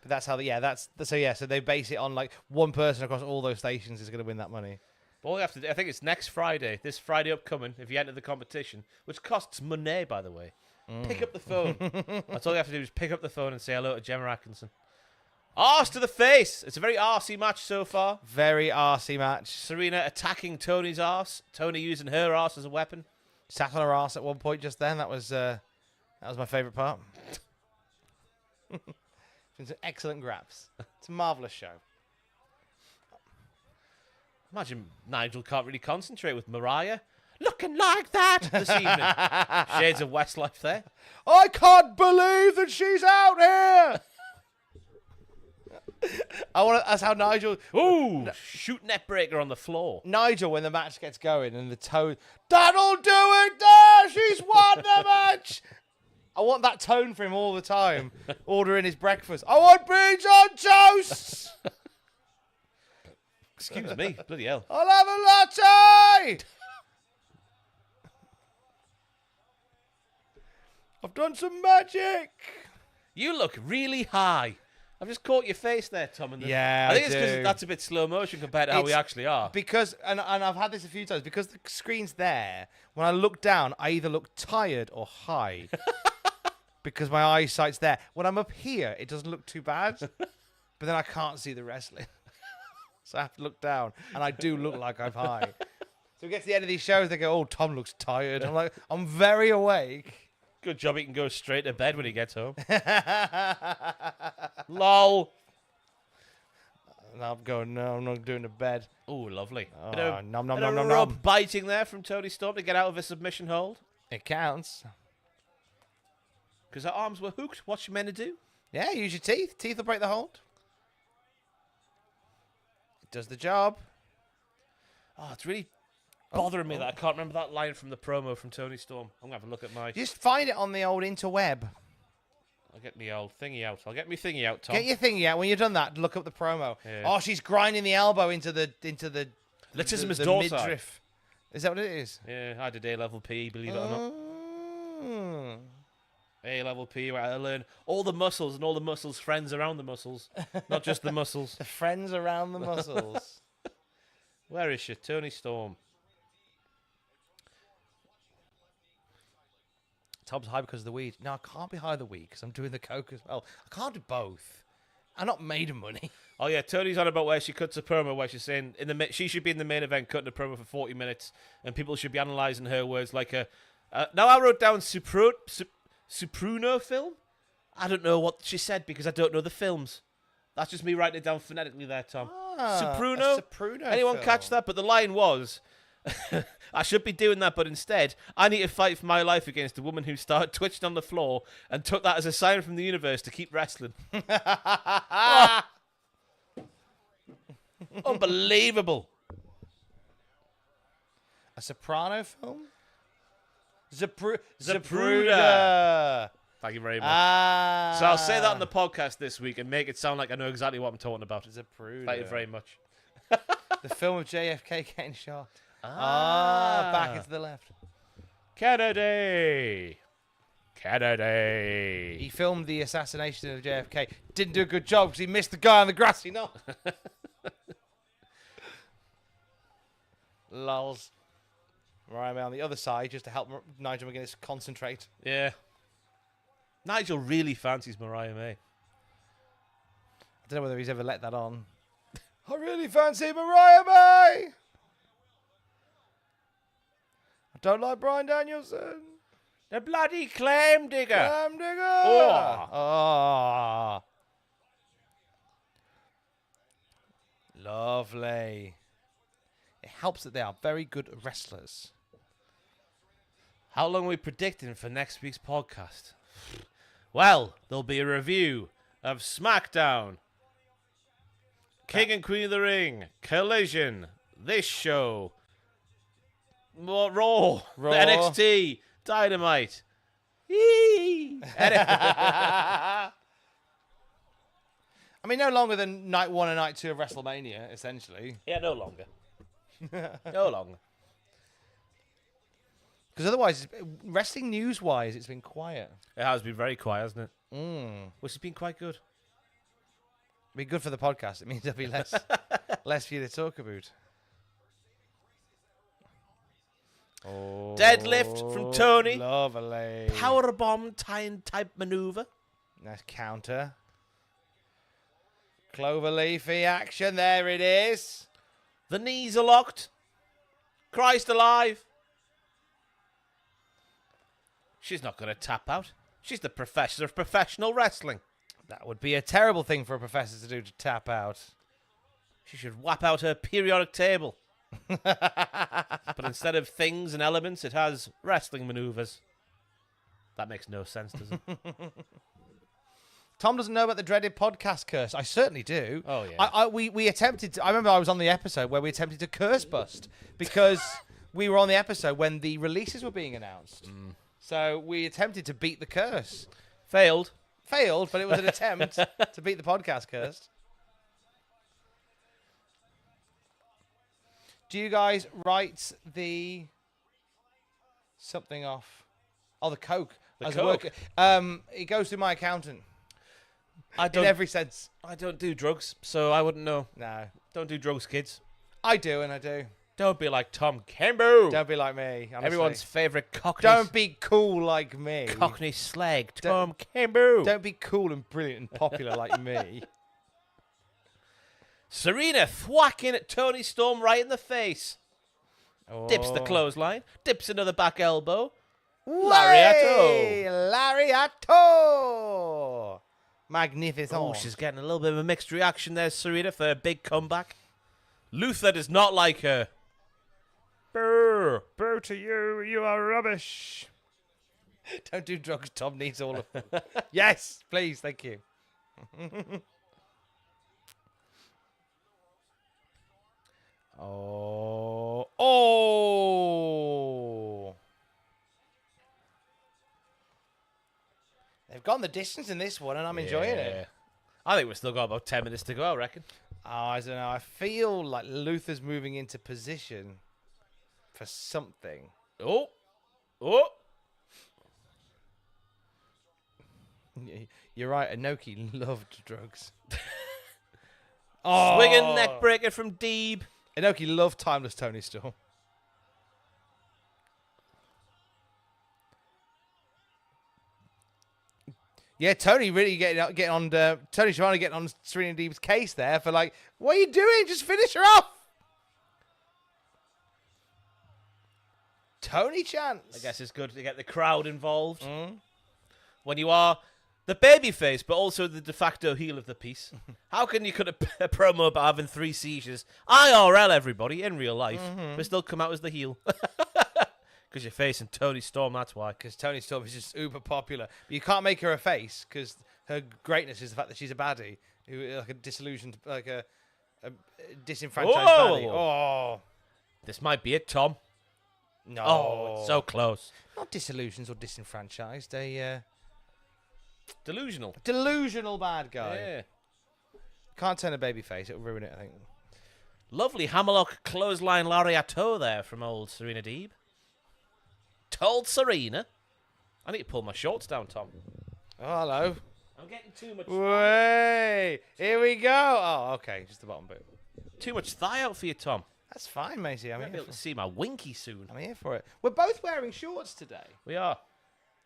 But that's how so they base it on like one person across all those stations is going to win that money. But all you have to do, I think it's next Friday, this Friday upcoming, if you enter the competition, which costs money, by the way. Pick up the phone. That's all you have to do is pick up the phone and say hello to Gemma Atkinson. Arse to the face. It's a very arsey match so far. Very arsey match. Serena attacking Toni's arse. Toni using her arse as a weapon. Sat on her arse at one point just then. That was my favourite part. It's been some excellent grabs. It's a marvellous show. Imagine Nigel can't really concentrate with Mariah looking like that this evening. Shades of Westlife there. I can't believe that she's out here. That's how Nigel. Ooh, shoot net breaker on the floor. Nigel, when the match gets going and the tone, that'll do it there. She's won the match. I want that tone for him all the time. Ordering his breakfast. I want beans on toast. Excuse me, bloody hell. I'll have a latte. I've done some magic. You look really high. I've just caught your face there, Tom. Yeah, I think it's because that's a bit slow motion compared to how we actually are. Because, and I've had this a few times, because the screen's there, when I look down, I either look tired or high. because my eyesight's there. When I'm up here, it doesn't look too bad, but then I can't see the wrestling. So I have to look down, and I do look like I'm high. So we get to the end of these shows, they go, "Oh, Tom looks tired." I'm like, "I'm very awake." Good job he can go straight to bed when he gets home. Lol. And I'm going, no, I'm not doing the bed. Oh, lovely. Oh, Bit of, nom, nom, bit nom, of nom, rub nom. biting there from Toni Storm to get out of a submission hold. It counts. Because her arms were hooked. What's she meant to do? Yeah, use your teeth. Teeth will break the hold. It does the job. Oh, it's really bothering me that I can't remember that line from the promo from Toni Storm. I'm going to have a look at my... Just find it on the old interweb. I'll get me old thingy out. I'll get me thingy out, Tom. Get your thingy out. When you've done that, look up the promo. Yeah. Oh, she's grinding the elbow into the Latissimus the dorsi. midriff. Is that what it is? Yeah, I did A-level PE, believe it or not. Mm. A-level PE, where I learn all the muscles and all the muscles' friends around the muscles. Not just the muscles. The friends around the muscles. Where is she? Toni Storm. Tom's high because of the weed. No, I can't be high of the weed because I'm doing the coke as well. I can't do both. I'm not made of money. Oh yeah, Tony's on about where she cuts a promo where she's saying she should be in the main event cutting a promo for 40 minutes and people should be analysing her words like a... now I wrote down Supruno film. I don't know what she said because I don't know the films. That's just me writing it down phonetically there, Tom. Supruno? Anyone film. catch that? But the line was... I should be doing that, but instead, I need to fight for my life against a woman who started twitching on the floor and took that as a sign from the universe to keep wrestling. Oh. Unbelievable. A Soprano film? Zapruder. Thank you very much. So I'll say that on the Ah. podcast this week and make it sound like I know exactly what I'm talking about. Zapruder. Thank you very much. The film of JFK getting shot. Back into the left. Kennedy. He filmed the assassination of JFK. Didn't do a good job because he missed the guy on the grassy knoll. Lols. Mariah on the other side just to help Nigel McGuinness concentrate. Yeah. Nigel really fancies Mariah May. I don't know whether he's ever let that on. I really fancy Mariah May. I don't like Bryan Danielson. The bloody claim digger. Damn digger. Oh. Lovely. It helps that they are very good wrestlers. How long are we predicting for next week's podcast? Well, there'll be a review of SmackDown, King and Queen of the Ring, Collision, this show, Raw, NXT, Dynamite. I mean, no longer than night 1 and night 2 of WrestleMania, essentially. Yeah, no longer. No longer. Because otherwise, wrestling news-wise, it's been quiet. It has been very quiet, hasn't it? Which has been quite good. Be good for the podcast. It means there'll be less for you to talk about. Oh, Deadlift from Toni. Lovely. Powerbomb type maneuver. Nice counter. Cloverleafy action. There it is. The knees are locked. Christ alive. She's not going to tap out. She's the professor of professional wrestling. That would be a terrible thing for a professor to do, to tap out. She should whap out her periodic table. But instead of things and elements, it has wrestling maneuvers. That makes no sense, does it? Tom doesn't know about the dreaded podcast curse. I certainly do. Oh, yeah. We attempted to, I remember I was on the episode where we attempted to curse bust because we were on the episode when the releases were being announced. So we attempted to beat the curse. Failed, but it was an attempt to beat the podcast curse. Do you guys write the something off? Oh, the Coke. The As Coke. It goes through my accountant. I In every sense. don't do drugs, so I wouldn't know. No. Don't do drugs, kids. I do, and I do. Don't be like Tom Campbell. Don't be like me. Honestly. Everyone's favourite Cockney. Don't be cool like me. Cockney slag, Tom Campbell. Don't be cool and brilliant and popular like me. Serena thwacking at Toni Storm right in the face. Oh. Dips the clothesline. Dips another back elbow. Lariato. Lariato. Magnificent. Oh, she's getting a little bit of a mixed reaction there, Serena, for a big comeback. Luther does not like her. Boo. Boo to you. You are rubbish. Don't do drugs. Tom needs all of them. Yes, please. Thank you. Oh. Oh. They've gone the distance in this one, and I'm enjoying it. I think we've still got about 10 minutes to go, I reckon. Oh, I don't know. I feel like Luther's moving into position for something. Oh. Oh. You're right. Anarchy loved drugs. Swinging neck breaker from Deeb. Anarchy loved Timeless Toni Storm. Yeah, Tony really getting on Tony Shibata getting on Serena Deeb's case there for like, what are you doing? Just finish her off. Tony chance. I guess it's good to get the crowd involved. When you are the babyface, but also the de facto heel of the piece. How can you cut a promo about having 3 seizures? IRL, everybody, in real life, but still come out as the heel. Because you're facing Toni Storm, that's why. Because Toni Storm is just uber popular. But you can't make her a face, because her greatness is the fact that she's a baddie. Like a disillusioned, like a disenfranchised baddie. Oh. This might be it, Tom. No. Oh, it's so close. Not disillusioned or disenfranchised. Delusional. Delusional bad guy. Yeah. Can't turn a baby face. It'll ruin it, I think. Lovely hammerlock clothesline lariato there from old Serena Deeb. Told Serena. I need to pull my shorts down, Tom. Oh, hello. I'm getting too much. Way. Here we go. Oh, okay. Just the bottom bit. Too much thigh out for you, Tom. That's fine, matey. I'm able to see my winky soon. I'm here for it. We're both wearing shorts today. We are.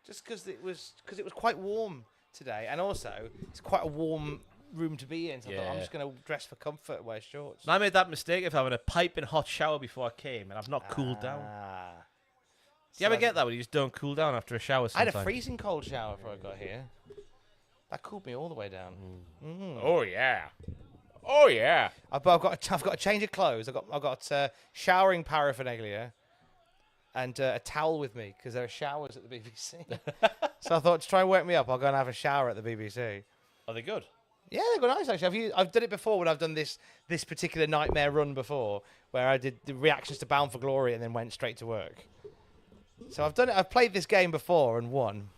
Just because it was quite warm today, and also it's quite a warm room to be in. So I thought I'm just going to dress for comfort and wear shorts. And I made that mistake of having a piping hot shower before I came, and I've not cooled down. Do you ever get that when you just don't cool down after a shower sometimes? I had a freezing cold shower before I got here. That cooled me all the way down. Oh yeah. Oh yeah. I've got a change of clothes. I've got showering paraphernalia and a towel with me because there are showers at the BBC. So I thought, to try and wake me up, I'll go and have a shower at the BBC. Are they good? Yeah, they've got nice actually. I've done it before when I've done this particular nightmare run before, where I did the reactions to Bound for Glory and then went straight to work. So I've done it. I've played this game before and won.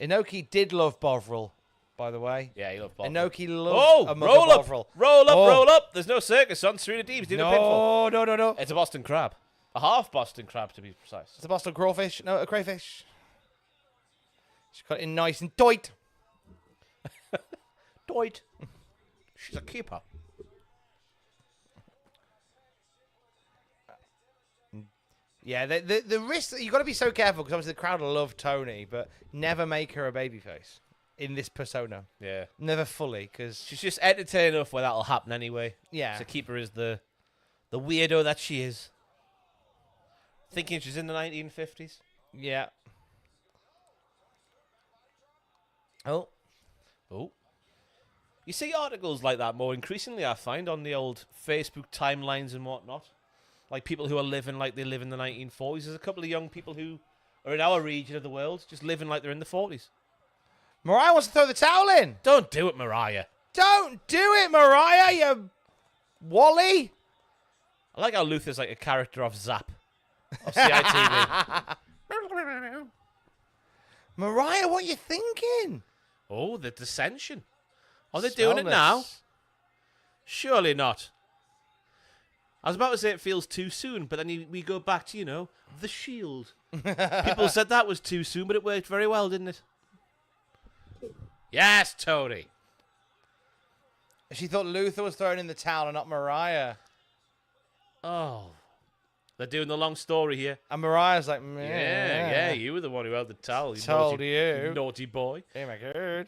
Inoki did love Bovril, by the way. Yeah, he loved Bovril. Inoki loved roll up, Bovril. Roll up. There's no circus on. Serena Deeb's doing a pinfall. No. It's a Boston crab. A half Boston crab, to be precise. It's a Boston crawfish. No, a crayfish. She got it in nice and tight. Doit. She's a keeper. Yeah, the risk, you got to be so careful because obviously the crowd will love Toni, but never make her a babyface in this persona. Yeah. Never fully, because she's just entertaining enough where that'll happen anyway. Yeah. To keep her as the weirdo that she is. Thinking she's in the 1950s. Yeah. Oh. You see articles like that more increasingly, I find, on the old Facebook timelines and whatnot. Like people who are living like they live in the 1940s. There's a couple of young people who are in our region of the world just living like they're in the 40s. Mariah wants to throw the towel in. Don't do it, Mariah. Don't do it, Mariah, you Wally. I like how Luther's like a character off Zap. Of CITV. Mariah, what are you thinking? Oh, the dissension. Are they doing it now? Surely not. I was about to say it feels too soon, but then we go back to, The Shield. People said that was too soon, but it worked very well, didn't it? Yes, Tony. She thought Luther was throwing in the towel and not Mariah. Oh. They're doing the long story here. And Mariah's like, Yeah, you were the one who held the towel. You Told naughty, you. Naughty boy. Oh my god.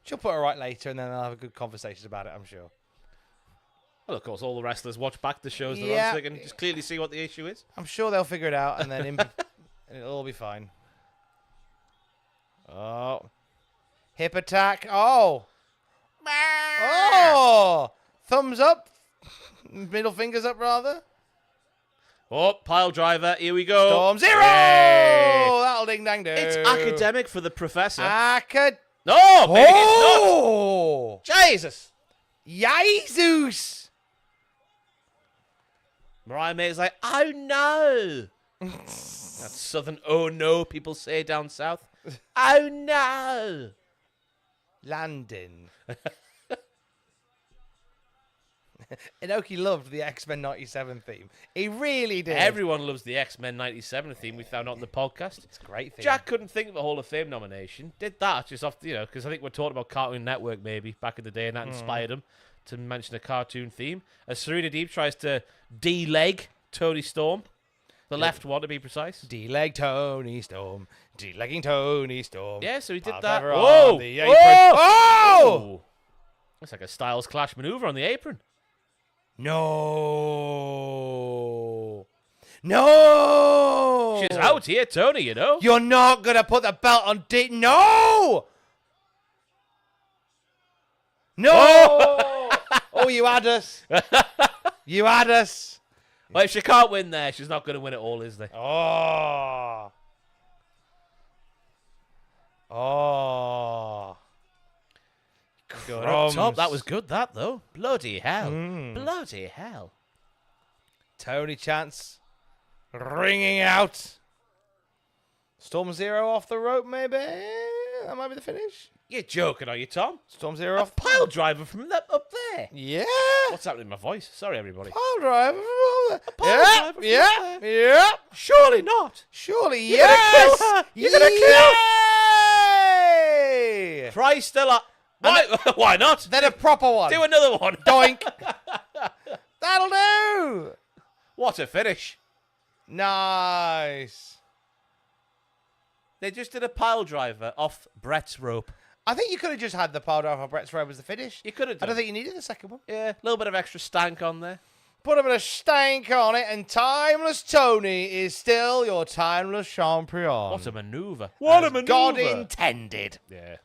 She'll put her right later and then they'll have a good conversation about it, I'm sure. Well, of course, all the wrestlers watch back the shows they're on so they can just clearly see what the issue is. I'm sure they'll figure it out and then and it'll all be fine. Oh. Hip attack. Oh. Oh. Thumbs up. Middle fingers up, rather. Oh, pile driver. Here we go. Storm Zero. Hey. That'll ding dang do. It's academic for the professor. No, baby, oh. it's not. Jesus. Jesus. Mariah May's like, oh no. That's southern oh no, people say down south. Oh no. Landon. Inoki loved the X-Men 97 theme. He really did. Everyone loves the X-Men 97 theme we found out on the podcast. It's a great theme. Jack couldn't think of a Hall of Fame nomination. Did that just off, because I think we're talking about Cartoon Network maybe back in the day and that inspired him to mention a cartoon theme. As Serena Deeb tries to de-leg Toni Storm. The left one, to be precise. D-leg Toni Storm. D-legging Toni Storm. Yeah, so he did Pile that. driver on Whoa! the apron. Oh! Oh! That's like a Styles Clash maneuver on the apron. No. No. She's out here, Toni, You're not going to put the belt on D. No. No. Oh, you had us. You had us. Well, if she can't win there, she's not going to win it all, is there? Oh. Oh. Going up top. That was good, that, though. Bloody hell. Bloody hell. Tony Chance ringing out. Storm Zero off the rope, maybe? That might be the finish. You're joking, are you, Tom? Storm Zero off. Pile driver from up there. Yeah. What's happening with my voice? Sorry, everybody. Pile driver from over there. pile driver from Yeah. there. Yeah. Surely not. Surely, You're yes. gonna kill her. You're gonna kill Yay! Christ alive. Why? Why not? Then a proper one. Do another one. Doink. That'll do. What a finish. Nice. They just did a pile driver off Brett's rope. I think you could have just had the pile driver on Brett's robe as the finish. You could have I done. don't think you needed the second one. Yeah, a little bit of extra stank on there. Put a bit of stank on it, and Timeless Tony is still your timeless champion. What a maneuver. What a maneuver. God intended. Yeah.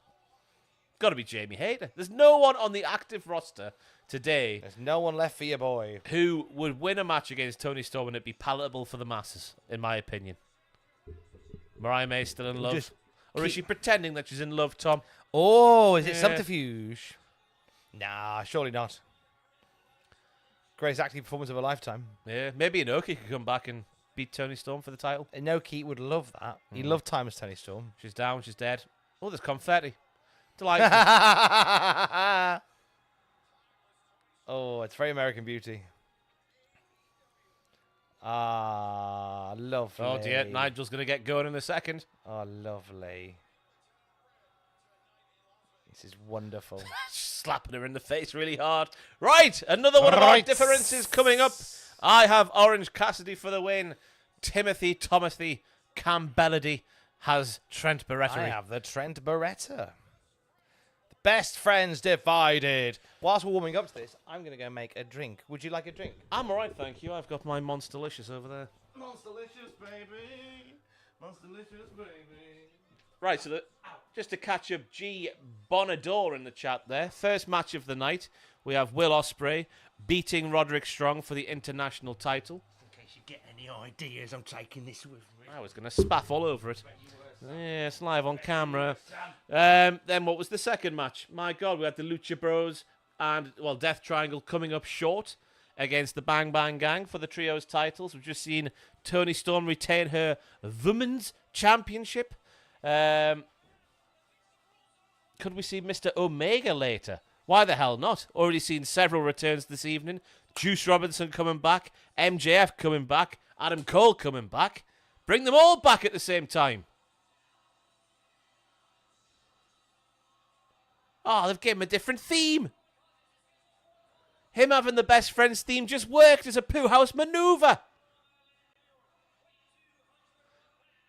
Got to be Jamie Hayter. There's no one on the active roster today There's no one left for your boy. who would win a match against Toni Storm and it'd be palatable for the masses, in my opinion. Mariah May's still in love. Just Or is she pretending that she's in love, Tom? Oh, is it Yeah. subterfuge? Nah, surely not. Greatest acting performance of a lifetime. Yeah, maybe Anarchy could come back and beat Toni Storm for the title. Inoki would love that. He'd love Timeless Tony Storm. She's down, she's dead. Oh, there's confetti. Delightful. Oh, it's very American Beauty. Ah, lovely. Oh dear, Nigel's going to get going in a second. Oh, lovely. This is wonderful. Slapping her in the face really hard. Right, another one of our differences coming up. I have Orange Cassidy for the win. Timothy Campbellady has Trent Beretta. I have the Trent Beretta. The best friends divided. Whilst we're warming up to this, I'm going to go make a drink. Would you like a drink? I'm alright, thank you. I've got my Monsterlicious over there. Monsterlicious, baby. Monsterlicious, baby. Right, so just to catch up, G. Bonador in the chat there. First match of the night, we have Will Ospreay beating Roderick Strong for the international title. In case you get any ideas, I'm taking this with me. I was going to spaff all over it. Yeah, it's live on camera. Then what was the second match? My God, we had the Lucha Bros and, Death Triangle coming up short against the Bang Bang Gang for the Trios titles. We've just seen Toni Storm retain her Women's Championship. Could we see Mr. Omega later? Why the hell not? Already seen several returns this evening. Juice Robinson coming back. MJF coming back. Adam Cole coming back. Bring them all back at the same time. Oh, they've given him a different theme. Him having the best friends theme just worked as a poo house maneuver.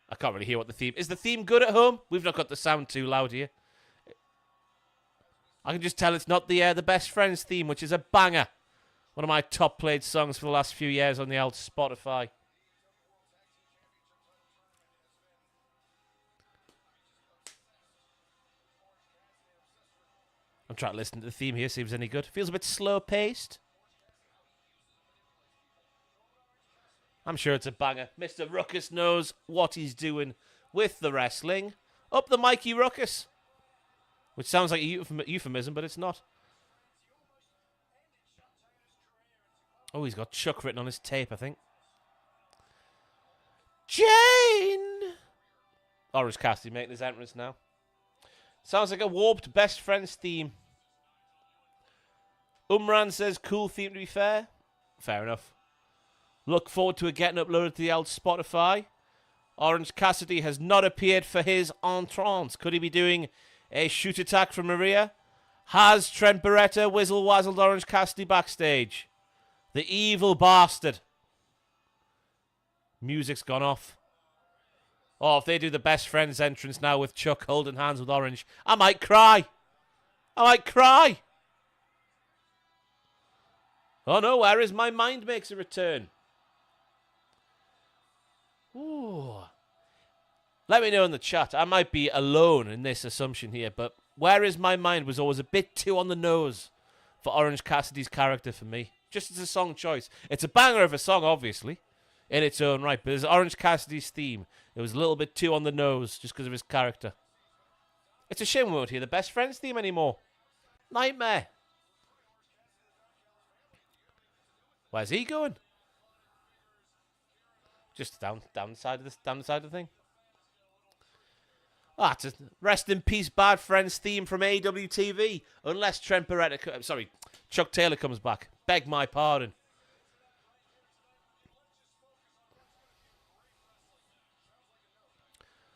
I can't really hear what the theme... Is the theme good at home? We've not got the sound too loud here. I can just tell it's not the best friends theme, which is a banger. One of my top played songs for the last few years on the old Spotify. I'm trying to listen to the theme here, see if it's any good. Feels a bit slow-paced. I'm sure it's a banger. Mr. Ruckus knows what he's doing with the wrestling. Up the Mikey Ruckus. Which sounds like a euphemism, but it's not. Oh, he's got Chuck written on his tape, I think. Jane! Orange Cassidy making his entrance now. Sounds like a warped best friends theme. Umran says, cool theme to be fair. Fair enough. Look forward to it getting uploaded to the old Spotify. Orange Cassidy has not appeared for his entrance. Could he be doing a shoot attack from Mariah? Has Trent Beretta whizzle-wazzled Orange Cassidy backstage? The evil bastard. Music's gone off. Oh, if they do the best friends entrance now with Chuck holding hands with Orange, I might cry. I might cry. Oh no, where is my mind makes a return? Ooh. Let me know in the chat. I might be alone in this assumption here, but where is my mind was always a bit too on the nose for Orange Cassidy's character for me. Just as a song choice. It's a banger of a song, obviously, in its own right, but as Orange Cassidy's theme, it was a little bit too on the nose just because of his character. It's a shame we won't hear the best friends theme anymore. Nightmare. Where's he going? Just down the side of the thing. Ah, it's a rest in peace, bad friends theme from AEW TV. Unless Trent Beretta, Chuck Taylor comes back. Beg my pardon.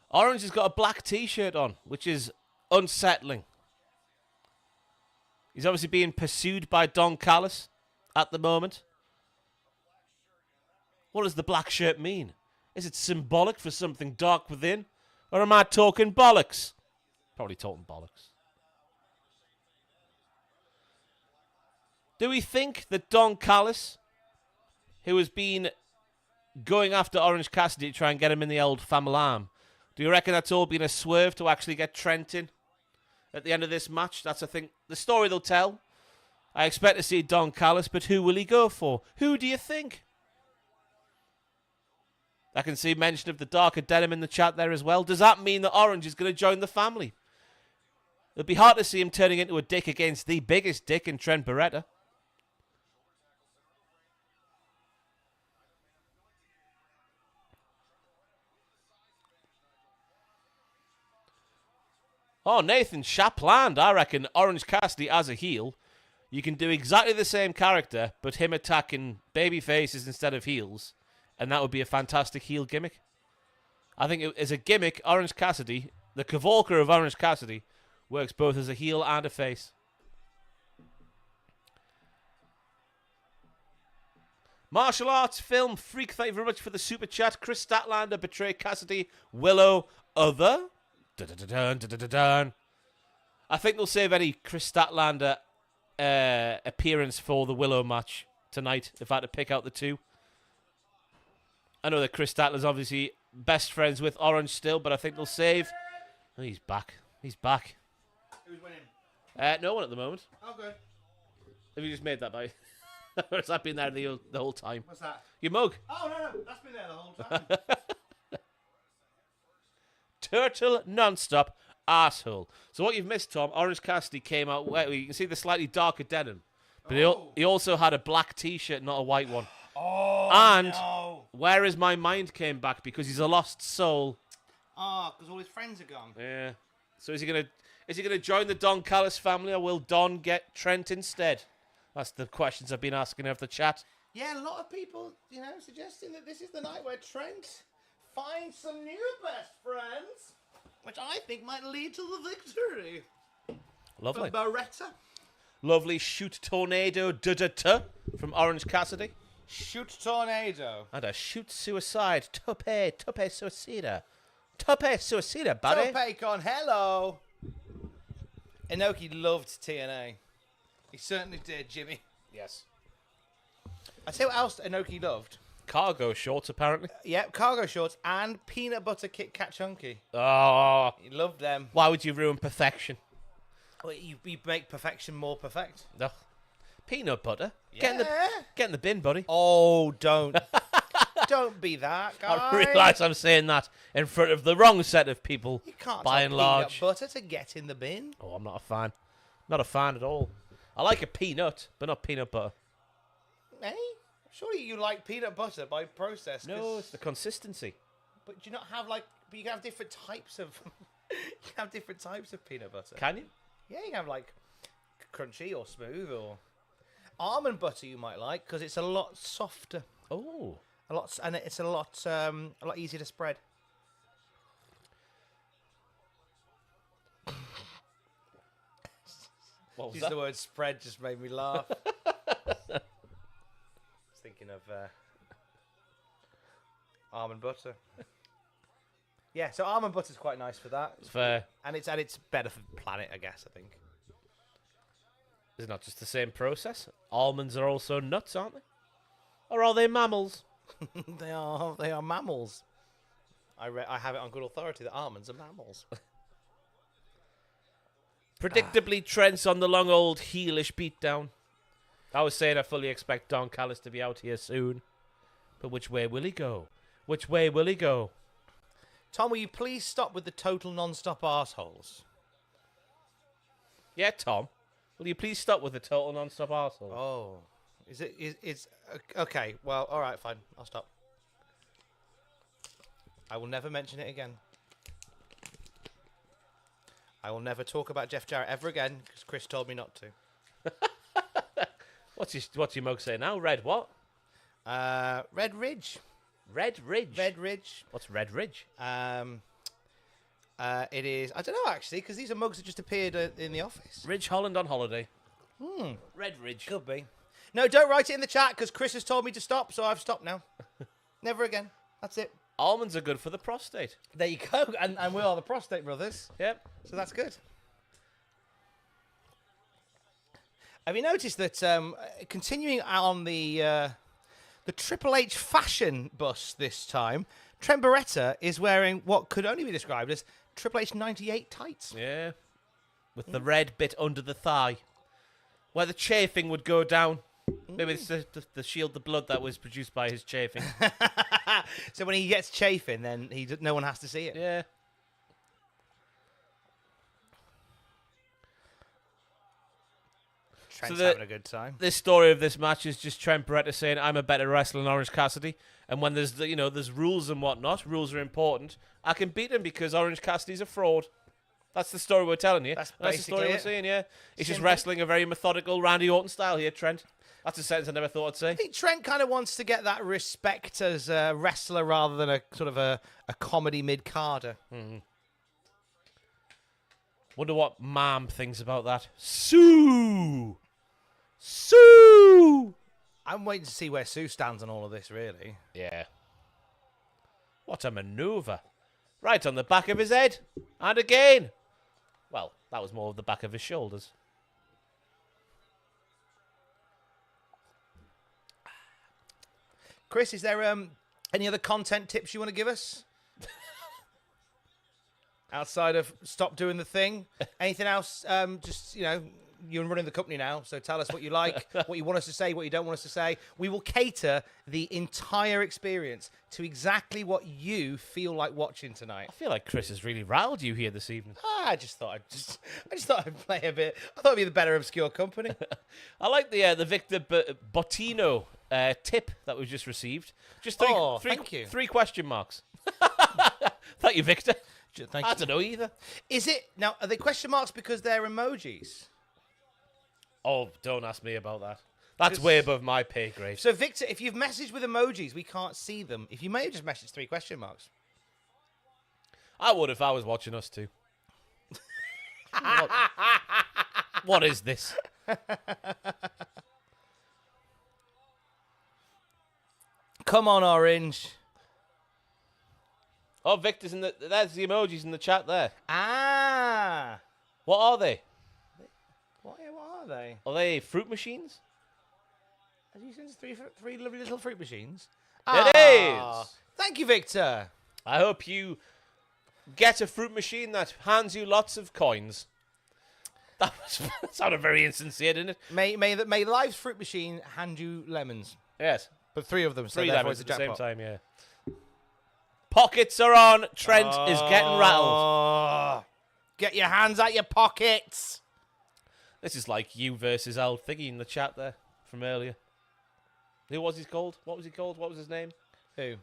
Orange has got a black t-shirt on, which is unsettling. He's obviously being pursued by Don Callis at the moment. What does the black shirt mean? Is it symbolic for something dark within? Or am I talking bollocks? Probably talking bollocks. Do we think that Don Callis, who has been going after Orange Cassidy to try and get him in the old family arm, do you reckon that's all been a swerve to actually get Trent in at the end of this match? That's, I think, the story they'll tell. I expect to see Don Callis, but who will he go for? Who do you think? I can see mention of the darker denim in the chat there as well. Does that mean that Orange is going to join the family? It'd be hard to see him turning into a dick against the biggest dick in Trent Beretta. Oh, Nathan Shapland. I reckon Orange Cassidy as a heel, you can do exactly the same character, but him attacking baby faces instead of heels. And that would be a fantastic heel gimmick. I think as a gimmick, Orange Cassidy, the cavalcade of Orange Cassidy, works both as a heel and a face. Martial arts film freak, thank you very much for the super chat. Chris Statlander, Betray Cassidy, Willow, other. Dun. I think they'll save any Chris Statlander appearance for the Willow match tonight, if I had to pick out the two. I know that Chris Statler's obviously best friends with Orange still, but I think they'll save. Oh, he's back. He's back. Who's winning? No one at the moment. Oh, good. Have you just made that by? Or has that been there the whole time? What's that? Your mug. Oh, no. That's been there the whole time. Turtle non-stop asshole. So what you've missed, Tom, Orange Cassidy came out. You can see the slightly darker denim. But he also had a black t-shirt, not a white one. Oh, and no. Where is my mind came back because he's a lost soul. Oh, because all his friends are gone. Yeah. So is he gonna join the Don Callis family, or will Don get Trent instead? That's the questions I've been asking of the chat. Yeah, a lot of people, suggesting that this is the night where Trent finds some new best friends, which I think might lead to the victory. Lovely. From Beretta. Lovely shoot tornado da-da-ta from Orange Cassidy. Shoot tornado. And a shoot suicide. Tope suicida. Tope suicida, buddy. Tope con hello. Inoki loved TNA. He certainly did, Jimmy. Yes. I tell you what else Inoki loved. Cargo shorts, apparently. Yep, cargo shorts and peanut butter Kit Kat chunky. Oh, He loved them. why would you ruin perfection? Well, you make perfection more perfect. Ugh. Peanut butter? Yeah. Get in the bin, buddy. Oh, don't. Don't be that guy. I realise I'm saying that in front of the wrong set of people, You can't by tell and large. peanut butter to get in the bin. Oh, I'm not a fan. Not a fan at all. I like a peanut, but not peanut butter. Eh? Surely you like peanut butter by process. 'cause- No, it's the consistency. But do you not have like? But you can have different types of. You can have different types of peanut butter. Can you? Yeah, you can have like crunchy or smooth or almond butter. You might like because it's a lot softer, Oh. and it's a lot easier to spread. What was Just that? the word spread just made me laugh. I was thinking of almond butter. Yeah, so almond butter's quite nice for that. It's fair. And it's better for the planet, I guess, I think. Is it not just the same process? Almonds are also nuts, aren't they? Or are they mammals? They are mammals. I have it on good authority that almonds are mammals. Predictably, Trent's on the long old heelish beatdown. I was saying I fully expect Don Callis to be out here soon. But which way will he go? Which way will he go? Tom, will you please stop with the total non-stop arseholes? Yeah, Tom. Will you please stop with the total non-stop arsehole? Oh. Is okay, well, alright, fine. I'll stop. I will never mention it again. I will never talk about Jeff Jarrett ever again, because Chris told me not to. What's your mug say now? Red what? Red Ridge. Red Ridge. Red Ridge. What's Red Ridge? It is. I don't know actually, because these are mugs that just appeared in the office. Ridge Holland on holiday. Red Ridge. Could be. No, don't write it in the chat because Chris has told me to stop, so I've stopped now. Never again. That's it. Almonds are good for the prostate. There you go. And we are the prostate brothers, Yep. so that's good. Have you noticed that continuing on the Triple H fashion bus this time, Trent Beretta is wearing what could only be described as Triple H 98 tights. Yeah. With the red bit under the thigh. Where the chafing would go down. Maybe it's the shield the blood that was produced by his chafing. So when he gets chafing, then no one has to see it. Yeah. Trent's So having a good time. This story of this match is just Trent Beretta saying, I'm a better wrestler than Orange Cassidy. And when there's there's rules and whatnot, rules are important. I can beat him because Orange Cassidy's a fraud. That's the story we're telling you. That's the story basically we're it. saying, yeah. He's just Simple. wrestling a very methodical Randy Orton style here, Trent. That's a sentence I never thought I'd say. I think Trent kind of wants to get that respect as a wrestler rather than a sort of a comedy mid-carder. Wonder what Mom thinks about that. Sue! Sue! I'm waiting to see where Sue stands on all of this, really. Yeah. What a maneuver. Right on the back of his head. And again. Well, that was more of the back of his shoulders. Chris, is there any other content tips you want to give us? Outside of stop doing the thing? Anything else? Just, you're running the company now, so tell us what you like, what you want us to say, what you don't want us to say. We will cater the entire experience to exactly what you feel like watching tonight. I feel like Chris has really riled you here this evening. I just thought I'd play a bit. I thought it'd be the better obscure company. I like the Victor Bottino tip that we've just received. Just thank you. 3 question marks. Thank you, Victor. Thank I you. don't know either. Is it now? Are they question marks because they're emojis? Oh, don't ask me about that. That's way above my pay grade. So Victor, if you've messaged with emojis, we can't see them. If you may have just messaged 3 question marks. I would if I was watching us too. What is this? Come on, Orange. Oh, Victor's in the... There's the emojis in the chat there. Ah. What are they? What are they? Are they fruit machines? Have you seen three lovely little fruit machines? It is. Thank you, Victor. I hope you get a fruit machine that hands you lots of coins. That sounded very insincere, didn't it? May life's fruit machine hand you lemons. Yes. But 3 of them. So 3 therefore lemons it's at a the same jackpot. time, yeah. Pockets are on. Trent is getting rattled. Oh, get your hands out your pockets. This is like you versus old Thingy in the chat there from earlier. Who was he called? What was he called? What was his name? Who?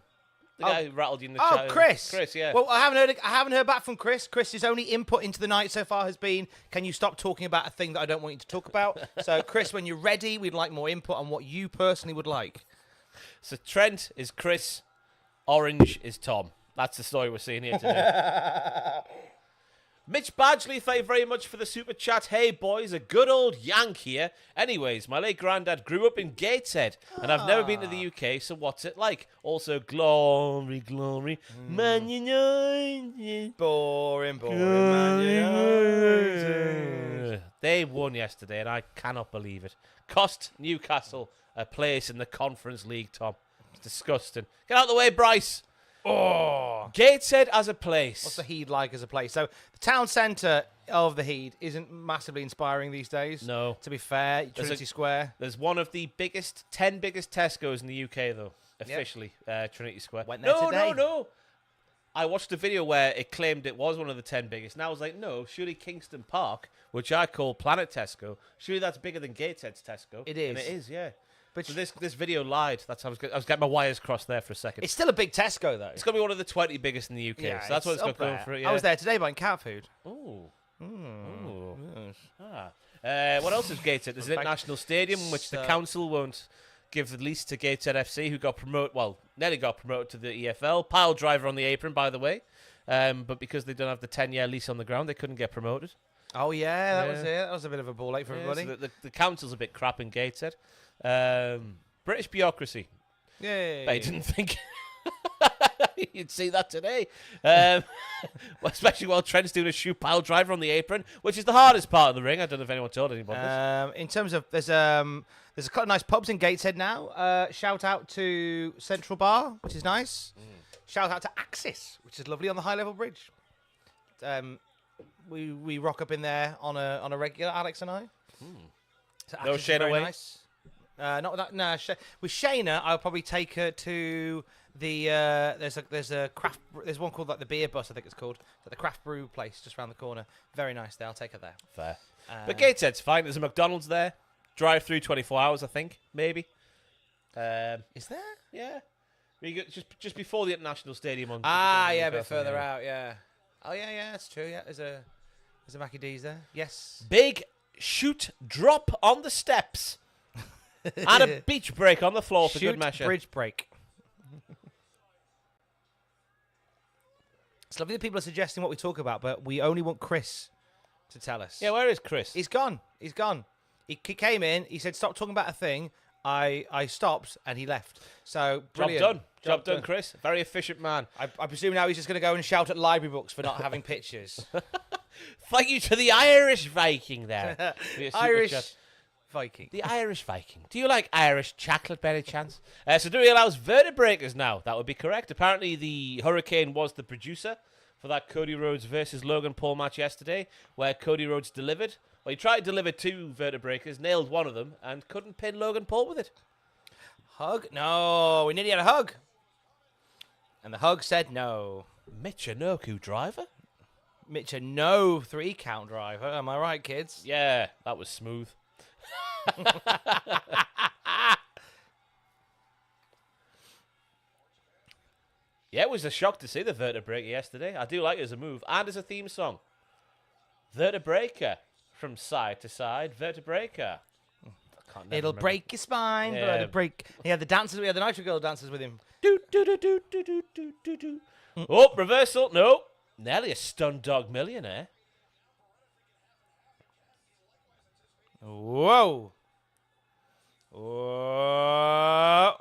The guy who rattled you in the chat. Chris. Chris, yeah. Well, I haven't heard back from Chris. Chris's only input into the night so far has been, can you stop talking about a thing that I don't want you to talk about? So, Chris, when you're ready, we'd like more input on what you personally would like. So Trent is Chris, Orange is Tom. That's the story we're seeing here today. Mitch Badgley, thank you very much for the super chat. Hey boys, a good old Yank here. Anyways, my late granddad grew up in Gateshead, and I've never been to the UK, so what's it like? Also, glory, Man United. Boring, Man United. They won yesterday, and I cannot believe it. Cost Newcastle a place in the Conference League, Tom. It's disgusting. Get out of the way, Bryce. Oh. Gateshead as a place. What's the Heed like as a place? So, the town centre of the Heed isn't massively inspiring these days. No. To be fair, Trinity Square. There's one of the 10 biggest Tesco's in the UK, though, officially, Trinity Square. Went there today. No. I watched a video where it claimed it was one of the 10 biggest, and I was like, no, surely Kingston Park, which I call Planet Tesco, surely that's bigger than Gateshead's Tesco. It is. And it is, yeah. But so this video lied. That's how I was getting my wires crossed there for a second. It's still a big Tesco, though. It's going to be one of the 20 biggest in the UK, Yeah, so that's what it's got going there. for it. Yeah. I was there today buying cat food. Ooh. Yes. What else is Gateshead? There's an international stadium which the council won't give the lease to Gateshead FC, who got promoted. Well, nearly got promoted to the EFL. Pile driver on the apron, by the way. But because they don't have the 10-year lease on the ground, they couldn't get promoted. Oh yeah, that was it. That was a bit of a ball ache for everybody. So the council's a bit crap in Gateshead. British bureaucracy. Yay! But I didn't think you'd see that today. Well, especially while Trent's doing a shoe pile driver on the apron, which is the hardest part of the ring. I don't know if anyone told anybody this. In terms of there's a couple of nice pubs in Gateshead now. Shout out to Central Bar, which is nice. Shout out to Axis, which is lovely on the high level bridge. We rock up in there on a regular, Alex and I. So No Axis is Shayna very away? nice. Not with that. No, with Shayna, I'll probably take her to the. There's one called like the Beer Bus, I think it's called. The craft brew place just around the corner. Very nice there. I'll take her there. Fair. But Gateshead's fine. There's a McDonald's there. Drive through 24 hours, I think, maybe. Is there? Yeah. You go just before the International Stadium on. Yeah, a bit further out. Yeah. Oh yeah, that's true. Yeah, there's a Mackie D's there. Yes. Big shoot drop on the steps. And a beach break on the floor for good measure. Bridge break. It's lovely that people are suggesting what we talk about, but we only want Chris to tell us. Yeah, where is Chris? He's gone. He came in. He said, "Stop talking about a thing." I stopped, and he left. So brilliant. Job done, Chris. Very efficient man. I presume now he's just going to go and shout at library books for not having pictures. Thank you to the Irish Viking there. Irish Viking. The Irish Viking. Do you like Irish chocolate by any chance? So do we allow vertebreakers now? That would be correct. Apparently the Hurricane was the producer for that Cody Rhodes versus Logan Paul match yesterday, where Cody Rhodes delivered. Well, he tried to deliver 2 vertebreakers, nailed one of them, and couldn't pin Logan Paul with it. Hug? No, we nearly had a hug. And the hug said no. Michinoku driver? No 3 count driver. Am I right, kids? Yeah, that was smooth. Yeah, it was a shock to see the Vertebreaker yesterday. I do like it as a move and as a theme song. Vertebreaker from side to side. Vertebreaker. It'll break your spine. Yeah. It'll break. He had the dancers. We had the Nitro Girl dancers with him. Oh, reversal. No. Nearly a stun dog millionaire. Whoa. Whoa.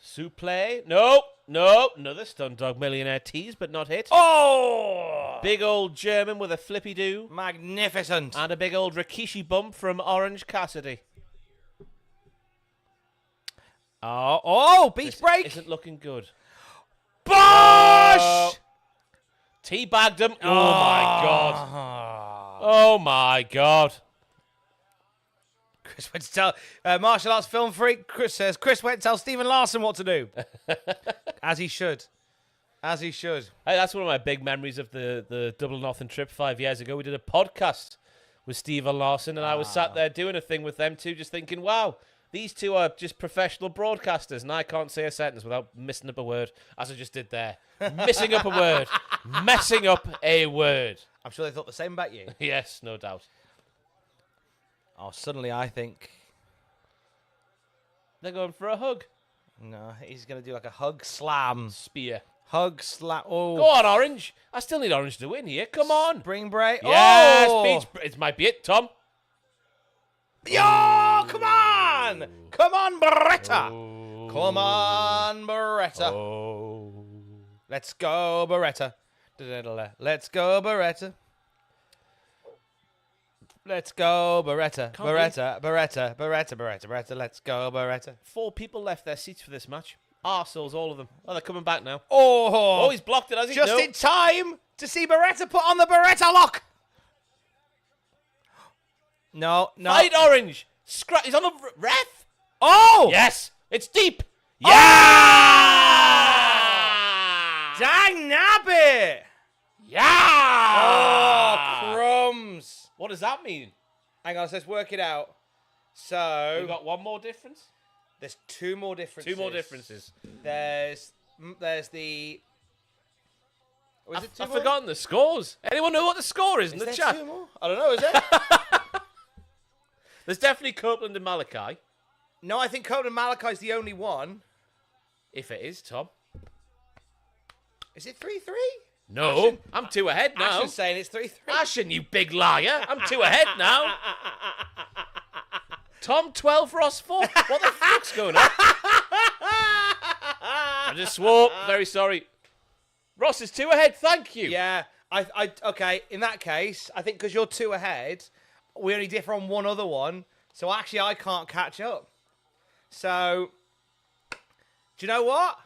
Suplex. Nope. Another Stun Dog Millionaire tease, but not hit. Oh! Big old German with a flippy do. Magnificent. And a big old Rikishi bump from Orange Cassidy. Beach This break. isn't looking good. Bosh! Teabagged him. Oh my god. Oh my god. Chris went to tell martial arts film freak. Chris says Chris went to tell Stephen Larson what to do. As he should. As he should. Hey, that's one of my big memories of the Double or Nothing trip 5 years ago. We did a podcast with Stephen Larson, and I was sat there doing a thing with them too, just thinking, wow, these two are just professional broadcasters, and I can't say a sentence without messing up a word, as I just did there. Messing up a word. Messing up a word. I'm sure they thought the same about you. Yes, no doubt. Oh, suddenly I think... They're going for a hug. No, he's going to do like a hug slam. Spear. Hug slam. Oh. Go on, Orange. I still need Orange to win here. Come on. Spring break. Yes, Oh. it might be it, Tom. Yo, come on. Come on, Beretta. Oh. Come on, Beretta. Oh. Let's go, Beretta. Let's go, Beretta. Let's go, Beretta. Beretta. Let's go, Beretta. 4 people left their seats for this match. Arseholes, all of them. Oh, they're coming back now. Oh, He's blocked it, has he? just No. in time to see Beretta put on the Beretta lock. No. Fight Orange. He's on the ref. Oh! Yes. It's deep. Oh! Yeah. Dang nabbit! Yeah. Oh, crumbs. What does that mean? Hang on, let's work it out. We So, got one more difference? there's 2 more differences. 2 more differences. There's the... Was it 2 I've more? forgotten the scores. Anyone know what the score is in Is the there chat? 2 more? I don't know, is there? There's definitely Copeland and Malakai. No, I think Copeland and Malakai's the only one. If it is, Tom. Is it 3-3? No, I'm 2 ahead now. Ashen's saying it's 3-3. Ashen, you big liar. I'm 2 ahead now. Tom 12, Ross 4. What the fuck's going on? I just swore. Very sorry. Ross is 2 ahead. Thank you. Yeah, okay, in that case, I think because you're 2 ahead, we only differ on one other one, so actually I can't catch up. So, do you know what?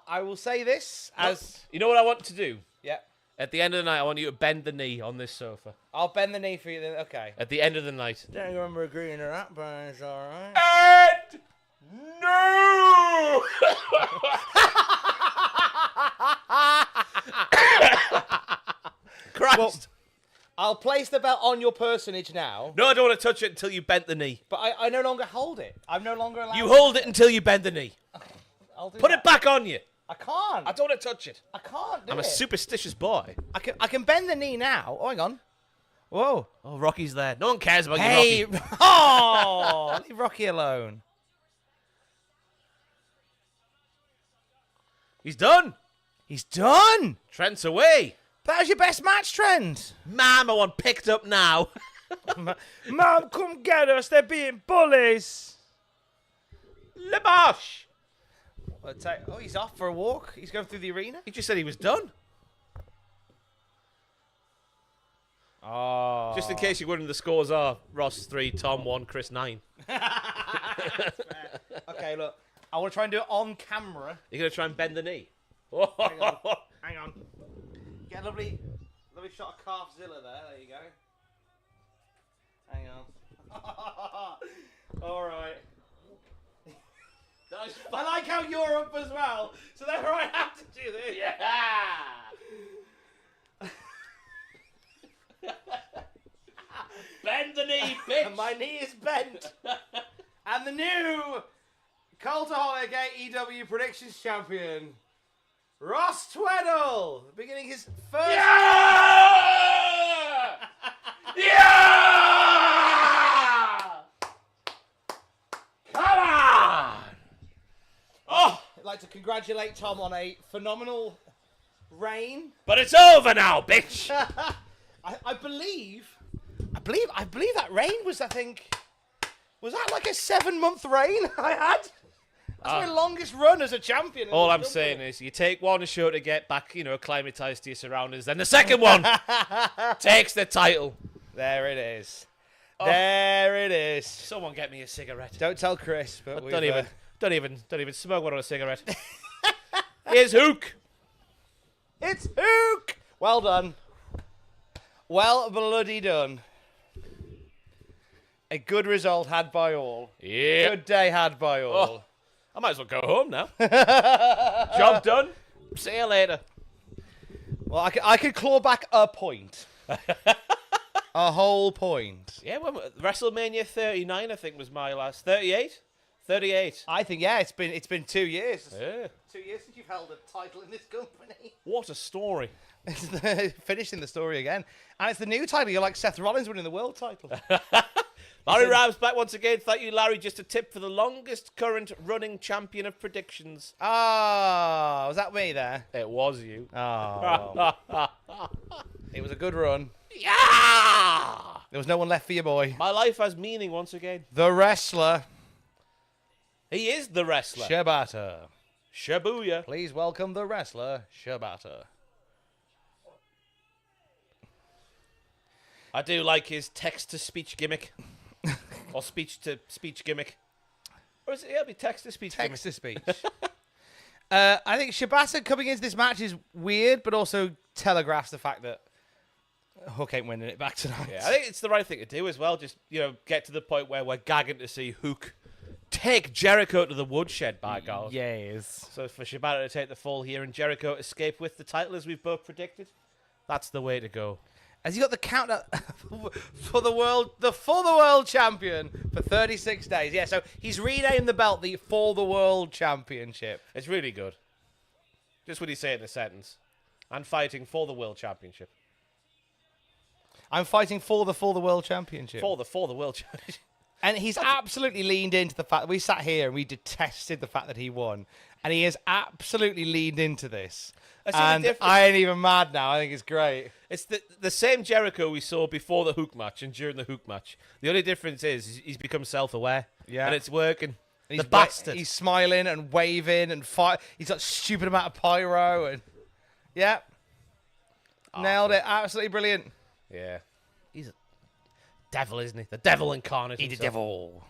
I will say this as... You know what I want to do? Yeah, At the end of the night, I want you to bend the knee on this sofa. I'll bend the knee for you then, okay. At the end of the night. Don't remember agreeing to that, but it's alright. And no! Christ. Well, I'll place the belt on your personage now, No, I don't want to touch it until you bent the knee. but I no longer hold it. I'm no longer allowed You hold it until you bend the knee. I'll do Put that. it back on you. I can't. I don't want to touch it. I can't do I'm it. a superstitious boy. I can bend the knee now. Oh, hang on. Whoa. Oh, Rocky's there. No one cares about Hey. you, Rocky. Oh, leave Rocky alone. He's done. He's done. Trent's away. That was your best match, Trent. Ma'am, I want picked up now. Mom, come get us. They're being bullies. Lebosh. Oh, he's off for a walk. He's going through the arena. He just said he was done. Oh. Just in case you're wondering, the scores are Ross 3, Tom 1, Chris 9. Okay, look. I want to try and do it on camera. You're going to try and bend the knee. Hang on. Get a lovely shot of Calfzilla there. There you go. Hang on. All right. I like how you're up as well, so therefore I have to do this. Yeah. Bend the knee, bitch. My knee is bent. And the new Cultaholic AEW Predictions Champion, Ross Tweddell, beginning his first... Yeah! Yeah! Come on! Oh, I'd like to congratulate Tom on a phenomenal reign. but it's over now, bitch. I believe believe that reign was, I think, was that like a 7-month reign I had? That's my longest run as a champion. All I'm saying is, you take one show to get back, acclimatized to your surroundings, then the second one takes the title. There it is. There it is. Someone get me a cigarette. Don't tell Chris, but Don't even smoke one on a cigarette. Here's Hook. It's Hook. Well done. Well bloody done. A good result had by all. Yeah. Good day had by all. Oh, I might as well go home now. Job done. See you later. Well, I could claw back a point. A whole point. Yeah, WrestleMania 39, I think, was my last. 38? 38. I think, yeah, it's been 2 years. Yeah. 2 years since you've held a title in this company. What a story. It's finishing the story again. And it's the new title. You're like Seth Rollins winning the world title. Larry Rams back once again. Thank you, Larry. Just a tip for the longest current running champion of predictions. Ah, was that me there? It was you. Oh. It was a good run. Yeah! There was no one left for your boy. My life has meaning once again. The wrestler. He is the wrestler. Shibata. Shibuya. Please welcome the wrestler, Shibata. I do like his text-to-speech gimmick. Or speech-to-speech gimmick. Or is it? It'll be text-to-speech gimmick. Text-to-speech. I think Shibata coming into this match is weird, but also telegraphs the fact that Hook ain't winning it back tonight. Yeah, I think it's the right thing to do as well. Just, get to the point where we're gagging to see Hook take Jericho to the woodshed, by God. Yes. So for Shibata to take the fall here and Jericho escape with the title, as we've both predicted, that's the way to go. Has he got the count for the world champion for 36 days? Yeah, so he's renamed the belt the For the World Championship. It's really good. Just what he say in a sentence. I'm fighting for the World Championship. I'm fighting for the World Championship. For the World Championship. And he's absolutely leaned into the fact that we sat here and we detested the fact that he won. And he has absolutely leaned into this. And I ain't even mad now. I think it's great. It's the same Jericho we saw before the Hook match and during the Hook match. The only difference is he's become self-aware. Yeah. And it's working. And the bastard. He's smiling and waving and he's got a stupid amount of pyro. And yeah. Awesome. Nailed it. Absolutely brilliant. Yeah. He's a devil, isn't he? The devil incarnate. He's a devil.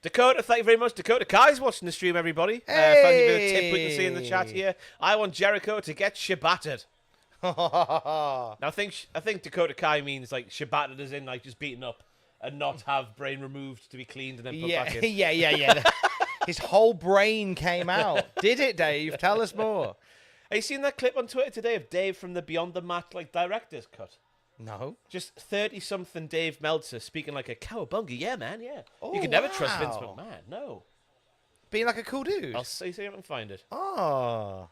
Dakota, thank you very much. Dakota Kai's watching the stream, everybody. Hey! Fancy a bit of tip we can see in the chat here. I want Jericho to get Shibata'd. Now, I think Dakota Kai means like Shibata'd as in like just beaten up and not have brain removed to be cleaned and then put back in. Yeah. His whole brain came out. Did it, Dave? Tell us more. Have you seen that clip on Twitter today of Dave from the Beyond the Mat director's cut? No. Just 30-something Dave Meltzer speaking like a cowabunga. Yeah, man, yeah. You can never trust Vince McMahon. No. Being like a cool dude. I'll see if I can find it. Oh.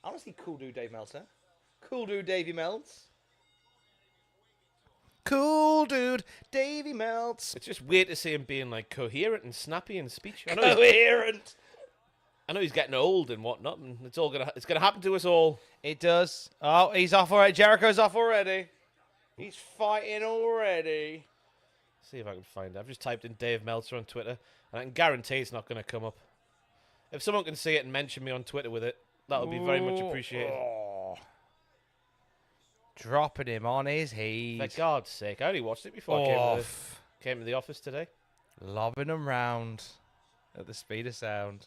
Honestly, cool dude Dave Meltzer. Cool dude Davey Melts. Cool dude Davey Melts. It's just weird to see him being like coherent and snappy in speech. I know he's getting old and whatnot, and it's gonna happen to us all. It does. Oh, he's off already. Jericho's off already. He's fighting already. See if I can find it. I've just typed in Dave Meltzer on Twitter, and I can guarantee it's not going to come up. If someone can see it and mention me on Twitter with it, that would be very much appreciated. Oh. Dropping him on his heat. For God's sake. I only watched it before I came to the office today. Lobbing him round at the speed of sound.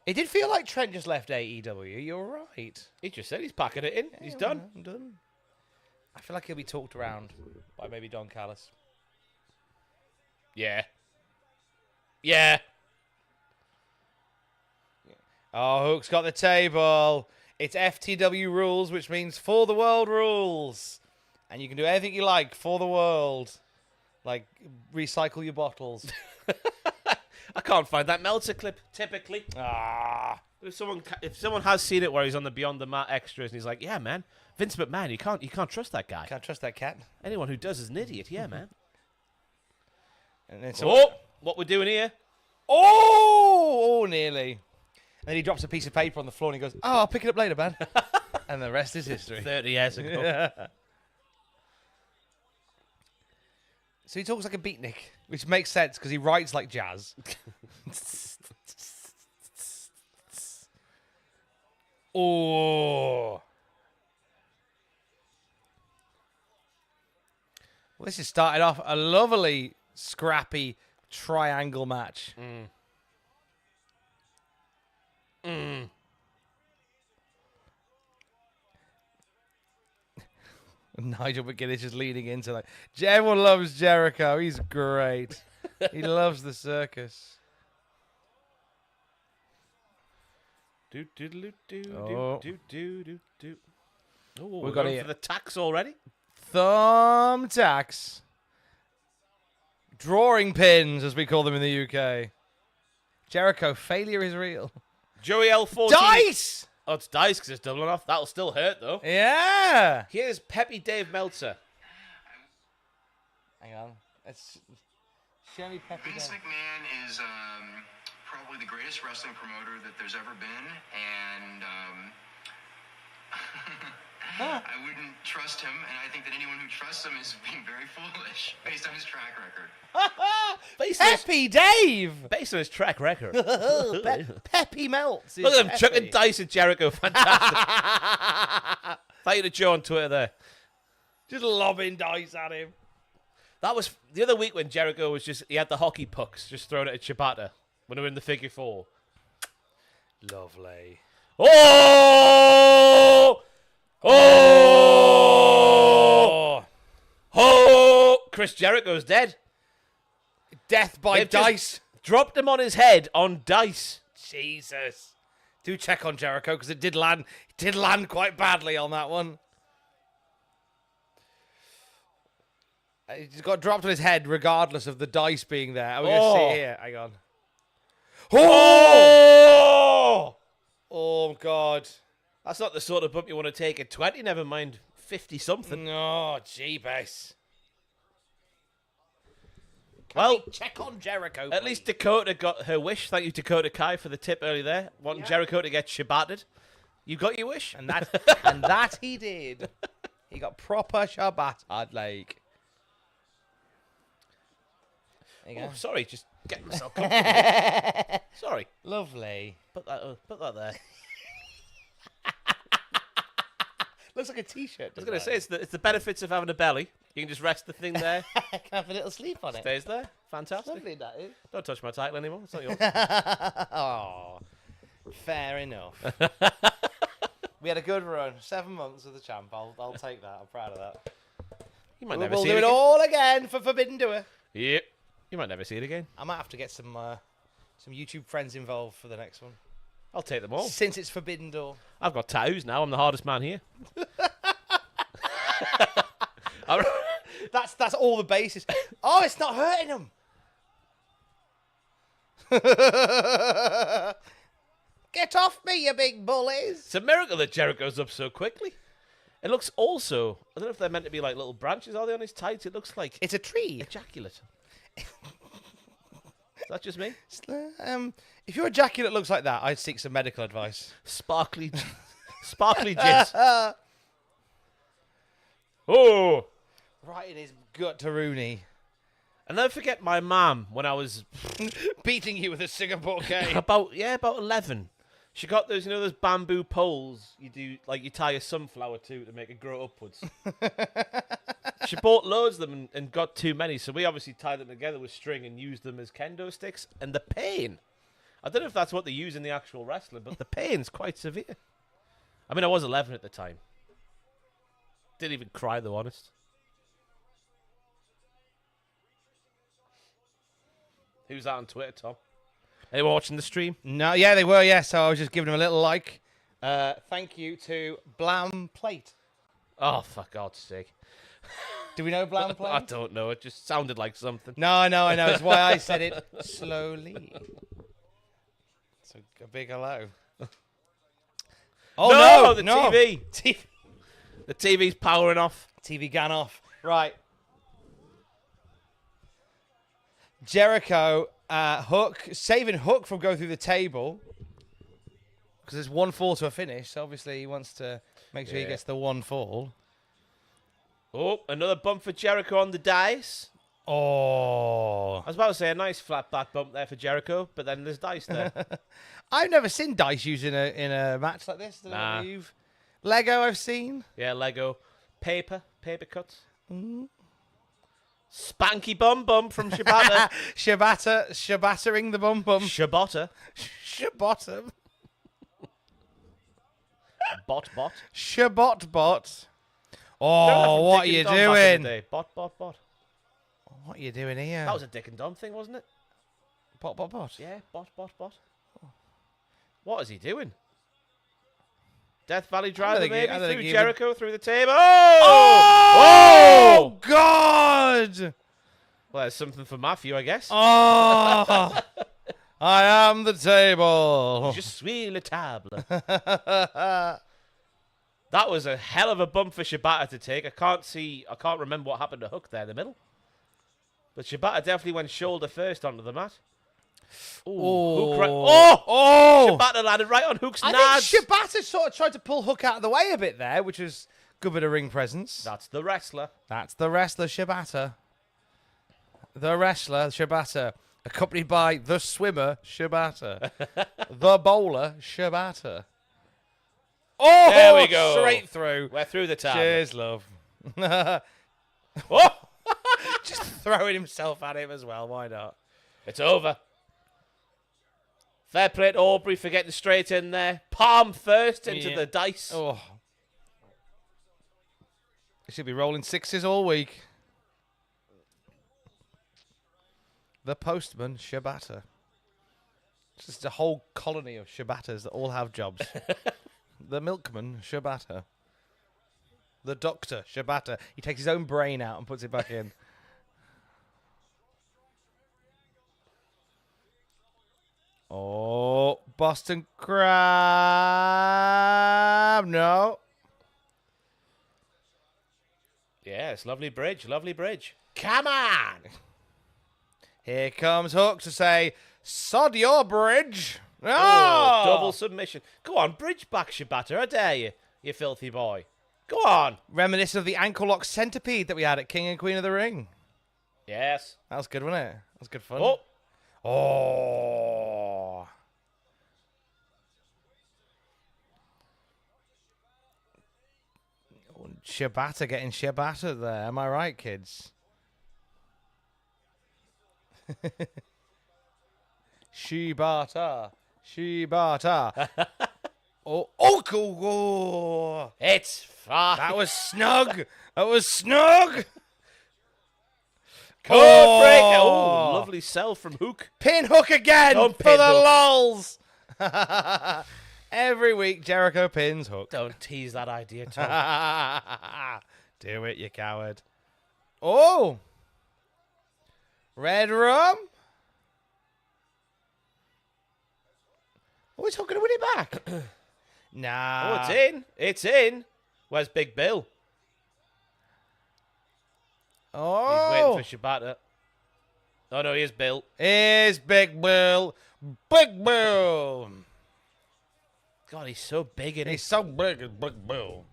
It did feel like Trent just left AEW. You're right. He just said he's packing it in. Yeah, he's done. I'm done. I feel like he'll be talked around by maybe Don Callis. Yeah. Yeah. Oh, Hook's got the table. It's FTW rules, which means For the World rules. And you can do anything you like for the world. Like recycle your bottles. I can't find that Meltzer clip, typically. If someone has seen it where he's on the Beyond the Mat extras and he's like, yeah, man, Vince McMahon, you can't trust that guy. Can't trust that cat. Anyone who does is an idiot, yeah, man. And then what we're doing here? Oh, nearly. And then he drops a piece of paper on the floor and he goes, oh, I'll pick it up later, man. And the rest is history. 30 years ago. So he talks like a beatnik, which makes sense because he writes like jazz. Oh. Well, this is starting off a lovely, scrappy triangle match. Nigel McGuinness is leading into like, everyone loves Jericho. He's great. He loves the circus. Do do do do Oh. do do do do. Oh, We've we're got going it. for the tax already. Thumbtacks. Drawing pins, as we call them in the UK. Jericho, failure is real. Joey L14. Dice! Oh, it's Dice because it's doubling off. That'll still hurt, though. Yeah. Here's Peppy Dave Meltzer. Hang on. Let's show me Peppy Vince Dave. McMahon is probably the greatest wrestling promoter that there's ever been, and I wouldn't trust him, and I think that anyone who trusts him is being very foolish based on his track record. Peppy Dave! Based on his track record. Peppy melts. Look at him chucking dice at Jericho. Fantastic. Thank you to Joe on Twitter there. Just lobbing dice at him. That was the other week when Jericho was he had the hockey pucks just thrown at Shibata when they were in the figure four. Lovely. Oh! Oh! Oh! Chris Jericho's dead. Death by They've just dice. dropped him on his head on dice. Jesus. Do check on Jericho because it did land. It did land quite badly on that one. He just got dropped on his head regardless of the dice being there. Are we going to see it here? Hang on. Oh! Oh, God. That's not the sort of bump you want to take at 20, never mind 50-something. No, Jeebus. Well, Check on Jericho, at least Dakota got her wish. Thank you, Dakota Kai, for the tip early there. Wanting Jericho to get Shibated. You got your wish? And that he did. He got proper Shibata, like. There you go. Oh, sorry, just getting myself comfortable. Sorry. Lovely. Put that there. Looks like a t-shirt. I was going to say, it's the benefits of having a belly. You can just rest the thing there. Can have a little sleep on it. Stays there. Fantastic. Lovely, that is. Don't touch my title anymore. It's not yours. Oh, fair enough. We had a good run. 7 months of the champ. I'll take that. I'm proud of that. You might never We'll see do it it again. all again for Forbidden Door. Yep. You might never see it again. I might have to get some YouTube friends involved for the next one. I'll take them all. Since it's Forbidden Door. I've got tattoos now. I'm the hardest man here. That's all the basis. Oh, it's not hurting him. Get off me, you big bullies. It's a miracle that Jericho's up so quickly. It looks also, I don't know if they're meant to be like little branches, are they, on his tights? It looks like It's a tree. ejaculate. Is that just me? If your ejaculate looks like that, I'd seek some medical advice. Sparkly jizz. Oh! Right in his gut to Rooney. I'll never forget my mum when I was Beating you with a Singapore cane. about 11. She got those, those bamboo poles you tie a sunflower to make it grow upwards. She bought loads of them and got too many, so we obviously tied them together with string and used them as kendo sticks. And the pain, I don't know if that's what they use in the actual wrestling, but the pain's quite severe. I mean, I was 11 at the time. Didn't even cry, though, honest. Who's that on Twitter, Tom? Anyone watching the stream? No, yeah, they were, yeah. So I was just giving them a little like. Thank you to Blam Plate. Oh, for God's sake. Do we know Blam Plate? I don't know. It just sounded like something. No, I know. It's why I said it slowly. So a big hello. Oh No, the no. TV. The TV's powering off. TV gone off. Right. Jericho, Hook, saving Hook from going through the table. Because there's one fall to a finish. So obviously he wants to make sure he Yeah. gets the one fall. Oh, another bump for Jericho on the dice. Oh. I was about to say a nice flat back bump there for Jericho, but then there's dice there. I've never seen dice used in a match like this. Nah. Lego I've seen. Yeah, Lego. Paper cuts. Spanky bum bum from Shibata. Shibatering the bum bum. Shibata. Shibata. Bot. Shabot bot. No, Oh, from what are Dick you and Dom back in the doing? day. Bot. What are you doing here? That was a Dick and Dom thing, wasn't it? Bot. Yeah, bot. What is he doing? Death Valley Driver, maybe? Through Jericho, through the table. Oh, God! Well, there's something for Matthew, I guess. Oh, I am the table. Je suis le table. That was a hell of a bump for Shibata to take. I can't remember what happened to Hook there in the middle. But Shibata definitely went shoulder first onto the mat. Hook right. Shibata landed right on Hook's nads. I think Shibata sort of tried to pull Hook out of the way a bit there, which was good bit of ring presence. That's the wrestler. That's the wrestler, Shibata. The wrestler, Shibata. Accompanied by the swimmer, Shibata. The bowler, Shibata. Oh, there we go. Straight through. We're through the table. Cheers, love. Oh! Just throwing himself at him as well. Why not? It's over. Fair play to Aubrey for getting straight in there. Palm first into the dice. Oh. He should be rolling sixes all week. The postman, Shibata. It's just a whole colony of Shibatas that all have jobs. The milkman, Shibata. The doctor, Shibata. He takes his own brain out and puts it back in. Oh, Boston Crab. No. Yes, lovely bridge. Come on. Here comes Hook to say, sod your bridge. Oh, double submission. Go on, bridge back, Shibata. I dare you, you filthy boy. Go on. Reminiscent of the ankle lock centipede that we had at King and Queen of the Ring. Yes. That was good, wasn't it? That was good fun. Oh. Oh. Shibata getting Shibata there. Am I right, kids? Shibata. Oh. It's fine. That was snug. Code breaker. Oh, lovely sell from Hook. Pin Hook again Don't for pin the Hook. lols. Every week, Jericho pins Hook. Don't tease that idea, Tom. Do it, you coward. Oh. Red rum. Oh, he's Hook going to win it back. Nah. Oh, it's in. It's in. Where's Big Bill? Oh. He's waiting for Shibata. Oh, no, here's Bill. Here's Big Bill. Big Bill. God, he's so big, and He's so big as Big Bill.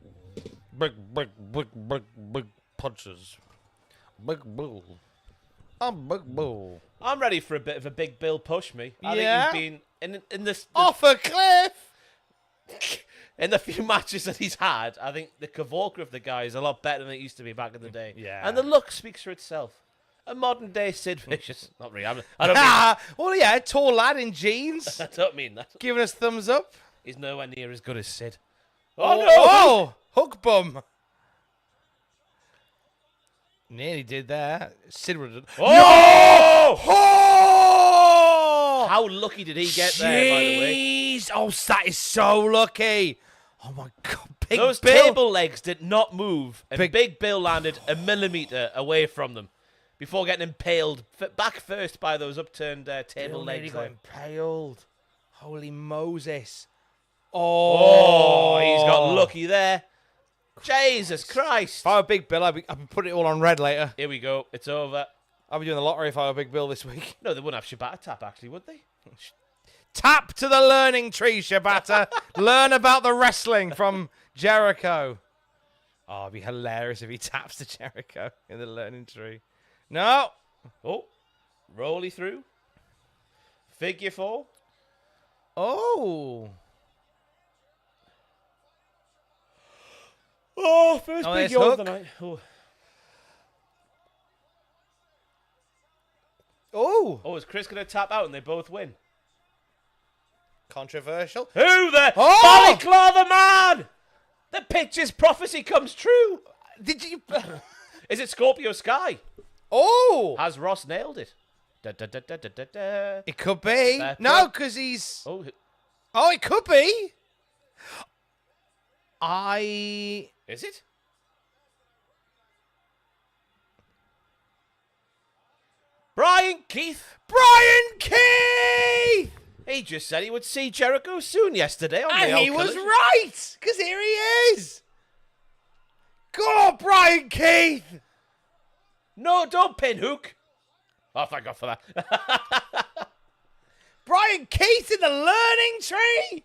Big punches. Big Bill. I'm Big Bill. I'm ready for a bit of a Big Bill push, me. I Yeah? think he's been in this Off a cliff. in the few matches that he's had. I think the Kavorka of the guy is a lot better than it used to be back in the day. Yeah. And the look speaks for itself. A modern day Sid Vicious. Not really. I don't mean Well, yeah, tall lad in jeans. I don't mean that. Giving us thumbs up. He's nowhere near as good as Sid. Oh, Hook bum. Nearly did that. Sid would have done. Oh! Oh! How lucky did he get there, by the way? Jeez. Oh, that is so lucky. Oh, my God. Big Those Bill. table legs did not move, and Big Bill landed a millimeter away from them before getting impaled back first by those upturned table legs. got there. impaled. Holy Moses. Oh, he's got lucky there. Jesus Christ. If I were Big Bill, I'd be putting it all on red later. Here we go. It's over. I'd be doing the lottery if I were Big Bill this week. No, they wouldn't have Shibata tap, actually, would they? Tap to the learning tree, Shibata. Learn about the wrestling from Jericho. Oh, it'd be hilarious if he taps to Jericho in the learning tree. No. Oh, rolly through. Figure 4. Oh. Oh, first big there's yawn of the Hook. night. Oh. Oh. Is Chris going to tap out and they both win? Controversial. Who the Oh! Ballyclaw the man? The picture's prophecy comes true. Did you? Is it Scorpio Sky? Oh. Has Ross nailed it? Da, da, da, da, da, da, da. It could be. That No, could- because he's. Oh, Oh, it could be. is it? Brian Keith. Brian Keith. He just said he would see Jericho soon yesterday on And the he old was collision. right, because here he is. Go on, Brian Keith. No, don't pin Hook. Oh, thank God for that. Brian Keith in the learning tree.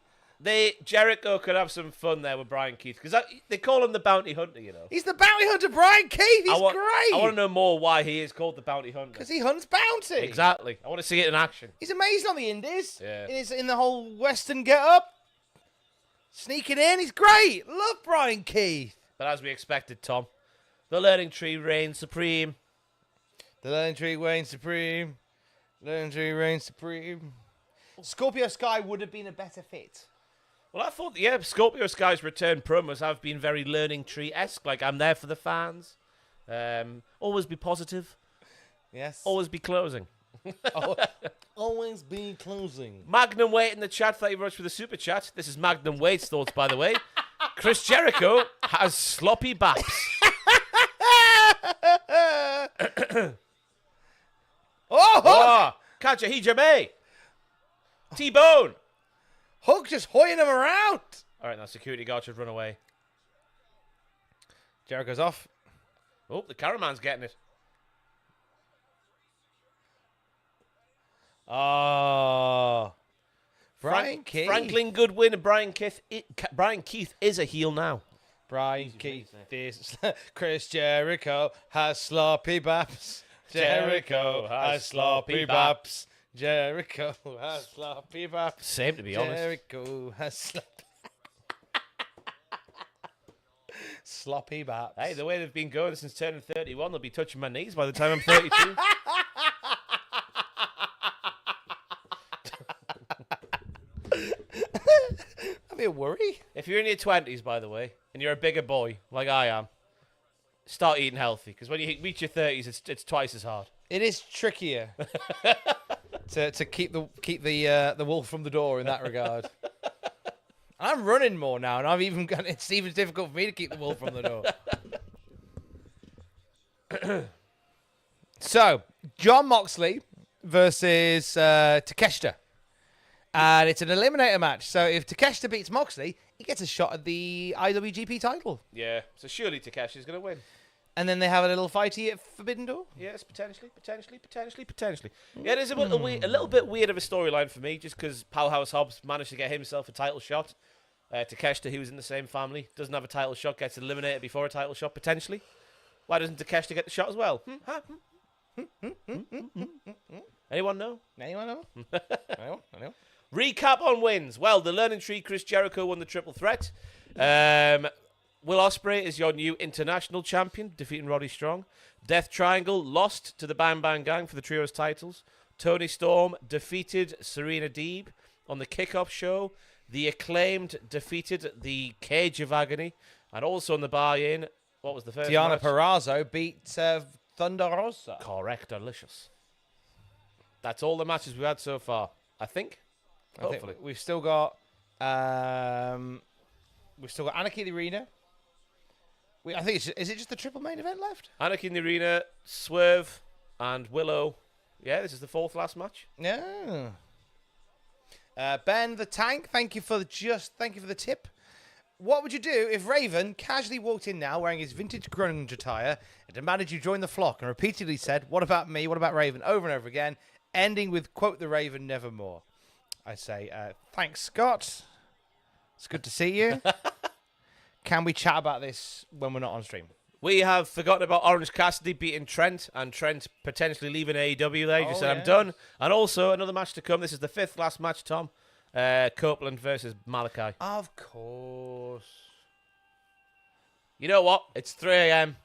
Jericho could have some fun there with Brian Keith because they call him the bounty hunter, you know. He's the bounty hunter, Brian Keith. He's I want great. to know more why he is called the bounty hunter. Because he hunts bounty. Exactly. I want to see it in action. He's amazing on the indies. Yeah. In the whole Western get-up. Sneaking in. He's great. Love Brian Keith. But as we expected, Tom, the learning tree reigns supreme. The learning tree reigns supreme. Learning tree reigns supreme. Scorpio Sky would have been a better fit. Well, I thought, Scorpio Sky's return promos have been very learning tree-esque. Like, I'm there for the fans. Always be positive. Yes. Always be closing. Always be closing. Magnum Weight in the chat. Thank you very much for the super chat. This is Magnum Weight's thoughts, by the way. Chris Jericho has sloppy baps. Oh, Catch a Hijame. T-Bone. Hook just hoying him around. All right, now security guard should run away. Jericho's off. Oh, the cameraman's getting it. Oh. Brian Keith. Franklin Goodwin and Brian Keith. Brian Keith is a heel now. Brian Keith. Chris Jericho has sloppy baps. Jericho has sloppy baps. Jericho has sloppy baps. Same, to be honest. Jericho has sloppy baps. Hey, the way they've been going since turning 31, they'll be touching my knees by the time I'm 32. That'd be a worry. If you're in your 20s, by the way, and you're a bigger boy, like I am, start eating healthy, because when you reach your 30s, it's twice as hard. It is trickier to keep the wolf from the door in that regard. I'm running more now, and it's even difficult for me to keep the wolf from the door. So, Jon Moxley versus Takeshita. And it's an eliminator match. So if Takeshita beats Moxley, he gets a shot at the IWGP title. Yeah, so surely Takeshi's going to win. And then they have a little fighty at Forbidden Door. Yes, potentially. Yeah, it is a little bit weird of a storyline for me, just because Powerhouse Hobbs managed to get himself a title shot. Takeshita, who was in the same family, doesn't have a title shot, gets eliminated before a title shot, potentially. Why doesn't Takeshita get the shot as well? Anyone know? Anyone know? Anyone? Recap on wins. Well, the Learning Tree, Chris Jericho won the triple threat. Will Ospreay is your new international champion, defeating Roddy Strong. Death Triangle lost to the Bang Bang Gang for the trios titles. Toni Storm defeated Serena Deeb on the kickoff show. The Acclaimed defeated the Cage of Agony. And also on the buy-in, what was the first Deonna match? Purrazzo beat Thunder Rosa. Correct, delicious. That's all the matches we've had so far, I think. Hopefully. We've still got Anarchy in the Arena. I think is it just the triple main event left? Anarchy in the Arena, Swerve, and Willow. Yeah, this is the fourth last match. Yeah. Ben the Tank, thank you for the tip. What would you do if Raven casually walked in now wearing his vintage grunge attire and demanded you join the flock and repeatedly said, "What about me? What about Raven?" over and over again, ending with "Quote the Raven, nevermore." I say, thanks, Scott. It's good to see you. Can we chat about this when we're not on stream? We have forgotten about Orange Cassidy beating Trent, and Trent potentially leaving AEW there. He just said, I'm done. And also, another match to come. This is the 5th last match, Tom. Copeland versus Malakai. Of course. You know what? It's 3 a.m.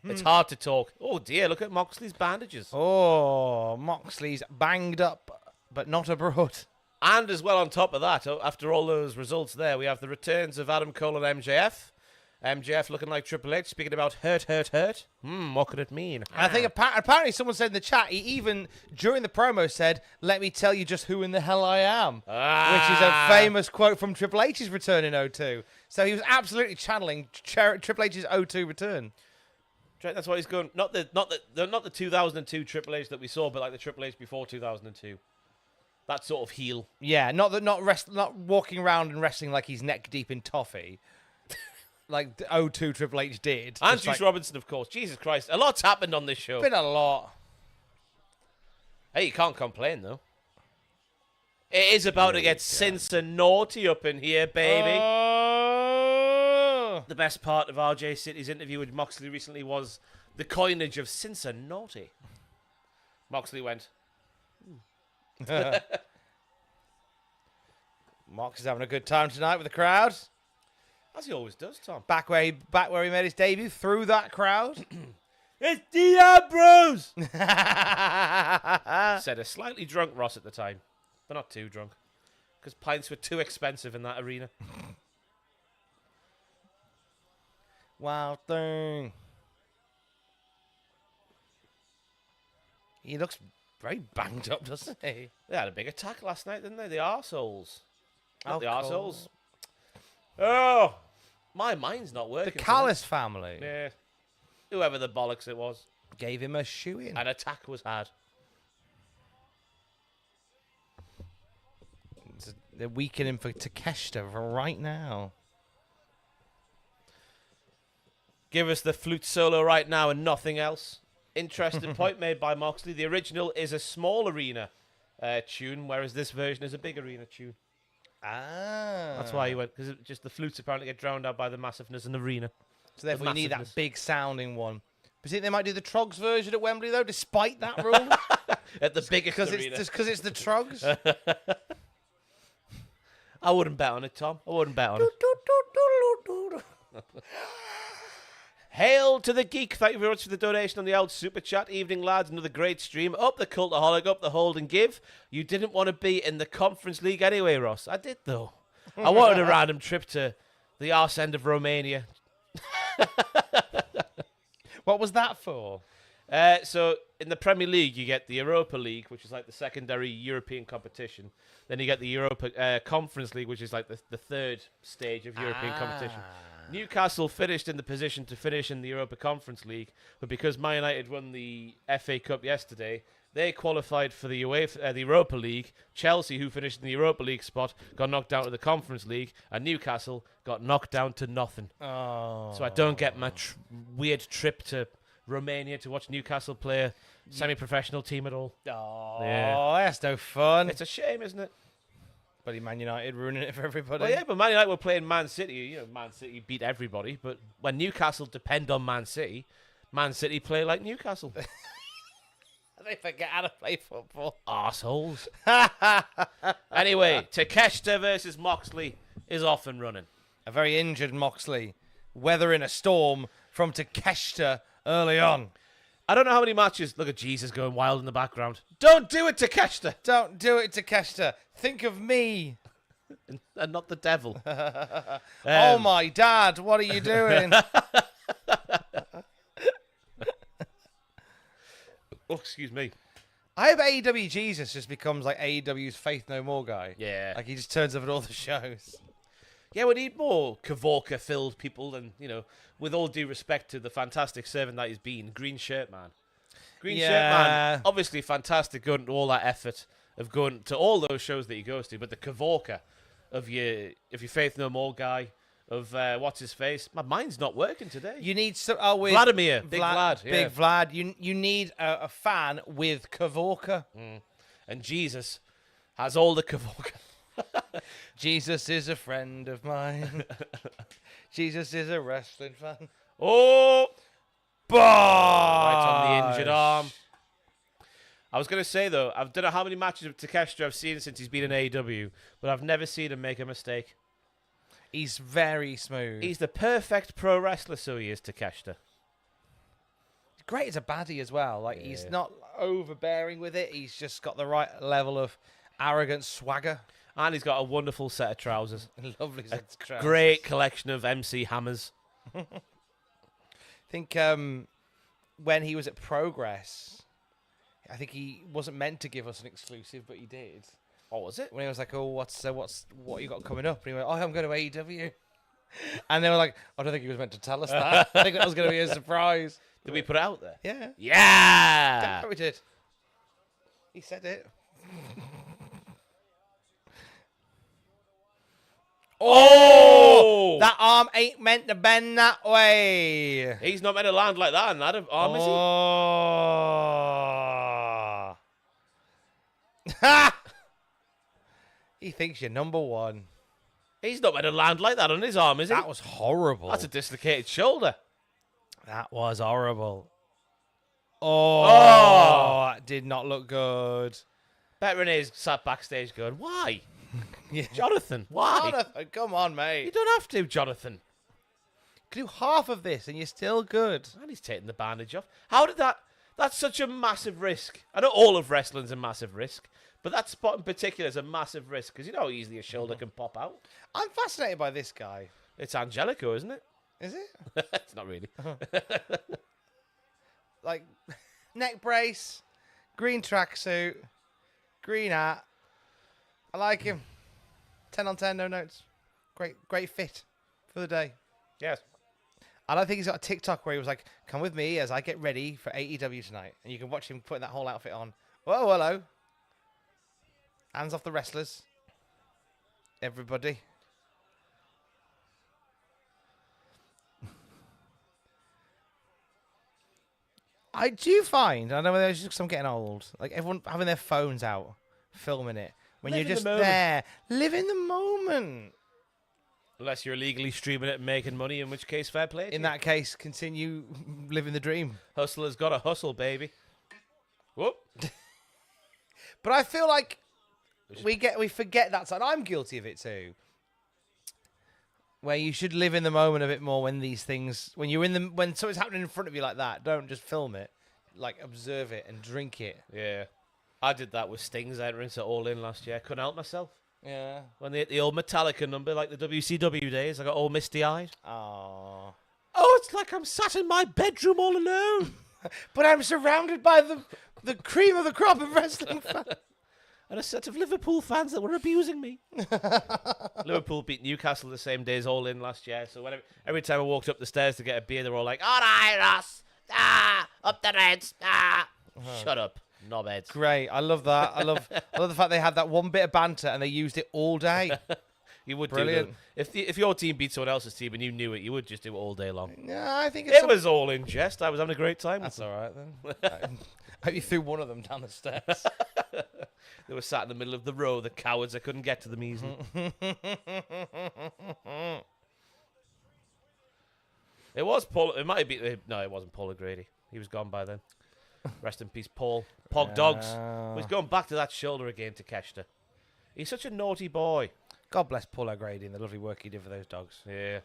It's hard to talk. Oh, dear. Look at Moxley's bandages. Oh, Moxley's banged up, but not abroad. And as well, on top of that, after all those results there, we have the returns of Adam Cole and MJF. MJF looking like Triple H, speaking about hurt. What could it mean? And I think apparently someone said in the chat, he even, during the promo, said, let me tell you just who in the hell I am. Which is a famous quote from Triple H's return in 02. So he was absolutely channeling Triple H's 02 return. That's why he's going. Not the 2002 Triple H that we saw, but like the Triple H before 2002. That sort of heel. Yeah, not walking around and wrestling like he's neck deep in toffee. Like the 02 Triple H did. And Juice Robinson, of course. Jesus Christ. A lot's happened on this show. Been a lot. Hey, you can't complain, though. It is about to get Cincinnati up in here, baby. The best part of RJ City's interview with Moxley recently was the coinage of Cincinnati. Moxley went. Mox is having a good time tonight with the crowd. As he always does, Tom. Back where he made his debut, through that crowd. It's Diablos! Said a slightly drunk Ross at the time, but not too drunk, because pints were too expensive in that arena. Wild thing. He looks very banged up, doesn't he? They had a big attack last night, didn't they? The arseholes. Not the cool. arseholes. Oh, my mind's not working. The Callis family. Yeah. Whoever the bollocks it was. Gave him a shoe-in. An attack was had. They're weakening for Takeshita for right now. Give us the flute solo right now and nothing else. Interesting point made by Moxley. The original is a small arena tune, whereas this version is a big arena tune. That's why he went, because just the flutes apparently get drowned out by the massiveness in the arena. So therefore you need that big sounding one. But you think they might do the Trogs version at Wembley though, despite that rule? At the biggest arena. Just because it's the Trogs? I wouldn't bet on it, Tom. I wouldn't bet on it. Hail to the geek. Thank you very much for the donation on the old super chat. Evening, lads. Another great stream. Up the Cultaholic, up the hold and give. You didn't want to be in the Conference League anyway, Ross. I did, though. I wanted a random trip to the arse end of Romania. What was that for? So in the Premier League, you get the Europa League, which is like the secondary European competition. Then you get the Europa Conference League, which is like the third stage of European competition. Newcastle finished in the position to finish in the Europa Conference League, but because Man United won the FA Cup yesterday, they qualified for the Europa League. Chelsea, who finished in the Europa League spot, got knocked down to the Conference League, and Newcastle got knocked down to nothing. Oh. So I don't get my weird trip to Romania to watch Newcastle play a semi-professional team at all. Oh, Yeah. That's no fun. It's a shame, isn't it? Bloody Man United ruining it for everybody. Well, yeah, but Man United were playing Man City. You know, Man City beat everybody. But when Newcastle depend on Man City play like Newcastle. They forget how to play football. Arseholes. Anyway, Takeshita versus Moxley is off and running. A very injured Moxley. Weathering a storm from Takeshita early on. I don't know how many matches. Look at Jesus going wild in the background. Don't do it, Takeshita. Don't do it, Takeshita. Think of me. And not the devil. Oh, my dad. What are you doing? Oh, excuse me. I hope AEW Jesus just becomes like AEW's Faith No More guy. Yeah. Like he just turns up at all the shows. Yeah, we need more Kavorka-filled people, and, you know, with all due respect to the fantastic servant that he's been, Green Shirt Man. Green Shirt Man, obviously fantastic, going to all that effort of going to all those shows that he goes to, but the Kavorka of your Faith No More guy, of what's his face, my mind's not working today. You need some. Vladimir, Big Vlad. Yeah. Big Vlad. You need a fan with Kavorka. And Jesus has all the Kavorka. Jesus is a friend of mine. Jesus is a wrestling fan. Oh, Right on the injured arm. I was going to say, though, I don't know how many matches of Takeshita I've seen since he's been in AEW, but I've never seen him make a mistake. He's very smooth. He's the perfect pro wrestler, so he is, Takeshita. Great as a baddie as well. Like, he's not overbearing with it. He's just got the right level of arrogant swagger. And he's got a wonderful set of trousers. Lovely set of trousers. Great collection of MC hammers. I think when he was at Progress, I think he wasn't meant to give us an exclusive, but he did. What was it? When he was like, "Oh, what you got coming up?" And he went, "Oh, I'm going to AEW." And they were like, "I don't think he was meant to tell us that. I think that was going to be a surprise." Did we put it out there? Yeah. Yeah! We did. He said it. Oh! That arm ain't meant to bend that way. He's not meant to land like that on that arm, is he? Ha! He thinks you're number one. He's not meant to land like that on his arm, is he? That was horrible. That's a dislocated shoulder. That was horrible. Oh, that did not look good. Bet Renee's sat backstage going, why? Yeah. Jonathan, why? Jonathan, come on, mate. You don't have to, Jonathan. You can do half of this and you're still good. And he's taking the bandage off. How did that... That's such a massive risk. I know all of wrestling's a massive risk, but that spot in particular is a massive risk because you know how easily a shoulder can pop out. I'm fascinated by this guy. It's Angelico, isn't it? Is it? It's not really. Like, neck brace, green tracksuit, green hat. I like him. 10 on 10, no notes. Great fit for the day. Yes. And I think he's got a TikTok where he was like, "Come with me as I get ready for AEW tonight." And you can watch him putting that whole outfit on. Whoa, hello. Hands off the wrestlers. Everybody. I do find, I don't know whether it's just 'cause I'm getting old, like everyone having their phones out, filming it. When Live you're in just the moment. there. Live in the moment. Unless you're illegally streaming it and making money, in which case, fair play. to In you. that case, continue living the dream. Hustler's got to hustle, baby. Whoop. But I feel like we forget that side. I'm guilty of it too. Where you should live in the moment a bit more when these things, when something's happening in front of you like that, don't just film it, like observe it and drink it. Yeah. I did that with Sting's entrance at All In last year. Couldn't help myself. Yeah. When they hit the old Metallica number, like the WCW days, I got all misty-eyed. Oh. Oh, it's like I'm sat in my bedroom all alone. But I'm surrounded by the cream of the crop of wrestling fans. And a set of Liverpool fans that were abusing me. Liverpool beat Newcastle the same day as All In last year. So every time I walked up the stairs to get a beer, they were all like, "All right, Ross. Up the Reds. Shut up, knobheads." Great. I love that. I love the fact they had that one bit of banter and they used it all day. You would Brilliant. do that. If your team beat someone else's team and you knew it, you would just do it all day long. Yeah, I think it's It was all in jest. I was having a great time. That's all right then. I hope you threw one of them down the stairs. They were sat in the middle of the row, the cowards. I couldn't get to them easily. It was Paul. It might be. No, it wasn't Paul O'Grady. He was gone by then. Rest in peace, Paul. Pog dogs. He's going back to that shoulder again, Takeshita. He's such a naughty boy. God bless Paul O'Grady and the lovely work he did for those dogs. Yeah.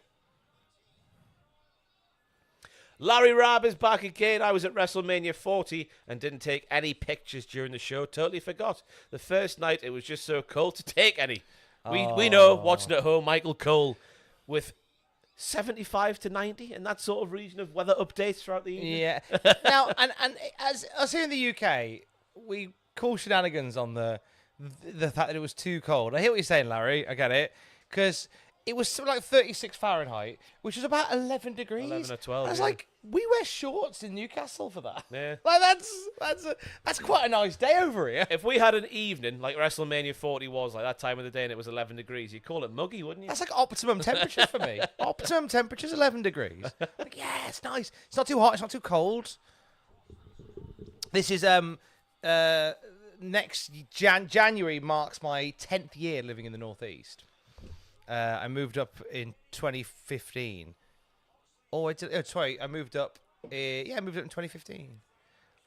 Larry Rabb is back again. I was at WrestleMania 40 and didn't take any pictures during the show. Totally forgot. The first night, it was just so cold to take any. We know, watching at home, Michael Cole with 75 to 90 and that sort of region of weather updates throughout the evening. Yeah. Now, and as us here in the UK, we call shenanigans on the fact that it was too cold. I hear what you're saying, Larry. I get it. Because it was something like 36 Fahrenheit, which is about 11 degrees. 11 or 12, I was yeah. like, we wear shorts in Newcastle for that. Yeah. Like, that's quite a nice day over here. If we had an evening like WrestleMania 40 was, like that time of the day, and it was 11 degrees, you'd call it muggy, wouldn't you? That's like optimum temperature for me. Optimum temperature's 11 degrees. Like, yeah, it's nice. It's not too hot. It's not too cold. This is next January marks my 10th year living in the Northeast. I moved up in 2015. I moved up Yeah, I moved up in 2015.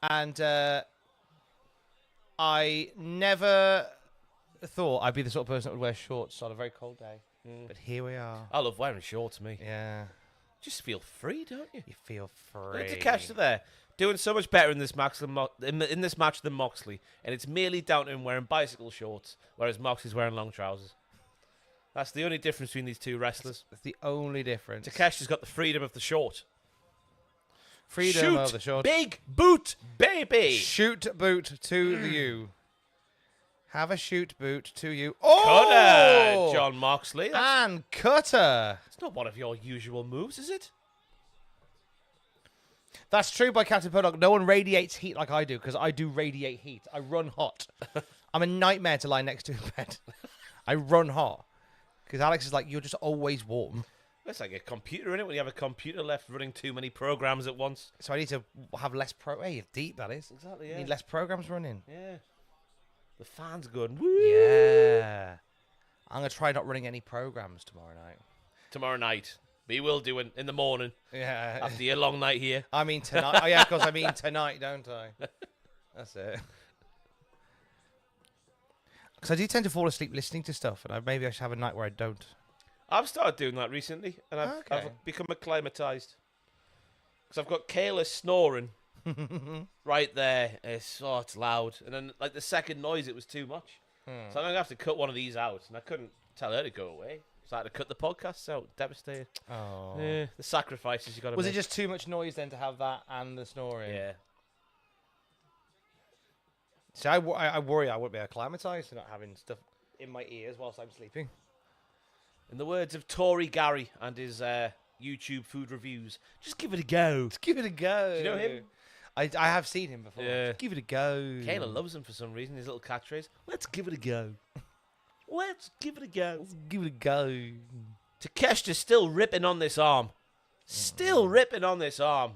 And I never thought I'd be the sort of person that would wear shorts on a very cold day. But here we are. I love wearing shorts, me. Yeah. Just feel free, don't you? You feel Look free. at Takeshita there, doing so much better in this match in this match than Moxley, and it's merely down to him wearing bicycle shorts, whereas Moxley's wearing long trousers. That's the only difference between these two wrestlers. That's the only difference. Takeshita's got the freedom of the short. Freedom Shoot, of the short. big boot, baby. Shoot boot to the you. Have a shoot boot to you. Oh! Cutter, John Moxley. And cutter. It's not one of your usual moves, is it? That's true by Captain Podog. No one radiates heat like I do, because I do radiate heat. I run hot. I'm a nightmare to lie next to in bed. I run hot. Because Alex is like, you're just always warm. It's like a computer, innit? When you have a computer left running too many programs at once. So I need to have less Hey, deep that is. Exactly, You yeah. need less programs running. Yeah. The fan's good. Yeah. I'm going to try not running any programs tomorrow night. Tomorrow night. We will do it in the morning Yeah. after your long night here. I mean tonight. Oh, yeah, of course I mean tonight, don't I? That's it. Because I do tend to fall asleep listening to stuff, and maybe I should have a night where I don't. I've started doing that recently, and I've Okay. become acclimatized. Because I've got Kayla snoring right there. It's loud. And then, like, the second noise, it was too much. So I'm going to have to cut one of these out, and I couldn't tell her to go away. So I had to cut the podcasts out. Devastated. Oh. Yeah, the sacrifices you got to make. Was it just too much noise then to have that and the snoring? Yeah. So I worry I won't be acclimatized to not having stuff in my ears whilst I'm sleeping. In the words of Tory Gary and his YouTube food reviews, just give it a go. Let's give it a go. Do you know him? I have seen him before. Yeah. Just give it a go. Kayla loves him for some reason, his little catchphrase. Let's give it a go. Let's give it a go. Let's give it a go. Takeshita's still ripping on this arm. Still ripping on this arm.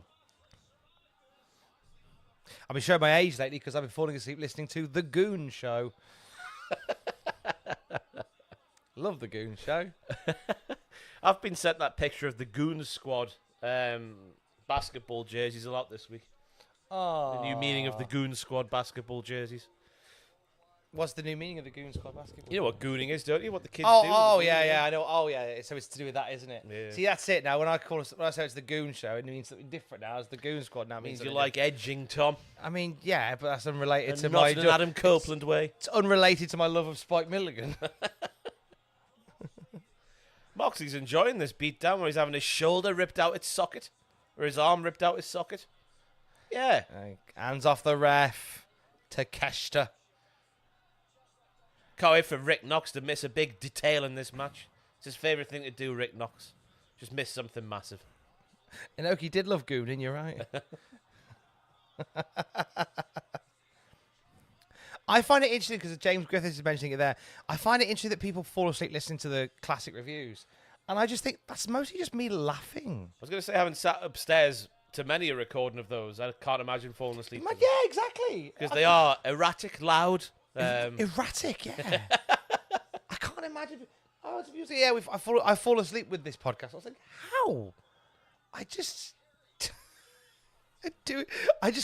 I've been showing my age lately because I've been falling asleep listening to The Goon Show. Love The Goon Show. I've been sent that picture of the Goon Squad basketball jerseys a lot this week. Oh. The new meaning of the Goon Squad basketball jerseys. What's the new meaning of the Goon Squad basketball? You know what gooning is, don't you? What the kids do. Oh, with the yeah, gooning. yeah, I know. Oh, yeah. So it's to do with that, isn't it? Yeah. See, that's it now. When I say it's the Goon Show, it means something different now. It's the Goon Squad now. Means Means you like edging, Tom. I mean, yeah, but that's unrelated And to not my. in an Adam Copeland way. It's unrelated to my love of Spike Milligan. Moxley's enjoying this beatdown where he's having his shoulder ripped out its socket. Or his arm ripped out his socket. Yeah. Hands off the ref. Takeshita. Can't wait for Rick Knox to miss a big detail in this match. It's his favourite thing to do, Rick Knox. Just miss something massive. Inoki did love gooning, you're right. I find it interesting because James Griffiths is mentioning it there. I find it interesting that people fall asleep listening to the classic reviews. And I just think that's mostly just me laughing. I was going to say, having sat upstairs to many a recording of those, I can't imagine falling asleep. Yeah, exactly. Because they are erratic, loud. Erratic, yeah. I can't imagine. I was using, yeah, I fall asleep with this podcast. I was like, how? I just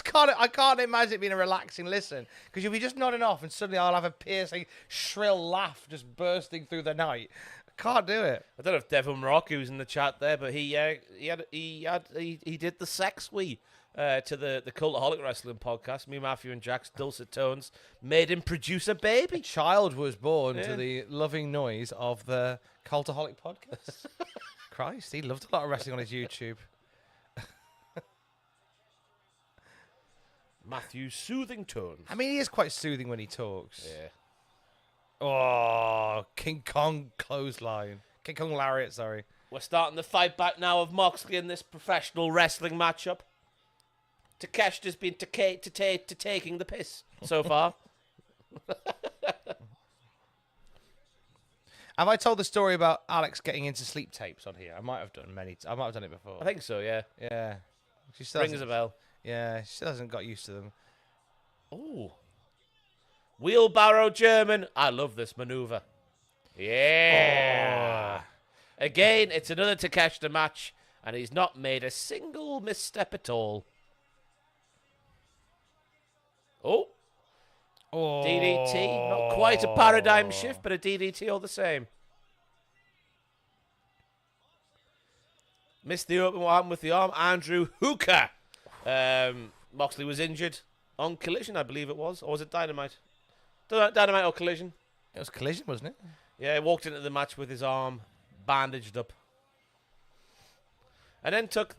can't imagine it being a relaxing listen because you'll be just nodding off and suddenly I'll have a piercing, shrill laugh just bursting through the night. I can't do it. I don't know if Devil Morocco was in the chat there, but he did the sex to the Cultaholic Wrestling podcast. Me, Matthew, and Jack's dulcet tones made him produce a baby. A child was born to the loving noise of the Cultaholic podcast. Christ, he loved a lot of wrestling on his YouTube. Matthew's soothing tones. I mean, he is quite soothing when he talks. Yeah. Oh, King Kong clothesline. King Kong lariat, sorry. We're starting the fight back now of Moxley in this professional wrestling matchup. Takeshita's been taking the piss so far. Have I told the story about Alex getting into sleep tapes on here? I might have done it before. I think so, yeah. Yeah. She still Rings a hasn't- bell. Yeah, she still hasn't got used to them. Ooh. Wheelbarrow German. I love this maneuver. Yeah. Again, it's another Takeshita match. And he's not made a single misstep at all. Oh. Oh. DDT. Not quite a paradigm shift, but a DDT all the same. Missed the open. What happened with the arm? Andrew Hooker. Moxley was injured on Collision, I believe it was. Or was it Dynamite? Dynamite or Collision? It was Collision, wasn't it? Yeah, he walked into the match with his arm bandaged up. And then took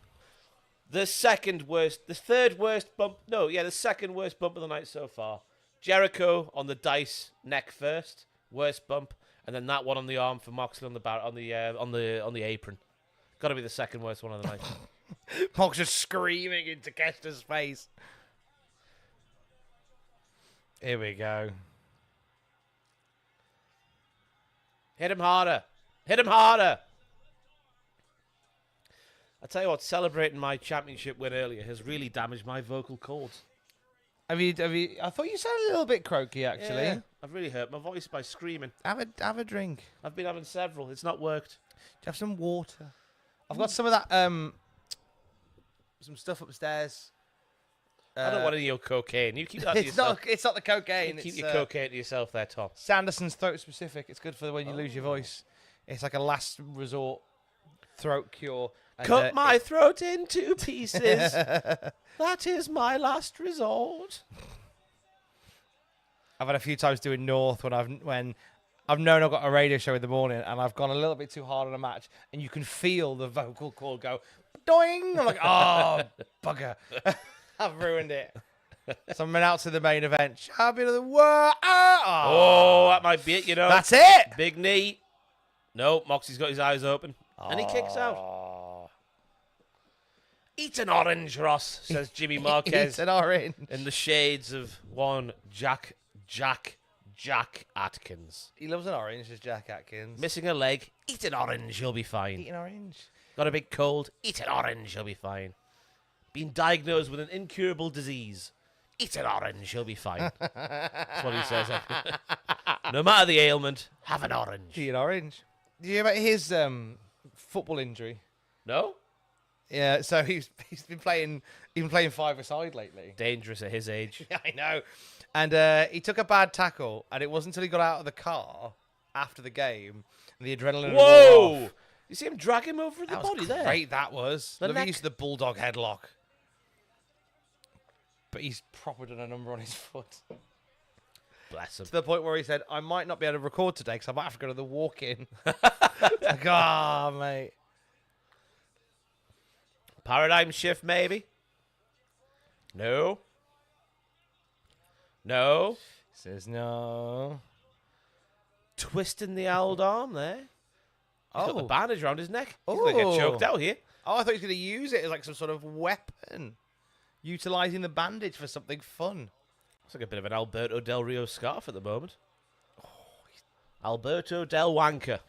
the second worst bump of the night so far. Jericho on the dice neck first, worst bump, and then that one on the arm for Moxley on the apron. Got to be the second worst one of the night. Mox just screaming into Takeshita's face. Here we go. Hit him harder. Hit him harder. I tell you what, celebrating my championship win earlier has really damaged my vocal cords. Have you? I thought you sounded a little bit croaky, actually. Yeah, I've really hurt my voice by screaming. Have a drink. I've been having several. It's not worked. Do you have some water? I've got some of that. Some stuff upstairs. I don't want any of your cocaine. You keep that to yourself. It's not the cocaine. Keep your cocaine to yourself there, Tom. Sanderson's throat specific. It's good for when you lose your voice. It's like a last resort throat cure. And, Cut my throat in 2 pieces. That is my last resort. I've had a few times doing North when I've known I've got a radio show in the morning and I've gone a little bit too hard on a match and you can feel the vocal cord go doing. I'm like, oh, bugger. I've ruined it. So I'm out to the main event. Champion of the world. Oh, that might be it, you know. That's it. Big knee. No, Moxie's got his eyes open. And he kicks out. Eat an orange, Ross, says Jimmy Marquez. Eat an orange. In the shades of one Jack Atkins. He loves an orange, as Jack Atkins. Missing a leg. Eat an orange, you'll be fine. Eat an orange. Got a big cold. Eat an orange, you'll be fine. Been diagnosed with an incurable disease. Eat an orange, you'll be fine. That's what he says. No matter the ailment, have an orange. Eat an orange. Did you hear about his football injury? No? Yeah, so he's been playing 5-a-side lately. Dangerous at his age. Yeah, I know. And he took a bad tackle, and it wasn't until he got out of the car after the game, and the adrenaline wore off. You see him drag him over the body there? Great, that was. The Love neck. use of the bulldog headlock. But he's proper done a number on his foot. Bless him. To the point where he said, I might not be able to record today because I might have to go to the walk-in. Like, oh, mate. Paradigm shift, maybe? No. No. Says no. Twisting the old arm there. He's got the bandage around his neck. He's going to Oh. get choked out here. Oh, I thought he was going to use it as like some sort of weapon. Utilising the bandage for something fun. It's like a bit of an Alberto Del Rio scarf at the moment. Alberto Del Wanker.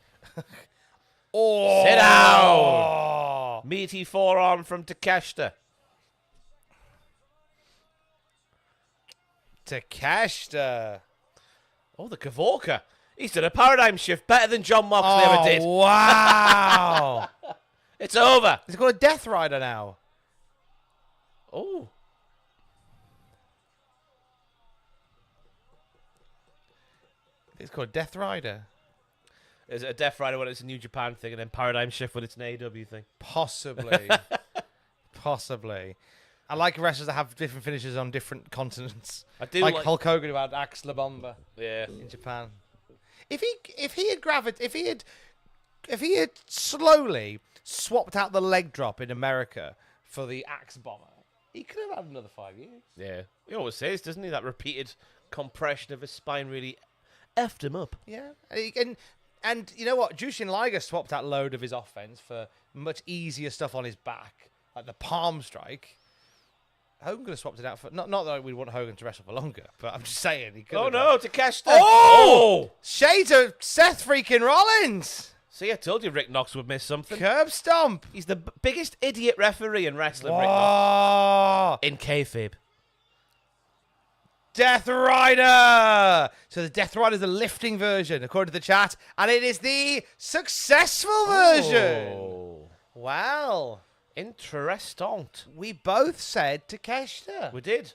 Oh! Sit down! Meaty forearm from Takeshita. Takeshita. Oh, the Kavorka. He's done a paradigm shift better than John Moxley ever did. Wow! It's over. He's got a Death Rider now. Oh. It's called Death Rider. Is it a Death Rider when it's a New Japan thing and then paradigm shift when it's an AEW thing? Possibly. Possibly. I like wrestlers that have different finishes on different continents. I do like Hulk Hogan who had Axe La Bomba Yeah. in Japan. If he had slowly swapped out the leg drop in America for the Axe Bomber, he could have had another 5 years. Yeah. He always says, doesn't he, that repeated compression of his spine really effed him up. Yeah. And you know what? Jushin Liger swapped out a load of his offense for much easier stuff on his back, like the palm strike. Hogan could have swapped it out for... Not that we want Hogan to wrestle for longer, but I'm just saying he could have... No, Takeshita. Oh! Shades of Seth freaking Rollins! See, I told you Rick Knox would miss something. Curb stomp! He's the biggest idiot referee in wrestling, Rick Oh! Knox. In kayfabe. Death Rider! So the Death Rider is the lifting version, according to the chat, and it is the successful version. Oh. Well, Interessant. we both said Takeshita. We did.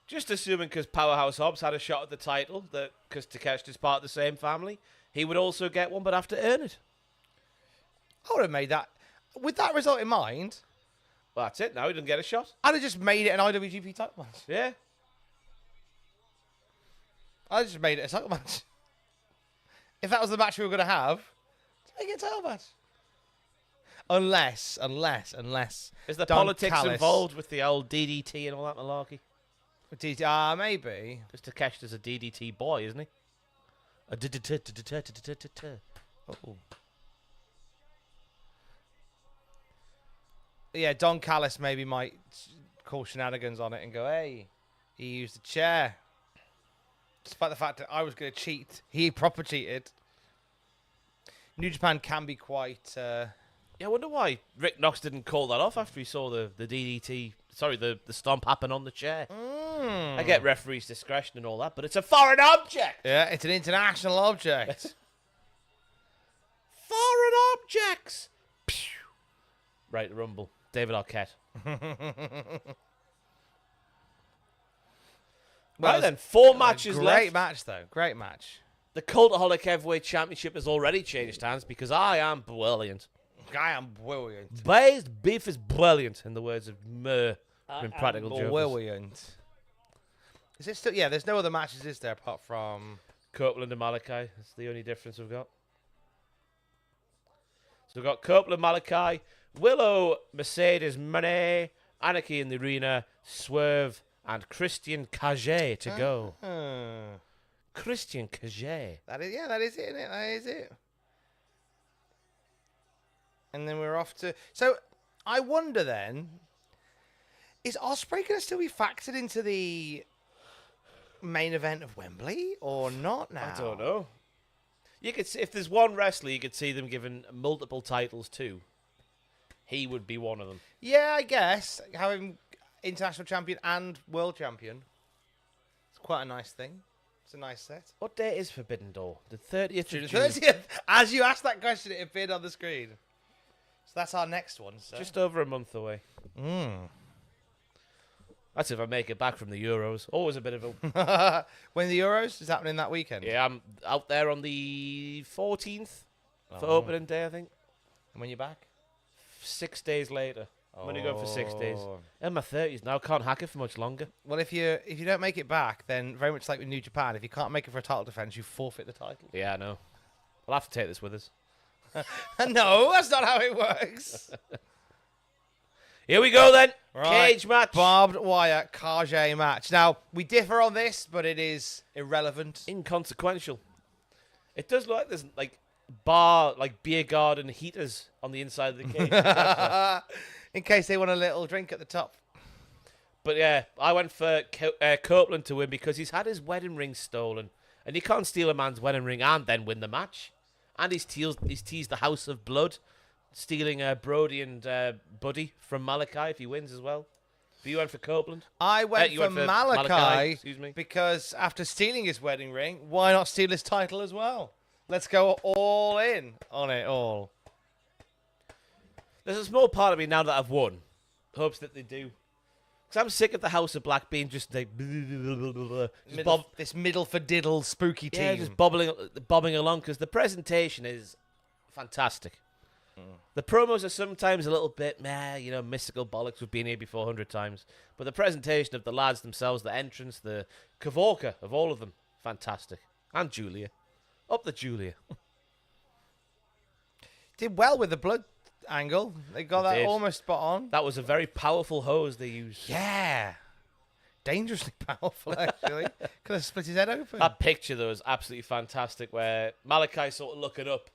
Just assuming because Powerhouse Hobbs had a shot at the title, that because Takeshita's part of the same family, he would also get one, but have to earn it. I would have made that. With that result in mind, Well, that's it. Now he doesn't get a shot. I'd have just made it an IWGP title match. Yeah. I just made it a title match. If that was the match we were going to have, make it a title match. Unless. Is there Don politics Callis- involved with the old DDT and all that malarkey? Maybe. Because Takeshita's a DDT boy, isn't he? A Oh. Yeah, Don Callis maybe might call shenanigans on it and go, hey, he used a chair. Despite the fact that I was going to cheat, he proper cheated. New Japan can be quite... Yeah, I wonder why Rick Knox didn't call that off after he saw the DDT, the stomp happen on the chair. I get referee's discretion and all that, but it's a foreign object! Yeah, it's an international object. Foreign objects! Pew. Right, the Rumble. David Arquette. Right then, 4 matches left. Great match, though. Great match. The Cultaholic Heavyweight Championship has already changed hands because I am brilliant. I am brilliant. Based beef is brilliant, in the words of Murr from Practical Jokers. Brilliant. Is it still... Yeah, there's no other matches, is there, apart from... Copeland and Malakai. That's the only difference we've got. So we've got Copeland, Malakai, Willow, Mercedes, Monet, Anarchy in the Arena, Swerve, and Christian Cage to go. Christian Cage. That is it, isn't it? That is it. And then we're off to... So, I wonder then, is Ospreay going to still be factored into the main event of Wembley or not now? I don't know. You could see, if there's one wrestler you could see them giving multiple titles to, he would be one of them. Yeah, I guess. Having international champion and world champion. It's quite a nice thing. It's a nice set. What day is Forbidden Door? The 30th of June. 30th. As you asked that question, it appeared on the screen. So that's our next one. So. Just over a month away. That's if I make it back from the Euros. Always a bit of a... When the Euros is happening that weekend? Yeah, I'm out there on the 14th for opening day, I think. And when you're back? 6 days later. I'm only going for 6 days. In my 30s now, can't hack it for much longer. Well, if you don't make it back, then very much like with New Japan, if you can't make it for a title defense, you forfeit the title. Yeah, I know. We'll have to take this with us. No, that's not how it works. Here we go then. Right. Cage match. Barbed wire Cage match. Now, we differ on this, but it is irrelevant. Inconsequential. It does look like there's like beer garden heaters on the inside of the cage. In case they want a little drink at the top. But yeah, I went for Copeland to win because he's had his wedding ring stolen. And you can't steal a man's wedding ring and then win the match. And he's teased the House of Blood, stealing Brody and Buddy from Malakai if he wins as well. But you went for Copeland? I went for Malakai excuse me. Because after stealing his wedding ring, why not steal his title as well? Let's go all in on it all. There's a small part of me now that I've won. Hopes that they do. Because I'm sick of the House of Black being just like... This middle for diddle spooky team. Yeah, just bobbing along because the presentation is fantastic. The promos are sometimes a little bit, mystical bollocks. We've been here before 100 times. But the presentation of the lads themselves, the entrance, the Kavorka of all of them, fantastic. And Julia. Up the Julia. Did well with the blood angle. They got that almost spot on. That was a very powerful hose they used. Yeah. Dangerously powerful, actually. Could have split his head open. That picture, though, is absolutely fantastic where Malakai sort of looking up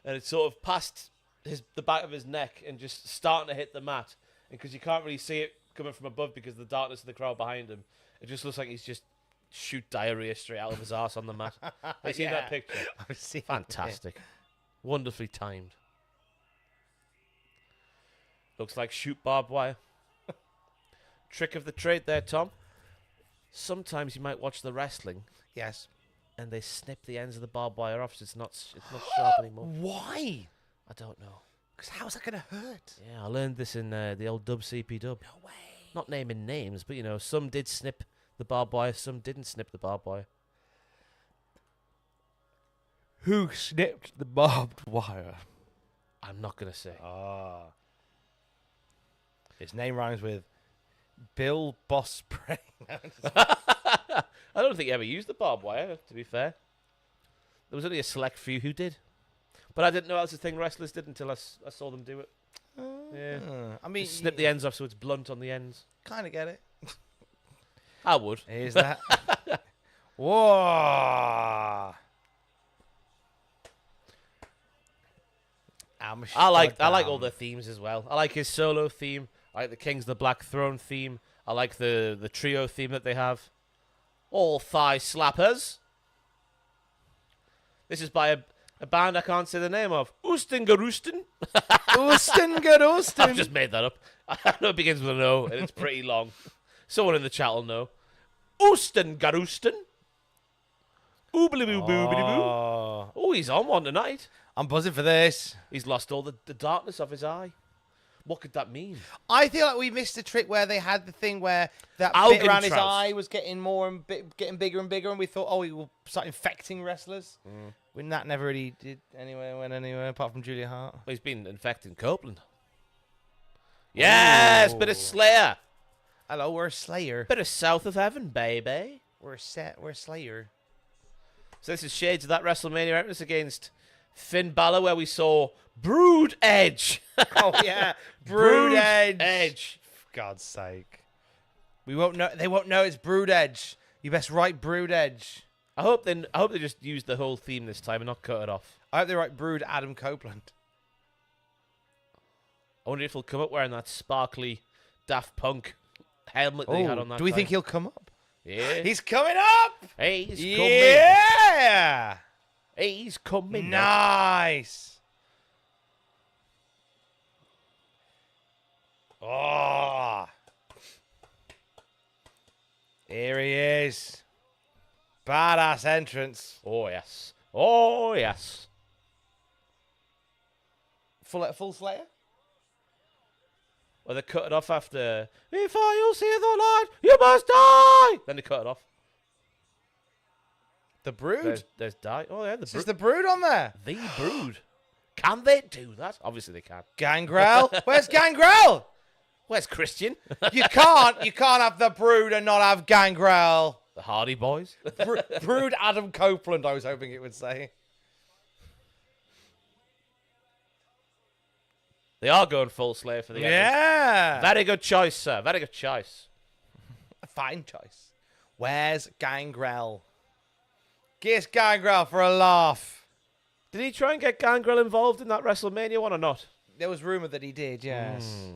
and it's sort of past the back of his neck and just starting to hit the mat. And because you can't really see it coming from above because of the darkness of the crowd behind him, it just looks like he's just shoot diarrhea straight out of his arse on the mat. Have you seen that picture? I've seen Fantastic. Wonderfully timed. Looks like shoot barbed wire. Trick of the trade there, Tom. Sometimes you might watch the wrestling. Yes. And they snip the ends of the barbed wire off so it's not sharp anymore. Why? I don't know. Because how's that going to hurt? Yeah, I learned this in the old Dub CP Dub. No way. Not naming names, but, some did snip the barbed wire, some didn't snip the barbed wire. Who snipped the barbed wire? I'm not going to say. His name rhymes with Bill Ospreay. I don't think he ever used the barbed wire, to be fair. There was only a select few who did. But I didn't know that was a thing wrestlers did until I saw them do it. Yeah. I mean, Just snip the ends off so it's blunt on the ends. Kind of get it. I would. Here's that. Whoa. I like all the themes as well. I like his solo theme. I like the Kings of the Black Throne theme. I like the trio theme that they have. All thigh slappers. This is by a band I can't say the name of. Oostengarusten. Oostengarusten. I've just made that up. I know it begins with an O and it's pretty long. Someone in the chat will know. Oostengarusten. Oobly-boo-boobly-boo. Oh, he's on one tonight. I'm buzzing for this. He's lost all the darkness of his eye. What could that mean? I feel like we missed a trick where they had the thing where that Algentraus. bit around his eye was getting getting bigger and bigger, and we thought, he will start infecting wrestlers. When that never really went anywhere apart from Julia Hart. Well, he's been infecting Copeland. Yes, bit of Slayer. Hello, we're a Slayer. Bit of South of Heaven, baby. We're a Slayer. So this is shades of that WrestleMania entrance against Finn Balor, where we saw Brood Edge. Oh yeah, Brood Edge. Edge. For God's sake, we won't know. They won't know it's Brood Edge. You best write Brood Edge. I hope they just used the whole theme this time and not cut it off. I hope they write Brood Adam Copeland. I wonder if he'll come up wearing that sparkly Daft Punk helmet that he had on that Do we time. think he'll come up? Yeah. He's coming up. Hey, he's coming. Yeah. Hey, he's coming. Nice. Oh. Here he is. Badass entrance. Oh, yes. Oh, yes. Full Slayer? Well, they cut it off after, if I you see the light, you must die. Then they cut it off. The Brood? There's die. Oh, yeah, the Is Brood. the Brood on there? The Brood. Can they do that? Obviously they can. Gangrel? Where's Gangrel? Where's Christian? You can't have the Brood and not have Gangrel. The Hardy Boys. Brood Adam Copeland, I was hoping it would say. They are going full Slayer for the entrance. Yeah. Very good choice, sir. Very good choice. A fine choice. Where's Gangrel? Get Gangrel for a laugh. Did he try and get Gangrel involved in that WrestleMania one or not? There was rumour that he did, yes.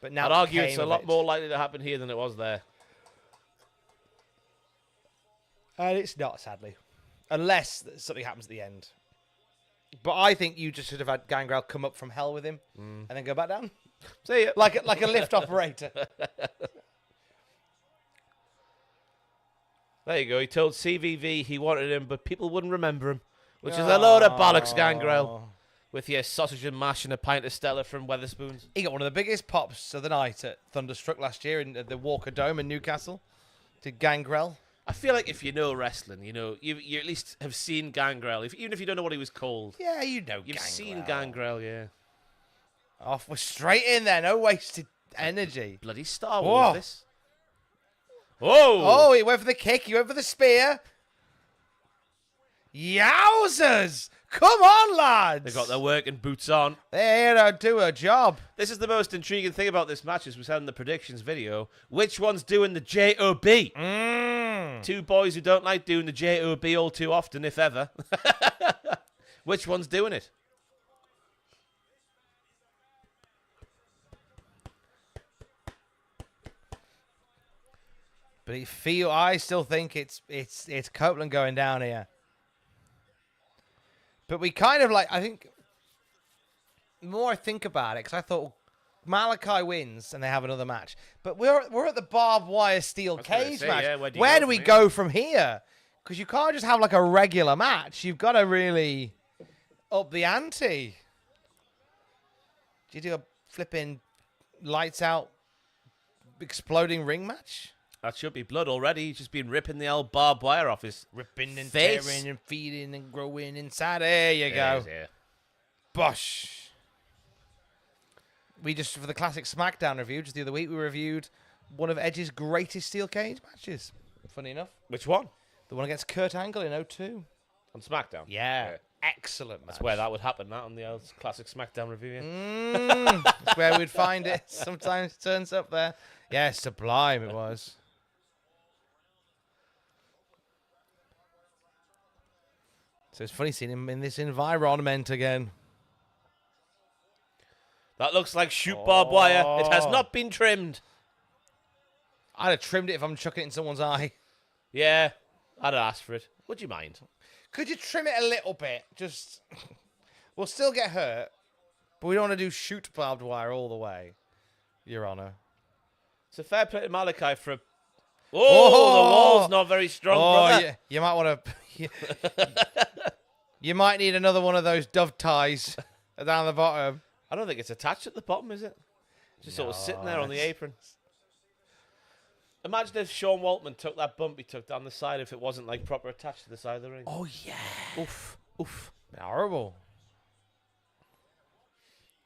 But now I'd argue it's came a of lot it. more likely to happen here than it was there. And it's not, sadly. Unless something happens at the end. But I think you just should have had Gangrel come up from hell with him and then go back down. See ya. Like a lift operator. There you go. He told CVV he wanted him, but people wouldn't remember him. Which is a load of bollocks, Gangrel. With your sausage and mash and a pint of Stella from Wetherspoons. He got one of the biggest pops of the night at Thunderstruck last year in the Walker Dome in Newcastle. To Gangrel. I feel like if you know wrestling, you at least have seen Gangrel. Even if you don't know what he was called. Yeah, you know You've Gangrel. seen Gangrel, yeah. Off, we're straight in there. No wasted energy. Bloody Star Wars, Whoa. this. Whoa! Oh, he went for the kick. He went for the spear. Yowzers! Come on, lads! They've got their working boots on. They're here to do a job. This is the most intriguing thing about this match, as we said in the predictions video. Which one's doing the J.O.B.? Two boys who don't like doing the J.O.B. all too often, if ever. Which one's doing it? But I still think it's Copeland going down here. But we kind of I think, the more I think about it, because I thought Malakai wins and they have another match. But we're at the barbed wire steel cage match. Yeah, where do we go from here? Because you can't just have a regular match. You've got to really up the ante. Do you do a flipping lights out exploding ring match? That should be blood already. He's just been ripping the old barbed wire off his Ripping and face. tearing and feeding and growing inside. There you There go. he is, Bosh. We just, for the classic SmackDown review, just the other week, we reviewed one of Edge's greatest steel cage matches. Funny enough. Which one? The one against Kurt Angle in 02. On SmackDown. Yeah. Excellent match. That's where that would happen, that, on the old classic SmackDown review. That's where we'd find it. Sometimes it turns up there. Yeah, sublime it was. So it's funny seeing him in this environment again. That looks like shoot barbed wire. It has not been trimmed. I'd have trimmed it if I'm chucking it in someone's eye. Yeah, I'd ask for it. Would you mind? Could you trim it a little bit? Just, we'll still get hurt, but we don't want to do shoot barbed wire all the way, Your Honor. It's a fair play to Malakai for a... Oh, the wall's not very strong, brother. Yeah, you might want to... You might need another one of those dove ties down the bottom. I don't think it's attached at the bottom, is it? Just sort of sitting there on the apron. Imagine if Sean Waltman took that bump he took down the side if it wasn't like proper attached to the side of the ring. Oh, yeah. Oof. Oof. Horrible.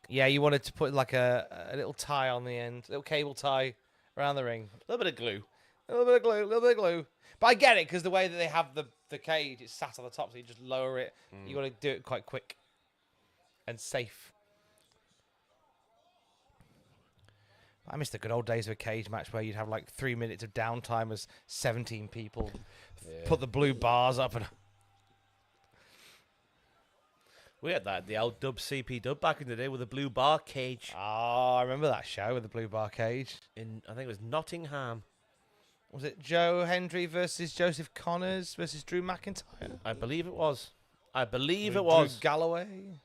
Yeah, you wanted to put like a little tie on the end, little cable tie around the ring. A little bit of glue. A little bit of glue, a little bit of glue. But I get it, because the way that they have the cage, it's sat on the top, so you just lower it. You got to do it quite quick and safe. I miss the good old days of a cage match where you'd have like 3 minutes of downtime as 17 people put the blue bars up. And We had that at the old Dub CP Dub back in the day with a blue bar cage. oh, I remember that show with the blue bar cage. In I think it was Nottingham. Was it Joe Hendry versus Joseph Connors versus Drew McIntyre? I believe it was. I believe it With was. Drew Galloway.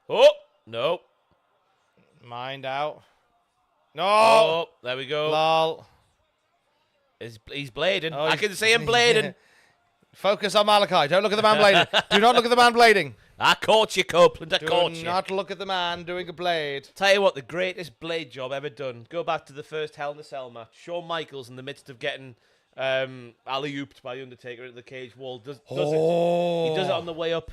Oh, no. Mind out. No. Oh, there we go. Lol. He's blading. Oh, I can see him blading. Focus on Malakai. Don't look at the man blading. Do not look at the man blading. I caught you, Copeland. I Do caught you. not look at the man doing a blade. Tell you what, the greatest blade job ever done. Go back to the first Hell in a Cell match. Shawn Michaels, in the midst of getting alley-ooped by Undertaker at the cage wall, does it. He does it on the way up.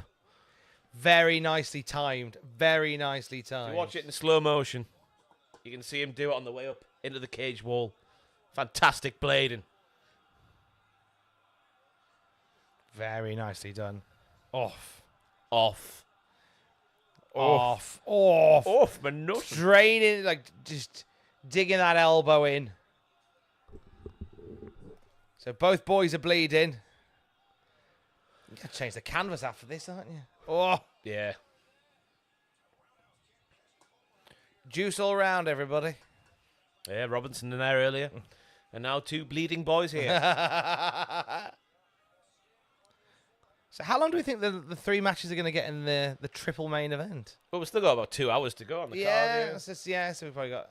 Very nicely timed. Very nicely If timed. you watch it in slow motion, you can see him do it on the way up into the cage wall. Fantastic blading. Very nicely done. Off. Off. Off. Off. Off my nuts. Draining, like, just digging that elbow in. So both boys are bleeding. You gotta change the canvas after this, aren't you? Oh. Yeah. Juice all around, everybody. Yeah, Robinson in there earlier. And now two bleeding boys here. So how long do we think the three matches are going to get in the triple main event? But we've still got about 2 hours to go on the card. So we've probably got...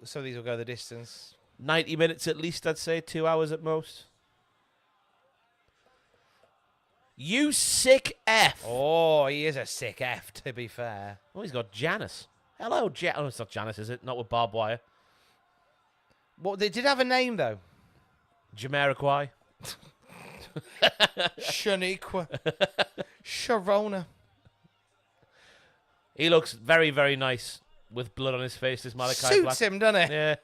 Some of these will go the distance. 90 minutes at least, I'd say. 2 hours at most. You sick F. Oh, he is a sick F, to be fair. Oh, he's got Janice. Hello, Oh, it's not Janice, is it? Not with barbed wire. Well, they did have a name, though. Jamiroquai. Shaniqua. Sharona. He looks very, very nice with blood on his face, this Malakai Suits Black. him, doesn't it? Yeah.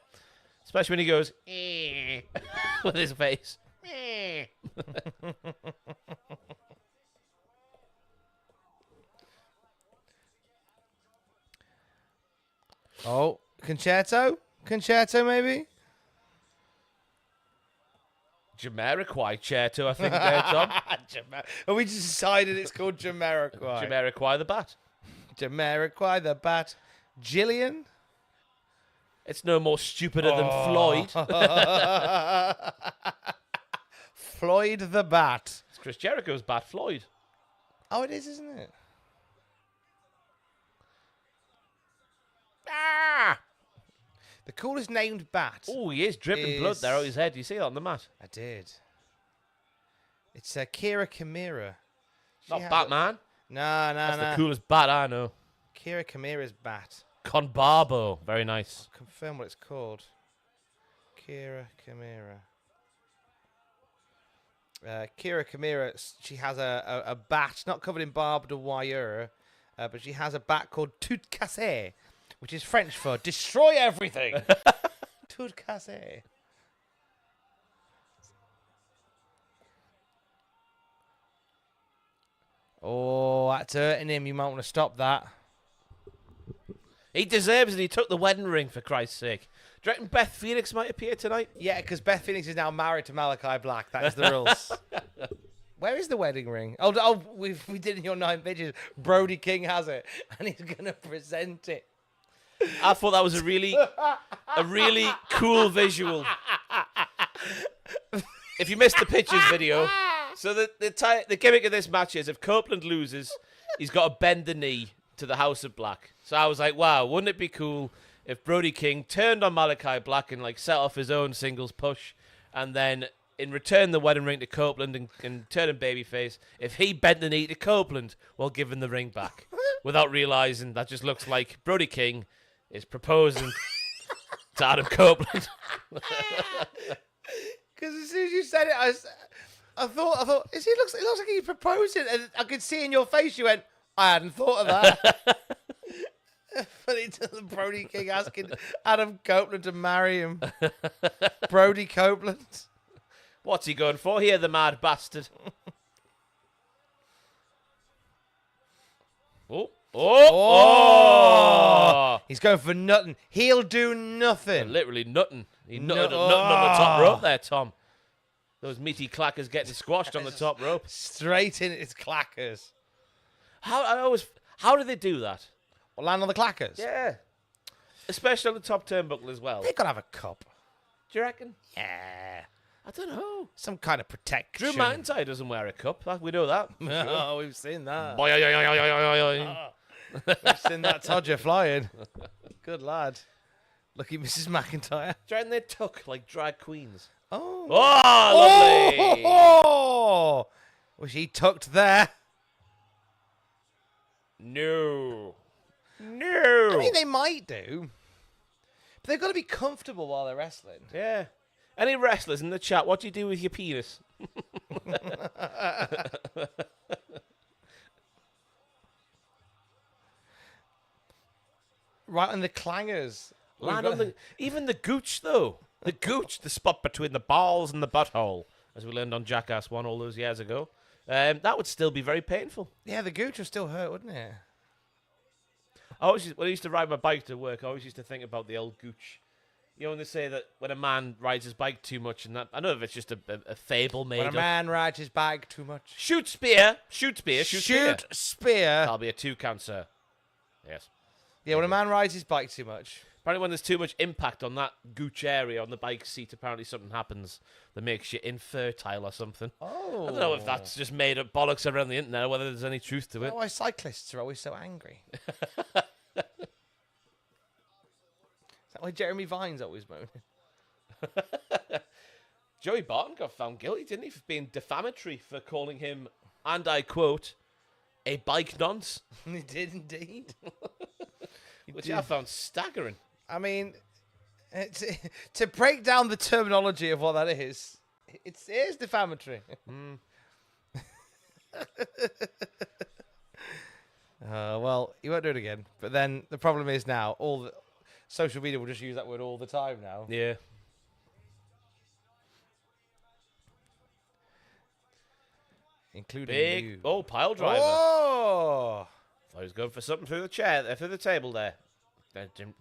Especially when he goes, with his face. Oh, Concerto? Concerto, maybe? Jamiroquai chair too, I think, there, Tom. Oh, we just decided it's called Jamiroquai. Jamiroquai the Bat. Jamiroquai the Bat. Jillian? It's no more stupider than Floyd. Floyd the Bat. It's Chris Jericho's Bat, Floyd. Oh, it is, isn't it? Ah! The coolest named bat. Oh, he is dripping blood there out his head. You see that on the mat? I did. It's Kira Kimura. Not Batman. That's the coolest bat I know. Kira Kamira's bat. Conbarbo. Very nice. I'll confirm what it's called. Kira Kamira. Kira Kamira, she has a bat, not covered in barbed wire, but she has a bat called Tout Cassé, which is French for destroy everything. Tout Cassé. Oh, that's hurting him. You might want to stop that. He deserves it. He took the wedding ring, for Christ's sake. Do you reckon Beth Phoenix might appear tonight? Yeah, because Beth Phoenix is now married to Malakai Black. That is the rules. Where is the wedding ring? Oh, we did in your 9 pages. Brody King has it, and he's going to present it. I thought that was a really cool visual. If you missed the pictures video, so the gimmick of this match is if Copeland loses, he's got to bend the knee to the House of Black. So I was like, wow, wouldn't it be cool if Brody King turned on Malakai Black and like set off his own singles push, and then in return the wedding ring to Copeland and turn him babyface, if he bent the knee to Copeland while giving the ring back, without realising that just looks like Brody King is proposing to Adam Copeland. Because as soon as you said it, I thought, it looks like he's proposing, and I could see in your face you went, I hadn't thought of that. Funny to the Brody King asking Adam Copeland to marry him. Brody Copeland. What's he going for here, the mad bastard? Oh! He's going for nothing. He'll do nothing. Literally nothing. He nutted on the top rope there, Tom. Those meaty clackers getting squashed on the top rope. Straight in its clackers. How do they do that? Or land on the clackers? Yeah. Especially on the top turnbuckle as well. They've got to have a cup. Do you reckon? Yeah. I don't know. Some kind of protection. Drew McIntyre doesn't wear a cup. We know that. Oh, we've seen that. We've seen that Todger flying. Good lad. Lucky Mrs. McIntyre. Do you reckon they took like drag queens? Oh. Lovely. Oh. Was he tucked there? No. I mean, they might do. But they've got to be comfortable while they're wrestling. Yeah. Any wrestlers in the chat, what do you do with your penis? Right on the clangers. Even the gooch, though. The gooch, the spot between the balls and the butthole, as we learned on Jackass 1 all those years ago. That would still be very painful. Yeah, the gooch would still hurt, wouldn't it? When I used to ride my bike to work, I always used to think about the old gooch. You know, when they say that when a man rides his bike too much, and that I don't know if it's just a fable made When a up. man rides his bike too much. Shoot spear. That'll be a 2 count, sir. Yes. Yeah, when a man rides his bike too much. Apparently when there's too much impact on that gooch area on the bike seat, apparently something happens that makes you infertile or something. Oh. I don't know if that's just made up bollocks around the internet or whether there's any truth to it. That's why cyclists are always so angry. Is that why Jeremy Vine's always moaning? Joey Barton got found guilty, didn't he, for being defamatory for calling him, and I quote, a bike nonce. He did indeed. Which I found staggering. I mean, to break down the terminology of what that is, it is defamatory. Well, you won't do it again. But then the problem is now, all the social media will just use that word all the time now. Yeah. Including Big you. Pile driver. Oh! Thought he was going for something through the chair, through the table there.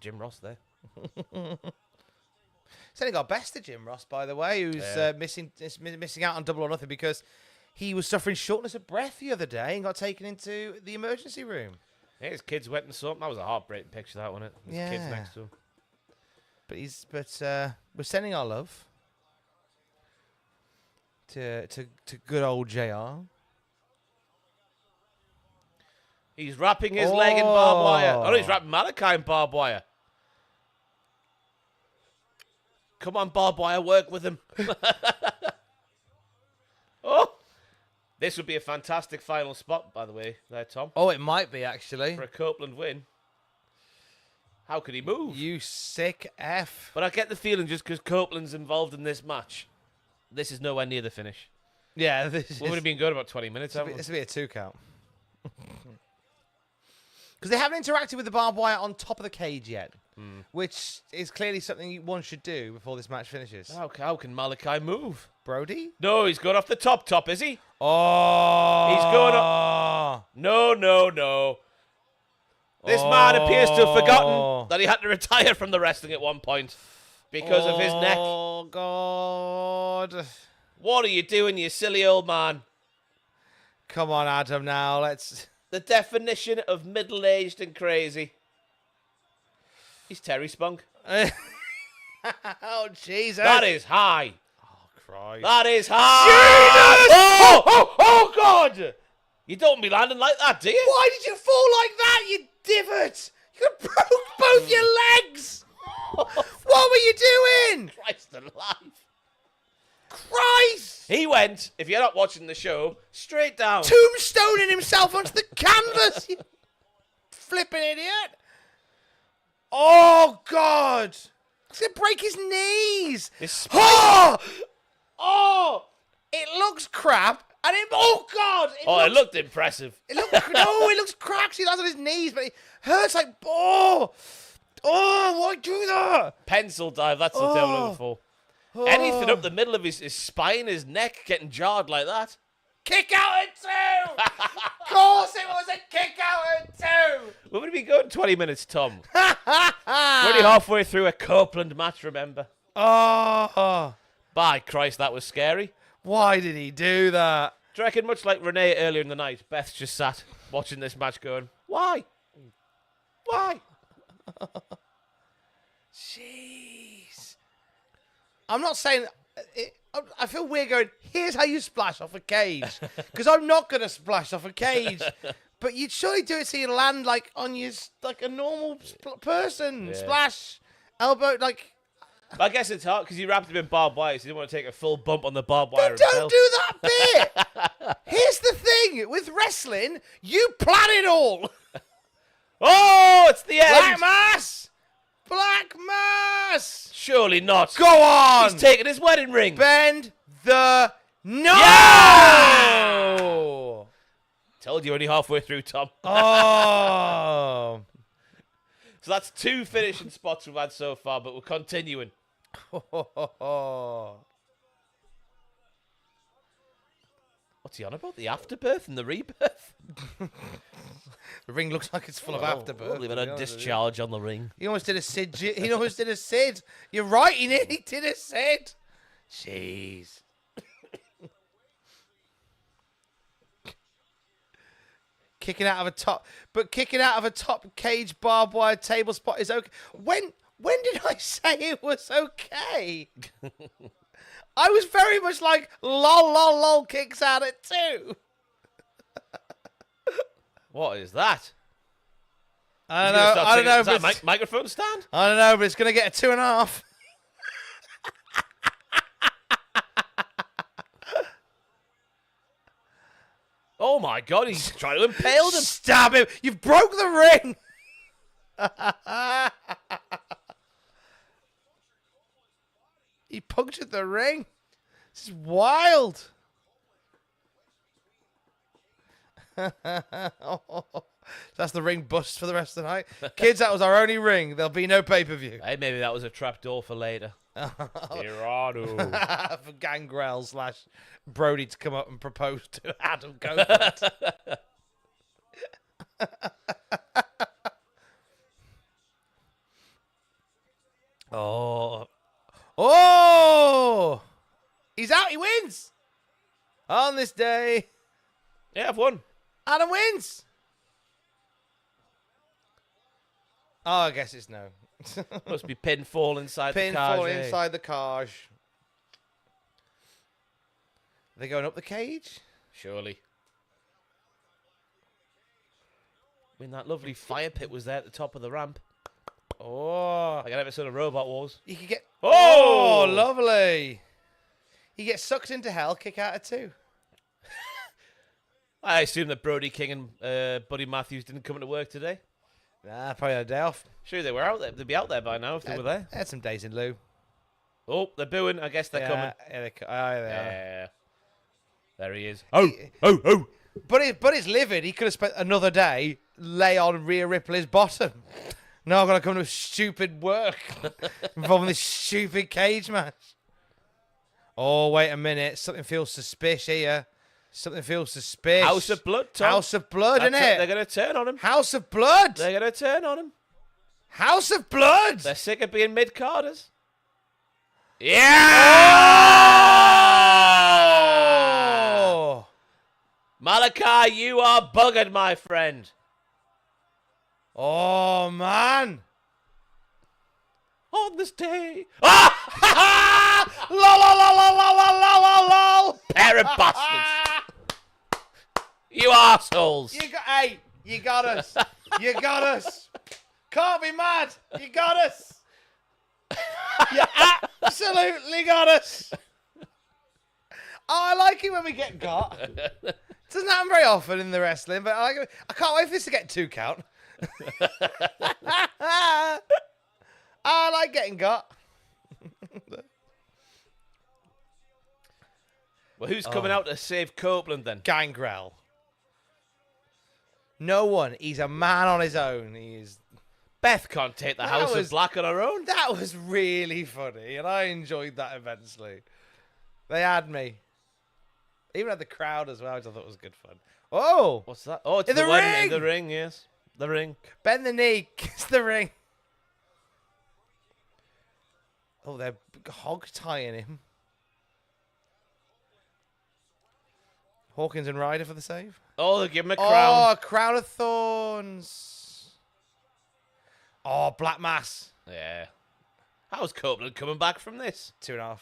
Jim Ross there. It's only got best of Jim Ross, by the way, who's missing out on Double or Nothing because he was suffering shortness of breath the other day and got taken into the emergency room. Yeah, his kids went and saw him. That was a heartbreaking picture, that wasn't it? His kids next to him. But we're sending our love to good old JR. He's wrapping his leg in barbed wire. Oh, he's wrapping Malakai in barbed wire. Come on, barbed wire, work with him. Oh, This would be a fantastic final spot, by the way, there, Tom, Oh, it might be, actually. for a Copeland win. How could he move? You sick F. But I get the feeling just because Copeland's involved in this match, this is nowhere near the finish. Yeah, this We would have been good about 20 minutes, haven't we? This will be a 2 count. Because they haven't interacted with the barbed wire on top of the cage yet, which is clearly something one should do before this match finishes. How can Malakai move? Brody? No, he's going off the top, is he? Oh! He's going up. No. This man appears to have forgotten that he had to retire from the wrestling at one point because of his neck. Oh, God. What are you doing, you silly old man? Come on, Adam, now. Let's... The definition of middle-aged and crazy. He's Terry Spunk. Oh, Jesus. That is high. Oh, Christ. That is high. Jesus! Oh, God. You don't be landing like that, do you? Why did you fall like that, you divot? You broke both your legs. What were you doing? Christ alive. Christ! He went, if you're not watching the show, straight down. Tombstoning himself onto the canvas, you flipping idiot. Oh, God. He's going to break his knees. Oh! It looks crap. And oh, God. It looked impressive. It looks cracks. He lands on his knees, but it hurts like, why do that? Pencil dive, that's the term I'm looking for. Anything up the middle of his spine, his neck, getting jarred like that. Kick out at 2! Of course it was a kick out at 2! We're going to be going 20 minutes, Tom. We're only halfway through a Copeland match, remember? Oh, By Christ, that was scary. why did he do that? Do you reckon, much like Renee earlier in the night, Beth just sat watching this match going, why? Why? Jeez. I'm not saying... I feel weird going, here's how you splash off a cage. Because I'm not going to splash off a cage. But you'd surely do it so you land like on your... like a normal person. Yeah. Splash. Elbow, like... I guess it's hard because you wrapped him in barbed wire, so you didn't want to take a full bump on the barbed wire Then don't himself. do that bit. Here's the thing. With wrestling, you plan it all. Oh, it's the end. Black Mass. Black Mass. Surely not. Go on. He's taking his wedding ring. Bend the... No! Yeah! Told you only halfway through, Tom. Oh. So that's 2 finishing spots we've had so far, but we're continuing. What's he on about? The afterbirth and the rebirth? The ring looks like it's full of afterbirth. Leaving a discharge on the ring. He almost did a Sid. He almost did a Sid. You're right, he did a Sid. Jeez. Kicking out of a top cage barbed wire table spot is okay. When did I say it was okay? I was very much like lol kicks out at 2. What is that? I don't know. Is that a microphone stand? I don't know, but it's going to get a 2.5. Oh my God, he's trying to impale him. Stab him. You've broke the ring. He punctured the ring. This is wild. That's the ring bust for the rest of the night. Kids, that was our only ring. There'll be no pay-per-view. Hey, maybe that was a trapdoor for later. Tirado. For Gangrel / Brody to come up and propose to Adam Copeland. Oh! He's out. He wins. On this day, Yeah, I've won. Adam wins. Oh, I guess it's no. Must be pinfall inside the cage. Pinfall inside the cage. Are they going up the cage? Surely. I mean, that lovely fire pit was there at the top of the ramp. Oh. Like an episode of Robot Wars. You could get... Oh! Oh, lovely. He gets sucked into hell, kick out at 2. I assume that Brody King and Buddy Matthews didn't come to work today. Nah, probably had a day off. Sure, they were out there. They'd be out there by now if they were there. They had some days in lieu. Oh, they're booing. I guess they're coming. Yeah, they are. Yeah. There he is. Oh. But he's livid. He could have spent another day lay on Rhea Ripley's bottom. Now I've got to come to stupid work involving this stupid cage match. Oh, wait a minute. Something feels suspicious here. Something feels suspicious. House of Blood, Tom. House of Blood, That's innit? They're going to turn on him. House of Blood. They're going to turn on him. House of Blood. They're sick of being mid-carders. Yeah! Oh! Malakai, you are buggered, my friend. Oh, man. On this day. Ah! La la la la la la la la la. Pair of bastards. You arseholes. You got us. You got us. Can't be mad. You got us. You absolutely got us. Oh, I like it when we get got. It doesn't happen very often in the wrestling, but I like it. I can't wait for this to get 2 count. I like getting got. Well, who's coming out to save Copeland then? Gangrel. No one. He's a man on his own. He is. Beth can't take the House of Black on her own. That was really funny, and I enjoyed that immensely. They had me. Even had the crowd as well, which I thought was good fun. Oh! What's that? Oh, it's In the the one ring! in the ring, yes. The ring. Bend the knee. Kiss the ring. Oh, they're hog tying him. Hawkins and Ryder for the save. Oh, they give him a Oh, crown. a crown of thorns. Oh, black mass. Yeah. How's Copeland coming back from this? 2.5.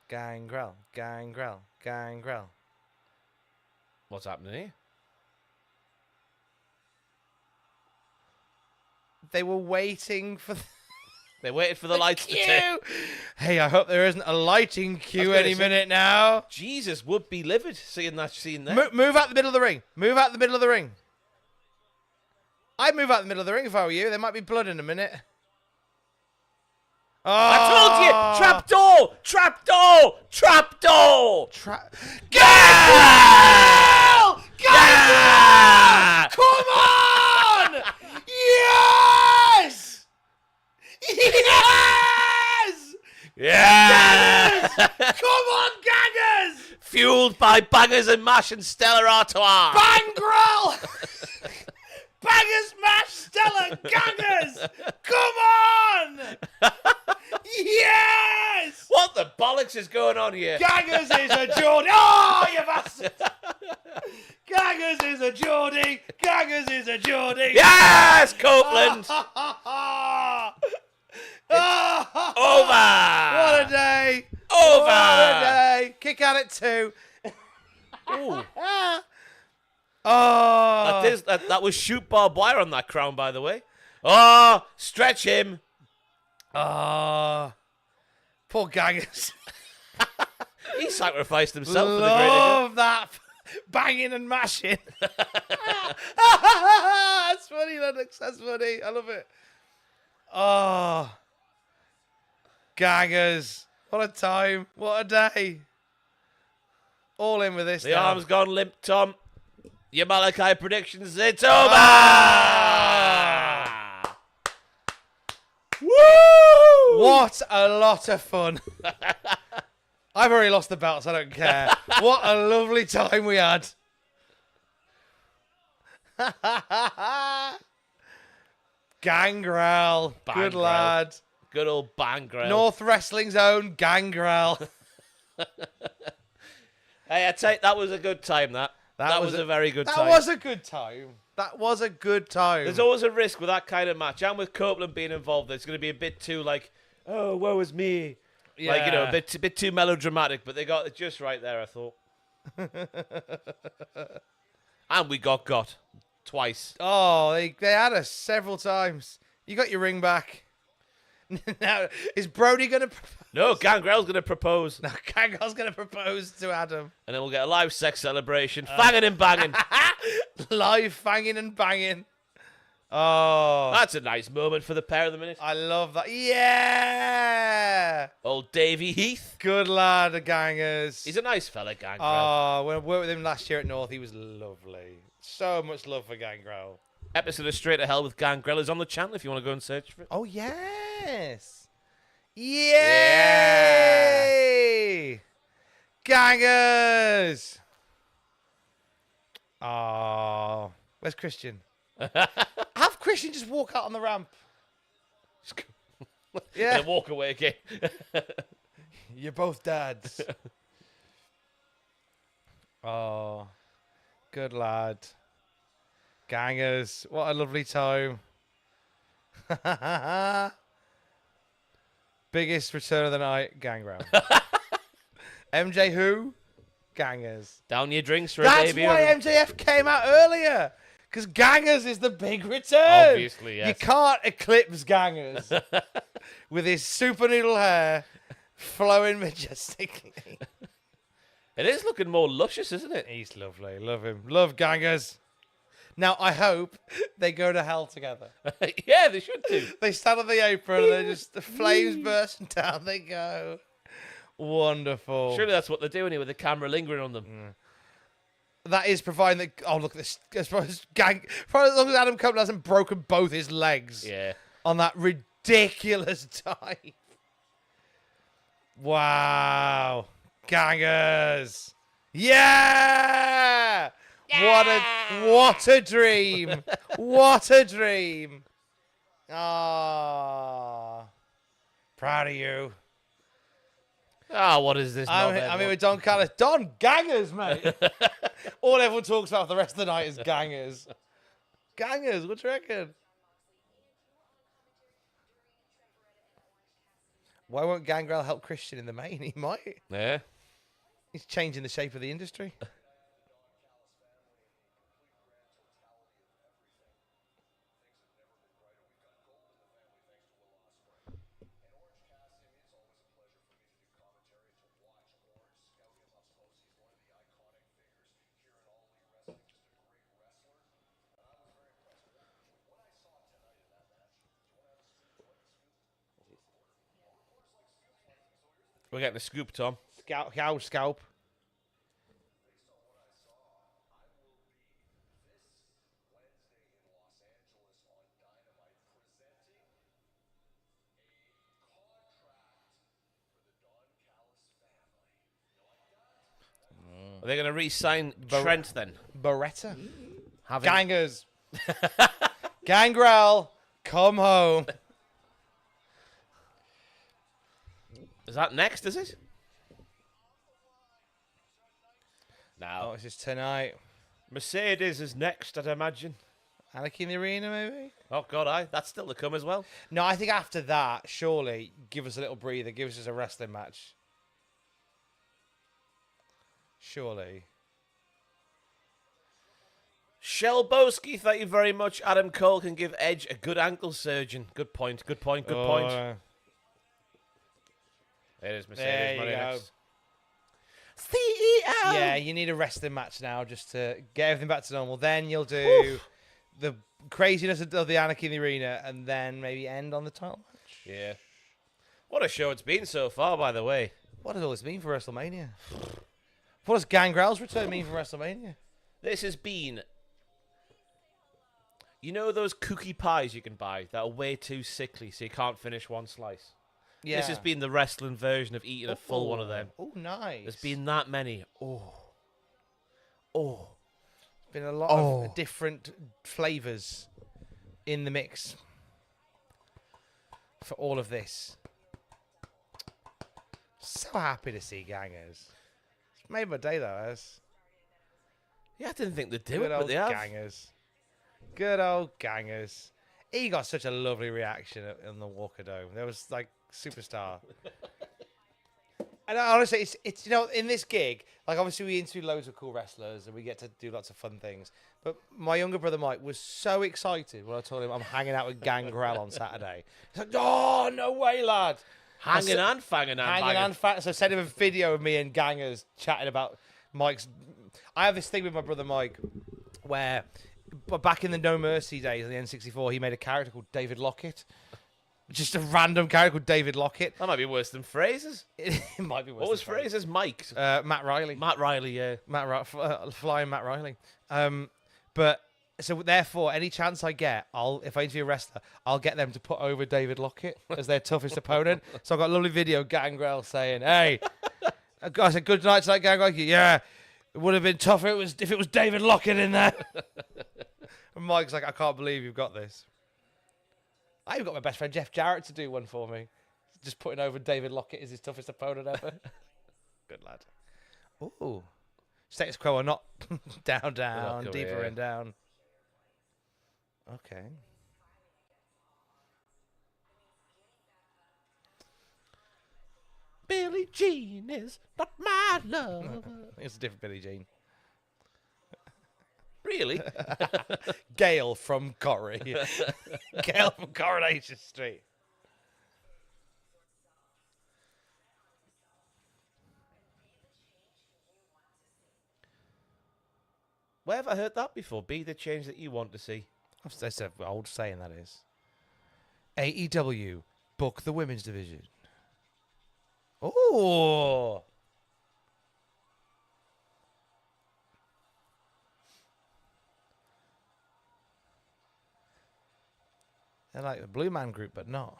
Gangrel, Gangrel, Gangrel. What's happening here? They were waiting for They waited for the lights to cue. turn. Hey, I hope there isn't a lighting cue gonna any say- minute now. Jesus would be livid seeing that scene there. Move out the middle of the ring. Move out the middle of the ring. I'd move out the middle of the ring if I were you. There might be blood in a minute. Oh, I told you! Trapdoor! Trapdoor! Trapdoor! Gangrel! Yeah! Come on! Yes! Yes! Yeah! Come on, Gaggers! Fueled by bangers and mash and Stella Artois. Bangrel! Bangers, mash, Stella, Gaggers! Come on! Yes! What the bollocks is going on here? Gaggers is a Geordie. Oh, you bastard! Gaggers is a Geordie. Gaggers is a Geordie. Yes, Copeland! Over! What a day! Over! What a day! Kick out at 2. Ooh. Oh! That was shoot barbed wire on that crown, by the way. Oh, stretch him. Oh! Poor Gaggers. He sacrificed himself for the greater Love that banging and mashing. That's funny, Lennox. That's funny. I love it. Oh, Gaggers! What a time! What a day! All in with this. good. The now. arm's gone limp, Tom. Your Malakai predictions, it's over! Woo! What a lot of fun! I've already lost the belts. I don't care. What a lovely time we had. Gangrel. Good Gangrel. lad. Good old Bangrel. North Wrestling's own Gangrel. Hey, I tell you, that was a good time, that was a very good time. That was a good time. That was a good time. There's always a risk with that kind of match. And with Copeland being involved, it's going to be a bit too, like, oh, woe is me. Like, you know, a bit too melodramatic, but they got it just right there, I thought. And we got twice. Oh, they had us several times. You got your ring back. Now, is Brody going to propose? No, Gangrel's going to propose. No, Gangrel's going to propose to Adam. And then we'll get a live sex celebration. Fanging and banging. Live fanging and banging. Oh. That's a nice moment for the pair of the minute. I love that. Yeah. Old Davey Heath. Good lad, the Gangers. He's a nice fella, Gangrel. Oh, when I worked with him last year at North, he was lovely. So much love for Gangrel. Episode of Straight to Hell with Gangrel is on the channel if you want to go and search for it. Oh, yes. Yay! Gangers! Oh, where's Christian? Have Christian just walk out on the ramp. Yeah. And walk away again. You're both dads. Oh, good lad. Gangers, what a lovely time. Biggest return of the night, Gangrel. MJ who? Gangers. Down your drinks for That's a baby. why MJF came out earlier. Because Gangers is the big return. Obviously, yes. You can't eclipse Gangers with his super noodle hair flowing majestically. It is looking more luscious, isn't it? He's lovely. Love him. Love Gangers. Now, I hope they go to hell together. Yeah, they should do. They stand on the apron and they just, the flames bursting down they go. Wonderful. Surely that's what they're doing here with the camera lingering on them. That is providing that. Oh, look at this. As long as Adam Copeland hasn't broken both his legs Yeah. on that ridiculous dive. Wow. Gangers. Yeah! What a dream. What a dream. Ah. Proud of you. Ah, what is this? I mean, with Don Callis. Don, Gangers, mate. All everyone talks about for the rest of the night is Gangers. Gangers, what do you reckon? Why won't Gangrel help Christian in the main? He might. Yeah. He's changing the shape of the industry. We're getting a scoop, Tom. Scalp. Are they going to re-sign Trent then? Beretta. Having... Gangers. Gangrel, come home. Is that next, is it? Oh, No. it's just tonight. Mercedes is next, I'd imagine. Anarchy in the Arena, maybe? Oh, God, aye. That's still to come as well. No, I think after that, surely, give us a little breather. Give us just a wrestling match. Surely. Shelboski, thank you very much. Adam Cole can give Edge a good ankle surgeon. Good point, good point, good point. There it is, Mercedes. There you Money go. next. CEO! Yeah, you need a wrestling match now just to get everything back to normal. Then you'll do the craziness of the Anarchy in the Arena and then maybe end on the title match. Yeah. What a show it's been so far, by the way. What does all this mean for WrestleMania? What does Gangrel's return mean for WrestleMania? This has been... You know those cookie pies you can buy that are way too sickly so you can't finish one slice? Yeah. This has been the wrestling version of eating a full one of them. Oh, nice. There's been that many. Oh. Been a lot of different flavors in the mix for all of this. So happy to see Gangers. It's made my day, though, as. Yeah, I didn't think they'd do Good it, but old they have. Gangers. Good old Gangers. He got such a lovely reaction in the Walker Dome. There was like superstar. And honestly, it's in this gig, like obviously we interview loads of cool wrestlers and we get to do lots of fun things. But my younger brother Mike was so excited when I told him I'm hanging out with Gangrel on Saturday. He's like, "Oh, no way, lad!" Hanging and fanging and banging. So I sent him a video of me and Gangers chatting about Mike's. I have this thing with my brother Mike where back in the No Mercy days on the N64, he made a character called David Lockett. Just a random character called David Lockett. That might be worse than Fraser's. It might be worse. What was Fraser's? Mike? Matt Riley. Matt Riley, yeah. Flying Matt Riley. But so therefore, any chance I get, if I interview a wrestler, I'll get them to put over David Lockett as their toughest opponent. So I've got a lovely video, Gangrel saying, "Hey, I said good night tonight, Gangrel." Yeah, it would have been tougher if it was David Lockett in there. And Mike's like, "I can't believe you've got this." I even got my best friend Jeff Jarrett to do one for me. Just putting over David Lockett as his toughest opponent ever. Good lad. Ooh. Status quo or not. Down, deeper and down. Okay. Billie Jean is not my love. It's a different Billie Jean. Really? Gail from Corrie. Gail from Coronation Street. Where have I heard that before? Be the change that you want to see. That's an old saying, that is. AEW, book the women's division. Oh! They're like the Blue Man Group, but not.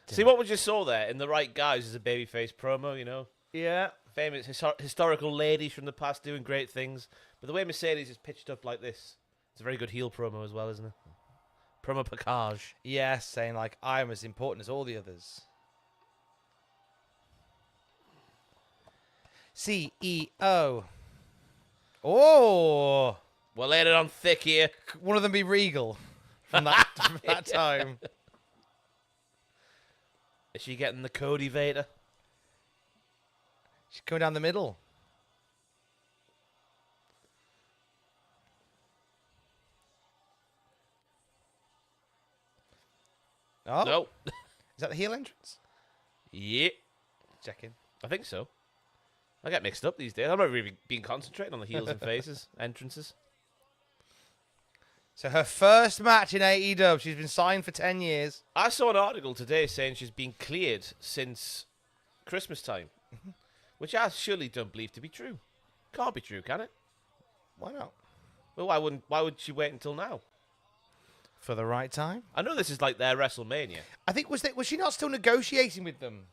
See what we just saw there in the right guys is a babyface promo, you know. Yeah. Famous historical ladies from the past doing great things. But the way Mercedes is pitched up like this, it's a very good heel promo as well, isn't it? Promo package. Yeah, saying like, I'm as important as all the others. CEO. Oh. We're laying it on thick here. One of them be Regal from that, from that time. Is she getting the Cody Vader? She's going down the middle. Oh. No. Is that the heel entrance? Yeah. Checking. I think so. I get mixed up these days. I'm not really being concentrating on the heels and faces, entrances. So her first match in AEW. She's been signed for 10 years. I saw an article today saying she's been cleared since Christmas time, which I surely don't believe to be true. Can't be true, can it? Why not? Well, why would she wait until now? For the right time. I know this is like their WrestleMania. I think was she not still negotiating with them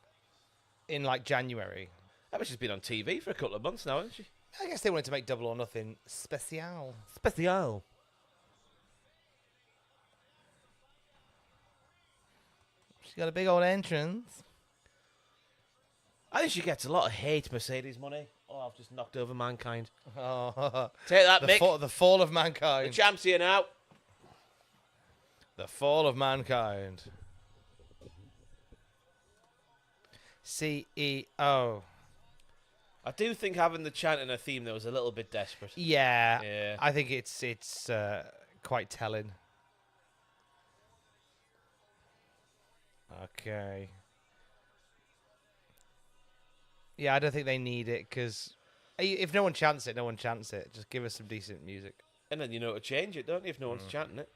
in like January? I bet she's been on TV for a couple of months now, hasn't she? I guess they wanted to make Double or Nothing special. Special. She's got a big old entrance. I think she gets a lot of hate, Mercedes money. Oh, I've just knocked over Mankind. Oh, Take that, Mick. The fall of The Mankind. champ's here now. The fall of Mankind. CEO. I do think having the chant in a theme, though, was a little bit desperate. Yeah. I think it's quite telling. Okay. Yeah, I don't think they need it, because if no one chants it, no one chants it. Just give us some decent music. And then you know to change it, don't you, if no one's chanting it?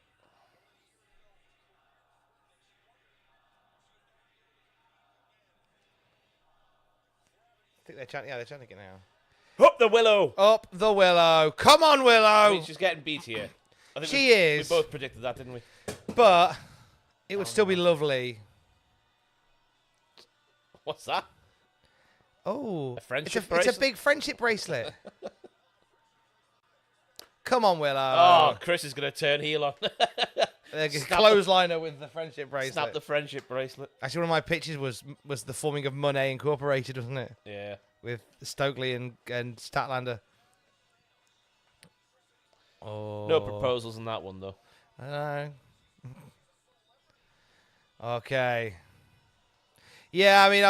I think they're chanting it now. Up the Willow! Up the Willow. Come on, Willow! I mean, she's getting beat here. I think She is. We both predicted that, didn't we? But it would still be lovely. What's that? Oh, A friendship it's bracelet? a big friendship bracelet. Come on, Willow. Oh, Chris is going to turn heel on. Clothesline her with the friendship bracelet. Snap the friendship bracelet. Actually, one of my pictures was the forming of Money Incorporated, wasn't it? Yeah. With Stokely and Statlander. Oh. No proposals in that one, though. I know. Okay. Yeah, I mean,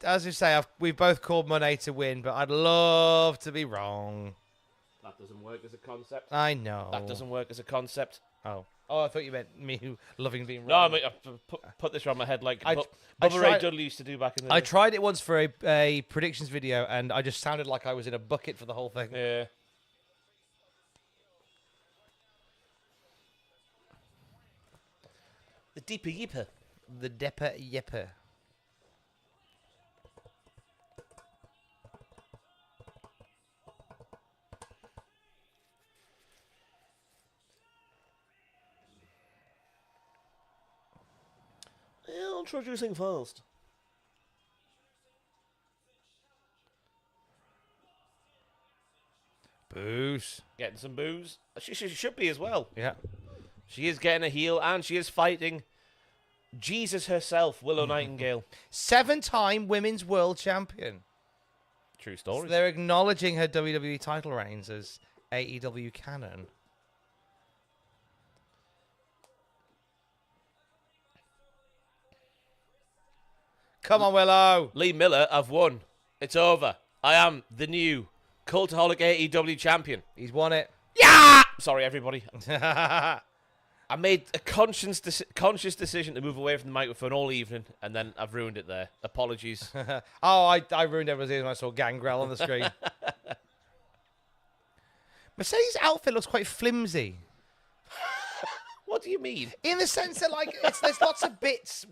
as you say, we've both called Monet to win, but I'd love to be wrong. That doesn't work as a concept. I know. That doesn't work as a concept. Oh, I thought you meant me loving being No, wrong. I mean, put this around my head like I Bubba Ray tried- Dudley used to do back in the I day. tried it once for a predictions video, and I just sounded like I was in a bucket for the whole thing. Yeah. The deeper yipper. The Depper Yepper. Introducing first. Booze. Getting some booze. She should be as well. Yeah. She is getting a heel, and she is fighting Jesus herself, Willow Nightingale. 7-time women's world champion. True So story. they're acknowledging her WWE title reigns as AEW canon. Come on, Willow. Lee Miller, I've won. It's over. I am the new Cultaholic AEW champion. He's won it. Yeah! Sorry, everybody. I made a conscious decision to move away from the microphone all evening, and then I've ruined it there. Apologies. Oh, I ruined everyone's ears when I saw Gangrel on the screen. Mercedes' outfit looks quite flimsy. What do you mean? In the sense that, like, there's lots of bits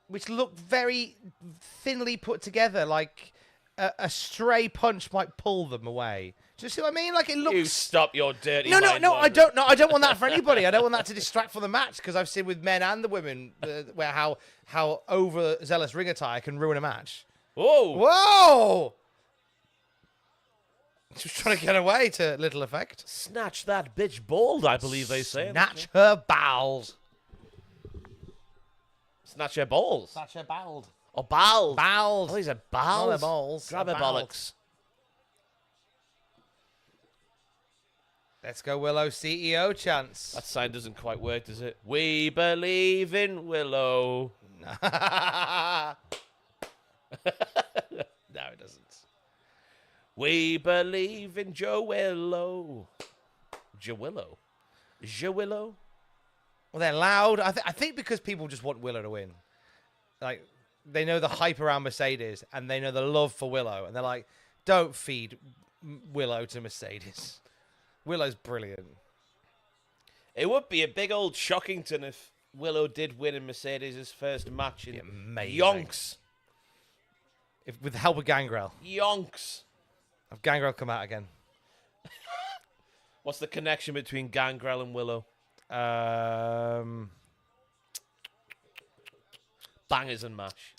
which look very thinly put together, like a stray punch might pull them away. Do you see what I mean? Like, it looks... You stop your dirty No, mind I wandering. don't. No, I don't want that for anybody. I don't want that to distract from the match, because I've seen with men and the women where how overzealous ring attire can ruin a match. Whoa! Whoa! Just trying to get away to little effect. Snatch that bitch bald, I believe they say. Snatch her bowels. Snatch her balls. Snatch her bowels. Or bowels. Bowels. Oh, these are Not bowels. her balls. Grab her Bowels. bollocks. Let's go, Willow. CEO chance. That sign doesn't quite work, does it? We believe in Willow. No, it doesn't. We believe in Joe Willow. Joe Willow. Joe Willow? Well, they're loud. I think because people just want Willow to win. Like, they know the hype around Mercedes, and they know the love for Willow, and they're like, don't feed Willow to Mercedes. Willow's brilliant. It would be a big old Shockington if Willow did win in Mercedes' first match in amazing. Yonks. With the help of Gangrel. Yonks. Have Gangrel come out again. What's the connection between Gangrel and Willow? Bangers and mash.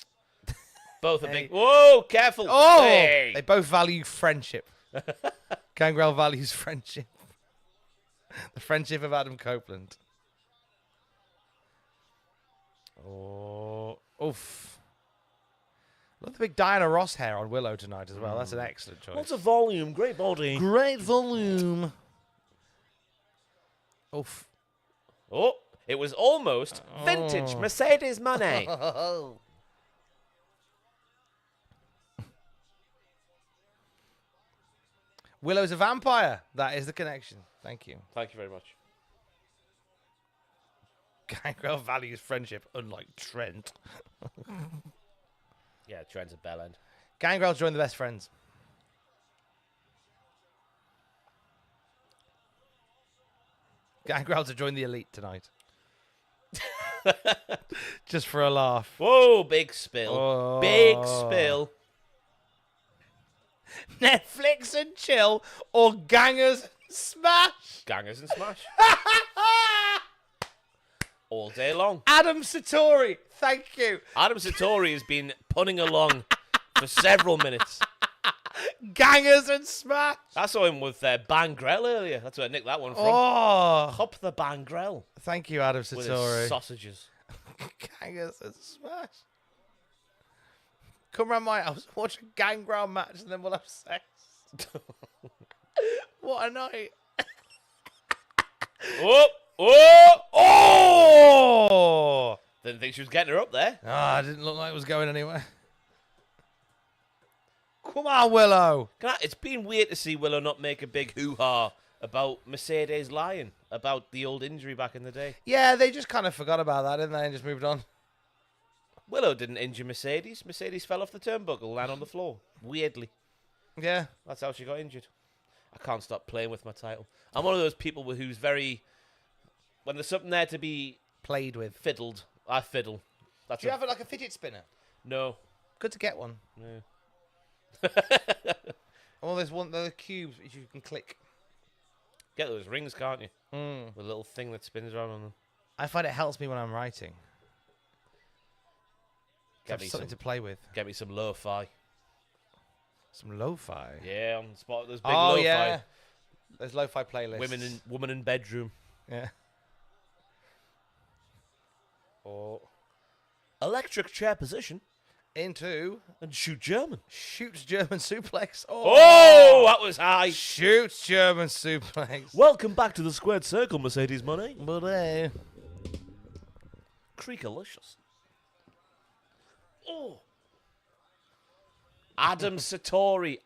Both are big. Whoa, careful. Oh! Hey. They both value friendship. Gangrel values friendship. The friendship of Adam Copeland. Oh, oof. Look at the big Diana Ross hair on Willow tonight as well. That's an excellent choice. Lots of volume. Great body. Great volume. Oof. Oh, it was almost vintage Mercedes money. Willow's a vampire. That is the connection. Thank you. Thank you very much. Gangrel values friendship, unlike Trent. Yeah, Trent's a bell end. Gangrel joined the best friends. Gangrel to join the elite tonight. Just for a laugh. Whoa, big spill. Oh. Big spill. Netflix and chill or Gangers and Smash. Gangers and smash. All day long. Adam Satori, thank you. Adam Satori has been punning along for several minutes. Gangers and Smash. I saw him with Bangrel earlier. That's where I nicked that one from. Oh, Hop the Bangrel thank you, Adam with his Satori. sausages. Gangers and Smash. Come round my house, watch a Gangrel match, and then we'll have sex. What a night. Oh! Oh! Oh! Didn't think she was getting her up there. Ah, it didn't look like it was going anywhere. Come on, Willow. It's been weird to see Willow not make a big hoo-ha about Mercedes lying about the old injury back in the day. Yeah, they just kind of forgot about that, didn't they, and just moved on. Willow didn't injure Mercedes. Mercedes fell off the turnbuckle, landed on the floor. Weirdly. Yeah. That's how she got injured. I can't stop playing with my title. I'm one of those people who's very... When there's something there to be... Played with. Fiddled. I fiddle. That's Do you have it like a fidget spinner? No. Good to get one. No. Oh, there's one. The cubes which you can click. Get those rings, can't you? The little thing that spins around on them. I find it helps me when I'm writing. Get me something some, to play with. Get me some lo-fi. Some lo-fi. Yeah, on the spot. There's big Oh lo-fi. yeah. There's lo-fi playlists. Woman in bedroom. Yeah. Or electric chair position Into and shoot German. shoots German suplex. Oh, that was high. Shoots German suplex. Welcome back to the squared circle, Mercedes money. But Creakalicious. Oh. Adam Satori.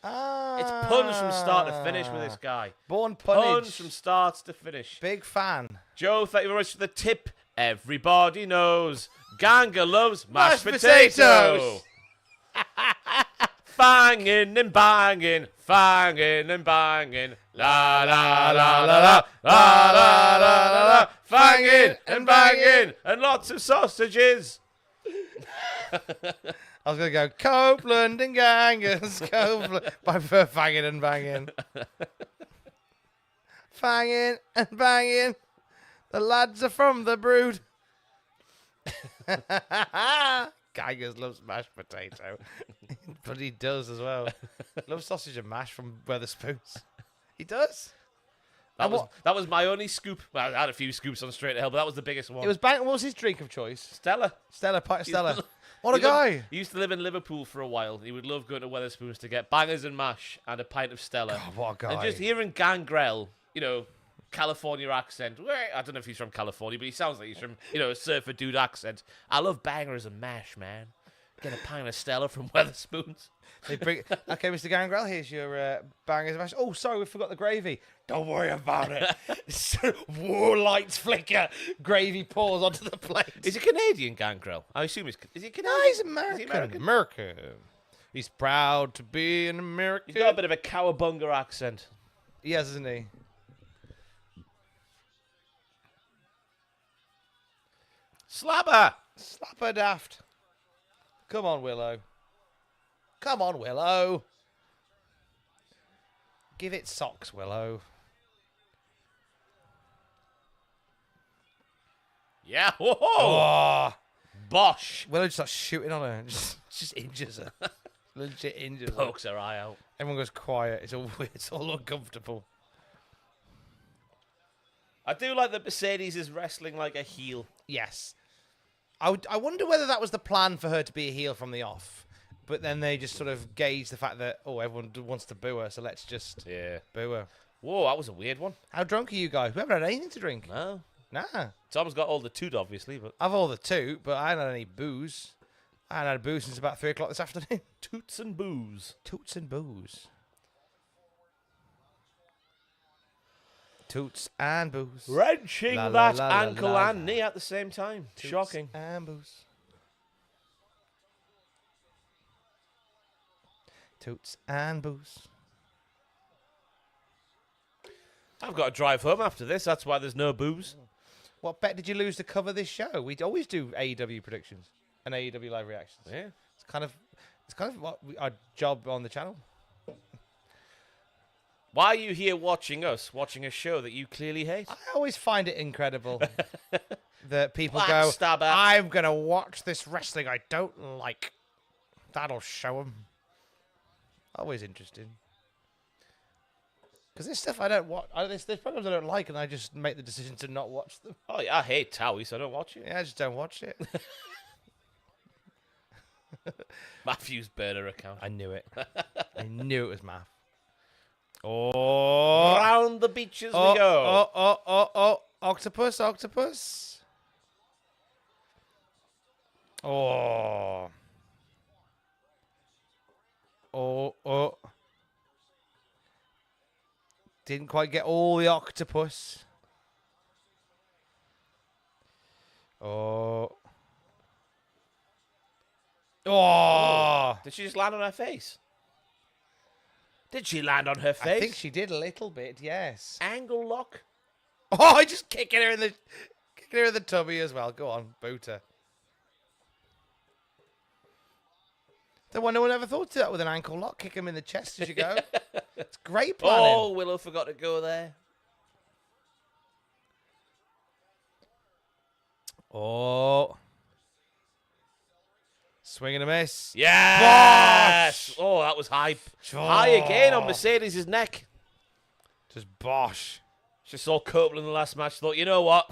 It's puns from start to finish with this guy. Born Puns punnage. from start to finish. Big fan. Joe, thank you very much for the tip. Everybody knows Ganga loves mashed Mashed potato. potatoes. Fanging and banging, fanging and banging. La la la la la la la la la la. Fanging and banging and lots of sausages. I was going to go Copeland and Gangers. Copeland. I prefer fanging and banging. Fanging and banging. The lads are from the brood. Gangers loves mashed potato. But he does as well. Loves sausage and mash from Weatherspoons. He does. That was my only scoop. Well, I had a few scoops on Straight to Hell, but that was the biggest one. It was bang. What was his drink of choice? Stella. Stella. Stella. What a He guy. He used to live in Liverpool for a while. He would love going to Weatherspoons to get bangers and mash and a pint of Stella. God, what a guy. And just hearing Gangrel, California accent. I don't know if he's from California, but he sounds like he's from, a surfer dude accent. I love bangers and mash, man. Get a pint of Stella from Weatherspoons. They bring. Okay, Mr. Gangrel, here's your bangers and mash. Oh, sorry, we forgot the gravy. Don't worry about it. Whoa, lights flicker. Gravy pours onto the plate. Is he Canadian, Gangrel? I assume he's. Is he Canadian? No, he's American. Is he American? American. He's proud to be an American. He's got a bit of a cowabunga accent. Yes, isn't he? Slapper! Slapper daft. Come on, Willow. Come on, Willow. Give it socks, Willow. Yeah. Whoa! Oh. Bosh! Willow just starts shooting on her. Just injures her. Legit injures her. Pokes her eye out. Everyone goes quiet. It's all weird. It's all uncomfortable. I do like that Mercedes is wrestling like a heel. Yes. I wonder whether that was the plan for her to be a heel from the off. But then they just sort of gauge the fact that, everyone wants to boo her, so let's just boo her. Whoa, that was a weird one. How drunk are you guys? We haven't had anything to drink. No. Nah. Tom's got all the toot, obviously, but... I've all the toot, but I haven't had any booze. I haven't had a booze since about 3 o'clock this afternoon. Toots and booze. Toots and booze. Toots and booze. Wrenching La, la, that la, la, ankle la, and la. knee at the same time. Toots Shocking. and booze. Toots and booze. I've got to drive home after this. That's why there's no booze. What bet did you lose to cover this show? We always do AEW predictions and AEW live reactions. Yeah. It's kind of what our job on the channel. Why are you here watching us, watching a show that you clearly hate? I always find it incredible that people Black go, stabber. I'm going to watch this wrestling I don't like. That'll show them. Always interesting. Because there's stuff I don't watch. There's programs I don't like, and I just make the decision to not watch them. Oh, yeah, I hate Towie, so I don't watch it. Yeah, I just don't watch it. Matthew's burner account. I knew it. I knew it was math. Oh. Round the beaches Oh, we go. oh. Octopus. Oh. Oh. Didn't quite get all the octopus. Oh. Oh. Did she just land on her face? Did she land on her face? I think she did a little bit, yes. Angle lock. Oh, I just kicking her in the tummy as well. Go on, boot her. The one no one ever thought to that with an ankle lock. Kick him in the chest as you go. It's great planning. Oh, Willow forgot to go there. Oh. Swing and a miss. Yes! Bosh! Oh, that was hype. Oh. High again on Mercedes' neck. Just bosh. She saw Copeland in the last match. Thought, you know what?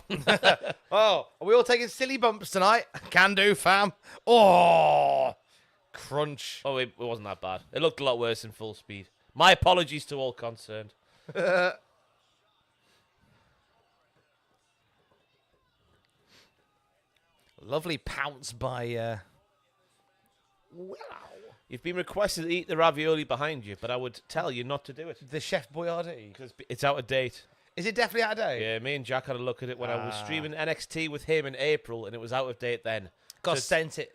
Oh, are we all taking silly bumps tonight? Can do, fam. Oh. Crunch. Oh, it wasn't that bad. It looked a lot worse in full speed. My apologies to all concerned. Lovely pounce by... You've been requested to eat the ravioli behind you, but I would tell you not to do it. the Chef Boyardee. Because it's out of date. Is it definitely out of date? Yeah, me and Jack had a look at it when I was streaming NXT with him in April, and it was out of date then. Got So- sent it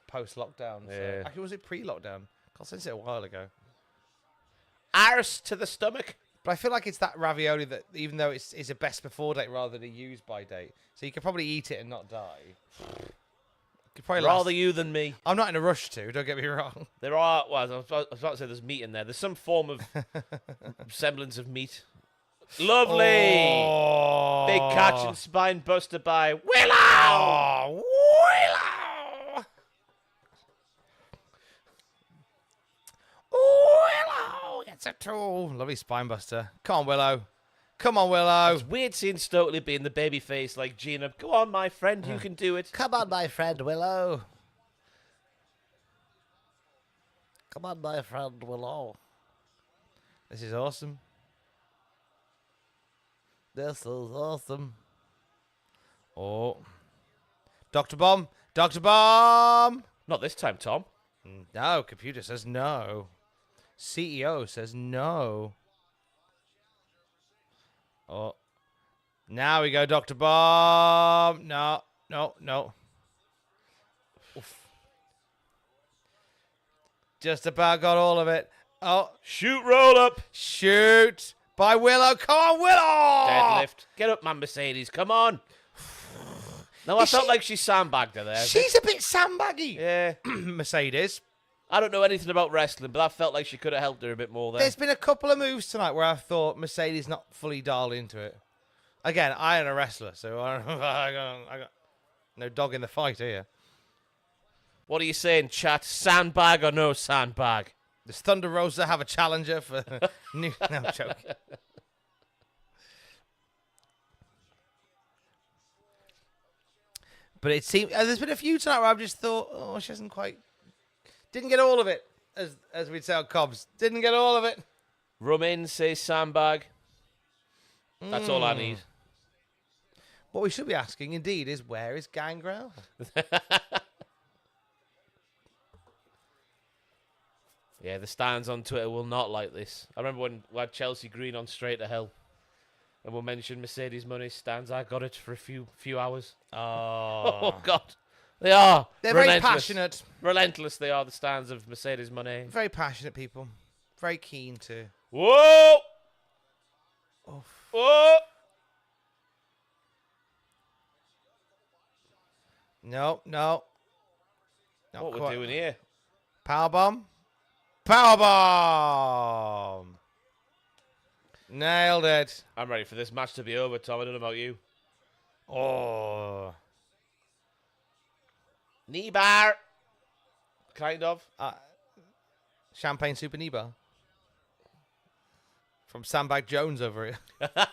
post-lockdown. Yeah. So. Actually, was it pre-lockdown? Got sent it a while ago. Arse to the stomach. But I feel like it's that ravioli that, even though it's a best before date rather than a use by date, so you could probably eat it and not die. Could probably Rather last. you than me. I'm not in a rush to. Don't get me wrong. There are, well, I was about to say there's meat in there. There's some form of semblance of meat. Lovely. Oh. Big catch and spine buster by Willow. Oh, Willow. Willow gets a tool. Lovely spine buster. Come on, Willow. Come on, Willow. It's weird seeing Stokely being the baby face like Gina. Go on, my friend, you can do it. Come on, my friend Willow. Come on, my friend Willow. This is awesome. This is awesome. Oh. Dr. Bomb. Dr. Bomb. Not this time, Tom. No, computer says no. CEO says no. Oh. Now we go, Dr. Bomb. No. Oof. Just about got all of it. Oh, Shoot, roll up. shoot. By Willow. Come on, Willow. Deadlift. Get up, man, Mercedes. Come on. No, I Is felt she- like she sandbagged her there. She's a bit sandbaggy. Yeah. Mercedes. I don't know anything about wrestling, but I felt like she could have helped her a bit more there. There's been a couple of moves tonight where I thought Mercedes not fully dialed into it. Again, I am a wrestler, so I got no dog in the fight here. What are you saying, chat? Sandbag or no sandbag? Does Thunder Rosa have a challenger for new? No, I'm joking. But it seemed there's been a few tonight where I've just thought, oh, she hasn't quite, didn't get all of it, as we'd say on Cobbs, didn't get all of it. Romain says sandbag. That's all I need. What we should be asking, indeed, is where is Gangrel? Yeah, the stands on Twitter will not like this. I remember when we had Chelsea Green on Straight to Hell, and we'll mention Mercedes Money stands. I got it for a few hours. Oh God, they are. They're very relentless. passionate. Relentless. They are the stands of Mercedes Money. Very passionate people. Very keen to. Whoa! Oof. Whoa! No. Not What we're quite. doing here? Powerbomb. Powerbomb. Nailed it. I'm ready for this match to be over, Tom. I don't know about you. Oh. Knee bar. Kind of. Champagne Super Knee Bar. From Sandbag Jones over here. But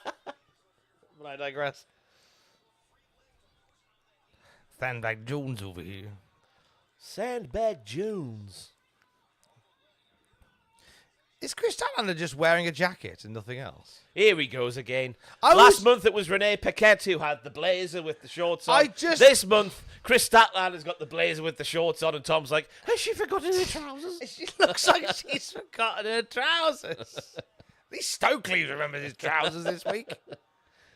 I digress. Sandbag Jones over here. Sandbag Jones. Is Chris Statlander just wearing a jacket and nothing else? Here he goes again. Last month it was Renee Paquette who had the blazer with the shorts on. This month, Chris Statlander's got the blazer with the shorts on, and Tom's like, has she forgotten her trousers? She looks like she's forgotten her trousers. At least Stokely remembers his trousers this week.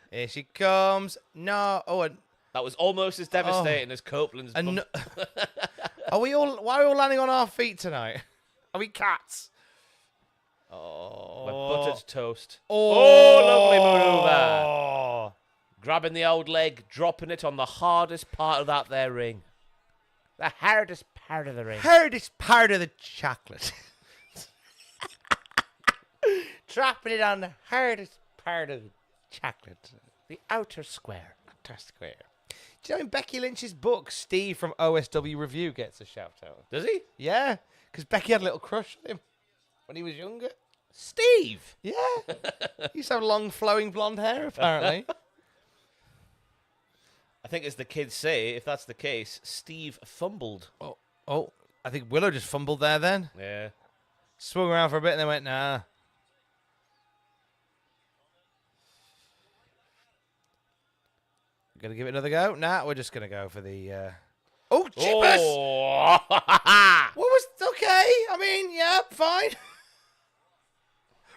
Here she comes. No. That was almost as devastating as Copeland's bump. Why are we all landing on our feet tonight? Are we cats? Oh, we're buttered toast. Oh, lovely maneuver. Grabbing the old leg, dropping it on the hardest part of that there ring. The hardest part of the ring. Hardest part of the chocolate. Dropping it on the hardest part of the chocolate. The outer square. Outer square. Do you know in Becky Lynch's book, Steve from OSW Review gets a shout out? Does he? Yeah, because Becky had a little crush on him when he was younger. Steve? Yeah. He used to have long, flowing blonde hair, apparently. I think as the kids say, if that's the case, Steve fumbled. Oh, I think Willow just fumbled there then. Yeah. Swung around for a bit and then went, nah. Gonna give it another go? Nah, we're just gonna go for the Oh, jeepers! Oh. What was okay? I mean, yeah, fine.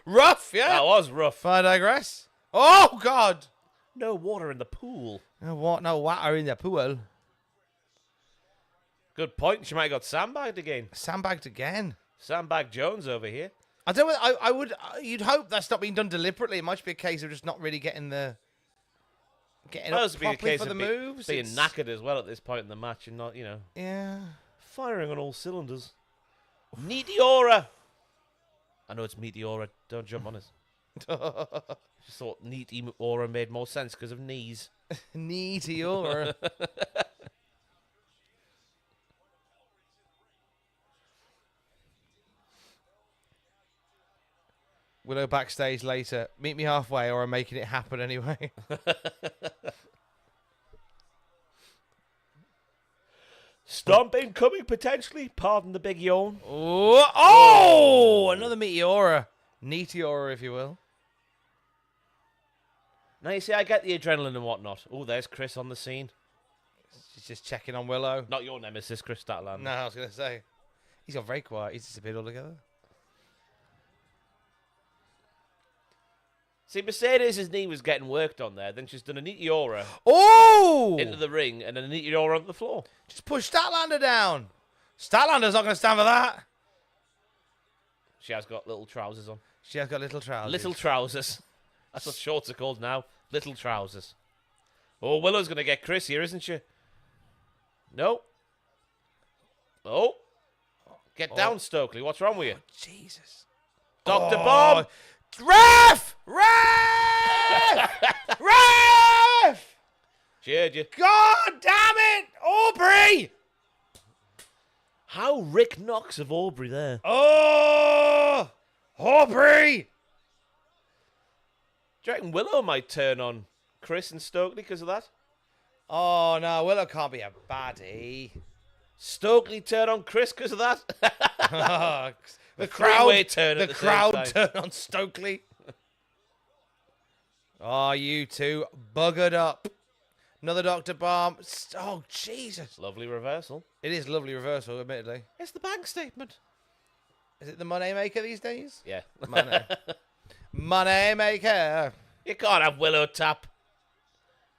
Rough, yeah. That was rough. I digress. Oh God! No water in the pool. No water in the pool. Good point. She might have got sandbagged again. Sandbagged again. Sandbag Jones over here. I don't know. I would. You'd hope that's not being done deliberately. It might be a case of just not really getting up properly for the moves. Being knackered as well at this point in the match and not, Yeah. firing on all cylinders. Meteora. I know it's Meteora. Don't jump on us. Just thought Meteora made more sense because of knees. Meteora. Willow backstage later. Meet me halfway or I'm making it happen anyway. Stomp incoming potentially. Pardon the big yawn. Oh! Another Meteora. Meteora, if you will. Now you see, I get the adrenaline and whatnot. Oh, there's Chris on the scene. She's just checking on Willow. Not your nemesis, Chris Statlander. No, I was going to say. He's got very quiet. He's disappeared altogether. See, Mercedes' knee was getting worked on there. Then she's done a Meteora into the ring and then a Meteora on the floor. Just push Statlander down. Statlander's not going to stand for that. She has got little trousers on. She has got little trousers. Little trousers. That's what shorts are called now. Little trousers. Oh, Willow's going to get Chris here, isn't she? No. Oh. Get down, Stokely. What's wrong with you? Jesus. Dr. Bomb. Ref! Ref! Ref! She heard you. God damn it! Aubrey! How Rick Knox of Aubrey there. Oh! Aubrey! Do you reckon Willow might turn on Chris and Stokely because of that? Oh, no. Willow can't be a baddie. Stokely turn on Chris because of that? The crowd turn the crowd turn on Stokely. Oh, you two buggered up. Another Dr. Bomb. Oh, Jesus. Lovely reversal. It is lovely reversal, admittedly. It's the bank statement. Is it the money maker these days? Yeah. Money. Money maker. You can't have Willow tap.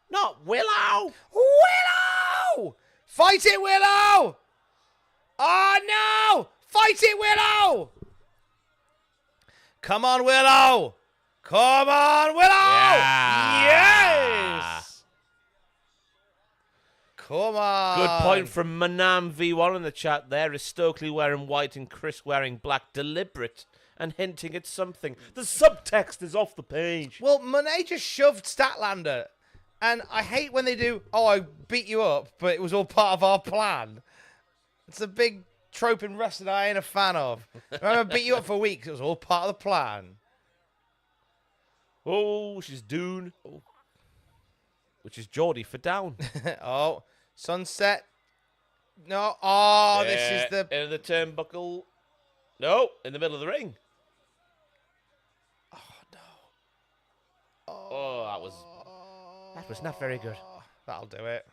Not Willow. Willow! Fight it, Willow! Oh, no! Fight it, Willow! Come on, Willow! Come on, Willow! Yeah. Yes! Come on. Good point from Manam V1 in the chat there. Is Stokely wearing white and Chris wearing black deliberate and hinting at something? The subtext is off the page. Well, Monet just shoved Statlander. And I hate when they do, oh, I beat you up, but it was all part of our plan. It's a big trope in wrestling I ain't a fan of. I beat you up for weeks. It was all part of the plan. Oh, she's Dune. Which is Geordie for down. Oh, sunset. No. Oh, Yeah, this is the... in the turnbuckle. No, in the middle of the ring. was not very good. That'll do it.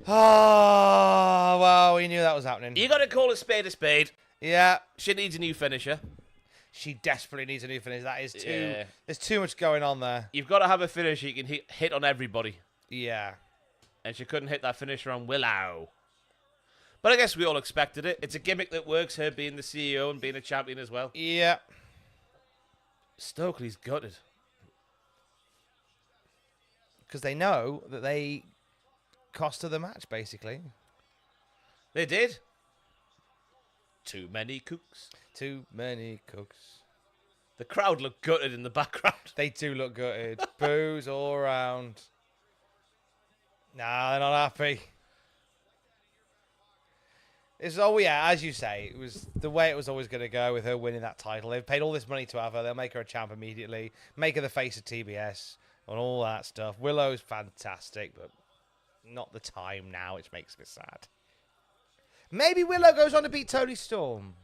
Well, we knew that was happening. You got to call a spade a spade. Yeah. She needs a new finisher. She desperately needs a new finish. That is too... Yeah. There's too much going on there. You've got to have a finisher you can hit on everybody. Yeah. And she couldn't hit that finisher on Willow. But I guess we all expected it. It's a gimmick that works, her being the CEO and being a champion as well. Yeah. Stokely's gutted. Because they know that they cost her the match, basically. They did. Too many cooks. Too many cooks. The crowd look gutted in the background. They do look gutted. Boos all around. Nah, they're not happy. As you say, it was the way it was always going to go with her winning that title. They've paid all this money to have her. They'll make her a champ immediately. Make her the face of TBS and all that stuff. Willow's fantastic, but not the time now, which makes me sad. Maybe Willow goes on to beat Toni Storm.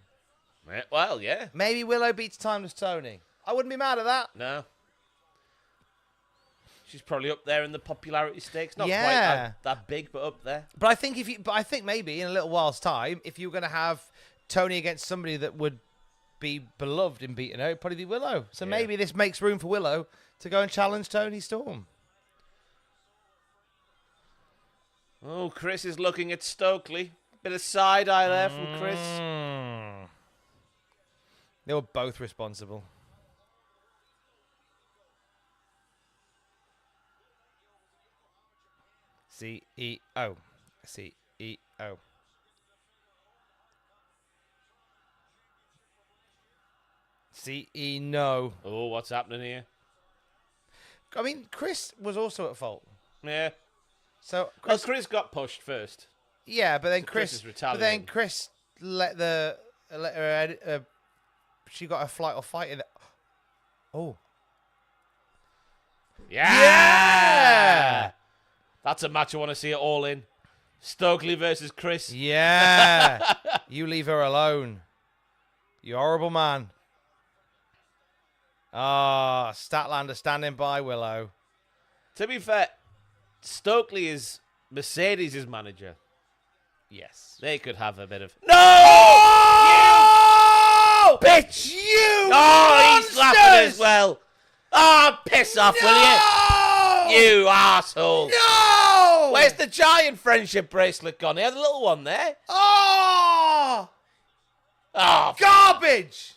Well, yeah. Maybe Willow beats Timeless Toni. I wouldn't be mad at that. No. She's probably up there in the popularity stakes. Not Yeah. quite that big, but up there. But I think maybe in a little while's time, if you were going to have Toni against somebody that would be beloved and beaten out, it'd probably be Willow. So maybe this makes room for Willow to go and challenge Toni Storm. Oh, Chris is looking at Stokely. Bit of side eye there from Chris. They were both responsible. CEO. CEO. CE no. Oh, what's happening here? I mean, Chris was also at fault. Yeah. So Chris got pushed first. Yeah, but then Chris is retaliating. Chris let her. She got a flight or fight in it. Oh. Yeah! That's a match I want to see it all in. Stokely versus Chris. Yeah. You leave her alone. You horrible man. Statlander standing by Willow. To be fair, Stokely is Mercedes' manager. Yes. They could have a bit of... No! You bitch! You Oh, he's laughing as well. Oh, piss off, will you? You arsehole. No! Where's the giant friendship bracelet gone? He had a little one there. Oh! Oh, Garbage!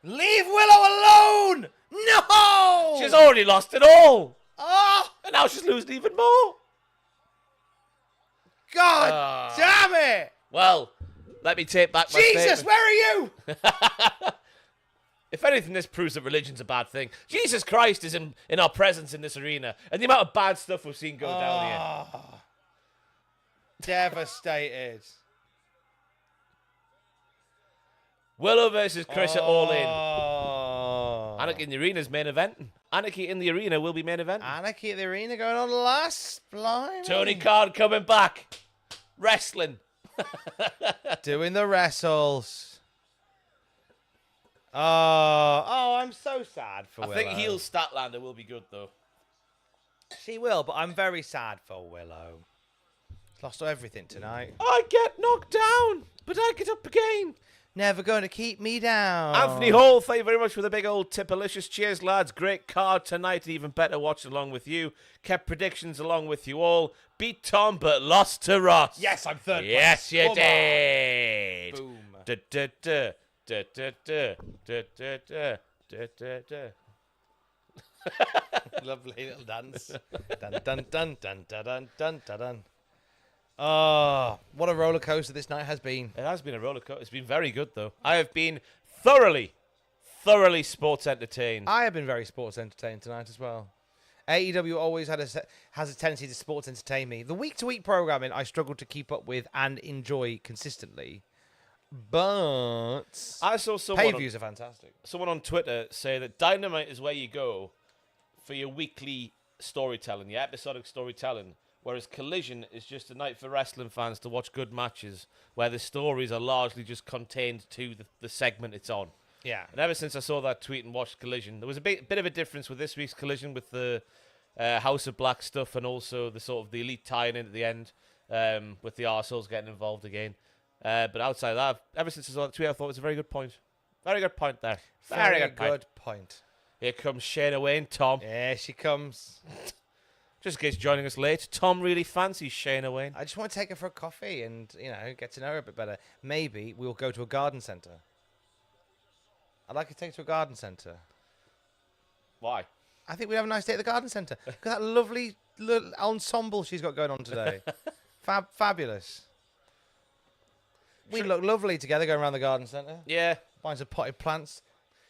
Leave Willow alone! No! she's already lost it all. Oh! And now she's losing even more. God damn it! Well, let me take back my Jesus, statement. where are you? If anything, this proves that religion's a bad thing. Jesus Christ is in our presence in this arena. And the amount of bad stuff we've seen go down here. Devastated. Willow versus Chris are all in. Oh. Anarchy in the arena's main event. Anarchy in the arena will be main event. Anarchy at the arena going on last. Blimey. Tony Khan coming back. Wrestling. Doing the wrestles. Oh, I'm so sad for Willow. I think heel Statlander will be good, though. She will, but I'm very sad for Willow. She's lost everything tonight. I get knocked down, but I get up again. Never going to keep me down. Anthony Hall, thank you very much for the big old tipalicious. Cheers, lads. Great card tonight, and even better watching along with you. Kept predictions along with you all. Beat Tom, but lost to Ross. Yes, I'm third place. Yes, you Come on. did. Boom. Da, da, da, da, da, da, da, da, da, da, da, da. Lovely little dance. Dun dun dun dun dun dun dun dun dun. Oh, what a roller coaster this night has been. It has been a roller coaster. It's been very good, though. I have been thoroughly sports entertained. I have been very sports entertained tonight as well. AEW always has a tendency to sports entertain me. The week-to-week programming I struggle to keep up with and enjoy consistently. But I saw someone pay-views are fantastic. someone on Twitter say that Dynamite is where you go for your weekly storytelling, your episodic storytelling, whereas Collision is just a night for wrestling fans to watch good matches where the stories are largely just contained to the segment it's on. Yeah. And ever since I saw that tweet and watched Collision, there was a bit of a difference with this week's Collision with the House of Black stuff and also the sort of the Elite tying in at the end with the arseholes getting involved again. But outside of that, ever since I saw that tweet, I thought it was a very good point. Very good point there. Very good point. Here comes Shayna Wayne, Tom. Yeah, she comes. Just in case you're joining us late, Tom really fancies Shayna Wayne. I just want to take her for a coffee and, get to know her a bit better. Maybe we'll go to a garden centre. I'd like to take her to a garden centre. Why? I think we'd have a nice day at the garden centre. Look at that lovely little ensemble she's got going on today. Fabulous. We look lovely together going around the garden centre. Yeah. Buying some potted plants.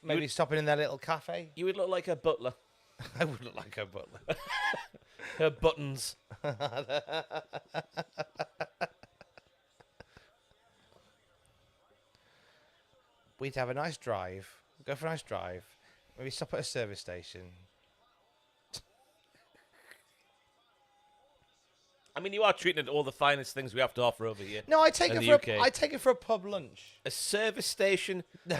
Maybe stopping in their little cafe. You would look like a butler. I would look like her butler. Her buttons. We'd have a nice drive. Go for a nice drive. Maybe stop at a service station. I mean, you are treating it all the finest things we have to offer over here. No, I take in her the for UK. I take her for a pub lunch. A service station No,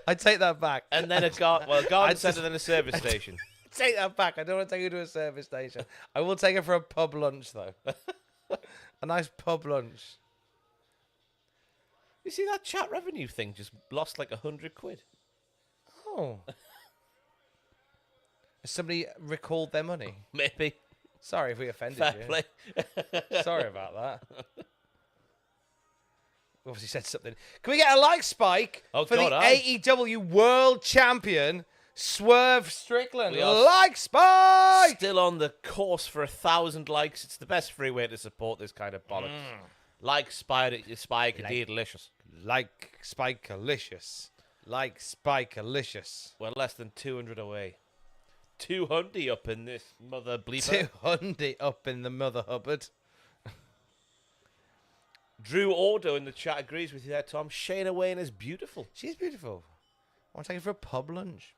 I take that back. and then a garden centre, then a service station. Take that back. I don't want to take her to a service station. I will take her for a pub lunch though. A nice pub lunch. You see that chat revenue thing just lost like £100. Oh. Has somebody recalled their money? Maybe. Sorry if we offended Fair you. play. Sorry about that. We obviously said something. Can we get a like spike for the AEW World Champion, Swerve Strickland? We are Like spike! Still on the course for 1,000 likes. It's the best free way to support this kind of bollocks. Like Spike indeed delicious. Like Spike-alicious. Like Spike-alicious. We're less than 200 away. 200 up in this mother bleeper. 200 up in the Mother Hubbard. Drew Ordo in the chat agrees with you there, Tom. Shayna Wayne is beautiful. She's beautiful. I want to take her for a pub lunch.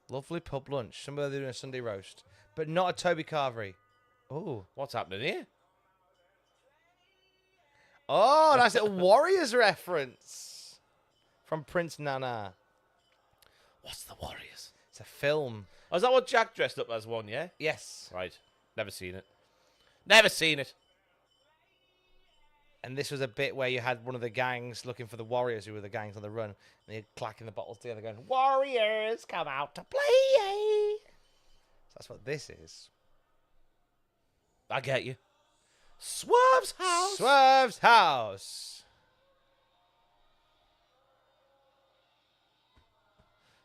Lovely pub lunch. Somewhere they're doing a Sunday roast. But not a Toby Carvery. Oh. What's happening here? Oh, nice little Warriors reference. From Prince Nana. What's the Warriors? It's a film. Oh, is that what Jack dressed up as one, yeah? Yes. Right. Never seen it. Never seen it. And this was a bit where you had one of the gangs looking for the Warriors who were the gangs on the run. And you're clacking the bottles together going, Warriors, come out to play. So that's what this is. I get you. Swerve's house. Swerve's house.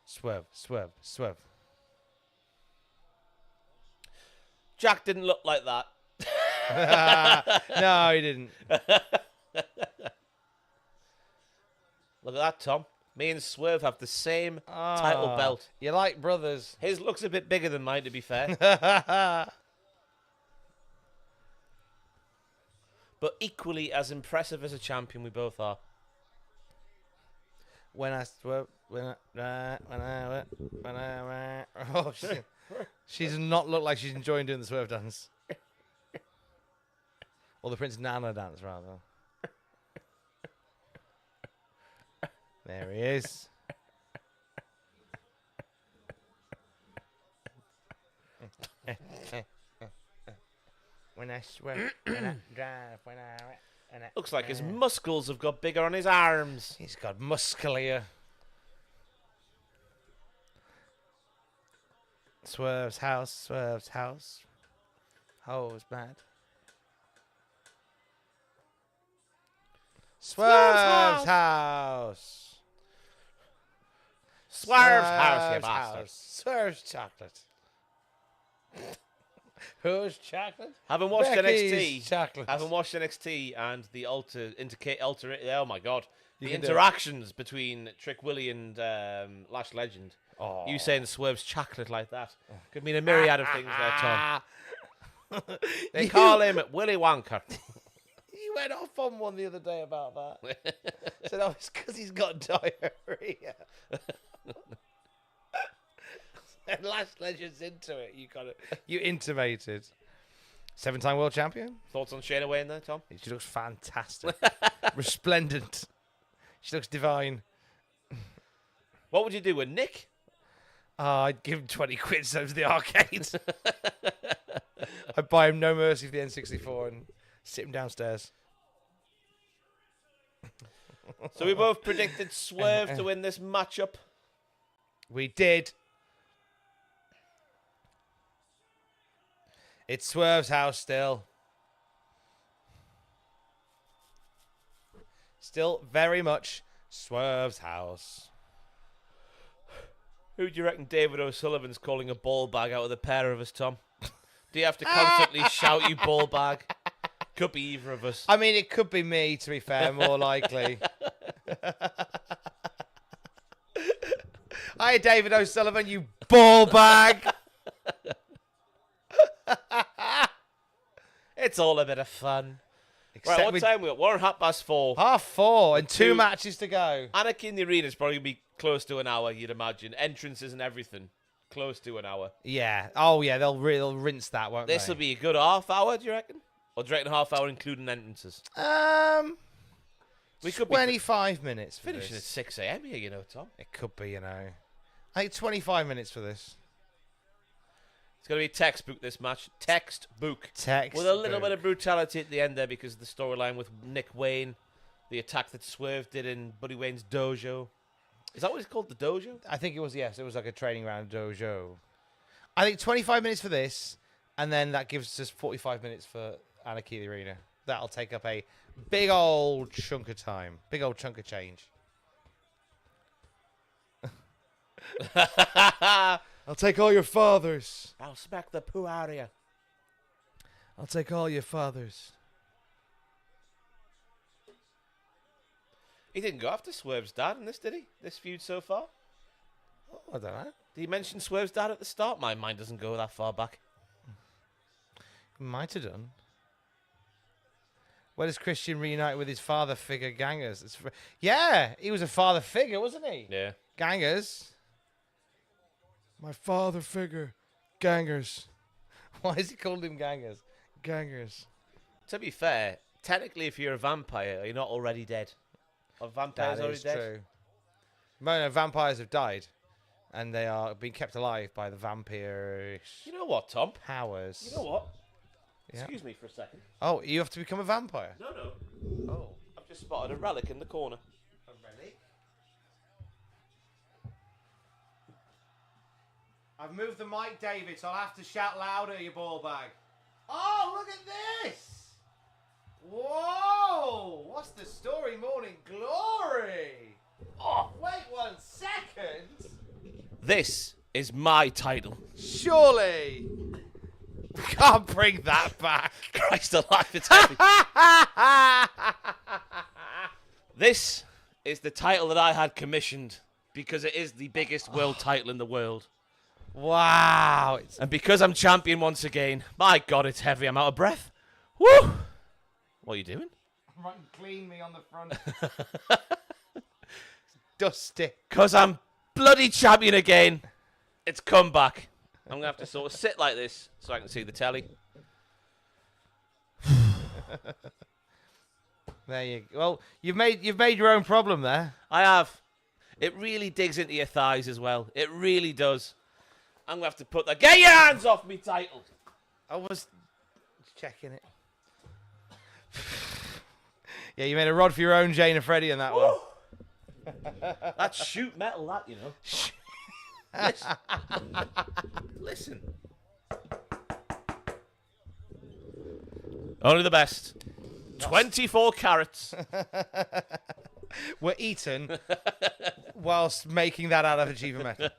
Swerve, swerve, swerve. Jack didn't look like that. No, he didn't. Look at that, Tom. Me and Swerve have the same title belt. You like brothers. His looks a bit bigger than mine, to be fair. But equally as impressive as a champion, we both are. When I swerve, oh, she does not look like she's enjoying doing the swerve dance. Or the Prince Nana dance, rather. There he is. When I swerve, when I drive, when I... Looks like his muscles have got bigger on his arms. He's got muscular. Swerve's house, Swerve's house. Hoes mad. Swerve's house. Swerve's house, you bastard. Swerve's chocolate. Who's chocolate? Haven't watched Becky's NXT. chocolate. Haven't watched NXT and the oh my god, the can do it. interactions between Trick Willie and Lash Legend. Oh. You saying Swerve's chocolate like that could mean a myriad of things there, Tom. They call him Willy Wonka. You went off on one the other day about that. Said, oh, it's because he's got diarrhea. And Lash Legend's into it. You intimated. 7-time world champion. Thoughts on Shayna Wayne there, Tom? She looks fantastic. Resplendent. She looks divine. What would you do with Nick? I'd give him 20 quid so to the arcade. I'd buy him No Mercy for the N64 and sit him downstairs. So we both predicted Swerve to win this matchup. We did. It's Swerve's house still. Still very much Swerve's house. Who do you reckon David O'Sullivan's calling a ball bag out of the pair of us, Tom? Do you have to constantly shout, you ball bag? Could be either of us. I mean, it could be me, to be fair, more likely. Hi, David O'Sullivan, you ball bag. It's all a bit of fun. Except Right, what time we got? We're on 4:30. 4:30 and two matches to go. Anarchy in the Arena is probably going to be close to an hour, you'd imagine. Entrances and everything. Close to an hour. Yeah. Oh, yeah, they'll rinse that, won't This they? will be a good half hour, do you reckon? Or do you reckon half hour including entrances? We could be 25 minutes for finishing at this. 6 a.m. here, you know, Tom. It could be, I think 25 minutes for this. It's going to be textbook, this match. Textbook. Text. With a little bit of brutality at the end there because of the storyline with Nick Wayne, the attack that Swerve did in Buddy Wayne's dojo. Is that what it's called, the dojo? I think it was, yes. It was like a training round dojo. I think 25 minutes for this, and then that gives us 45 minutes for Anarchy in the Arena. That'll take up a big old chunk of time. Big old chunk of change. I'll take all your fathers. I'll smack the poo out of you. I'll take all your fathers. He didn't go after Swerve's dad in this, did he? This feud so far? Oh, I don't know. Did he mention Swerve's dad at the start? My mind doesn't go that far back. Might have done. Where does Christian reunite with his father figure Gangers? Yeah, he was a father figure, wasn't he? Yeah. Gangers. My father figure. Gangers. Why is he called him Gangers? Gangers. To be fair, technically if you're a vampire, you're not already dead. Are vampires That already is dead? true. No, vampires have died. And they are being kept alive by the vampire You know what, Tom? powers. You know what? Yeah. Excuse me for a second. Oh, you have to become a vampire? No. Oh. I've just spotted a relic in the corner. A relic? I've moved the mic, David, so I'll have to shout louder, you ball bag. Oh, look at this! Whoa! What's the story? Morning Glory! Oh, wait 1 second! This is my title. Surely! We can't bring that back. Christ alive, it's heavy. This is the title that I had commissioned because it is the biggest world title in the world. Wow! And because I'm champion once again, my God, it's heavy. I'm out of breath. Woo! What are you doing? Right, clean me on the front. Dusty. Because I'm bloody champion again. It's come back. I'm going to have to sort of sit like this so I can see the telly. There you go. Well, you've made your own problem there. I have. It really digs into your thighs as well. It really does. I'm going to have to put that. Get your hands off me title. I was checking it. Yeah, you made a rod for your own Jane and Freddie in that one. That's shoot metal, that, you know. Listen. Only the best. 24 carats. Were eaten whilst making that out of achievement metal.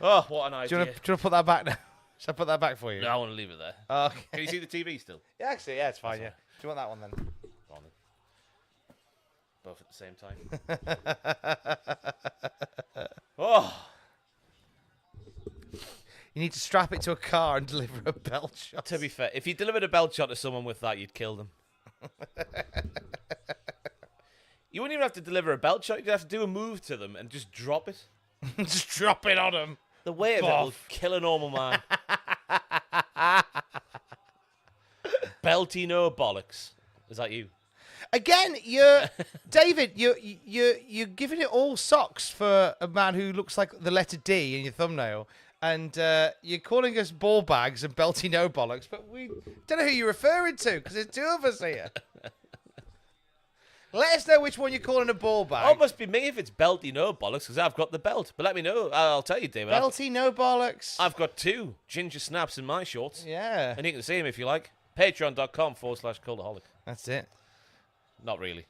Oh, what an Do you idea. want to put that back now? Should I put that back for you? No, I want to leave it there. Okay. Can you see the TV still? Yeah, actually, yeah, it's fine. Yeah. Do you want that one then? Go on then. Both at the same time. Oh. You need to strap it to a car and deliver a belt shot. To be fair, if you delivered a belt shot to someone with that, you'd kill them. You wouldn't even have to deliver a belt shot. You'd have to do a move to them and just drop it. Just drop it on them. The weight of it will kill a normal man. Belty no bollocks. Is that you? Again, David. You're giving it all socks for a man who looks like the letter D in your thumbnail, and you're calling us ball bags and belty no bollocks. But we don't know who you're referring to because there's two of us here. Let us know which one you're calling a ball bag. Oh, it must be me if it's belty no bollocks because I've got the belt. But let me know. I'll tell you, David. Belty no bollocks. I've got 2 ginger snaps in my shorts. Yeah. And you can see them if you like. Patreon.com/Cultaholic. That's it. Not really.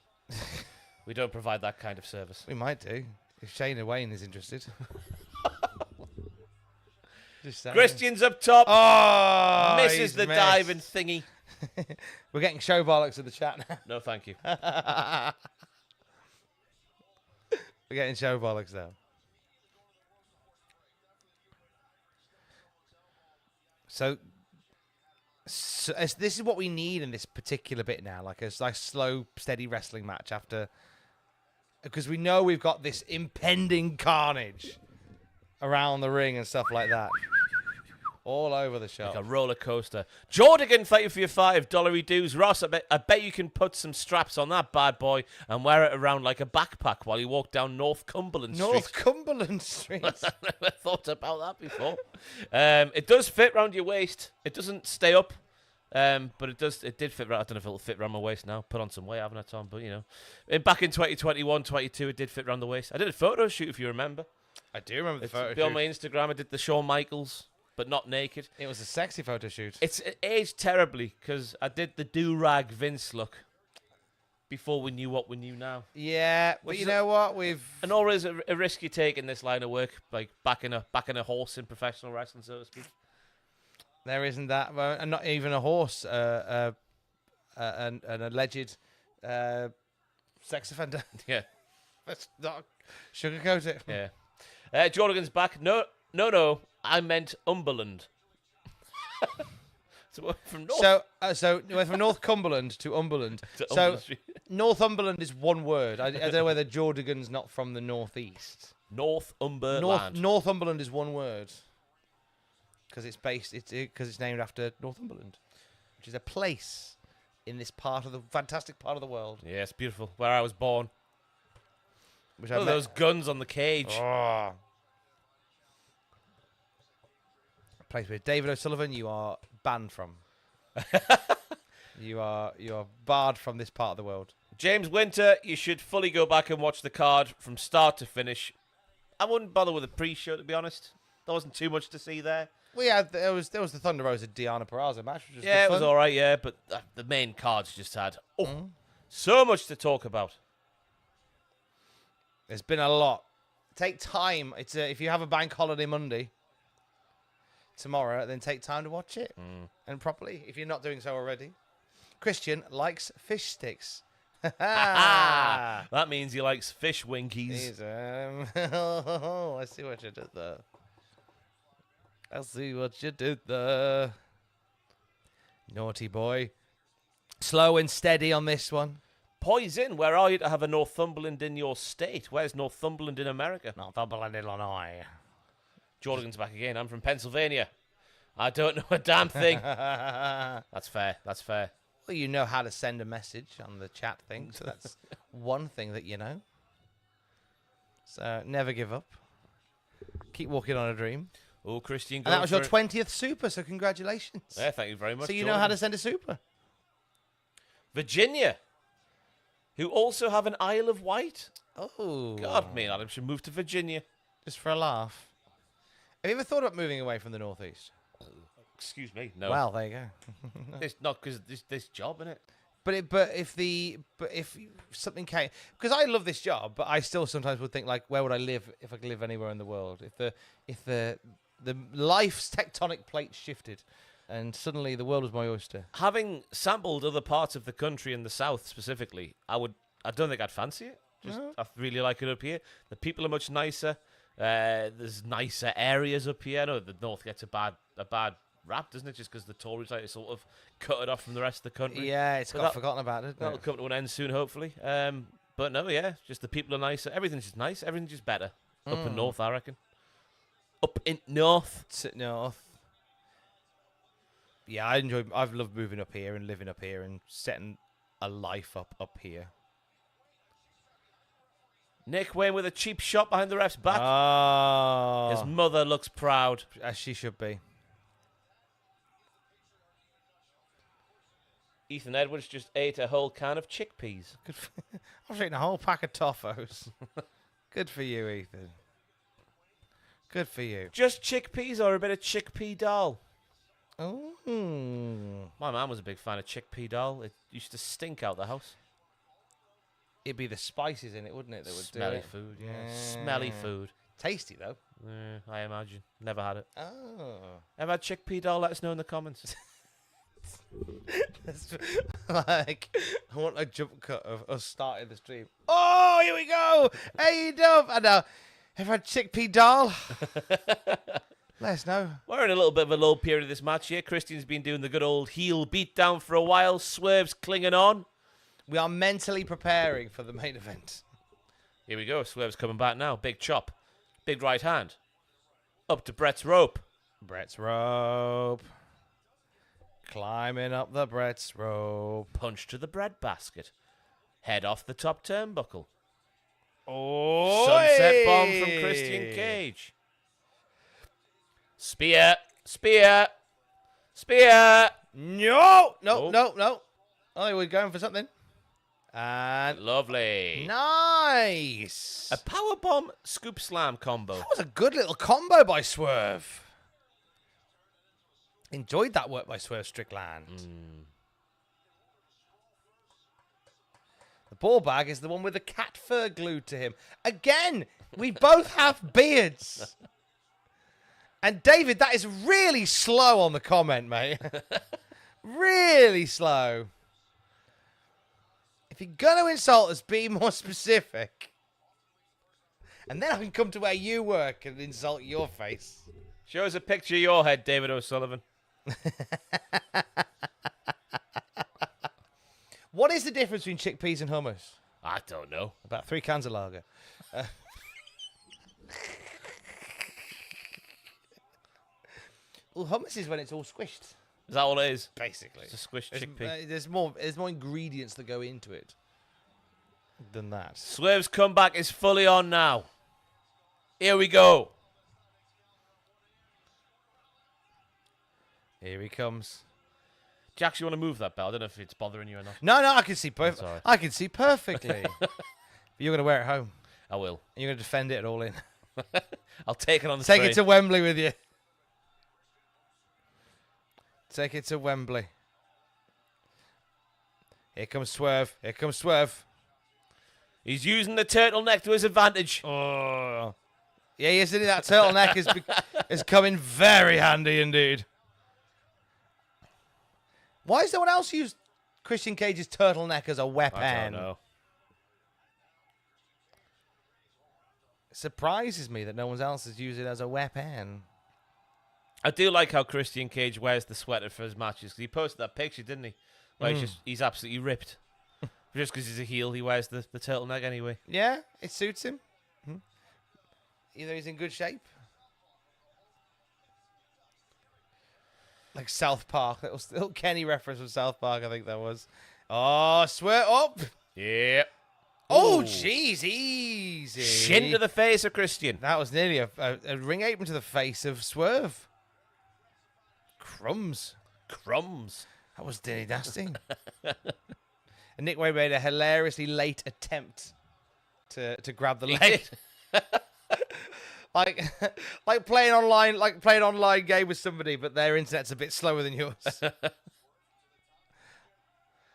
We don't provide that kind of service. We might do if Shayna Wayne is interested. Just saying. Christian's up top. Oh, misses he's the missed. diving thingy. We're getting show bollocks in the chat now. No, thank you. We're getting show bollocks now. So this is what we need in this particular bit now, like a slow, steady wrestling match after, because we know we've got this impending carnage around the ring and stuff like that. All over the shop. Like a roller coaster. Jordigan, thank you for your $5 dues. Ross, I bet you can put some straps on that bad boy and wear it around like a backpack while you walk down North Cumberland Street. Northumberland Street. I never thought about that before. It does fit round your waist. It doesn't stay up, but it does. It did fit. I don't know if it'll fit around my waist now. Put on some weight, haven't I, Tom? But you know, back in 2021, 22, it did fit around the waist. I did a photo shoot, if you remember. I do remember the photo Be on shoot. my Instagram. I did the Shawn Michaels, but not naked. It was a sexy photo shoot. It aged terribly because I did the do-rag Vince look before we knew what we knew now. Yeah, but Which you is know what? We've And always a risk you take in this line of work, like backing a horse in professional wrestling, so to speak. there isn't that, and not even a horse, an alleged sex offender. Yeah, Let's not sugarcoat it. yeah. Jordan's back. No. I meant Umberland. So we're from North. So we went from Northumberland to Umberland. To So Umberland Street. Northumberland is one word. I don't know whether Jordigan's not from the northeast. Northumberland. Northumberland is one word because it's named after Northumberland, which is a place in this fantastic part of the world. Yeah, it's beautiful. Where I was born. Which Look at those guns on the cage. Oh. A place where David O'Sullivan, you are banned from. you are barred from this part of the world. James Winter, you should fully go back and watch the card from start to finish. I wouldn't bother with the pre-show, to be honest. There wasn't too much to see there. There was the Thunder Rosa Deanna Purrazzo match, which was Yeah, good it was fun. all right, yeah, but the main cards just had so much to talk about. There's been a lot. Take time. If you have a bank holiday Monday tomorrow, then take time to watch it and properly. If you're not doing so already, Christian likes fish sticks. That means he likes fish winkies. I see what you did there. I see what you did there. Naughty boy. Slow and steady on this one. Poison, where are you to have a Northumberland in your state? Where's Northumberland in America? Northumberland, Illinois. Jordan's back again. I'm from Pennsylvania. I don't know a damn thing. That's fair. Well, you know how to send a message on the chat thing, so that's one thing that you know. So never give up. Keep walking on a dream. Oh, Christian. And that was your 20th super, so congratulations. Yeah, thank you very much. So you Jordan. know how to send a super. Virginia, who also have an Isle of Wight. Oh. God, me and Adam should move to Virginia. Just for a laugh. Have you ever thought about moving away from the Northeast? Excuse me. No. Well, there you go. It's not because this job, innit? But if something came, because I love this job, but I still sometimes would think, like, where would I live if I could live anywhere in the world? If the life's tectonic plate shifted, and suddenly the world was my oyster. Having sampled other parts of the country in the south specifically, I don't think I'd fancy it. I really like it up here. The people are much nicer. There's nicer areas up here. I know the north gets a bad rap, doesn't it? Just because the Tories like to sort of cut it off from the rest of the country. Yeah, it's But got forgotten about it. That'll come to an end soon, hopefully. But no, yeah, just the people are nicer. Everything's just nice. Everything's just better up in north, I reckon. Up in north. North. Yeah, I've loved moving up here and living up here and setting a life up here. Nick Wayne with a cheap shot behind the ref's back. Oh. His mother looks proud. As she should be. Ethan Edwards just ate a whole can of chickpeas. Good I was eating a whole pack of toffos. Good for you, Ethan. Good for you. Just chickpeas or a bit of chickpea dal? Oh. My mum was a big fan of chickpea dal. It used to stink out the house. It'd be the spices in it, wouldn't it? That would Smelly do it. food, yeah. Smelly food. Tasty, though. I imagine. Never had it. Oh. Ever had chickpea dal? Let us know in the comments. Like, I want a jump cut of us starting the stream. Oh, here we go! AEW! And now, ever had chickpea dal? Let us know. We're in a little bit of a low period of this match here. Christian's been doing the good old heel beatdown for a while. Swerve's clinging on. We are mentally preparing for the main event. Here we go. Swerve's coming back now. Big chop. Big right hand. Up to Brett's rope. Brett's rope. Climbing up the Brett's rope. Punch to the bread basket. Head off the top turnbuckle. Oh, Sunset bomb from Christian Cage. Spear. Spear. Spear. No. Oh. No. Oh, we're going for something. And Lovely. nice. A powerbomb scoop slam combo. That was a good little combo by Swerve. Enjoyed that work by Swerve Strickland. The ball bag is the one with the cat fur glued to him. Again, we both have beards. And David, that is really slow on the comment, mate. Really slow. If you're going to insult us, be more specific. And then I can come to where you work and insult your face. Show us a picture of your head, David O'Sullivan. What is the difference between chickpeas and hummus? I don't know. About 3 cans of lager. Well, hummus is when it's all squished. Is that all it is? Basically. It's a squished chickpea. There's more ingredients that go into it than that. Swerve's comeback is fully on now. Here we go. Here he comes. Jax, you want to move that belt? I don't know if it's bothering you or not. No, I can see perfectly. That's all right. I can see perfectly. But you're going to wear it home. I will. And you're going to defend it at all in. I'll take it on the Take train. it to Wembley with you. Take it to Wembley. Here comes Swerve. Here comes Swerve. He's using the turtleneck to his advantage. Oh. Yeah, he is, isn't he? That turtleneck is coming very handy indeed. Why has no one else used Christian Cage's turtleneck as a weapon? I don't know. It surprises me that no one else has used it as a weapon. I do like how Christian Cage wears the sweater for his matches. 'Cause he posted that picture, didn't he? Where he's absolutely ripped. Just because he's a heel, he wears the turtleneck anyway. Yeah, it suits him. Either he's in good shape. Like South Park. That was the little Kenny reference from South Park, I think that was. Oh, swear up. Yeah. Oh, Ooh. jeez, easy. Shin to the face of Christian. That was nearly a ring apron to the face of Swerve. Crumbs. Crumbs. That was Denny nasty. And Nick Wayne made a hilariously late attempt to grab the He leg. did. like playing online game with somebody, but their internet's a bit slower than yours.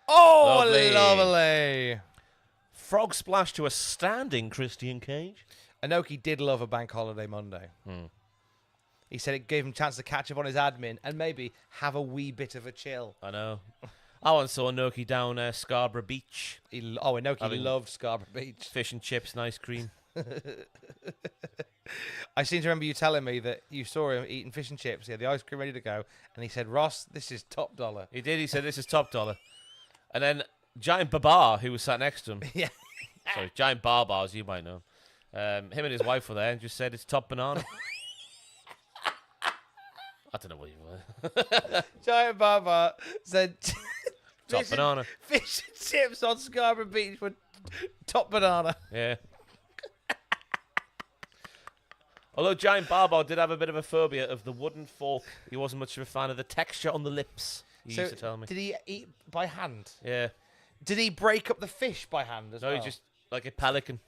Oh, lovely. Frog splash to a standing Christian Cage. Inoki did love a bank holiday Monday. He said it gave him a chance to catch up on his admin and maybe have a wee bit of a chill. I know. I once saw Inoki down Scarborough Beach. Inoki loved Scarborough Beach. Fish and chips and ice cream. I seem to remember you telling me that you saw him eating fish and chips. He had the ice cream ready to go. And he said, Ross, this is top dollar. He did. He said, this is top dollar. And then Giant Babar, who was sat next to him. Yeah. Sorry, Giant Barbar, as you might know. Him and his wife were there and just said, it's top banana. I don't know what you were. Giant Baba said, Top banana. Fish and chips on Scarborough Beach with top banana. Yeah. Although Giant Barbo did have a bit of a phobia of the wooden fork. He wasn't much of a fan of the texture on the lips, he used to tell me. Did he eat by hand? Yeah. Did he break up the fish by hand as well? No, he just, like a pelican.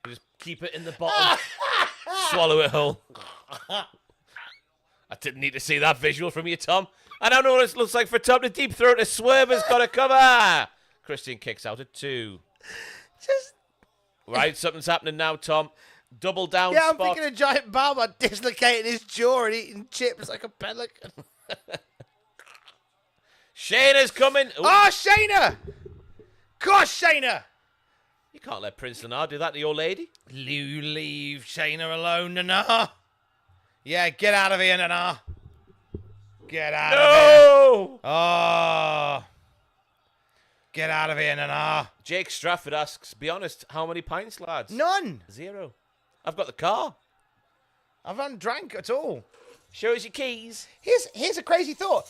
You just keep it in the bottom, swallow it whole. I didn't need to see that visual from you, Tom. I don't know what it looks like for Tom to deep throat. A Swerve has got a cover. Christian kicks out at 2. Just... Right, something's happening now, Tom. Double down Yeah, I'm spot. thinking of Giant Barbo dislocating his jaw and eating chips like a pelican. Shayna's coming. Ooh. Oh, Shayna! Gosh, Shayna! You can't let Prince Lenar do that to your lady. You leave Shayna alone, Nana. Yeah, get out of here, Nana. Get out of here. No! Oh. Get out of here, Nana. Jake Stratford asks, be honest, how many pints, lads? None. 0. I've got the car. I haven't drank at all. Show us your keys. Here's a crazy thought.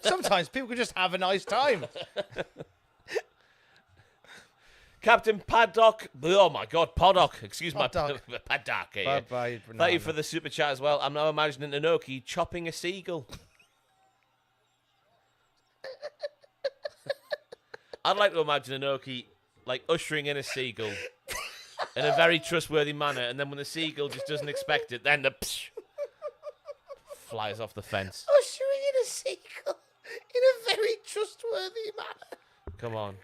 Sometimes people can just have a nice time. Captain Paddock. Oh, my God. Paddock. Excuse Paddock. my... Paddock. Bye-bye. Thank you for the super chat as well. I'm now imagining Inoki chopping a seagull. I'd like to imagine Inoki, like, ushering in a seagull in a very trustworthy manner, and then when the seagull just doesn't expect it, then the psh, flies off the fence. Ushering in a seagull in a very trustworthy manner. Come on.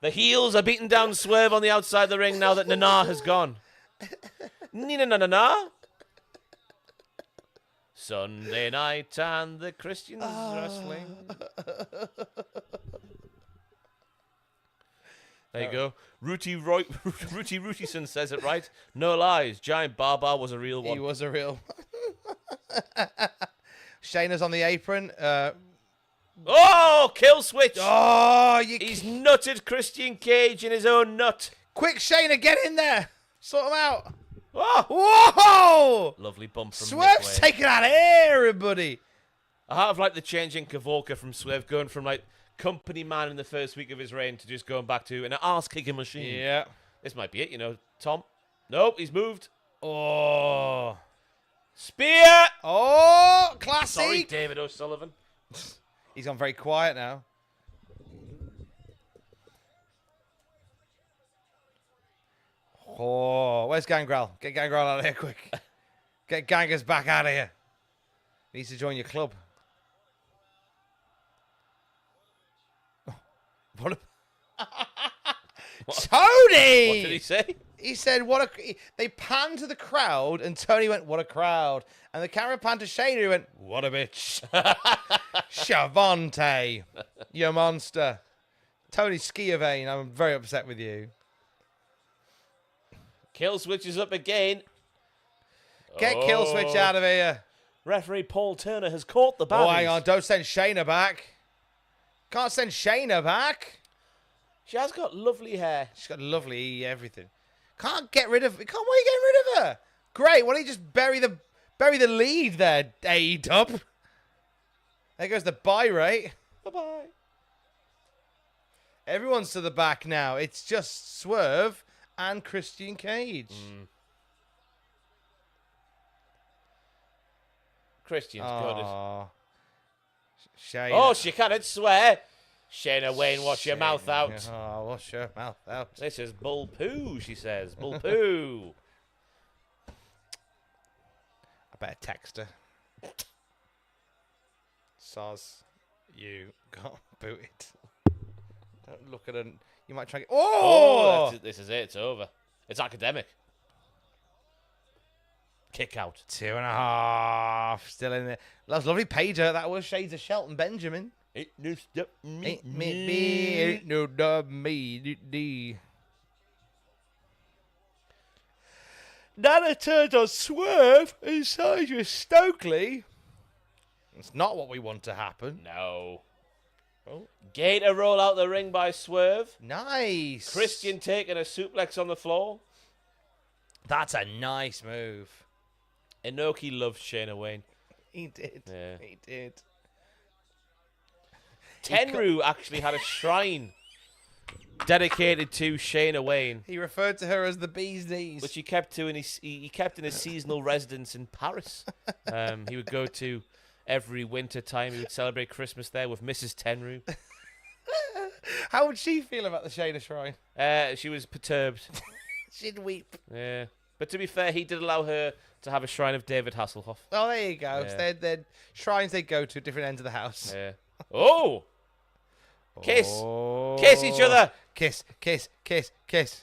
The heels are beating down Swerve on the outside of the ring now that Nana has gone. Na. Sunday night and the Christians wrestling. There you go. Rootyson says it right. No lies. Giant Barbar was a real one. He was a real Shayna's on the apron. Oh, kill switch. Oh, He's nutted Christian Cage in his own nut. Quick, Shayna, get in there. Sort him out. Oh, Whoa! lovely bump from Swerve's Nick Wayne. taking out everybody. I have like the change in Kavorka from Swerve going from like company man in the first week of his reign to just going back to an ass-kicking machine. Yeah. This might be it, you know, Tom. Nope, he's moved. Oh. Spear! Oh, classic. Sorry, David O'Sullivan. He's gone very quiet now. Oh, where's Gangrel? Get Gangrel out of here quick. Get Gangers back out of here. He needs to join your club. Oh, what Tony! What did he say? He said, they panned to the crowd, and Tony went, what a crowd. And the camera panned to Shayna, who went, what a bitch. Shavante, you monster. Tony Skiavane, I'm very upset with you. Kill switch is up again. Get Kill Switch out of here. Referee Paul Turner has caught the baddies. Oh, hang on, don't send Shayna back. Can't send Shayna back. She has got lovely hair. She's got lovely everything. Can't get rid of. Why are you getting rid of her? Great. Why don't you just bury the lead there, AEW? There goes the buy rate. Bye-bye. Everyone's to the back now. It's just Swerve and Christian Cage. Christian's got it. Shayna. Oh, she cannot swear. Shayna Wayne, wash your mouth out. Oh, wash your mouth out. This is bull poo, she says. Bull poo. I better text her. Soz, you got booted. Don't look at her. You might try and get... Oh! This is it. It's over. It's academic. Kick out. 2.5. Still in there. That was lovely pager. That was Shades of Shelton Benjamin. Ain't no stop me. Ain't no dub me. Nana turned on Swerve inside with Stokely. It's not what we want to happen. No. Oh. Gator roll out the ring by Swerve. Nice. Christian taking a suplex on the floor. That's a nice move. Inoki loved Shayna Wayne. He did. Yeah. He did. Tenryu actually had a shrine dedicated to Shayna Wayne, He referred to her as the bee's knees. which he kept in his seasonal residence in Paris. He would go to every winter time. He would celebrate Christmas there with Mrs. Tenryu. How would she feel about the Shayna Shrine? She was perturbed. She'd weep. Yeah, but to be fair, he did allow her to have a shrine of David Hasselhoff. Oh, there you go. Yeah. So they're shrines they go to different ends of the house. Yeah. Oh! Kiss! Oh. Kiss each other! Kiss, kiss, kiss, kiss.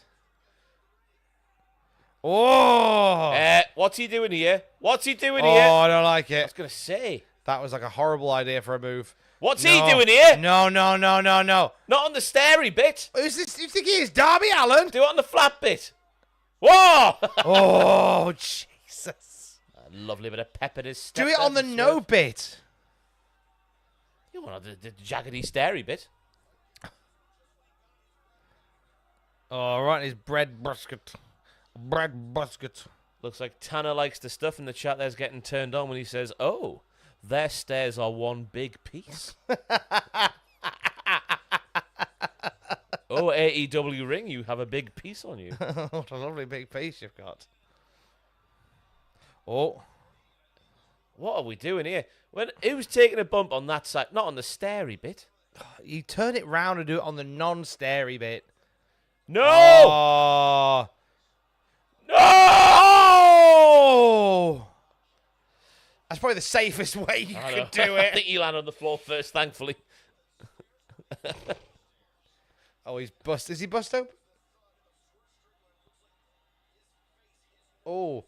Oh! What's he doing here? What's he doing Oh, here? I don't like I was it. going to say. That was like a horrible idea for a move. What's No. he doing here? No, no, no, no, no. Not on the starey bit. Who's this? You think he is? Darby Allin? Do it on the flat bit. Whoa! Oh, Jesus. A lovely bit of pep in his step. Do it on the there, no Swerve. bit. You want the jaggedy starey bit. Oh, right, his bread basket. Bread basket. Looks like Tanner likes the stuff in the chat there's getting turned on when he says, oh, their stairs are one big piece. Oh, AEW ring, you have a big piece on you. What a lovely big piece you've got. Oh. What are we doing here? Who's taking a bump on that side? Not on the starey bit. You turn it round and do it on the non-starey bit. No! Oh. No! Oh! That's probably the safest way you I could know. do I it. think he landed on the floor first, thankfully. Oh, he's bust. Is he bust open? Oh.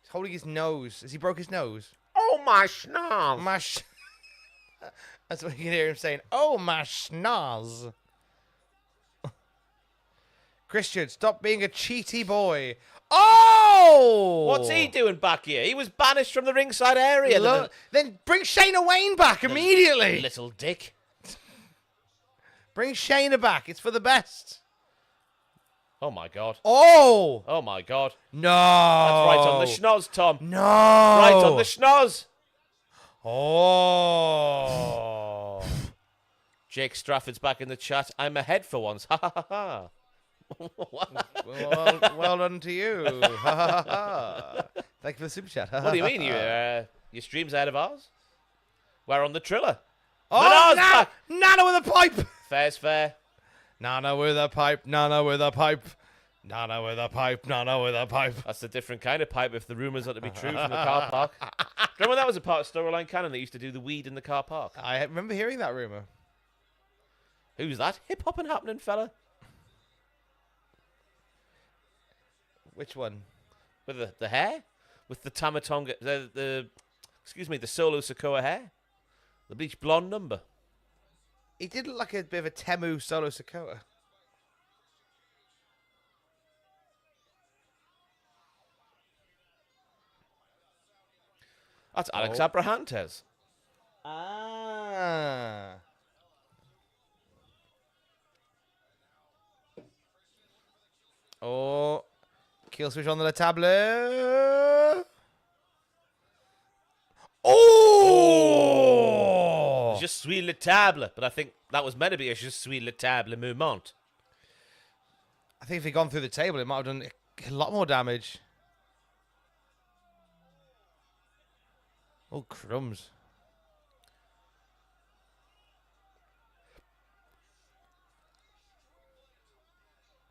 He's holding his nose. Has he broke his nose? Oh, my schnoz. My That's what you can hear him saying. Oh, my schnoz. Christian, stop being a cheaty boy. Oh! What's he doing back here? He was banished from the ringside area. Then bring Shayna Wayne back immediately. Little dick. Bring Shayna back. It's for the best. Oh, my God. Oh! Oh, my God. No. That's right on the schnoz, Tom. No. Right on the schnoz. Oh. Jake Strafford's back in the chat. I'm ahead for once. Ha, ha, ha, ha. well done to you. Ha, ha, ha. Thank you for the super chat. What do you mean? Your stream's ahead of ours? We're on the Triller. Oh, Nana's back. Nana with a pipe. Fair's fair. Nana with a pipe. Nana with a pipe. Nana with a pipe. Nana with a pipe. That's a different kind of pipe if the rumours are to be true from the car park. Remember when that was a part of Storyline Canon? They used to do the weed in the car park. I remember hearing that rumor. Who's that hip-hopping happening fella? Which one? With the hair? With the Tamatonga... the Solo Sokoa hair? The bleach blonde number. He did look like a bit of a Temu Solo Sokoa. That's Alex Abrahantes. Ah. Oh. Kill switch on the table. Oh! Je suis le table. But I think that was meant to be a je suis le table moment. I think if he'd gone through the table, it might have done a lot more damage. Oh, crumbs.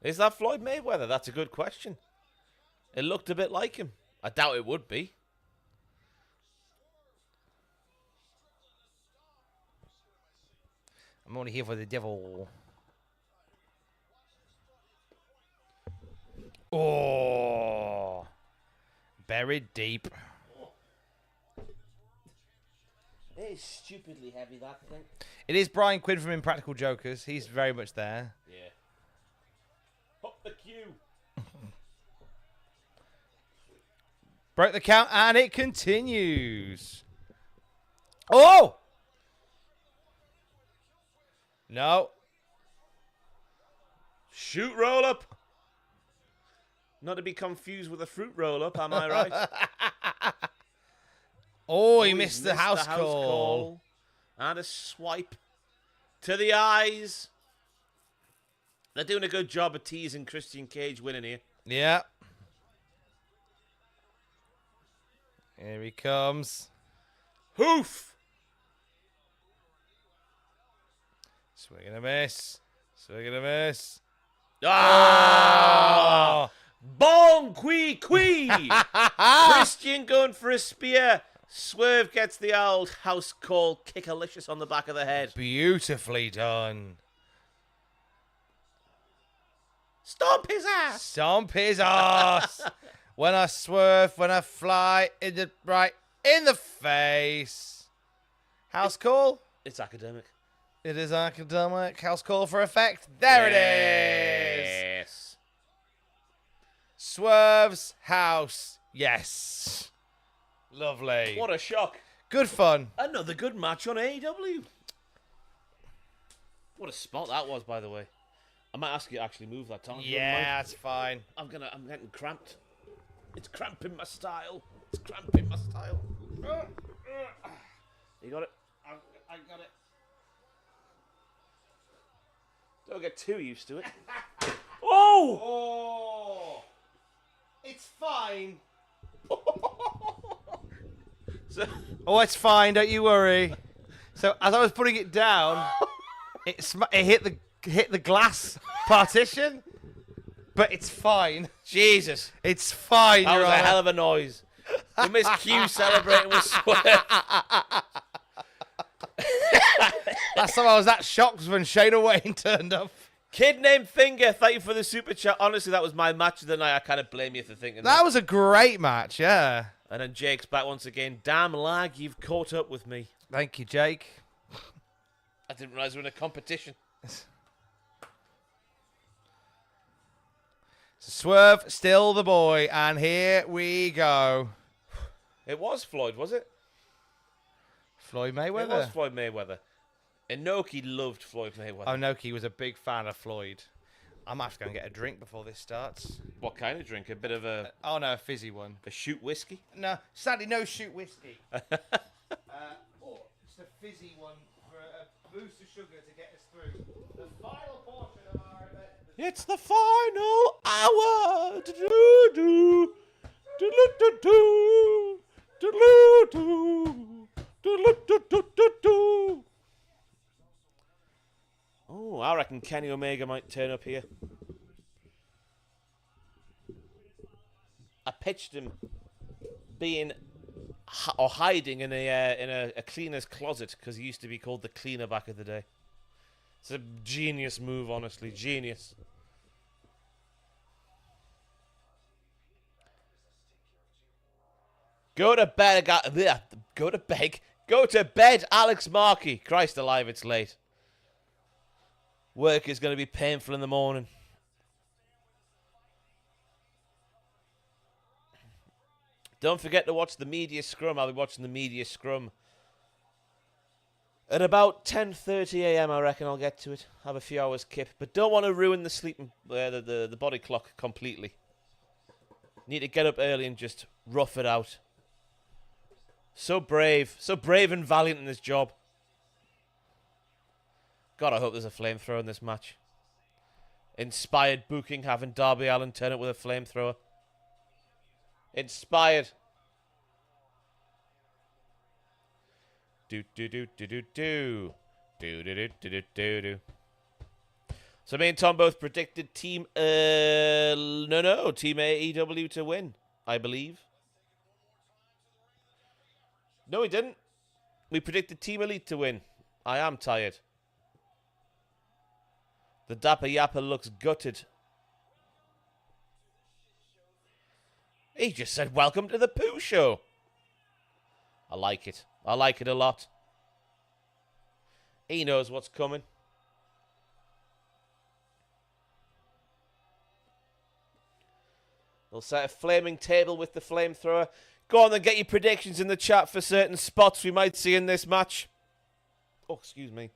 Is that Floyd Mayweather? That's a good question. It looked a bit like him. I doubt it would be. I'm only here for the devil. Oh. Buried deep. It is stupidly heavy, that thing. It is Brian Quinn from Impractical Jokers. He's very much there. Yeah. Hop the cue. Broke the count, and it continues. Oh! No. Shoot roll up. Not to be confused with a fruit roll up, am I right? Oh, he he's missed the house call. And a swipe to the eyes. They're doing a good job of teasing Christian Cage winning here. Yeah. Here he comes. Hoof! Swing and a miss. Swing and a miss. Ah! Bon qui qui! Christian going for a spear. Swerve gets the old house call. Kickalicious on the back of the head. Beautifully done. Stomp his ass! Stomp his ass. When I swerve, when I fly, in the face. House call? It's academic. It is academic. House call for effect. There it is. Yes. Swerve's house. Yes. Lovely. What a shock. Good fun. Another good match on AEW. What a spot that was, by the way. I might ask you to actually move that time. Yeah, that's fine. I'm getting cramped. It's cramping my style. It's cramping my style. You got it? I got it. Don't get too used to it. Oh! Oh! It's fine. Oh, it's fine. Don't you worry. So as I was putting it down, it hit the glass partition, but it's fine. Jesus. It's fine. That Your was a Honor. hell of a noise. We missed Q celebrating with Swerve. Last time I was that shocked was when Shayna Wayne turned up. Kid named Finger, thank you for the super chat. Honestly, that was my match of the night. I kind of blame you for thinking that. That was a great match, yeah. And then Jake's back once again. Damn lag, you've caught up with me. Thank you, Jake. I didn't realize we were in a competition. Swerve, still the boy, and here we go. It was Floyd, was it? Floyd Mayweather. It was Floyd Mayweather. Inoki loved Floyd Mayweather. Inoki was a big fan of Floyd. I might have to go and get a drink before this starts. What kind of drink? A bit of a Oh, no, a fizzy one. shoot whiskey? No, sadly, no shoot whiskey. Or just a fizzy one for a boost of sugar to get us through the final portion of our event. It's the final hour. Do-do-do. Do-do-do-do. Do-do-do. Do-do-do-do-do. Oh, I reckon Kenny Omega might turn up here. I pitched him being or hiding in a cleaner's closet because he used to be called the cleaner back in the day. It's a genius move, honestly, genius. Go to bed, go to bed. Go to bed, Alex Markey. Christ alive, it's late. Work is going to be painful in the morning. Don't forget to watch the media scrum. I'll be watching the media scrum at about 10:30 a.m. I reckon I'll get to it. Have a few hours kip, but don't want to ruin the sleeping, the body clock completely. Need to get up early and just rough it out. So brave and valiant in this job. God, I hope there's a flamethrower in this match. Inspired booking, having Darby Allin turn it with a flamethrower. Inspired. Do do do do do do do do do do do do. So me and Tom both predicted Team Team AEW to win, I believe. No, we didn't. We predicted Team Elite to win. I am tired. The Dapper Yapper looks gutted. He just said, welcome to the Pooh Show. I like it. I like it a lot. He knows what's coming. They'll set a flaming table with the flamethrower. Go on and get your predictions in the chat for certain spots we might see in this match. Oh, excuse me.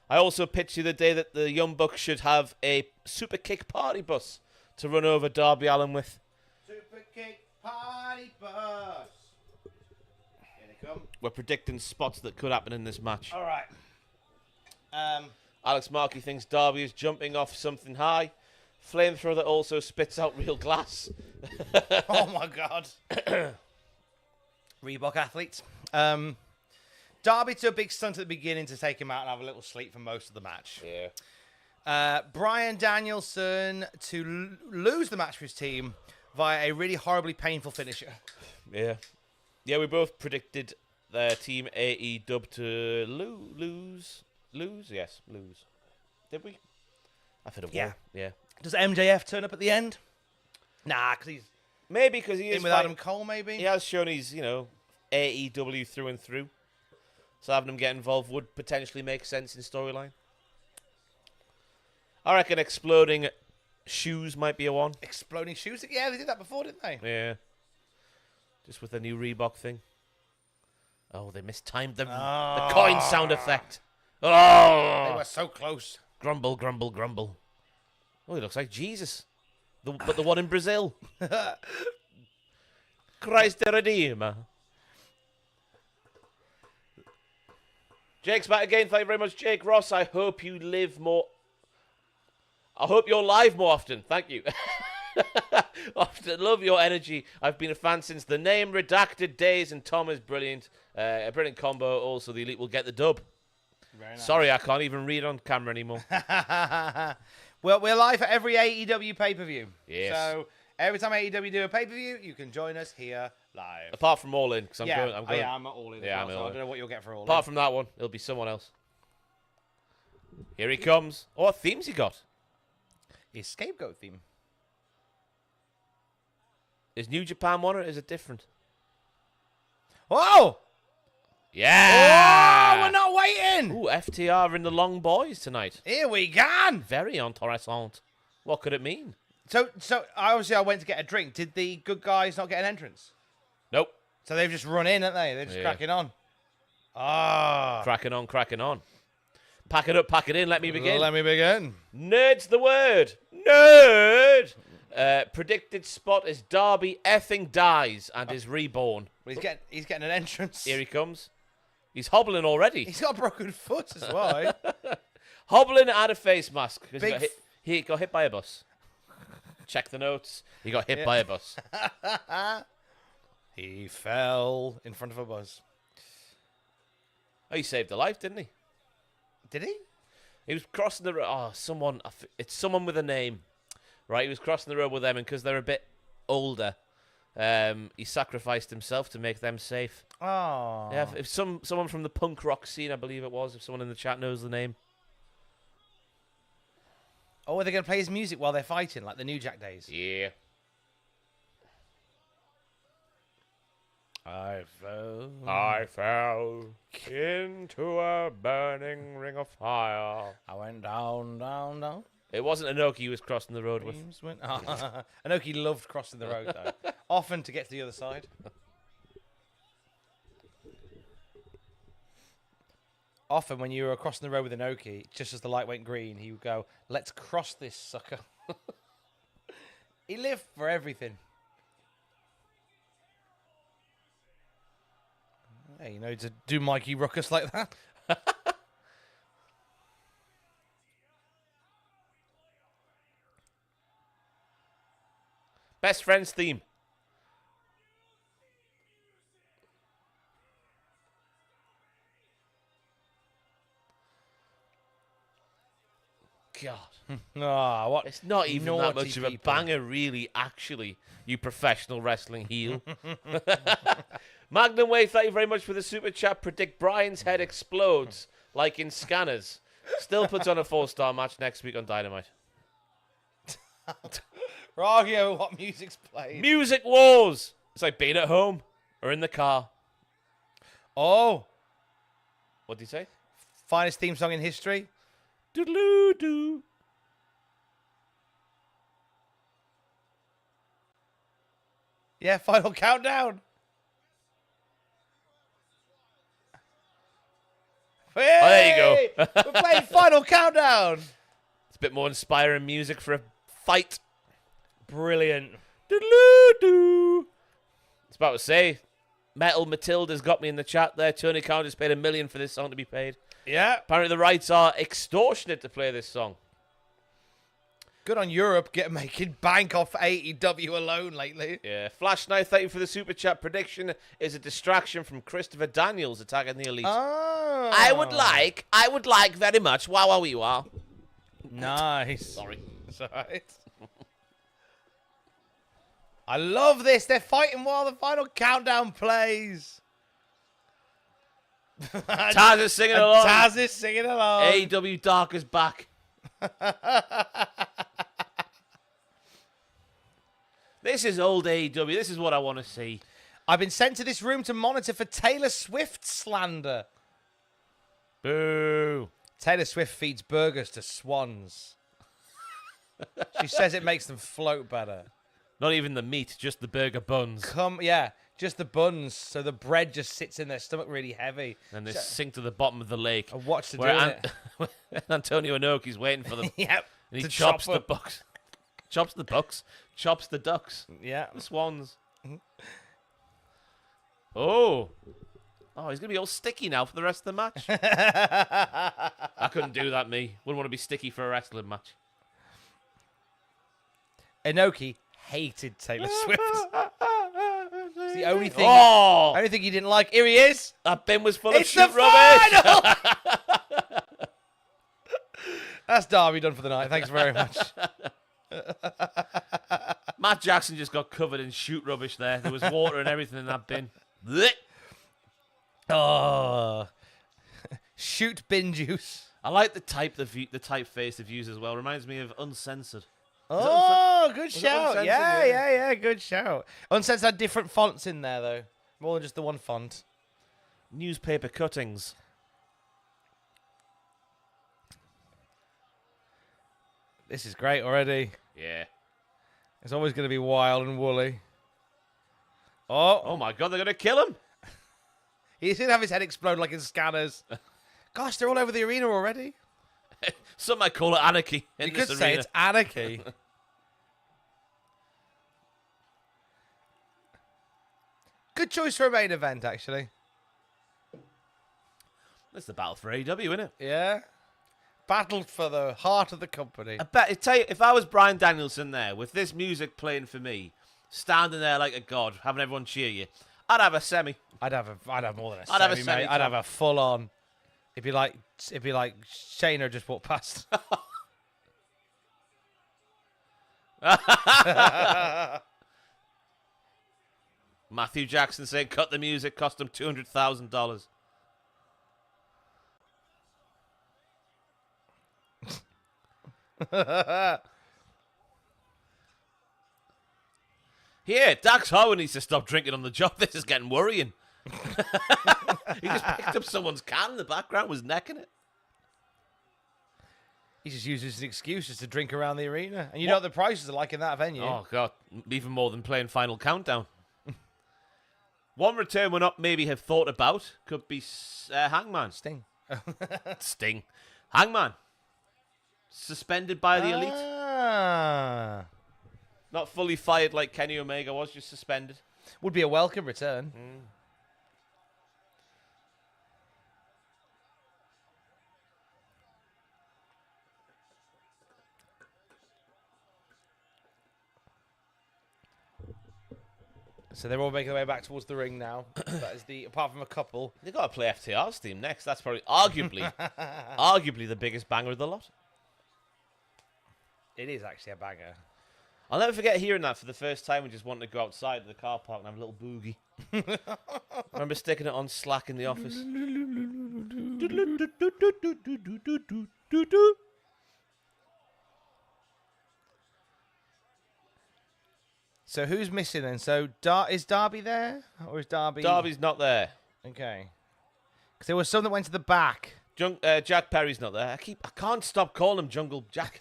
I also pitched you the day that the Young Bucks should have a super kick party bus to run over Darby Allin with. Super kick party bus. we're predicting spots that could happen in this match. All right. Alex Markey thinks Darby is jumping off something high. Flamethrower that also spits out real glass. Oh my God. Reebok athletes. Darby to a big stunt at the beginning to take him out and have a little sleep for most of the match. Yeah. Brian Danielson to lose the match for his team via a really horribly painful finisher. Yeah. Yeah, we both predicted their team AEW to lose. Lose? Yes, lose. Did we? I thought it Yeah. was. Yeah. Does MJF turn up at the end? Nah, because he's Maybe because he is in with Adam Cole, maybe? He has shown he's, AEW through and through. So having him get involved would potentially make sense in storyline. I reckon exploding shoes might be a one. Exploding shoes? Yeah, they did that before, didn't they? Yeah. Just with the new Reebok thing. Oh, they mistimed the coin sound effect. Oh! They were so close. Grumble, grumble, grumble. Oh, he looks like Jesus. But the one in Brazil. Christ the Redeemer. Jake's back again. Thank you very much, Jake Ross. I hope you live more. I hope you're live more often. Thank you. Often love your energy. I've been a fan since the name redacted days, and Tom is brilliant. A brilliant combo. Also, the Elite will get the dub. Very nice. Sorry, I can't even read on camera anymore. Well, we're live for every AEW pay-per-view. Yes. So every time AEW do a pay-per-view, you can join us here live. Apart from All In, because I'm yeah, going. I'm all in. Yeah, as well, I'm so all I in. don't know what you'll get for all Apart in. from that one, it'll be someone else. Here he comes. Oh, what themes he got? His scapegoat theme. Is New Japan one or is it different? Whoa! Yeah! Oh, we're not waiting! Ooh, FTR in the Long Boys tonight. Here we go! Very interessant. What could it mean? So obviously I went to get a drink. Did the good guys not get an entrance? Nope. So they've just run in, haven't they? They're just Yeah. cracking on. Ah. Cracking on, cracking on. Pack it up, pack it in. Let me begin. Let me begin. Nerd's the word. Nerd! Predicted spot is Darby effing dies and is reborn. Well, he's getting an entrance. Here he comes. He's hobbling already. He's got a broken foot as well. Eh? Hobbling and a face mask. 'Cause Big he got hit by a bus. Check the notes. He got hit by a bus. He fell in front of a bus. Oh, he saved a life, didn't he? Did he? He was crossing the road. Oh, someone. It's someone with a name. Right? He was crossing the road with them, and because they're a bit older, he sacrificed himself to make them safe. Oh. Yeah, if someone from the punk rock scene, I believe it was, if someone in the chat knows the name. Oh, are they going to play his music while they're fighting, like the New Jack days? Yeah. I fell. I fell into a burning ring of fire. I went down, down, down. It wasn't Inoki he was crossing the road with. Dreams went. Anarchy loved crossing the road, though. Often to get to the other side. Often when you were crossing the road with Anarchy, just as the light went green, he would go, "Let's cross this sucker." He lived for everything. Hey, you know, to do Mikey Ruckus like that. Best friends theme. God. Ah, what? It's not even that naughty much of a people. banger, really, actually, you professional wrestling heel. Magnum Way, thank you very much for the super chat. Predict Brian's head explodes, like in Scanners. Still puts on a 4-star match next week on Dynamite. We're arguing what music's played. Music Wars! It's like being at home or in the car. Oh, What did he say? finest theme song in history. Doodaloo-doo. Yeah, final countdown. Hey! Oh, there you go. We're playing final countdown. It's a bit more inspiring music for a fight. Brilliant. Doodaloo-doo. It's about to say, Metal Matilda's got me in the chat there. Tony Khan just paid $1 million for this song to be paid. Yeah. Apparently the rights are extortionate to play this song. Good on Europe, making bank off AEW alone lately. Yeah. Flash Knight, thank you for the super chat. Prediction is a distraction from Christopher Daniels attacking the Elite. Oh. I would like very much. Wow, you are. Nice. Sorry. That's all right. I love this. They're fighting while the final countdown plays. Taz is singing along. Taz is singing along. AEW Dark is back. This is old AEW. This is what I want to see. I've been sent to this room to monitor for Taylor Swift slander. Boo. Taylor Swift feeds burgers to swans. She says it makes them float better. Not even the meat, just the burger buns. Just the buns, so the bread just sits in their stomach really heavy. And they sink to the bottom of the lake. I watched her where doing it. Antonio Inoki's waiting for them. Yep. And he to chops chop the up. bucks. Chops the bucks. Chops the ducks. Yeah. The swans. Oh, he's going to be all sticky now for the rest of the match. I couldn't do that, me. Wouldn't want to be sticky for a wrestling match. Inoki hated Taylor Swift. It's the only thing. Oh! Only thing he didn't like. Here he is. That bin was full of It's the shit rubbish. final. That's Darby done for the night. Thanks very much. Matt Jackson just got covered in shoot rubbish there. There was water and everything in that bin. Blech. Oh, shoot bin juice. I like the typeface they've used as well. Reminds me of Uncensored. Oh, good shout. Uncensored? Yeah, good shout. Uncensored had different fonts in there, though. More than just the one font. Newspaper cuttings. This is great already. Yeah. It's always going to be wild and woolly. Oh, my God, they're going to kill him. he's going to have his head explode like in Scanners. Gosh, they're all over the arena already. Some might call it anarchy. You could say it's anarchy. Good choice for a main event, actually. It's the battle for AEW, isn't it? Yeah. Battled for the heart of the company. I bet. Tell you, if I was Bryan Danielson there with this music playing for me, standing there like a god, having everyone cheer you, I'd have a semi. I'd have more than a I'd have a semi, semi, mate. I'd Tom. have a full on. It'd be like Shayna just walked past. Matthew Jackson saying, "Cut the music, cost him $200,000." Here, Dax Howard needs to stop drinking on the job. This is getting worrying. He just picked up someone's can in the background, was necking it. He just uses an excuse just to drink around the arena. And you know what the prices are like in that venue. Oh, God. Even more than playing Final Countdown. One return we're not maybe have thought about could be Hangman. Sting. Sting. Hangman. Suspended by the Elite. Ah. Not fully fired like Kenny Omega was, just suspended. Would be a welcome return. So they're all making their way back towards the ring now. That is apart from a couple. They've got to play FTR's theme next. That's probably arguably the biggest banger of the lot. It is actually a banger. I'll never forget hearing that for the first time and just wanting to go outside to the car park and have a little boogie. I remember sticking it on Slack in the office. So who's missing then? So is Darby there? Or is Darby... Darby's not there. Okay. Because there was some that went to the back. Jack Perry's not there. I can't stop calling him Jungle Jack.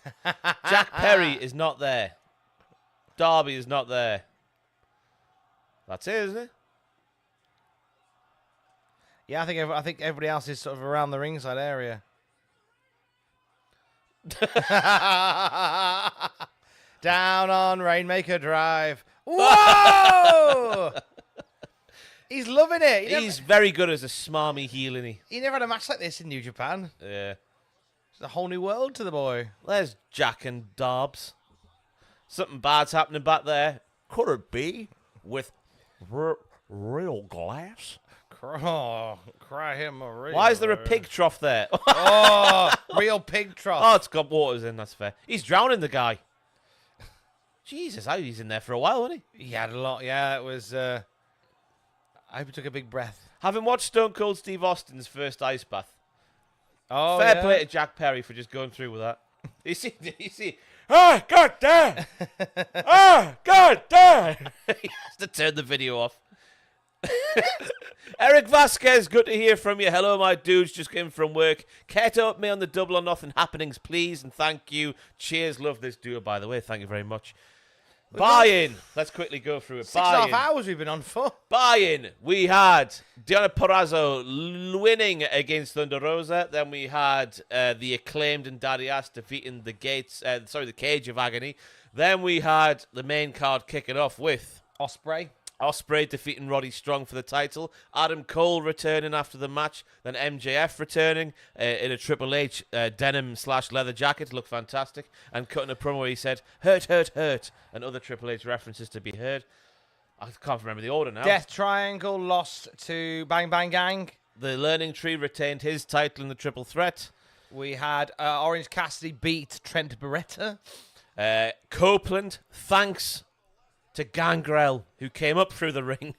Jack Perry is not there. Darby is not there. That's it, isn't it? Yeah, I think everybody else is sort of around the ringside area. Down on Rainmaker Drive. Whoa! He's loving it. He's very good as a smarmy heel, isn't he? He never had a match like this in New Japan. Yeah. It's a whole new world to the boy. There's Jack and Dobbs. Something bad's happening back there. Could it be with real glass? Cry him a real. Why is there a pig trough there? Oh, real pig trough. Oh, it's got waters in. That's fair. He's drowning the guy. Jesus, he's in there for a while, wasn't he? He had a lot. Yeah, it was. I hope he took a big breath. Having watched Stone Cold Steve Austin's first ice bath, Oh, fair yeah. play to Jack Perry for just going through with that. You see. Ah, God damn! Ah, God damn! He has to turn the video off. Eric Vasquez, good to hear from you. Hello, my dudes. Just came from work. Care to up me on the Double or Nothing happenings, please, and thank you. Cheers, love this duo, by the way. Thank you very much. Buy-in. Let's quickly go through it. 6.5 hours we've been on for. Buy-in. We had Deonna Purrazzo winning against Thunder Rosa. Then we had the Acclaimed and Daddy Ass defeating the Cage of Agony. Then we had the main card kicking off with Ospreay defeating Roddy Strong for the title. Adam Cole returning after the match. Then MJF returning in a Triple H denim/leather jacket. Looked fantastic. And cutting a promo where he said, hurt, hurt, hurt. And other Triple H references to be heard. I can't remember the order now. Death Triangle lost to Bang Bang Gang. The Learning Tree retained his title in the Triple Threat. We had Orange Cassidy beat Trent Beretta. Copeland, thanks to Gangrel, who came up through the ring,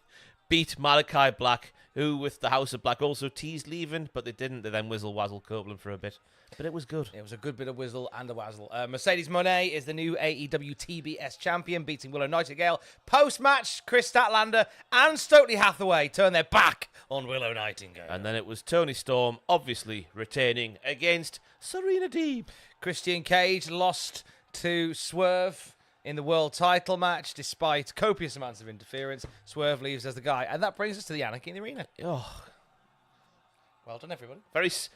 beat Malakai Black, who with the House of Black also teased leaving, but they didn't. They then whizzle-wazzle Copeland for a bit. But it was good. It was a good bit of whizzle and a wazzle. Mercedes Moné is the new AEW TBS champion, beating Willow Nightingale. Post-match, Chris Statlander and Stokely Hathaway turn their back on Willow Nightingale. And then it was Toni Storm, obviously retaining against Serena Deeb. Christian Cage lost to Swerve in the world title match, despite copious amounts of interference. Swerve leaves as the guy. And that brings us to the Anarchy in the Arena. Oh, Well done, everybody.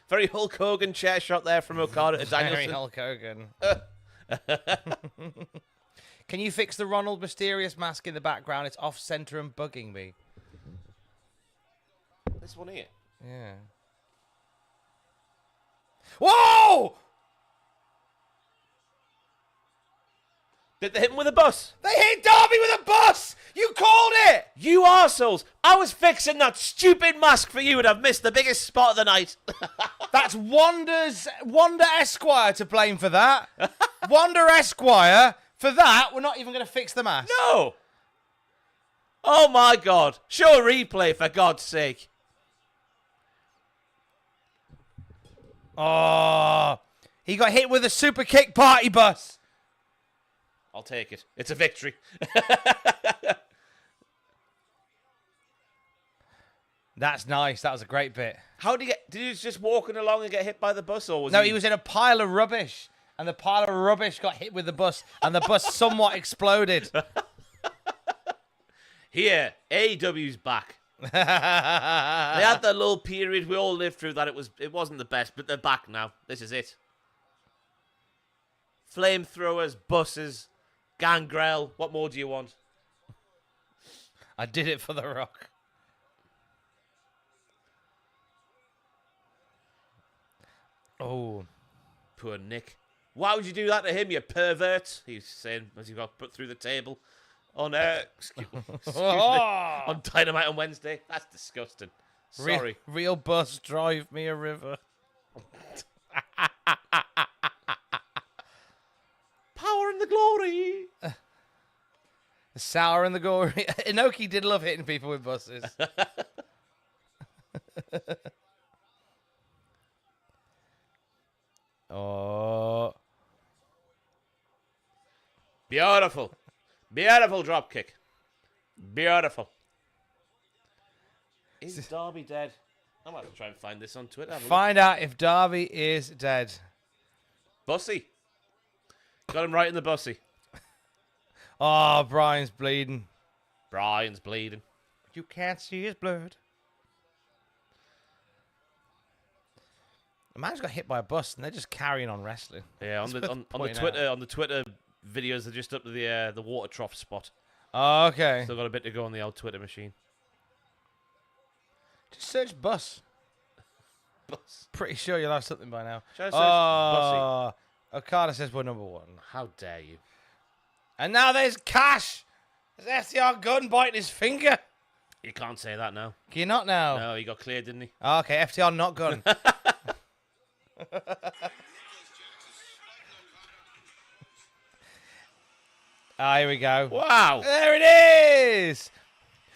very Hulk Hogan chair shot there from Okada to Very Danielson. Hulk Hogan. Can you fix the Ronald Mysterious mask in the background? It's off-center and bugging me. This one here. Yeah. Whoa! Did they hit him with a bus? They hit Darby with a bus! You called it! You arseholes! I was fixing that stupid mask for you and I've missed the biggest spot of the night. That's Wanda Esquire to blame for that. Wanda Esquire, for that, we're not even going to fix the mask. No! Oh my God. Show a replay for God's sake. Oh, he got hit with a super kick party bus. I'll take it. It's a victory. That's nice. That was a great bit. How did he just walking along and get hit by the bus, or was No, he was in a pile of rubbish, and the pile of rubbish got hit with the bus, and the bus somewhat exploded. Here, AEW's back. They had that little period we all lived through that it wasn't the best, but they're back now. This is it. Flamethrowers, buses, Gangrel. What more do you want? I did it for The Rock. Oh. Poor Nick. Why would you do that to him, you pervert? He's saying as he got put through the table on excuse me, on Dynamite on Wednesday. That's disgusting. Sorry. Real bus drive me a river. Power and the glory. The sour and the gory. Inoki did love hitting people with buses. Oh. Beautiful. Beautiful drop kick. Beautiful. Is Darby dead? I might have to try and find this on Twitter. Have a look. Find out if Darby is dead. Bussy. Got him right in the bussy. Oh, Brian's bleeding. Brian's bleeding. You can't see his blood. The man's got hit by a bus and they're just carrying on wrestling. Yeah, on the Twitter videos, they're just up to the water trough spot. Oh, okay. Still got a bit to go on the old Twitter machine. Just search bus. Bus. Pretty sure you'll have something by now. Should I search Bussy? Okada says we're number 1. How dare you? And now there's Cash. There's FTR Gunn biting his finger. You can't say that now. Can you not now? No, he got cleared, didn't he? Oh, okay, FTR not Gunn. Here we go. Wow. There it is.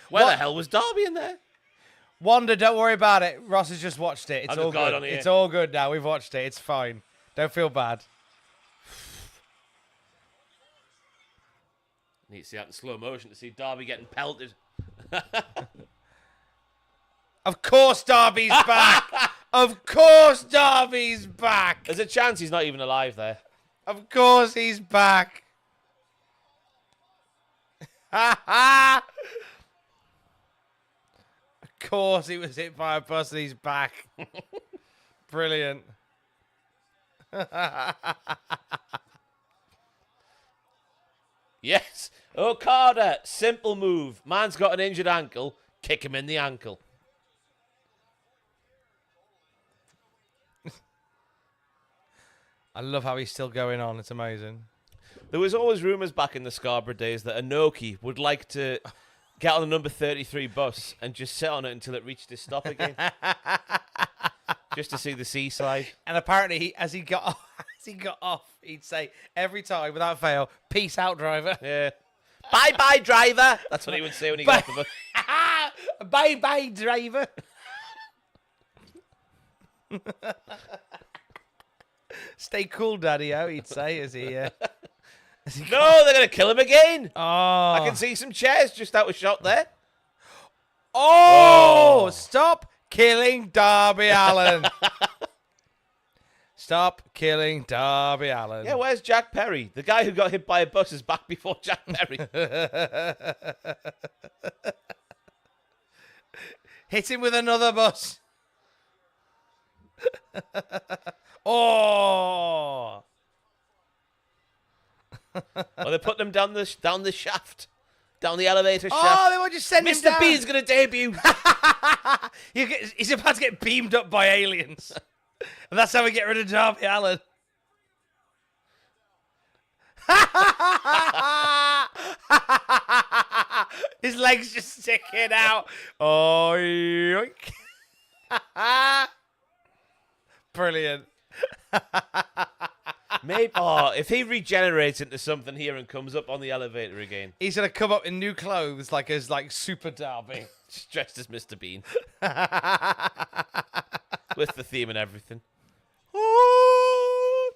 Where What- the hell was Darby in there? Wanda, don't worry about it. Ross has just watched it. It's I've all just got it good. on here. It's all good now. We've watched it. It's fine. Don't feel bad. Need to see that in slow motion to see Darby getting pelted. Of course Darby's back. Of course Darby's back. There's a chance he's not even alive there. Of course he's back. Of course he was hit by a bus and he's back. Brilliant. Yes. Okada, simple move. Man's got an injured ankle. Kick him in the ankle. I love how he's still going on. It's amazing. There was always rumours back in the Scarborough days that Anarchy would like to get on the number 33 bus and just sit on it until it reached his stop again. Just to see the seaside. And apparently, as he got off, he'd say every time, without fail, "Peace out, driver." Yeah. Bye-bye, driver. That's what he would say when he got off the bus. Bye bye, driver. Stay cool, daddy. How he'd say as he. No, they're going to kill him again. Oh, I can see some chairs just out of shot there. Oh, stop killing Darby Allin. Stop killing Darby Allin. Yeah, where's Jack Perry? The guy who got hit by a bus is back before Jack Perry. Hit him with another bus. Oh. Well, they put him down the shaft. Down the elevator shaft. Oh, they were just sending him Mr. down. B's going to debut. He's about to get beamed up by aliens. And that's how we get rid of Darby Allin. His legs just sticking out. Oh, yoink. Brilliant. Maybe. If he regenerates into something here and comes up on the elevator again, He's gonna come up in new clothes, like as Super Darby. just dressed as Mr. Bean, with the theme and everything.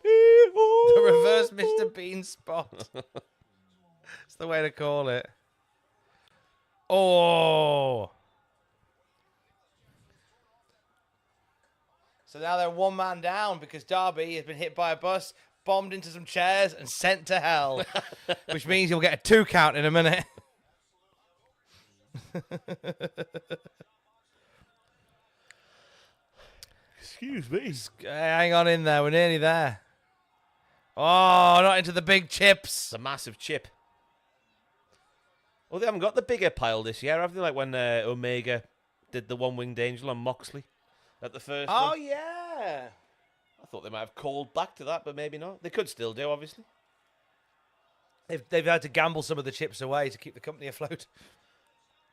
The reverse Mr. Bean spot. It's the way to call it. Oh. So now they're one man down because Darby has been hit by a bus, bombed into some chairs, and sent to hell. Which means you'll get a 2 count in a minute. Excuse me. Hang on in there. We're nearly there. Oh, not into the big chips. It's a massive chip. Well, they haven't got the bigger pile this year, have they? Like when Omega did the One-Winged Angel on Moxley at the first Oh, one. yeah. I thought they might have called back to that, but maybe not. They could still do, obviously. They've had to gamble some of the chips away to keep the company afloat.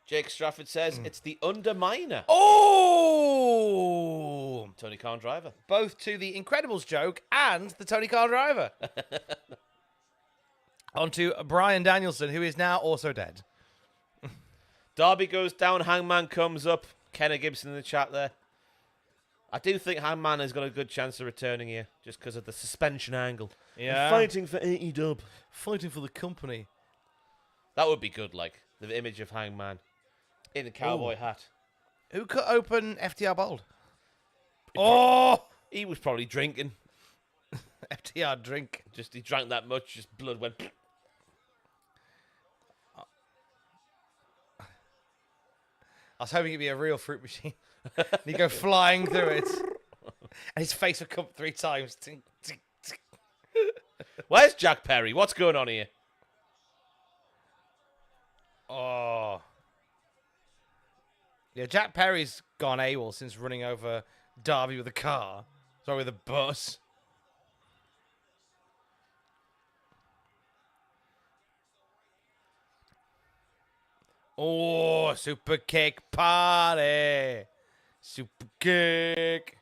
Jake Strafford says it's the Underminer. Oh! Tony Khan driver. Both to the Incredibles joke and the Tony Khan driver. On to Bryan Danielson, who is now also dead. Darby goes down, Hangman comes up. Kenna Gibson in the chat there. I do think Hangman has got a good chance of returning here, just because of the suspension angle. Yeah. Fighting for AEW. Fighting for the company. That would be good, like, the image of Hangman in a cowboy hat. Who cut open FTR Bold? Oh! He was probably drinking. FTR drink. Just he drank that much, just blood went. I was hoping it'd be a real fruit machine. And he'd go flying through it. And his face would come 3 times. Tink, tink, tink. Where's Jack Perry? What's going on here? Oh. Yeah, Jack Perry's gone AWOL since running over Darby with a car. Sorry, with a bus. Oh, super kick party. Super kick.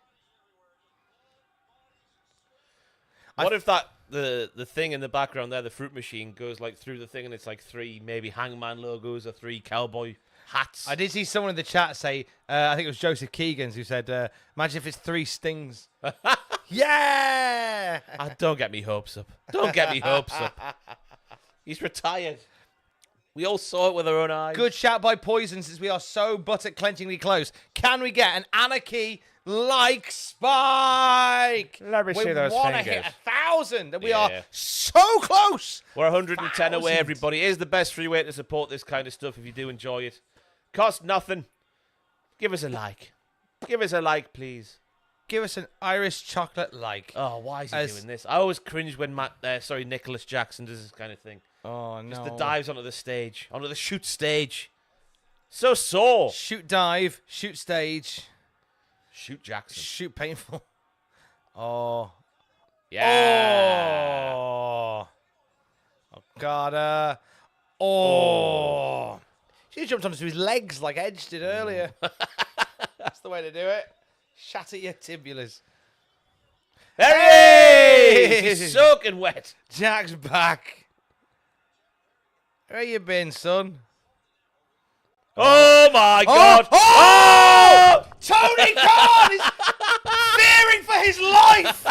What if that the thing in the background there, the fruit machine, goes like through the thing and it's like 3 maybe Hangman logos or 3 cowboy hats? I did see someone in the chat say, I think it was Joseph Keegans who said, imagine if it's 3 stings. Yeah! Don't get me hopes up. Don't get me hopes up. He's retired. We all saw it with our own eyes. Good shout by Poison, since we are so buttock-clenchingly close. Can we get an Anarchy-like spike? Let me see those We want to fingers. hit 1,000, and we are Yeah. so close. We're 110 away, 1,000. everybody. It is the best free way to support this kind of stuff if you do enjoy it. Cost nothing. Give us a like. Give us a like, please. Give us an Irish chocolate like. Oh, why is he doing this? I always cringe when Nicholas Jackson does this kind of thing. Oh, no. Just the dives onto the stage, onto the shoot stage. So sore. Shoot dive, shoot stage, Shoot Jackson. shoot painful. Oh. Yeah. Oh. Oh, God. Oh. She jumped onto his legs like Edge did earlier. That's the way to do it. Shatter your tibulas. There he is! He's soaking wet. Jack's back. Where you been, son? Oh my God! Oh! Tony Khan is fearing for his life!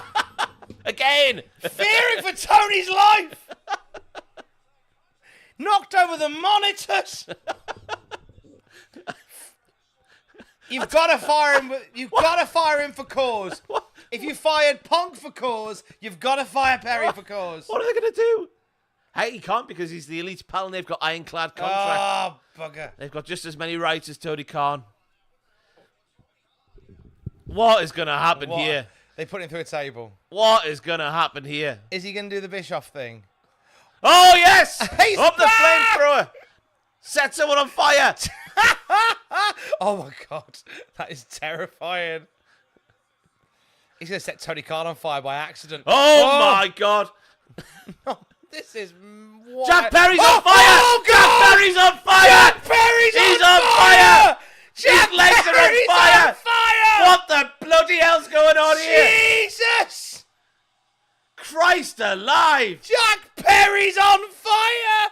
Again! Fearing for Tony's life! Knocked over the monitors! You've got to fire him. You've got to fire him for cause. If you fired Punk for cause, you've got to fire Perry for cause. What are they going to do? Hey, he can't because he's the Elite Pal and they've got ironclad contract. Oh, bugger. They've got just as many rights as Tony Khan. What is going to happen What? here? They put him through a table. What is going to happen here? Is he going to do the Bischoff thing? Oh, yes! He's Up the back! flamethrower! Set someone on fire! Oh, my God. That is terrifying. He's going to set Tony Khan on fire by accident. Oh, my God! This is... Jack Perry's on fire! Oh, God! Jack Perry's on fire! Jack Perry's He's on on fire! Jack His legs are on Perry's fire! on fire! What the bloody hell's going on here? Jesus! Christ alive! Jack Perry's on fire!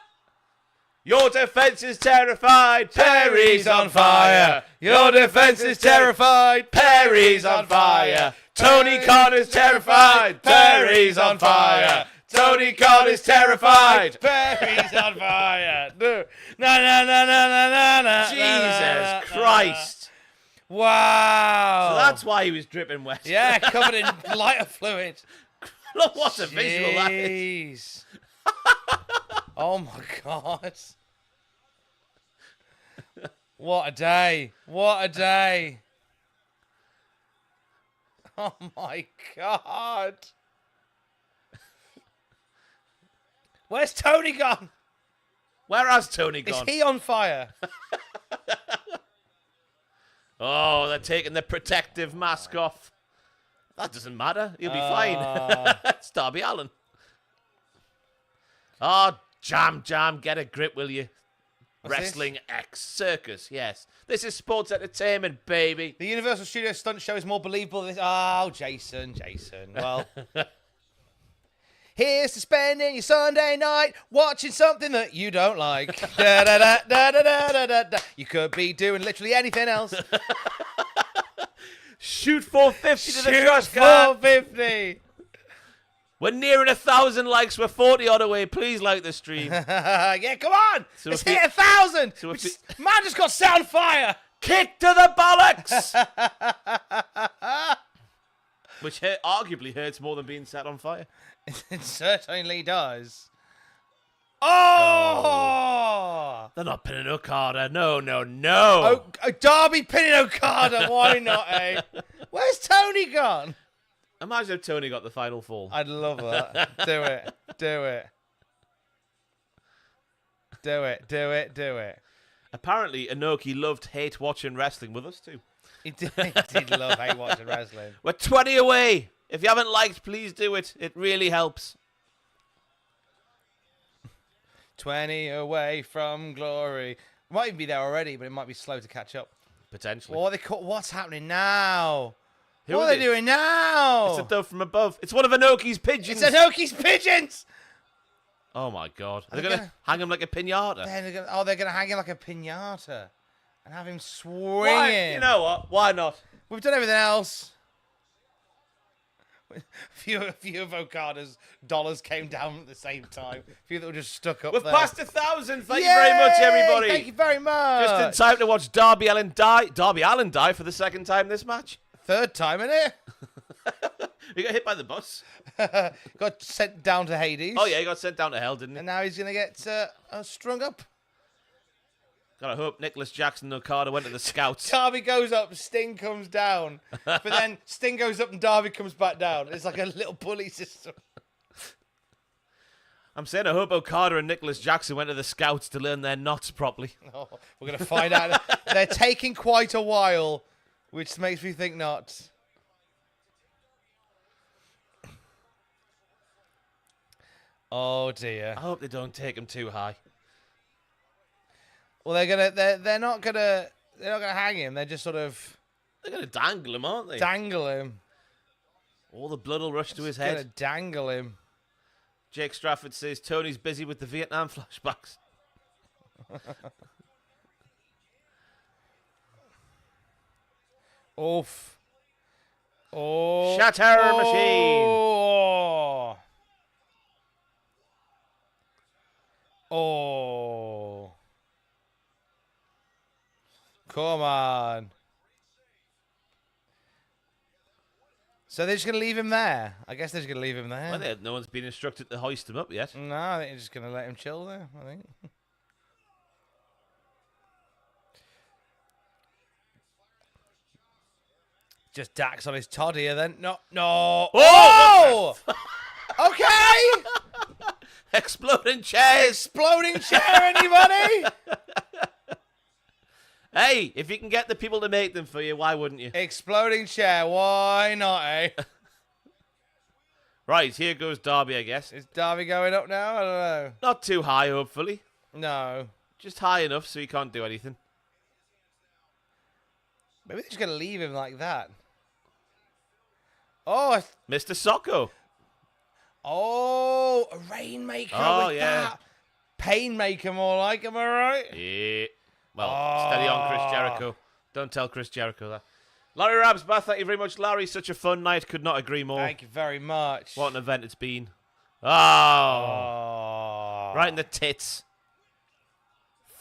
Your defense is terrified. Perry's on fire. Your defense is terrified. Perry's on fire. Tony Khan is terrified. Perry's on fire. Tony Khan is terrified. Perry's on fire. No, no. Jesus Christ. Wow. So that's why he was dripping wet. Yeah, covered in lighter fluid. Look what a visual that is. Jeez. Oh my God. What a day. What a day. Oh my God. Where's Tony gone? Where has Tony Is gone? he on fire? Oh, they're taking the protective mask off. That doesn't matter. He'll be fine. It's Darby Allin. Oh, jam. Get a grip, will you? What's Wrestling X Circus, yes. This is sports entertainment, baby. The Universal Studios stunt show is more believable than this. Oh, Jason. Well, here's to spending your Sunday night watching something that you don't like. Da, da, da, da, da, da, da, da. You could be doing literally anything else. Shoot 450 to the Shoot trash can. 450. We're nearing 1,000 likes. We're 40 odd away. Please like the stream. Yeah, come on. So Let's if hit 1,000. so if Man just got set on fire. Kick to the bollocks! Which arguably hurts more than being set on fire. It certainly does. Oh! They're not pinning Okada. No. Oh, Darby pinning Okada. Why not, eh? Where's Tony gone? Imagine if Tony got the final fall. I'd love that. Do it. Apparently, Inoki loved hate watching wrestling with us too. He did love hate watching wrestling. We're 20 away. If you haven't liked, please do it. It really helps. 20 away from glory. Might even be there already, but it might be slow to catch up. Potentially. What's happening now? Who what are they doing now? It's a dove from above. It's one of Inoki's pigeons. It's Inoki's pigeons! Oh my god. They're going to hang him like a pinata. They're going to hang him like a pinata. And have him swinging. Why? You know what? Why not? We've done everything else. A few of Okada's dollars came down at the same time. A few that were just stuck up We've there. passed 1,000. Thank you very much, everybody. Thank you very much. Just in time to watch Darby Allin die for the second time this match. Third time, innit? He got hit by the bus. Got sent down to Hades. Oh, yeah, he got sent down to hell, didn't he? And now he's going to get strung up. Gotta hope Nicholas Jackson and Okada went to the scouts. Darby goes up, Sting comes down. But then Sting goes up and Darby comes back down. It's like a little pulley system. I'm saying I hope Okada and Nicholas Jackson went to the scouts to learn their knots properly. Oh, we're going to find out. They're taking quite a while, which makes me think not. Oh dear. I hope they don't take him too high. Well, they're not gonna hang him. They're just sort of They're gonna dangle him, aren't they? dangle him. All the blood will rush to his Gonna head. dangle him. Jake Strafford says Tony's busy with the Vietnam flashbacks. Oof. Oh. Shatter machine. Oh. Oh. Come on. So they're just going to leave him there? I guess they're just going to leave him there. Well, no one's been instructed to hoist him up yet. No, I think they're just going to let him chill there, I think. Just Dax on his toddy here then. No. Oh! Okay! Exploding chairs. Exploding chair, anybody? Hey, if you can get the people to make them for you, why wouldn't you? Exploding chair, why not, eh? Right, here goes Darby, I guess. Is Darby going up now? I don't know. Not too high, hopefully. No. Just high enough so he can't do anything. Maybe they're just going to leave him like that. Oh, Mr. Socko. oh, a rainmaker with that. Painmaker more like, am I right? Yeah. Well, steady on, Chris Jericho. Don't tell Chris Jericho that. Larry Rabsbath, thank you very much, Larry. Such a fun night. Could not agree more. Thank you very much. What an event it's been. Oh. Oh. Right in the tits.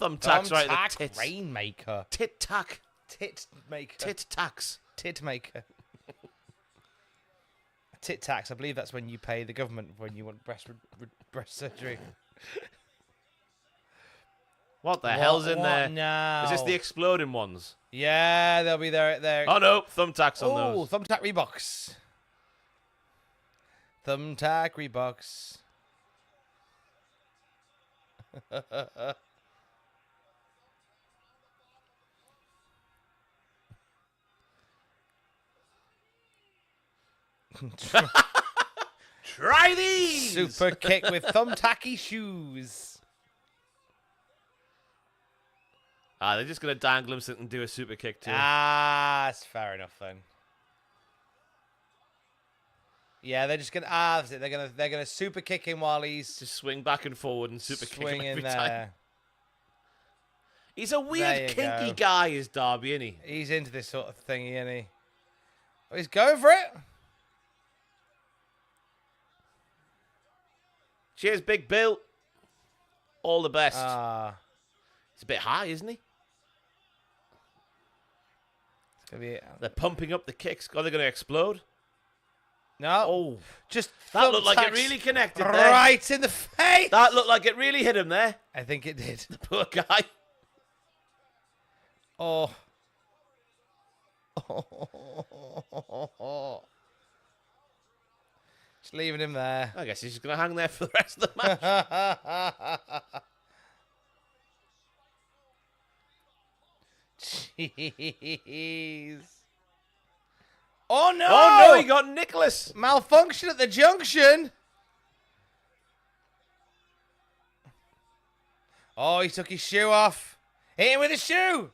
Thumbtacks right in the tits. Rainmaker. Tit tack. Tit maker. Tit tacks. Tit maker. Tit tax. I believe that's when you pay the government when you want breast surgery. What the hell's in there? now? Is this the exploding ones? Yeah, they'll be there. Oh no, thumbtacks on Oh, those. thumbtack Reeboks. Thumbtack Reeboks. Try these! Super kick with thumbtacky shoes. They're just going to dangle him so they can do a super kick too. That's fair enough then. Yeah, they're just gonna that's it. They're gonna super kick him while he's Just swing back and forward and super kick him swinging every there. time. He's a There weird, you kinky go. guy, is Darby, isn't he? He's into this sort of thing, isn't he? Oh, he's going for it. Cheers, Big Bill. All the best. It's He's a bit high, isn't he? gonna be They're pumping up the kicks. Are they going to explode? no. Oh, Just that looked like it thumbtacks really connected there. right in the face. That looked like it really hit him there. I think it did. The poor guy. Oh. Just leaving him there. I guess he's just going to hang there for the rest of the match. Jeez. Oh, no! Oh, no, he got Nicholas. Malfunction at the junction. Oh, he took his shoe off. Hit him with his shoe.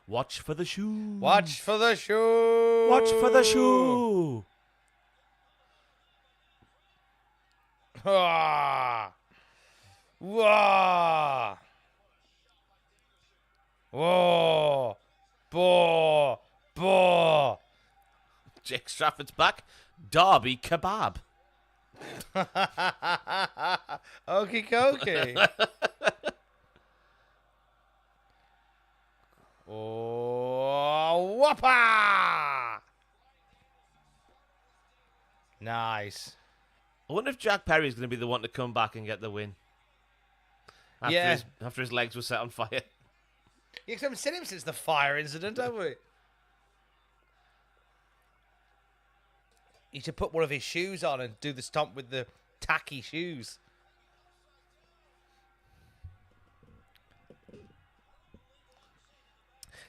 Watch for the shoe. Watch for the shoe. Watch for the shoe. Ah. Whoa. Whoa. Boah. Boah. Jake Stratford's back. Derby kebab. Okie dokie. Oh, whoppa! Nice. I wonder if Jack Perry's going to be the one to come back and get the win. After his legs were set on fire. Yeah, 'cause I haven't seen him since the fire incident, have we? He should put one of his shoes on and do the stomp with the tacky shoes.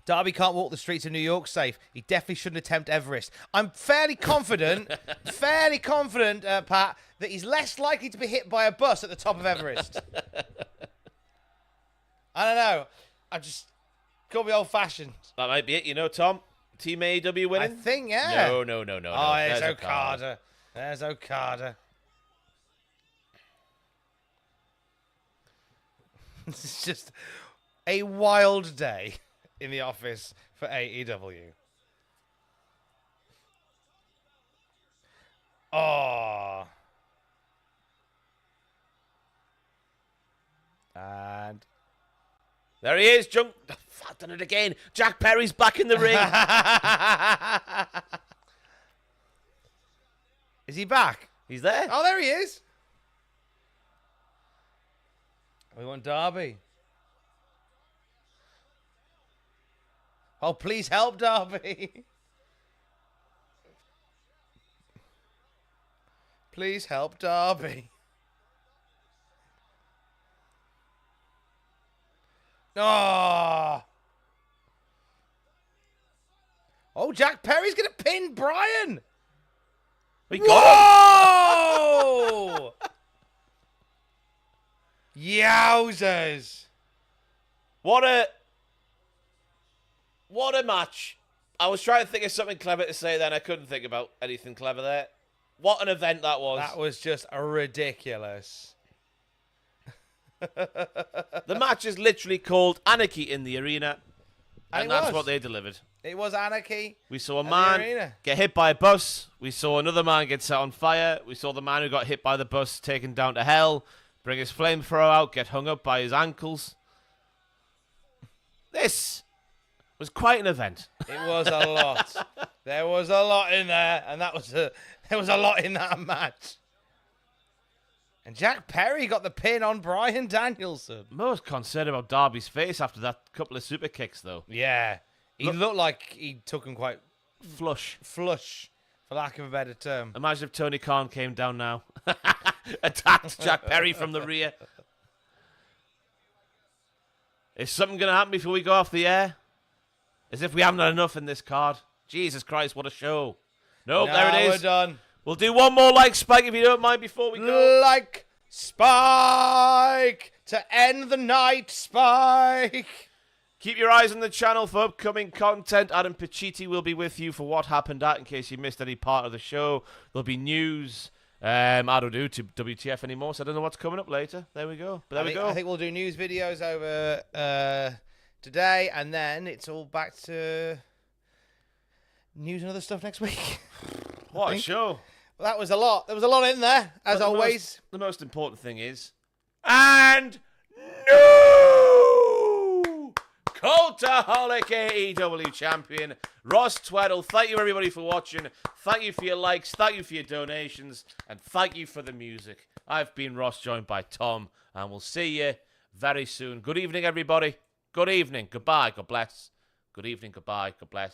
Darby can't walk the streets of New York safe. He definitely shouldn't attempt Everest. I'm fairly confident, Pat, that he's less likely to be hit by a bus at the top of Everest. I don't know. I just got to be old-fashioned. That might be it, you know, Tom. Team AEW winning? I think, yeah. No. Oh, there's Okada. There's Okada. This is just a wild day in the office for AEW. Oh. And There he is, I've done it again. Jack Perry's back in the ring. Is he back? He's there. Oh, there he is. We want Darby. Oh, please help Darby. Please help Darby. Oh. Oh, Jack Perry's going to pin Brian. We got Whoa! Yowzers. What a match. I was trying to think of something clever to say then. I couldn't think about anything clever there. What an event that was. That was just ridiculous. The match is literally called Anarchy in the Arena. And that's what they delivered. It was Anarchy. We saw a man get hit by a bus. We saw another man get set on fire. We saw the man who got hit by the bus taken down to hell, bring his flamethrower out, get hung up by his ankles. This was quite an event. It was a lot. There was a lot in there, and there was a lot in that match. And Jack Perry got the pin on Bryan Danielson. Most concerned about Darby's face after that couple of super kicks, though. Yeah. He looked like he took him quite flush, for lack of a better term. Imagine if Tony Khan came down now. Attacked Jack Perry from the rear. Is something going to happen before we go off the air? As if we haven't had enough in this card. Jesus Christ, what a show. Nope, there it is. We're done. We'll do one more like Spike if you don't mind before we go. Like Spike to end the night, Spike. Keep your eyes on the channel for upcoming content. Adam Pacitti will be with you for What Happened At in case you missed any part of the show. There'll be news. I don't do WTF anymore, so I don't know what's coming up later. There we go. But there we go. I think we'll do news videos over today, and then it's all back to news and other stuff next week. What a show. Well, that was a lot. There was a lot in there, as always. The most important thing is... And... No! Cultaholic AEW champion, Ross Tweddell. Thank you, everybody, for watching. Thank you for your likes. Thank you for your donations. And thank you for the music. I've been Ross, joined by Tom. And we'll see you very soon. Good evening, everybody. Good evening. Goodbye. God bless. Good evening. Goodbye. God bless.